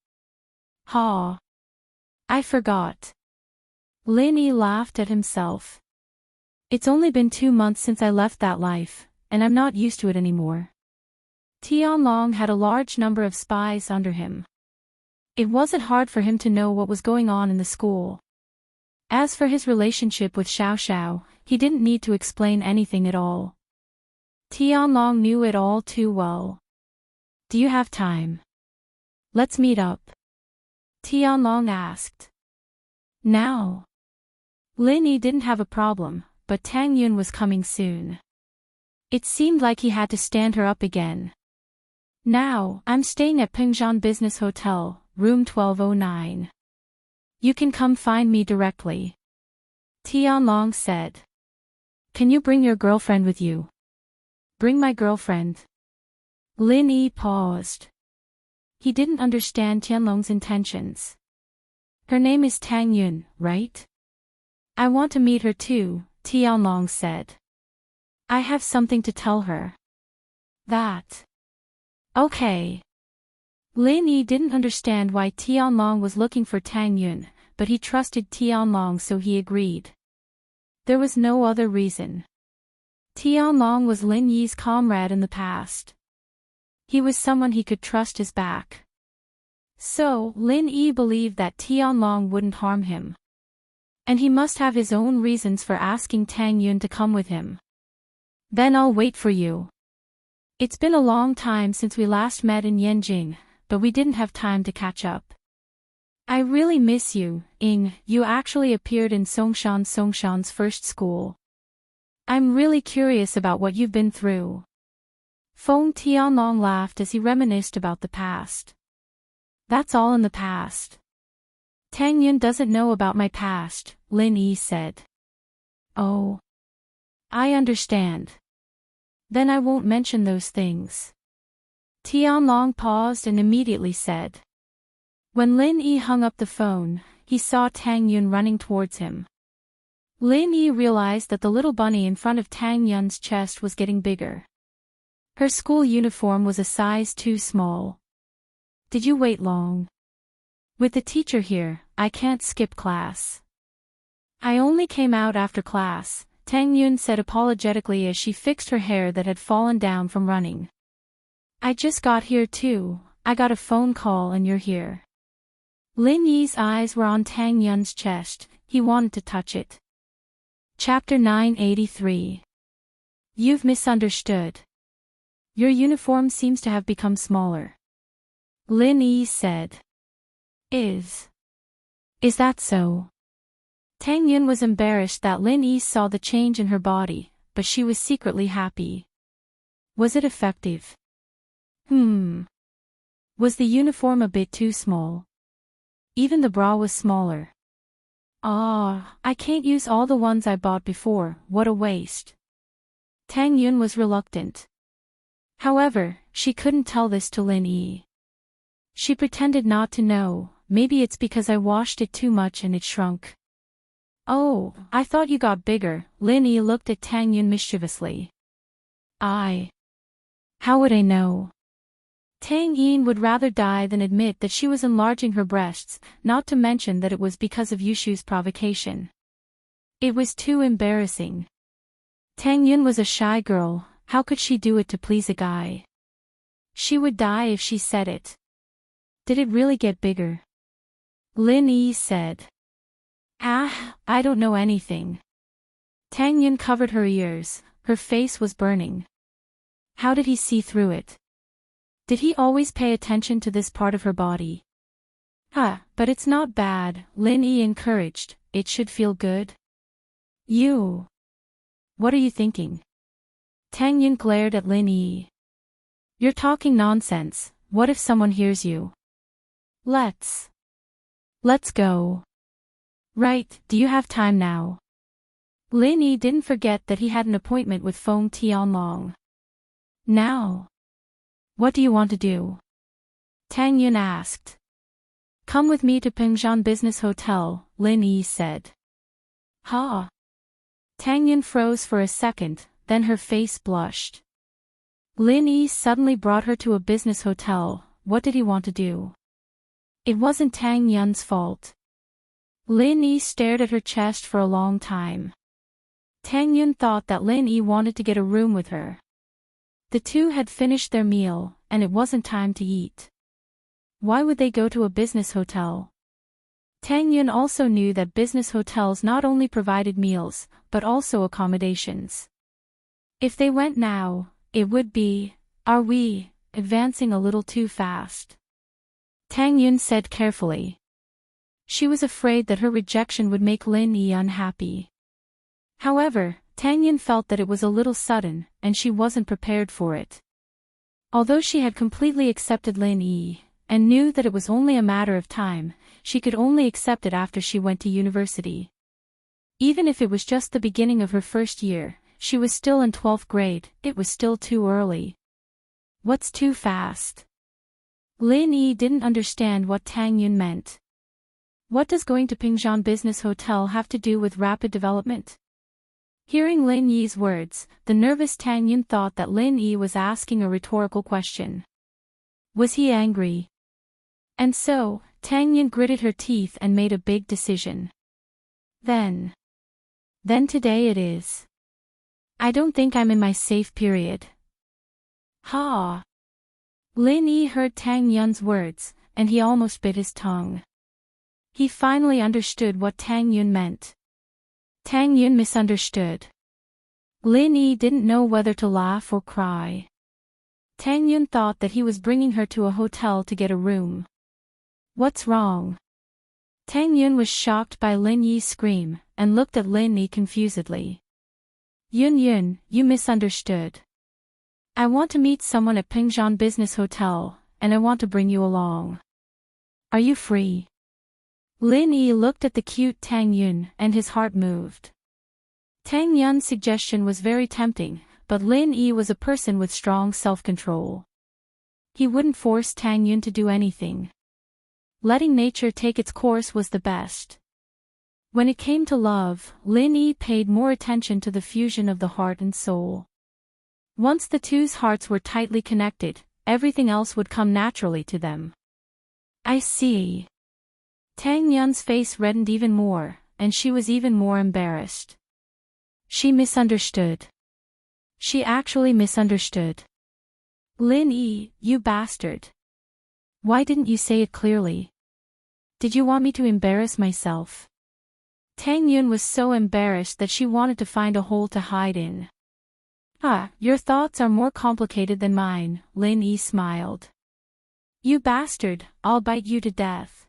Ha. I forgot. Lin Yi laughed at himself. It's only been 2 months since I left that life, and I'm not used to it anymore. Tianlong had a large number of spies under him. It wasn't hard for him to know what was going on in the school. As for his relationship with Xiao Xiao, he didn't need to explain anything at all. Tianlong knew it all too well. Do you have time? Let's meet up. Tianlong asked. Now? Lin Yi didn't have a problem, but Tang Yun was coming soon. It seemed like he had to stand her up again. Now, I'm staying at Pingzhan Business Hotel, room 1209. You can come find me directly. Tianlong said. Can you bring your girlfriend with you? Bring my girlfriend. Lin Yi paused. He didn't understand Tianlong's intentions. Her name is Tang Yun, right? I want to meet her too, Tianlong said. I have something to tell her. That. Okay. Lin Yi didn't understand why Tianlong was looking for Tang Yun, but he trusted Tianlong so he agreed. There was no other reason. Tianlong was Lin Yi's comrade in the past. He was someone he could trust his back. So, Lin Yi believed that Tianlong wouldn't harm him. And he must have his own reasons for asking Tang Yun to come with him. Then I'll wait for you. It's been a long time since we last met in Yanjing, but we didn't have time to catch up. I really miss you, Ying. You actually appeared in Songshan's first school. I'm really curious about what you've been through. Feng Tianlong laughed as he reminisced about the past. That's all in the past. Tang Yun doesn't know about my past, Lin Yi said. Oh. I understand. Then I won't mention those things. Tianlong paused and immediately said. When Lin Yi hung up the phone, he saw Tang Yun running towards him. Lin Yi realized that the little bunny in front of Tang Yun's chest was getting bigger. Her school uniform was a size too small. Did you wait long? With the teacher here, I can't skip class. I only came out after class, Tang Yun said apologetically as she fixed her hair that had fallen down from running. I just got here too. I got a phone call and you're here. Lin Yi's eyes were on Tang Yun's chest. He wanted to touch it. Chapter 983. You've misunderstood. Your uniform seems to have become smaller. Lin Yi said. Is that so? Tang Yun was embarrassed that Lin Yi saw the change in her body, but she was secretly happy. Was it effective? Was the uniform a bit too small? Even the bra was smaller. I can't use all the ones I bought before, what a waste. Tang Yun was reluctant. However, she couldn't tell this to Lin Yi. She pretended not to know. Maybe it's because I washed it too much and it shrunk. Oh, I thought you got bigger. Lin Yi looked at Tang Yun mischievously. How would I know? Tang Yin would rather die than admit that she was enlarging her breasts, not to mention that it was because of Yushu's provocation. It was too embarrassing. Tang Yun was a shy girl, how could she do it to please a guy? She would die if she said it. Did it really get bigger? Lin Yi said. I don't know anything. Tang Yun covered her ears, her face was burning. How did he see through it? Did he always pay attention to this part of her body? But it's not bad, Lin Yi encouraged, it should feel good. You. What are you thinking? Tang Yun glared at Lin Yi. You're talking nonsense, what if someone hears you? Let's go. Right, do you have time now? Lin Yi didn't forget that he had an appointment with Feng Tianlong. Now. What do you want to do? Tang Yun asked. Come with me to Pengzhan Business Hotel, Lin Yi said. Ha! Tang Yun froze for a second, then her face blushed. Lin Yi suddenly brought her to a business hotel. What did he want to do? It wasn't Tang Yun's fault. Lin Yi stared at her chest for a long time. Tang Yun thought that Lin Yi wanted to get a room with her. The two had finished their meal, and it wasn't time to eat. Why would they go to a business hotel? Tang Yun also knew that business hotels not only provided meals, but also accommodations. If they went now, it would be, are we, advancing a little too fast? Tang Yun said carefully. She was afraid that her rejection would make Lin Yi unhappy. However, Tang Yun felt that it was a little sudden, and she wasn't prepared for it. Although she had completely accepted Lin Yi, and knew that it was only a matter of time, she could only accept it after she went to university. Even if it was just the beginning of her first year, she was still in 12th grade, it was still too early. What's too fast? Lin Yi didn't understand what Tang Yun meant. What does going to Pengzhan Business Hotel have to do with rapid development? Hearing Lin Yi's words, the nervous Tang Yun thought that Lin Yi was asking a rhetorical question. Was he angry? And so, Tang Yun gritted her teeth and made a big decision. Then today it is. I don't think I'm in my safe period. Ha! Lin Yi heard Tang Yun's words, and he almost bit his tongue. He finally understood what Tang Yun meant. Tang Yun misunderstood. Lin Yi didn't know whether to laugh or cry. Tang Yun thought that he was bringing her to a hotel to get a room. What's wrong? Tang Yun was shocked by Lin Yi's scream, and looked at Lin Yi confusedly. Yun, you misunderstood. I want to meet someone at Pengzhan Business Hotel, and I want to bring you along. Are you free? Lin Yi looked at the cute Tang Yun, and his heart moved. Tang Yun's suggestion was very tempting, but Lin Yi was a person with strong self-control. He wouldn't force Tang Yun to do anything. Letting nature take its course was the best. When it came to love, Lin Yi paid more attention to the fusion of the heart and soul. Once the two's hearts were tightly connected, everything else would come naturally to them. I see. Tang Yun's face reddened even more, and she was even more embarrassed. She misunderstood. She actually misunderstood. Lin Yi, you bastard. Why didn't you say it clearly? Did you want me to embarrass myself? Tang Yun was so embarrassed that she wanted to find a hole to hide in. Your thoughts are more complicated than mine, Lin Yi smiled. You bastard, I'll bite you to death.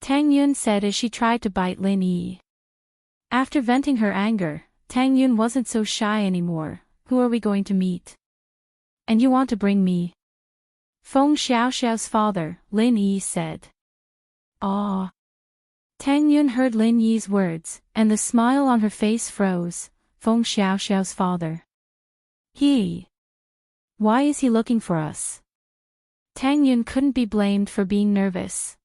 Tang Yun said as she tried to bite Lin Yi. After venting her anger, Tang Yun wasn't so shy anymore. Who are we going to meet? And you want to bring me? Feng Xiaoxiao's father, Lin Yi said. Ah. Tang Yun heard Lin Yi's words, and the smile on her face froze. Feng Xiaoxiao's father. Why is he looking for us? Tang Yun couldn't be blamed for being nervous.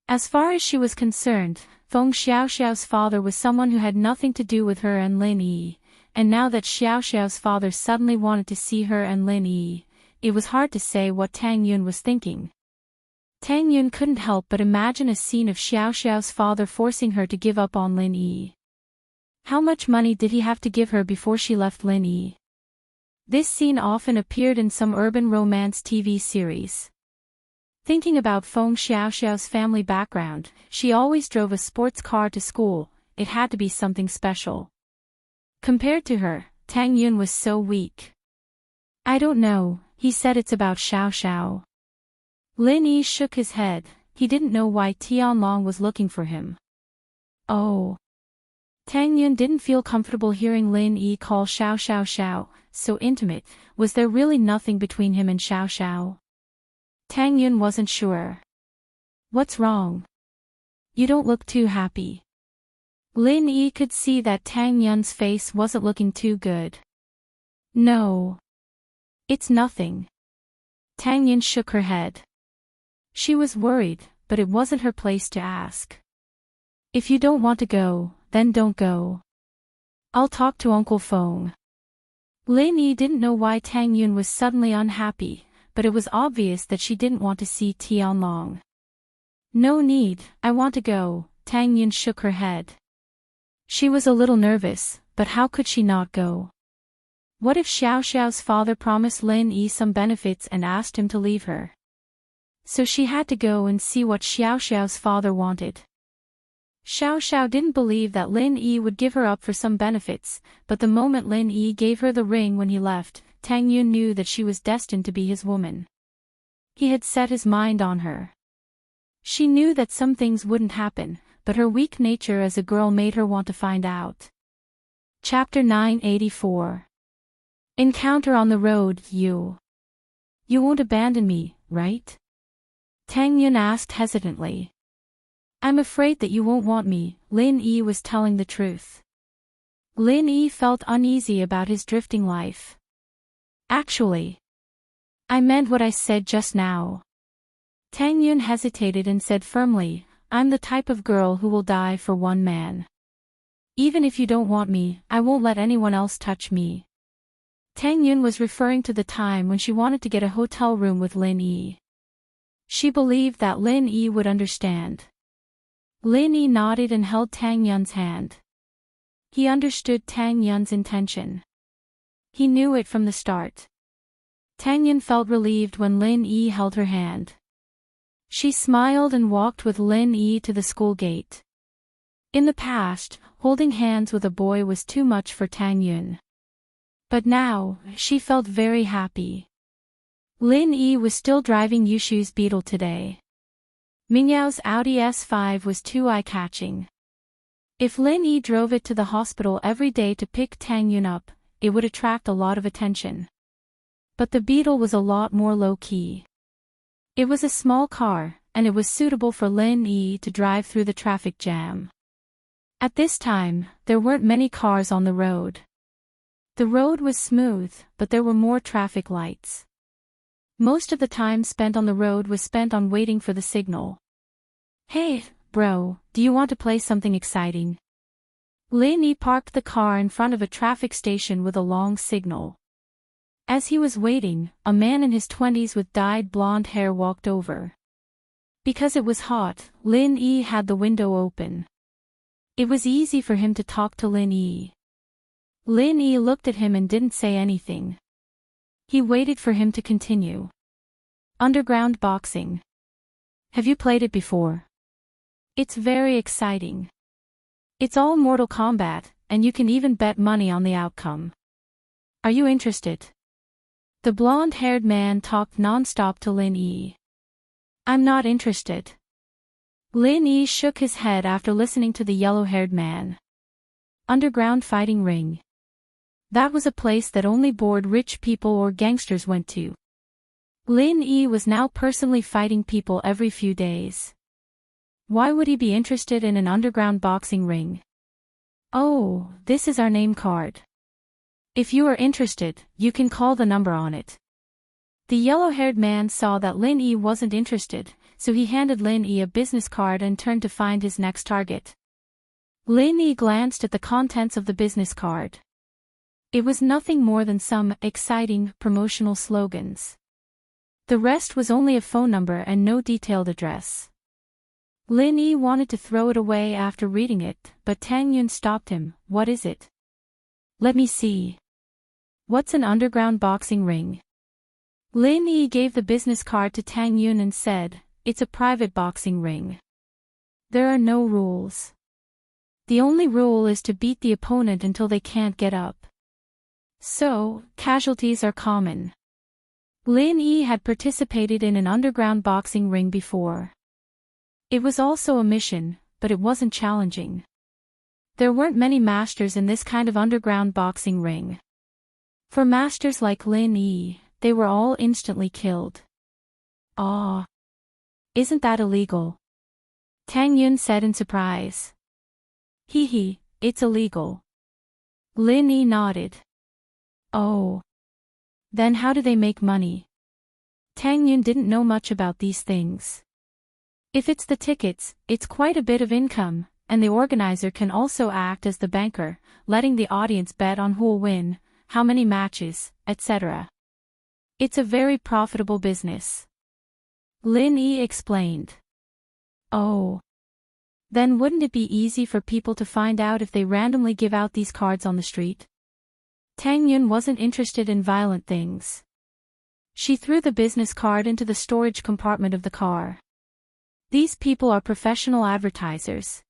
As far as she was concerned, Feng Xiaoxiao's father was someone who had nothing to do with her and Lin Yi, and now that Xiaoxiao's father suddenly wanted to see her and Lin Yi, it was hard to say what Tang Yun was thinking. Tang Yun couldn't help but imagine a scene of Xiaoxiao's father forcing her to give up on Lin Yi. How much money did he have to give her before she left Lin Yi? This scene often appeared in some urban romance TV series. Thinking about Feng Xiaoxiao's family background, she always drove a sports car to school. It had to be something special. Compared to her, Tang Yun was so weak. I don't know, he said. It's about Xiao Xiao. Lin Yi shook his head. He didn't know why Tianlong was looking for him. Oh. Tang Yun didn't feel comfortable hearing Lin Yi call Xiao Xiao Xiao, so intimate. Was there really nothing between him and Xiao Xiao? Tang Yun wasn't sure. What's wrong? You don't look too happy. Lin Yi could see that Tang Yun's face wasn't looking too good. No. It's nothing. Tang Yun shook her head. She was worried, but it wasn't her place to ask. If you don't want to go, then don't go. I'll talk to Uncle Feng. Lin Yi didn't know why Tang Yun was suddenly unhappy, but it was obvious that she didn't want to see Tianlong. No need, I want to go. Tang Yun shook her head. She was a little nervous, but how could she not go? What if Xiao Xiao's father promised Lin Yi some benefits and asked him to leave her? So she had to go and see what Xiao Xiao's father wanted. Xiao Xiao didn't believe that Lin Yi would give her up for some benefits, but the moment Lin Yi gave her the ring when he left, Tang Yun knew that she was destined to be his woman. He had set his mind on her. She knew that some things wouldn't happen, but her weak nature as a girl made her want to find out. Chapter 984. Encounter on the road. You won't abandon me, right? Tang Yun asked hesitantly. I'm afraid that you won't want me. Lin Yi was telling the truth. Lin Yi felt uneasy about his drifting life. Actually, I meant what I said just now. Tang Yun hesitated and said firmly, I'm the type of girl who will die for one man. Even if you don't want me, I won't let anyone else touch me. Tang Yun was referring to the time when she wanted to get a hotel room with Lin Yi. She believed that Lin Yi would understand. Lin Yi nodded and held Tang Yun's hand. He understood Tang Yun's intention. He knew it from the start. Tang Yun felt relieved when Lin Yi held her hand. She smiled and walked with Lin Yi to the school gate. In the past, holding hands with a boy was too much for Tang Yun. But now, she felt very happy. Lin Yi was still driving Yushu's Beetle today. Mingyao's Audi S5 was too eye-catching. If Lin Yi drove it to the hospital every day to pick Tang Yun up, it would attract a lot of attention. But the Beetle was a lot more low-key. It was a small car, and it was suitable for Lin Yi to drive through the traffic jam. At this time, there weren't many cars on the road. The road was smooth, but there were more traffic lights. Most of the time spent on the road was spent on waiting for the signal. Hey, bro, do you want to play something exciting? Lin Yi parked the car in front of a traffic station with a long signal. As he was waiting, a man in his 20s with dyed blonde hair walked over. Because it was hot, Lin Yi had the window open. It was easy for him to talk to Lin Yi. Lin Yi looked at him and didn't say anything. He waited for him to continue. Underground boxing. Have you played it before? It's very exciting. It's all Mortal Kombat, and you can even bet money on the outcome. Are you interested? The blonde-haired man talked non-stop to Lin Yi. I'm not interested. Lin Yi shook his head after listening to the yellow-haired man. Underground fighting ring. That was a place that only bored rich people or gangsters went to. Lin Yi was now personally fighting people every few days. Why would he be interested in an underground boxing ring? Oh, this is our name card. If you are interested, you can call the number on it. The yellow-haired man saw that Lin Yi wasn't interested, so he handed Lin Yi a business card and turned to find his next target. Lin Yi glanced at the contents of the business card. It was nothing more than some exciting promotional slogans. The rest was only a phone number and no detailed address. Lin Yi wanted to throw it away after reading it, but Tang Yun stopped him. What is it? Let me see. What's an underground boxing ring? Lin Yi gave the business card to Tang Yun and said, it's a private boxing ring. There are no rules. The only rule is to beat the opponent until they can't get up. So, casualties are common. Lin Yi had participated in an underground boxing ring before. It was also a mission, but it wasn't challenging. There weren't many masters in this kind of underground boxing ring. For masters like Lin Yi, they were all instantly killed. Ah. Isn't that illegal? Tang Yun said in surprise. Hee, it's illegal. Lin Yi nodded. Oh. Then how do they make money? Tang Yun didn't know much about these things. If it's the tickets, it's quite a bit of income, and the organizer can also act as the banker, letting the audience bet on who'll win, how many matches, etc. It's a very profitable business. Lin Yi explained. Oh. Then wouldn't it be easy for people to find out if they randomly give out these cards on the street? Tang Yun wasn't interested in violent things. She threw the business card into the storage compartment of the car. These people are professional advertisers.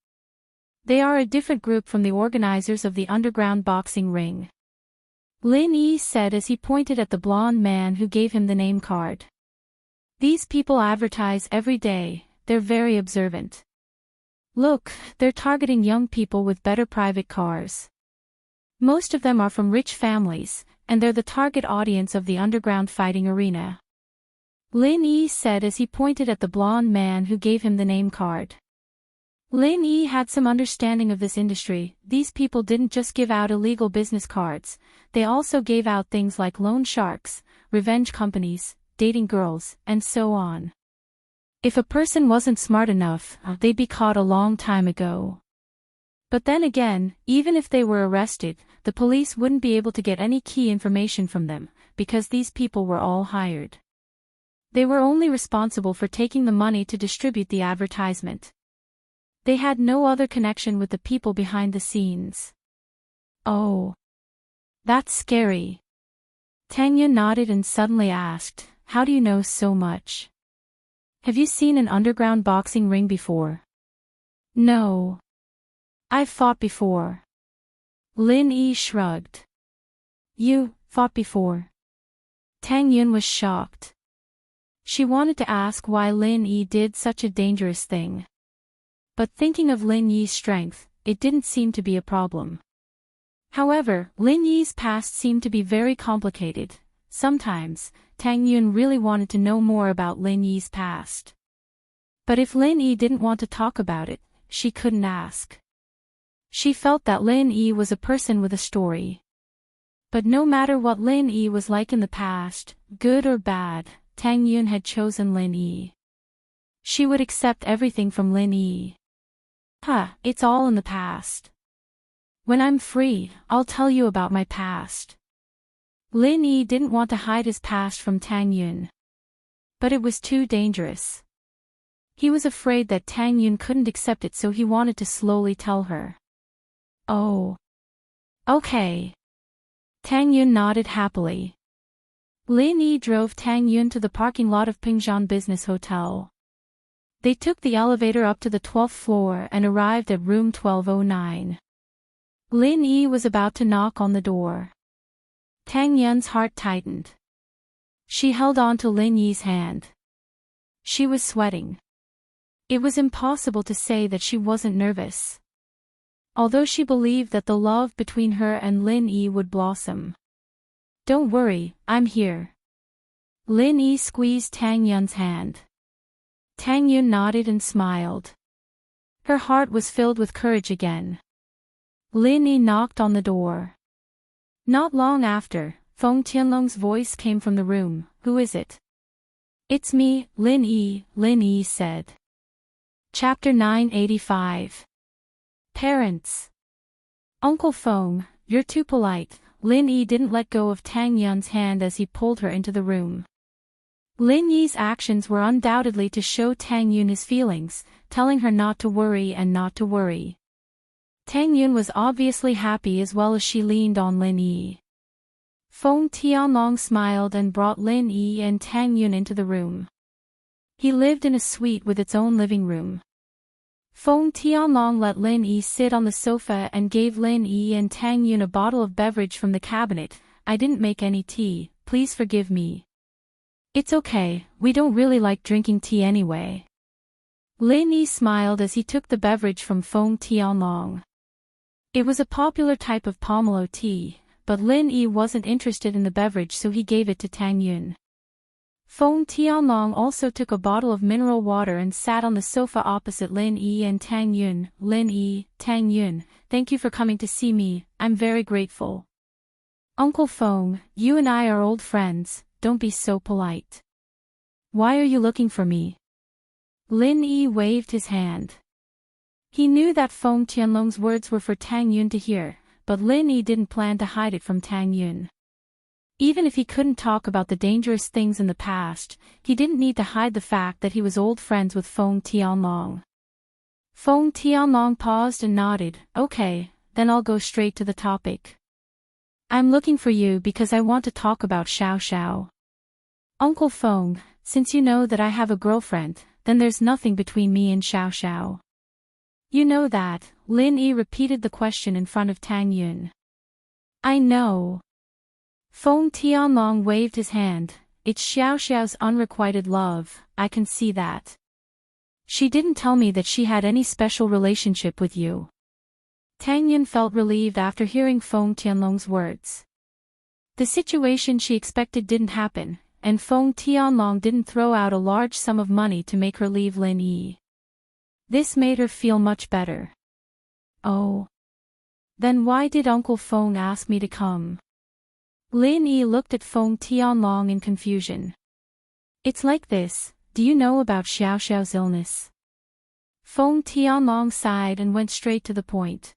They are a different group from the organizers of the underground boxing ring. Lin Yi said as he pointed at the blonde man who gave him the name card. These people advertise every day, they're very observant. Look, they're targeting young people with better private cars. Most of them are from rich families, and they're the target audience of the underground fighting arena. Lin Yi said as he pointed at the blonde man who gave him the name card. Lin Yi had some understanding of this industry. These people didn't just give out illegal business cards, they also gave out things like loan sharks, revenge companies, dating girls, and so on. If a person wasn't smart enough, they'd be caught a long time ago. But then again, even if they were arrested, the police wouldn't be able to get any key information from them, because these people were all hired. They were only responsible for taking the money to distribute the advertisement. They had no other connection with the people behind the scenes. Oh. That's scary. Tang Yun nodded and suddenly asked, how do you know so much? Have you seen an underground boxing ring before? No. I've fought before. Lin Yi shrugged. You fought before? Tang Yun was shocked. She wanted to ask why Lin Yi did such a dangerous thing. But thinking of Lin Yi's strength, it didn't seem to be a problem. However, Lin Yi's past seemed to be very complicated. Sometimes, Tang Yun really wanted to know more about Lin Yi's past. But if Lin Yi didn't want to talk about it, she couldn't ask. She felt that Lin Yi was a person with a story. But no matter what Lin Yi was like in the past, good or bad, Tang Yun had chosen Lin Yi. She would accept everything from Lin Yi. It's all in the past. When I'm free, I'll tell you about my past. Lin Yi didn't want to hide his past from Tang Yun. But it was too dangerous. He was afraid that Tang Yun couldn't accept it, so he wanted to slowly tell her. Oh. Okay. Tang Yun nodded happily. Lin Yi drove Tang Yun to the parking lot of Pingzhan Business Hotel. They took the elevator up to the 12th floor and arrived at room 1209. Lin Yi was about to knock on the door. Tang Yun's heart tightened. She held on to Lin Yi's hand. She was sweating. It was impossible to say that she wasn't nervous. Although she believed that the love between her and Lin Yi would blossom. Don't worry, I'm here. Lin Yi squeezed Tang Yun's hand. Tang Yun nodded and smiled. Her heart was filled with courage again. Lin Yi knocked on the door. Not long after, Feng Tianlong's voice came from the room. Who is it? It's me, Lin Yi said. Chapter 985. Parents. Uncle Feng, you're too polite. Lin Yi didn't let go of Tang Yun's hand as he pulled her into the room. Lin Yi's actions were undoubtedly to show Tang Yun his feelings, telling her not to worry and not to worry. Tang Yun was obviously happy as well as she leaned on Lin Yi. Feng Tianlong smiled and brought Lin Yi and Tang Yun into the room. He lived in a suite with its own living room. Feng Tianlong let Lin Yi sit on the sofa and gave Lin Yi and Tang Yun a bottle of beverage from the cabinet, I didn't make any tea, please forgive me. It's okay, we don't really like drinking tea anyway. Lin Yi smiled as he took the beverage from Feng Tianlong. It was a popular type of pomelo tea, but Lin Yi wasn't interested in the beverage, so he gave it to Tang Yun. Feng Tianlong also took a bottle of mineral water and sat on the sofa opposite Lin Yi and Tang Yun. Lin Yi, Tang Yun, thank you for coming to see me, I'm very grateful. Uncle Feng, you and I are old friends, don't be so polite. Why are you looking for me? Lin Yi waved his hand. He knew that Feng Tianlong's words were for Tang Yun to hear, but Lin Yi didn't plan to hide it from Tang Yun. Even if he couldn't talk about the dangerous things in the past, he didn't need to hide the fact that he was old friends with Feng Tianlong. Feng Tianlong paused and nodded. Okay, then I'll go straight to the topic. I'm looking for you because I want to talk about Xiao Xiao. Uncle Feng, since you know that I have a girlfriend, then there's nothing between me and Xiao Xiao. You know that, Lin Yi repeated the question in front of Tang Yun. I know. Feng Tianlong waved his hand. It's Xiao Xiao's unrequited love, I can see that. She didn't tell me that she had any special relationship with you. Tang Yun felt relieved after hearing Feng Tianlong's words. The situation she expected didn't happen, and Feng Tianlong didn't throw out a large sum of money to make her leave Lin Yi. This made her feel much better. Oh. Then why did Uncle Feng ask me to come? Lin Yi looked at Feng Tianlong in confusion. It's like this, do you know about Xiao Xiao's illness? Feng Tianlong sighed and went straight to the point.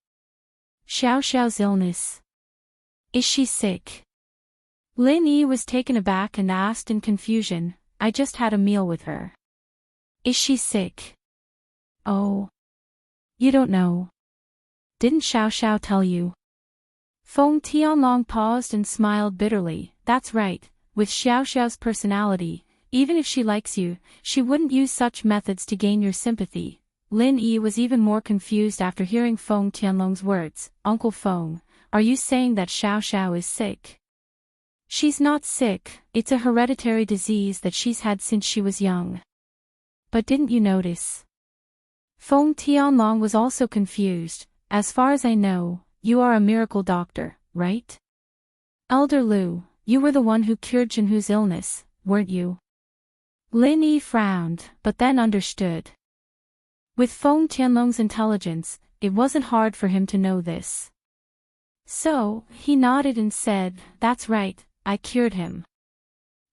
Xiao Xiao's illness. Is she sick? Lin Yi was taken aback and asked in confusion, I just had a meal with her. Is she sick? Oh. You don't know. Didn't Xiao Xiao tell you? Feng Tianlong paused and smiled bitterly. That's right, with Xiao Xiao's personality, even if she likes you, she wouldn't use such methods to gain your sympathy. Lin Yi was even more confused after hearing Feng Tianlong's words. Uncle Feng, are you saying that Xiao Xiao is sick? She's not sick, it's a hereditary disease that she's had since she was young. But didn't you notice? Feng Tianlong was also confused. As far as I know, you are a miracle doctor, right? Elder Lu, you were the one who cured Jinhu's illness, weren't you? Lin Yi frowned, but then understood. With Feng Tianlong's intelligence, it wasn't hard for him to know this. So, he nodded and said, that's right, I cured him.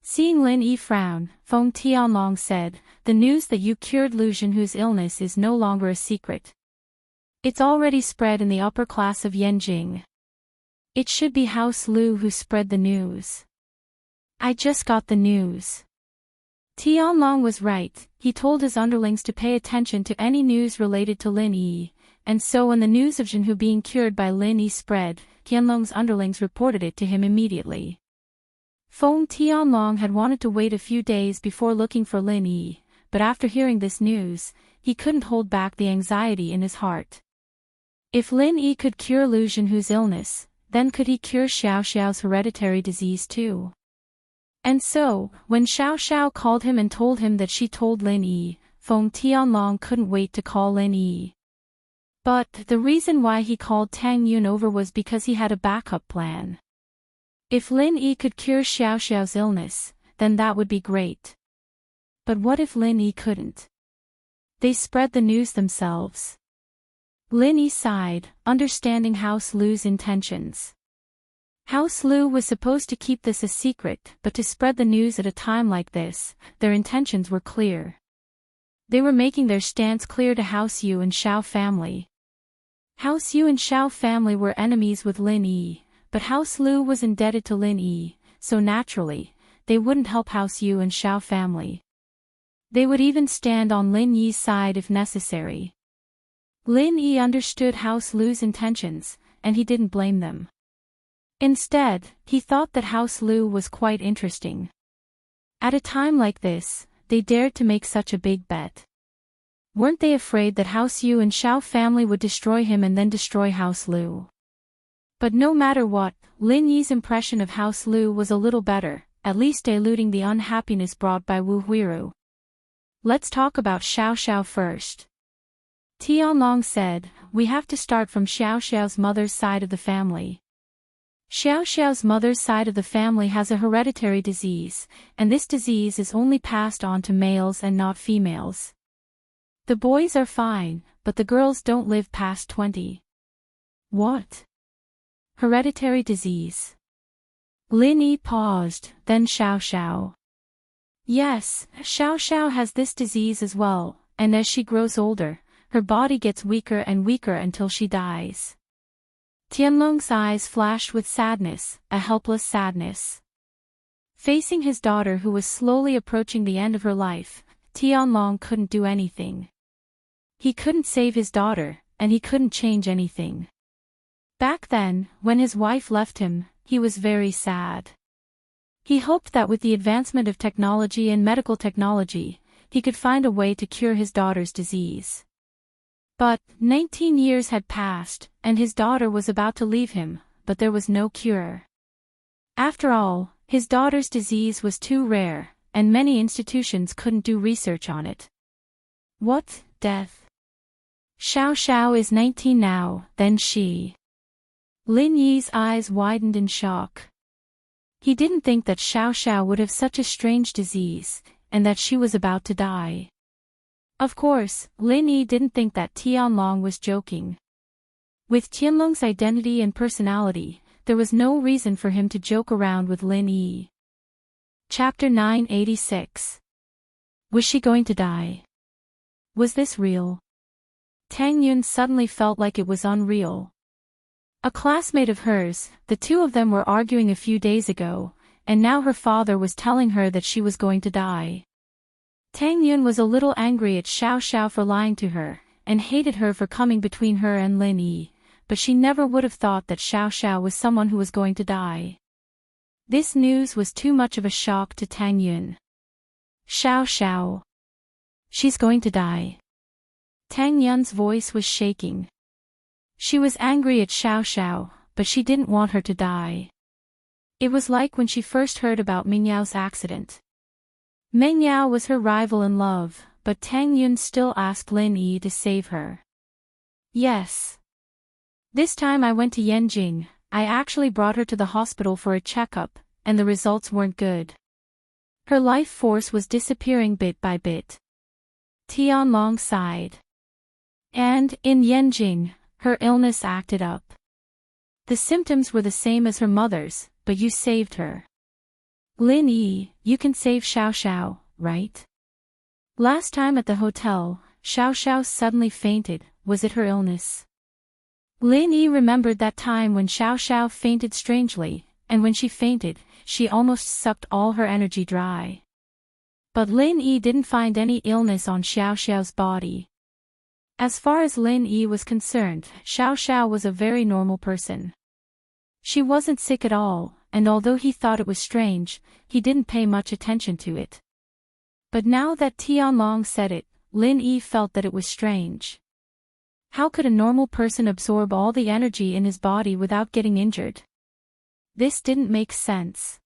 Seeing Lin Yi frown, Feng Tianlong said, the news that you cured Lu Jinhu's illness is no longer a secret. It's already spread in the upper class of Yanjing. It should be House Lu who spread the news. I just got the news. Tianlong was right, he told his underlings to pay attention to any news related to Lin Yi, and so when the news of Jinhu being cured by Lin Yi spread, Tianlong's underlings reported it to him immediately. Feng Tianlong had wanted to wait a few days before looking for Lin Yi, but after hearing this news, he couldn't hold back the anxiety in his heart. If Lin Yi could cure Lu Jinhu's illness, then could he cure Xiao Xiao's hereditary disease too? And so, when Xiao Xiao called him and told him that she told Lin Yi, Feng Tianlong couldn't wait to call Lin Yi. But the reason why he called Tang Yun over was because he had a backup plan. If Lin Yi could cure Xiao Xiao's illness, then that would be great. But what if Lin Yi couldn't? They spread the news themselves. Lin Yi sighed, understanding House Lu's intentions. House Lu was supposed to keep this a secret, but to spread the news at a time like this, their intentions were clear. They were making their stance clear to House Yu and Xiao family. House Yu and Xiao family were enemies with Lin Yi, but House Lu was indebted to Lin Yi, so naturally, they wouldn't help House Yu and Xiao family. They would even stand on Lin Yi's side if necessary. Lin Yi understood House Lu's intentions, and he didn't blame them. Instead, he thought that House Lu was quite interesting. At a time like this, they dared to make such a big bet. Weren't they afraid that House Yu and Xiao family would destroy him and then destroy House Lu? But no matter what, Lin Yi's impression of House Lu was a little better, at least eluding the unhappiness brought by Wu Huiru. Let's talk about Xiao Xiao first. Tianlong said, we have to start from Xiao Xiao's mother's side of the family. Xiao Xiao's mother's side of the family has a hereditary disease, and this disease is only passed on to males and not females. The boys are fine, but the girls don't live past 20. What? Hereditary disease. Lin Yi paused, then Xiao Xiao. Yes, Xiao Xiao has this disease as well, and as she grows older, her body gets weaker and weaker until she dies. Tianlong's eyes flashed with sadness, a helpless sadness. Facing his daughter who was slowly approaching the end of her life, Tianlong couldn't do anything. He couldn't save his daughter, and he couldn't change anything. Back then, when his wife left him, he was very sad. He hoped that with the advancement of technology and medical technology, he could find a way to cure his daughter's disease. But 19 years had passed, and his daughter was about to leave him, but there was no cure. After all, his daughter's disease was too rare, and many institutions couldn't do research on it. What, death? Xiao Xiao is 19 now, then she. Lin Yi's eyes widened in shock. He didn't think that Xiao Xiao would have such a strange disease, and that she was about to die. Of course, Lin Yi didn't think that Tianlong was joking. With Tianlong's identity and personality, there was no reason for him to joke around with Lin Yi. Chapter 986. Was she going to die? Was this real? Tang Yun suddenly felt like it was unreal. A classmate of hers, the two of them were arguing a few days ago, and now her father was telling her that she was going to die. Tang Yun was a little angry at Xiao Xiao for lying to her, and hated her for coming between her and Lin Yi, but she never would have thought that Xiao Xiao was someone who was going to die. This news was too much of a shock to Tang Yun. Xiao Xiao. She's going to die. Tang Yun's voice was shaking. She was angry at Xiao Xiao, but she didn't want her to die. It was like when she first heard about Ming Yao's accident. Meng Yao was her rival in love, but Tang Yun still asked Lin Yi to save her. Yes. This time I went to Yanjing. I actually brought her to the hospital for a checkup, and the results weren't good. Her life force was disappearing bit by bit. Tianlong sighed. And, in Yanjing, her illness acted up. The symptoms were the same as her mother's, but you saved her. Lin Yi, you can save Xiao Xiao, right? Last time at the hotel, Xiao Xiao suddenly fainted. Was it her illness? Lin Yi remembered that time when Xiao Xiao fainted strangely, and when she fainted, she almost sucked all her energy dry. But Lin Yi didn't find any illness on Xiao Xiao's body. As far as Lin Yi was concerned, Xiao Xiao was a very normal person. She wasn't sick at all, and although he thought it was strange, he didn't pay much attention to it. But now that Tianlong said it, Lin Yi felt that it was strange. How could a normal person absorb all the energy in his body without getting injured? This didn't make sense.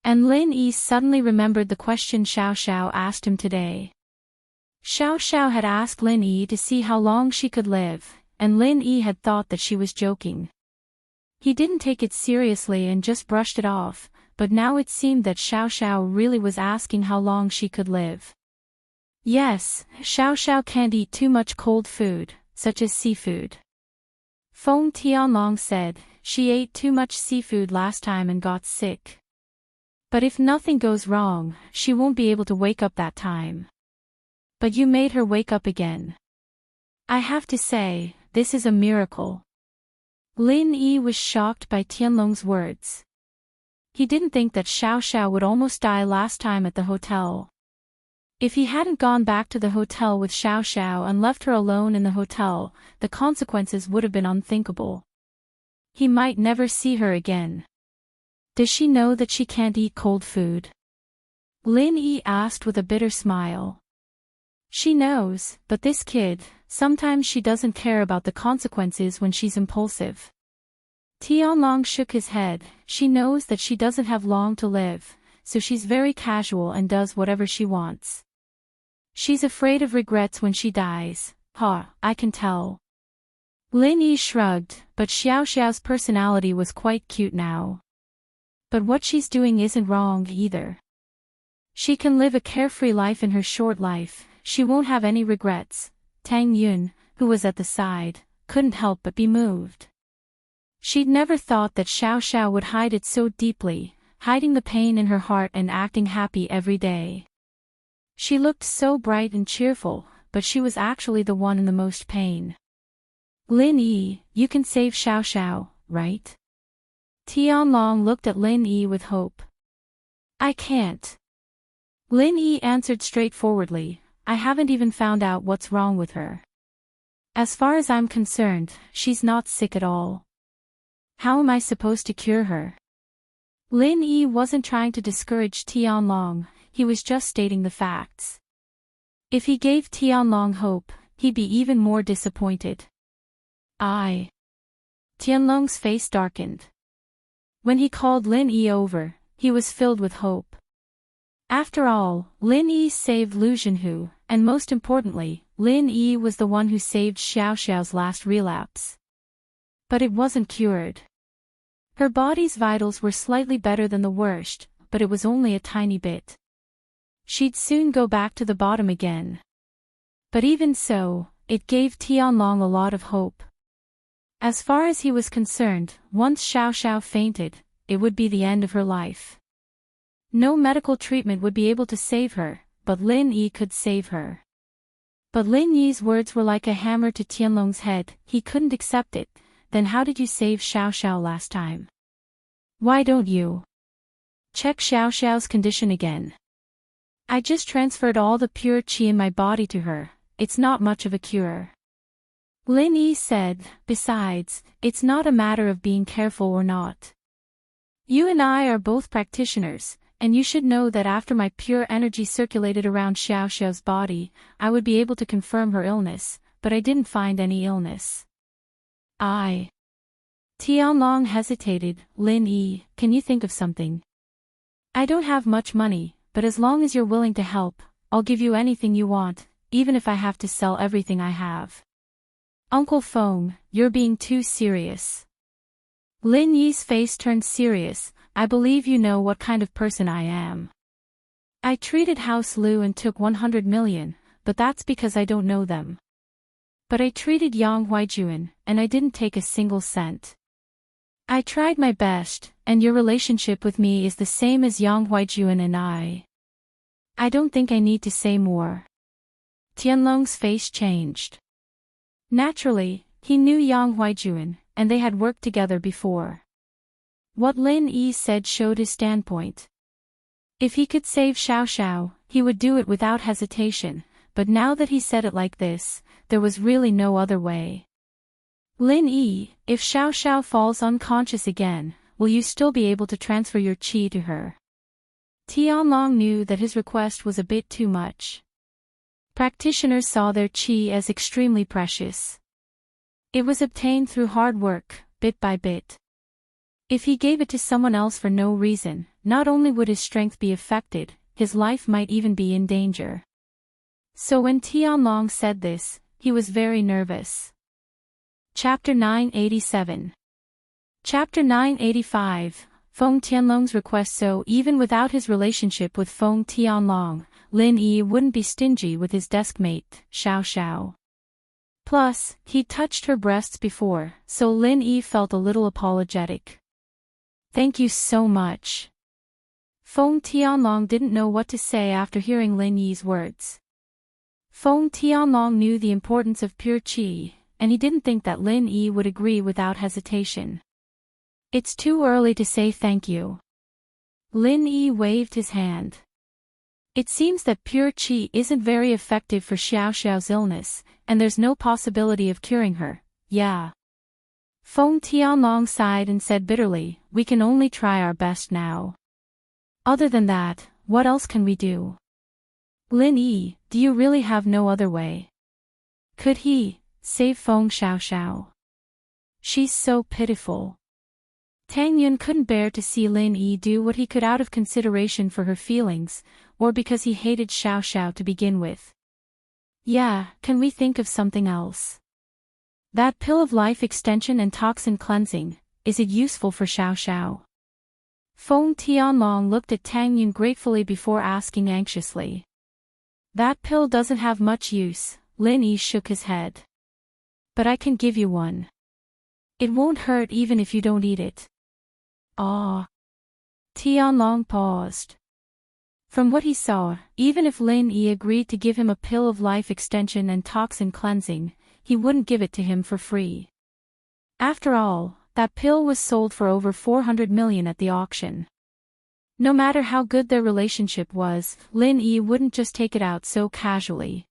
And Lin Yi suddenly remembered the question Xiao Xiao asked him today. Xiao Xiao had asked Lin Yi to see how long she could live, and Lin Yi had thought that she was joking. He didn't take it seriously and just brushed it off, but now it seemed that Xiao Xiao really was asking how long she could live. Yes, Xiao Xiao can't eat too much cold food, such as seafood. Feng Tianlong said, she ate too much seafood last time and got sick. But if nothing goes wrong, she won't be able to wake up that time. But you made her wake up again. I have to say, this is a miracle. Lin Yi was shocked by Tianlong's words. He didn't think that Xiao Xiao would almost die last time at the hotel. If he hadn't gone back to the hotel with Xiao Xiao and left her alone in the hotel, the consequences would have been unthinkable. He might never see her again. Does she know that she can't eat cold food? Lin Yi asked with a bitter smile. She knows, but this kid, sometimes she doesn't care about the consequences when she's impulsive. Tianlong shook his head. She knows that she doesn't have long to live, so she's very casual and does whatever she wants. She's afraid of regrets when she dies. I can tell. Lin Yi shrugged, but Xiao Xiao's personality was quite cute now. But what she's doing isn't wrong either. She can live a carefree life in her short life, she won't have any regrets. Tang Yun, who was at the side, couldn't help but be moved. She'd never thought that Xiao Xiao would hide it so deeply, hiding the pain in her heart and acting happy every day. She looked so bright and cheerful, but she was actually the one in the most pain. Lin Yi, you can save Xiao Xiao, right? Tianlong looked at Lin Yi with hope. I can't. Lin Yi answered straightforwardly, I haven't even found out what's wrong with her. As far as I'm concerned, she's not sick at all. How am I supposed to cure her? Lin Yi wasn't trying to discourage Tianlong, he was just stating the facts. If he gave Tianlong hope, he'd be even more disappointed. Tianlong's face darkened. When he called Lin Yi over, he was filled with hope. After all, Lin Yi saved Lu Zhenhu, and most importantly, Lin Yi was the one who saved Xiao Xiao's last relapse. But it wasn't cured. Her body's vitals were slightly better than the worst, but it was only a tiny bit. She'd soon go back to the bottom again. But even so, it gave Tianlong a lot of hope. As far as he was concerned, once Xiao Xiao fainted, it would be the end of her life. No medical treatment would be able to save her, but Lin Yi could save her. But Lin Yi's words were like a hammer to Tianlong's head, he couldn't accept it. Then how did you save Xiao Xiao last time? Why don't you check Xiao Xiao's condition again? I just transferred all the pure qi in my body to her, it's not much of a cure. Lin Yi said, besides, it's not a matter of being careful or not. You and I are both practitioners, and you should know that after my pure energy circulated around Xiao Xiao's body, I would be able to confirm her illness, but I didn't find any illness. Tianlong hesitated. Lin Yi, can you think of something? I don't have much money, but as long as you're willing to help, I'll give you anything you want, even if I have to sell everything I have. Uncle Feng, you're being too serious. Lin Yi's face turned serious. I believe you know what kind of person I am. I treated House Lu and took 100 million, but that's because I don't know them. But I treated Yang Huaijuan, and I didn't take a single cent. I tried my best, and your relationship with me is the same as Yang Huaijuan and I. I don't think I need to say more. Tianlong's face changed. Naturally, he knew Yang Huaijuan, and they had worked together before. What Lin Yi said showed his standpoint. If he could save Xiao Xiao, he would do it without hesitation, but now that he said it like this, there was really no other way. Lin Yi, if Xiao Xiao falls unconscious again, will you still be able to transfer your qi to her? Tianlong knew that his request was a bit too much. Practitioners saw their qi as extremely precious. It was obtained through hard work, bit by bit. If he gave it to someone else for no reason, not only would his strength be affected, his life might even be in danger. So when Tianlong said this, he was very nervous. Chapter 987. Chapter 985, Feng Tianlong's request. So even without his relationship with Feng Tianlong, Lin Yi wouldn't be stingy with his deskmate, Xiao Xiao. Plus, he'd touched her breasts before, so Lin Yi felt a little apologetic. Thank you so much. Feng Tianlong didn't know what to say after hearing Lin Yi's words. Feng Tianlong knew the importance of pure qi, and he didn't think that Lin Yi would agree without hesitation. It's too early to say thank you. Lin Yi waved his hand. It seems that pure qi isn't very effective for Xiao Xiao's illness, and there's no possibility of curing her. Yeah. Feng Tianlong sighed and said bitterly, we can only try our best now. Other than that, what else can we do? Lin Yi, do you really have no other way? Could he save Feng Xiao Xiao? She's so pitiful. Tang Yun couldn't bear to see Lin Yi do what he could out of consideration for her feelings, or because he hated Xiao Xiao to begin with. Yeah, can we think of something else? That pill of life extension and toxin cleansing, is it useful for Xiao Xiao? Feng Tianlong looked at Tang Yun gratefully before asking anxiously. That pill doesn't have much use, Lin Yi shook his head. But I can give you one. It won't hurt even if you don't eat it. Ah. Tianlong paused. From what he saw, even if Lin Yi agreed to give him a pill of life extension and toxin cleansing, he wouldn't give it to him for free. After all, that pill was sold for over 400 million at the auction. No matter how good their relationship was, Lin Yi wouldn't just take it out so casually.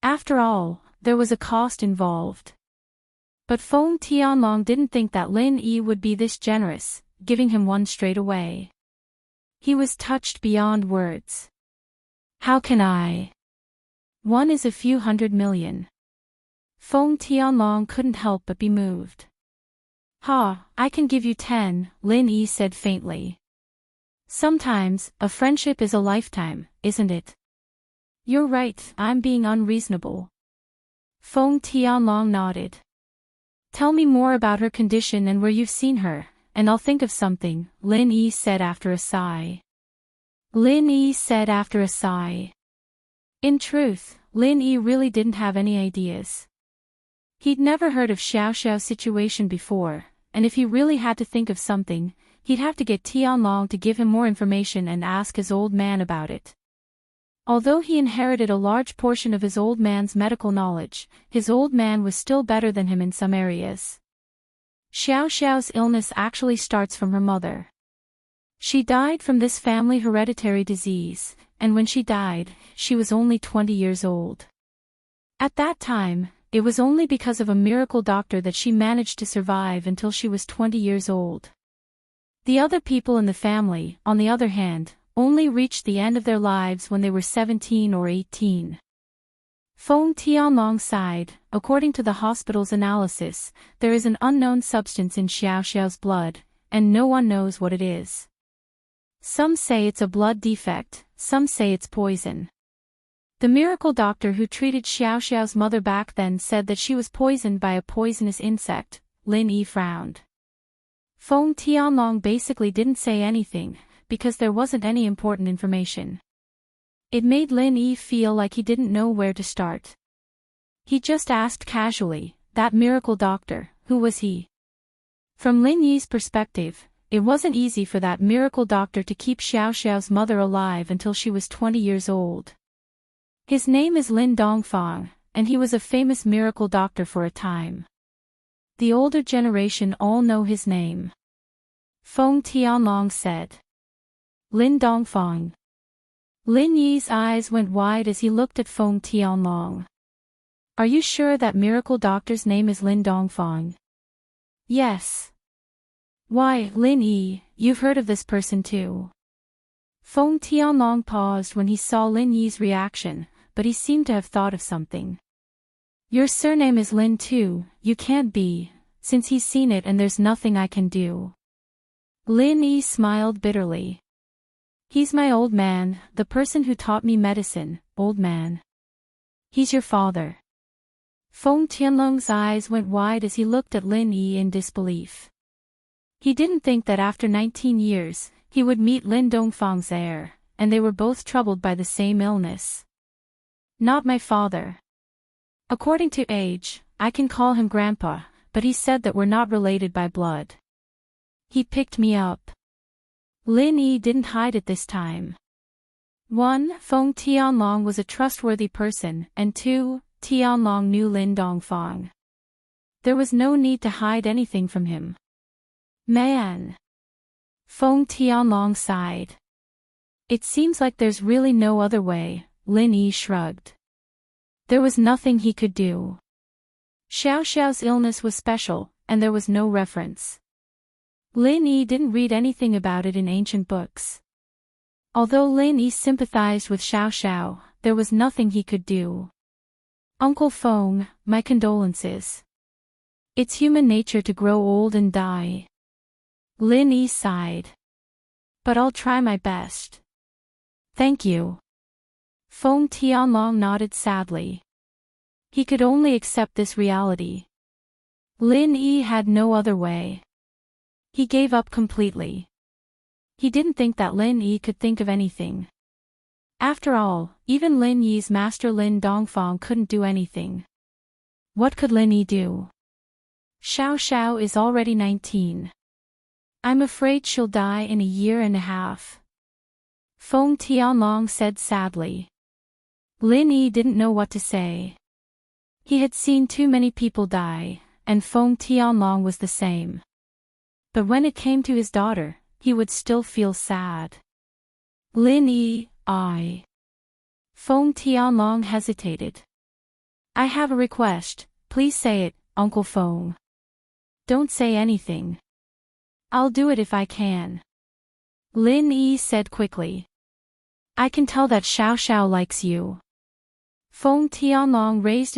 After all, there was a cost involved. But Feng Tianlong didn't think that Lin Yi would be this generous, giving him one straight away. He was touched beyond words. How can I? One is a few hundred million. Feng Tianlong couldn't help but be moved. I can give you 10, Lin Yi said faintly. Sometimes, a friendship is a lifetime, isn't it? You're right, I'm being unreasonable. Feng Tianlong nodded. Tell me more about her condition and where you've seen her, and I'll think of something, Lin Yi said after a sigh. In truth, Lin Yi really didn't have any ideas. He'd never heard of Xiao Xiao's situation before, and if he really had to think of something, he'd have to get Tianlong to give him more information and ask his old man about it. Although he inherited a large portion of his old man's medical knowledge, his old man was still better than him in some areas. Xiao Xiao's illness actually starts from her mother. She died from this family hereditary disease, and when she died, she was only 20 years old. At that time, it was only because of a miracle doctor that she managed to survive until she was 20 years old. The other people in the family, on the other hand, only reached the end of their lives when they were 17 or 18. Feng Tianlong sighed. According to the hospital's analysis, there is an unknown substance in Xiao Xiao's blood, and no one knows what it is. Some say it's a blood defect, some say it's poison. The miracle doctor who treated Xiao Xiao's mother back then said that she was poisoned by a poisonous insect. Lin Yi frowned. Feng Tianlong basically didn't say anything, because there wasn't any important information. It made Lin Yi feel like he didn't know where to start. He just asked casually, that miracle doctor, who was he? From Lin Yi's perspective, it wasn't easy for that miracle doctor to keep Xiao Xiao's mother alive until she was 20 years old. His name is Lin Dongfang, and he was a famous miracle doctor for a time. The older generation all know his name. Feng Tianlong said. Lin Dongfang. Lin Yi's eyes went wide as he looked at Feng Tianlong. Are you sure that miracle doctor's name is Lin Dongfang? Yes. Why, Lin Yi, you've heard of this person too. Feng Tianlong paused when he saw Lin Yi's reaction, but he seemed to have thought of something. Your surname is Lin too, you can't be, since he's seen it and there's nothing I can do. Lin Yi smiled bitterly. He's my old man, the person who taught me medicine, old man. He's your father. Feng Tianlong's eyes went wide as he looked at Lin Yi in disbelief. He didn't think that after 19 years, he would meet Lin Dongfang's heir, and they were both troubled by the same illness. Not my father. According to age, I can call him Grandpa, but he said that we're not related by blood. He picked me up. Lin Yi didn't hide it this time. 1. Feng Tianlong was a trustworthy person, and 2. Tianlong knew Lin Dongfang. There was no need to hide anything from him. Man. Feng Tianlong sighed. It seems like there's really no other way, Lin Yi shrugged. There was nothing he could do. Xiao Xiao's illness was special, and there was no reference. Lin Yi didn't read anything about it in ancient books. Although Lin Yi sympathized with Xiao Xiao, there was nothing he could do. Uncle Feng, my condolences. It's human nature to grow old and die. Lin Yi sighed. But I'll try my best. Thank you. Feng Tianlong nodded sadly. He could only accept this reality. Lin Yi had no other way. He gave up completely. He didn't think that Lin Yi could think of anything. After all, even Lin Yi's master Lin Dongfang couldn't do anything. What could Lin Yi do? Xiao Xiao is already 19. I'm afraid she'll die in a year and a half. Feng Tianlong said sadly. Lin Yi didn't know what to say. He had seen too many people die, and Feng Tianlong was the same. But when it came to his daughter, he would still feel sad. Lin Yi, Feng Tianlong hesitated. I have a request, please say it, Uncle Feng. Don't say anything. I'll do it if I can. Lin Yi said quickly. I can tell that Xiao Xiao likes you. Feng Tianlong raised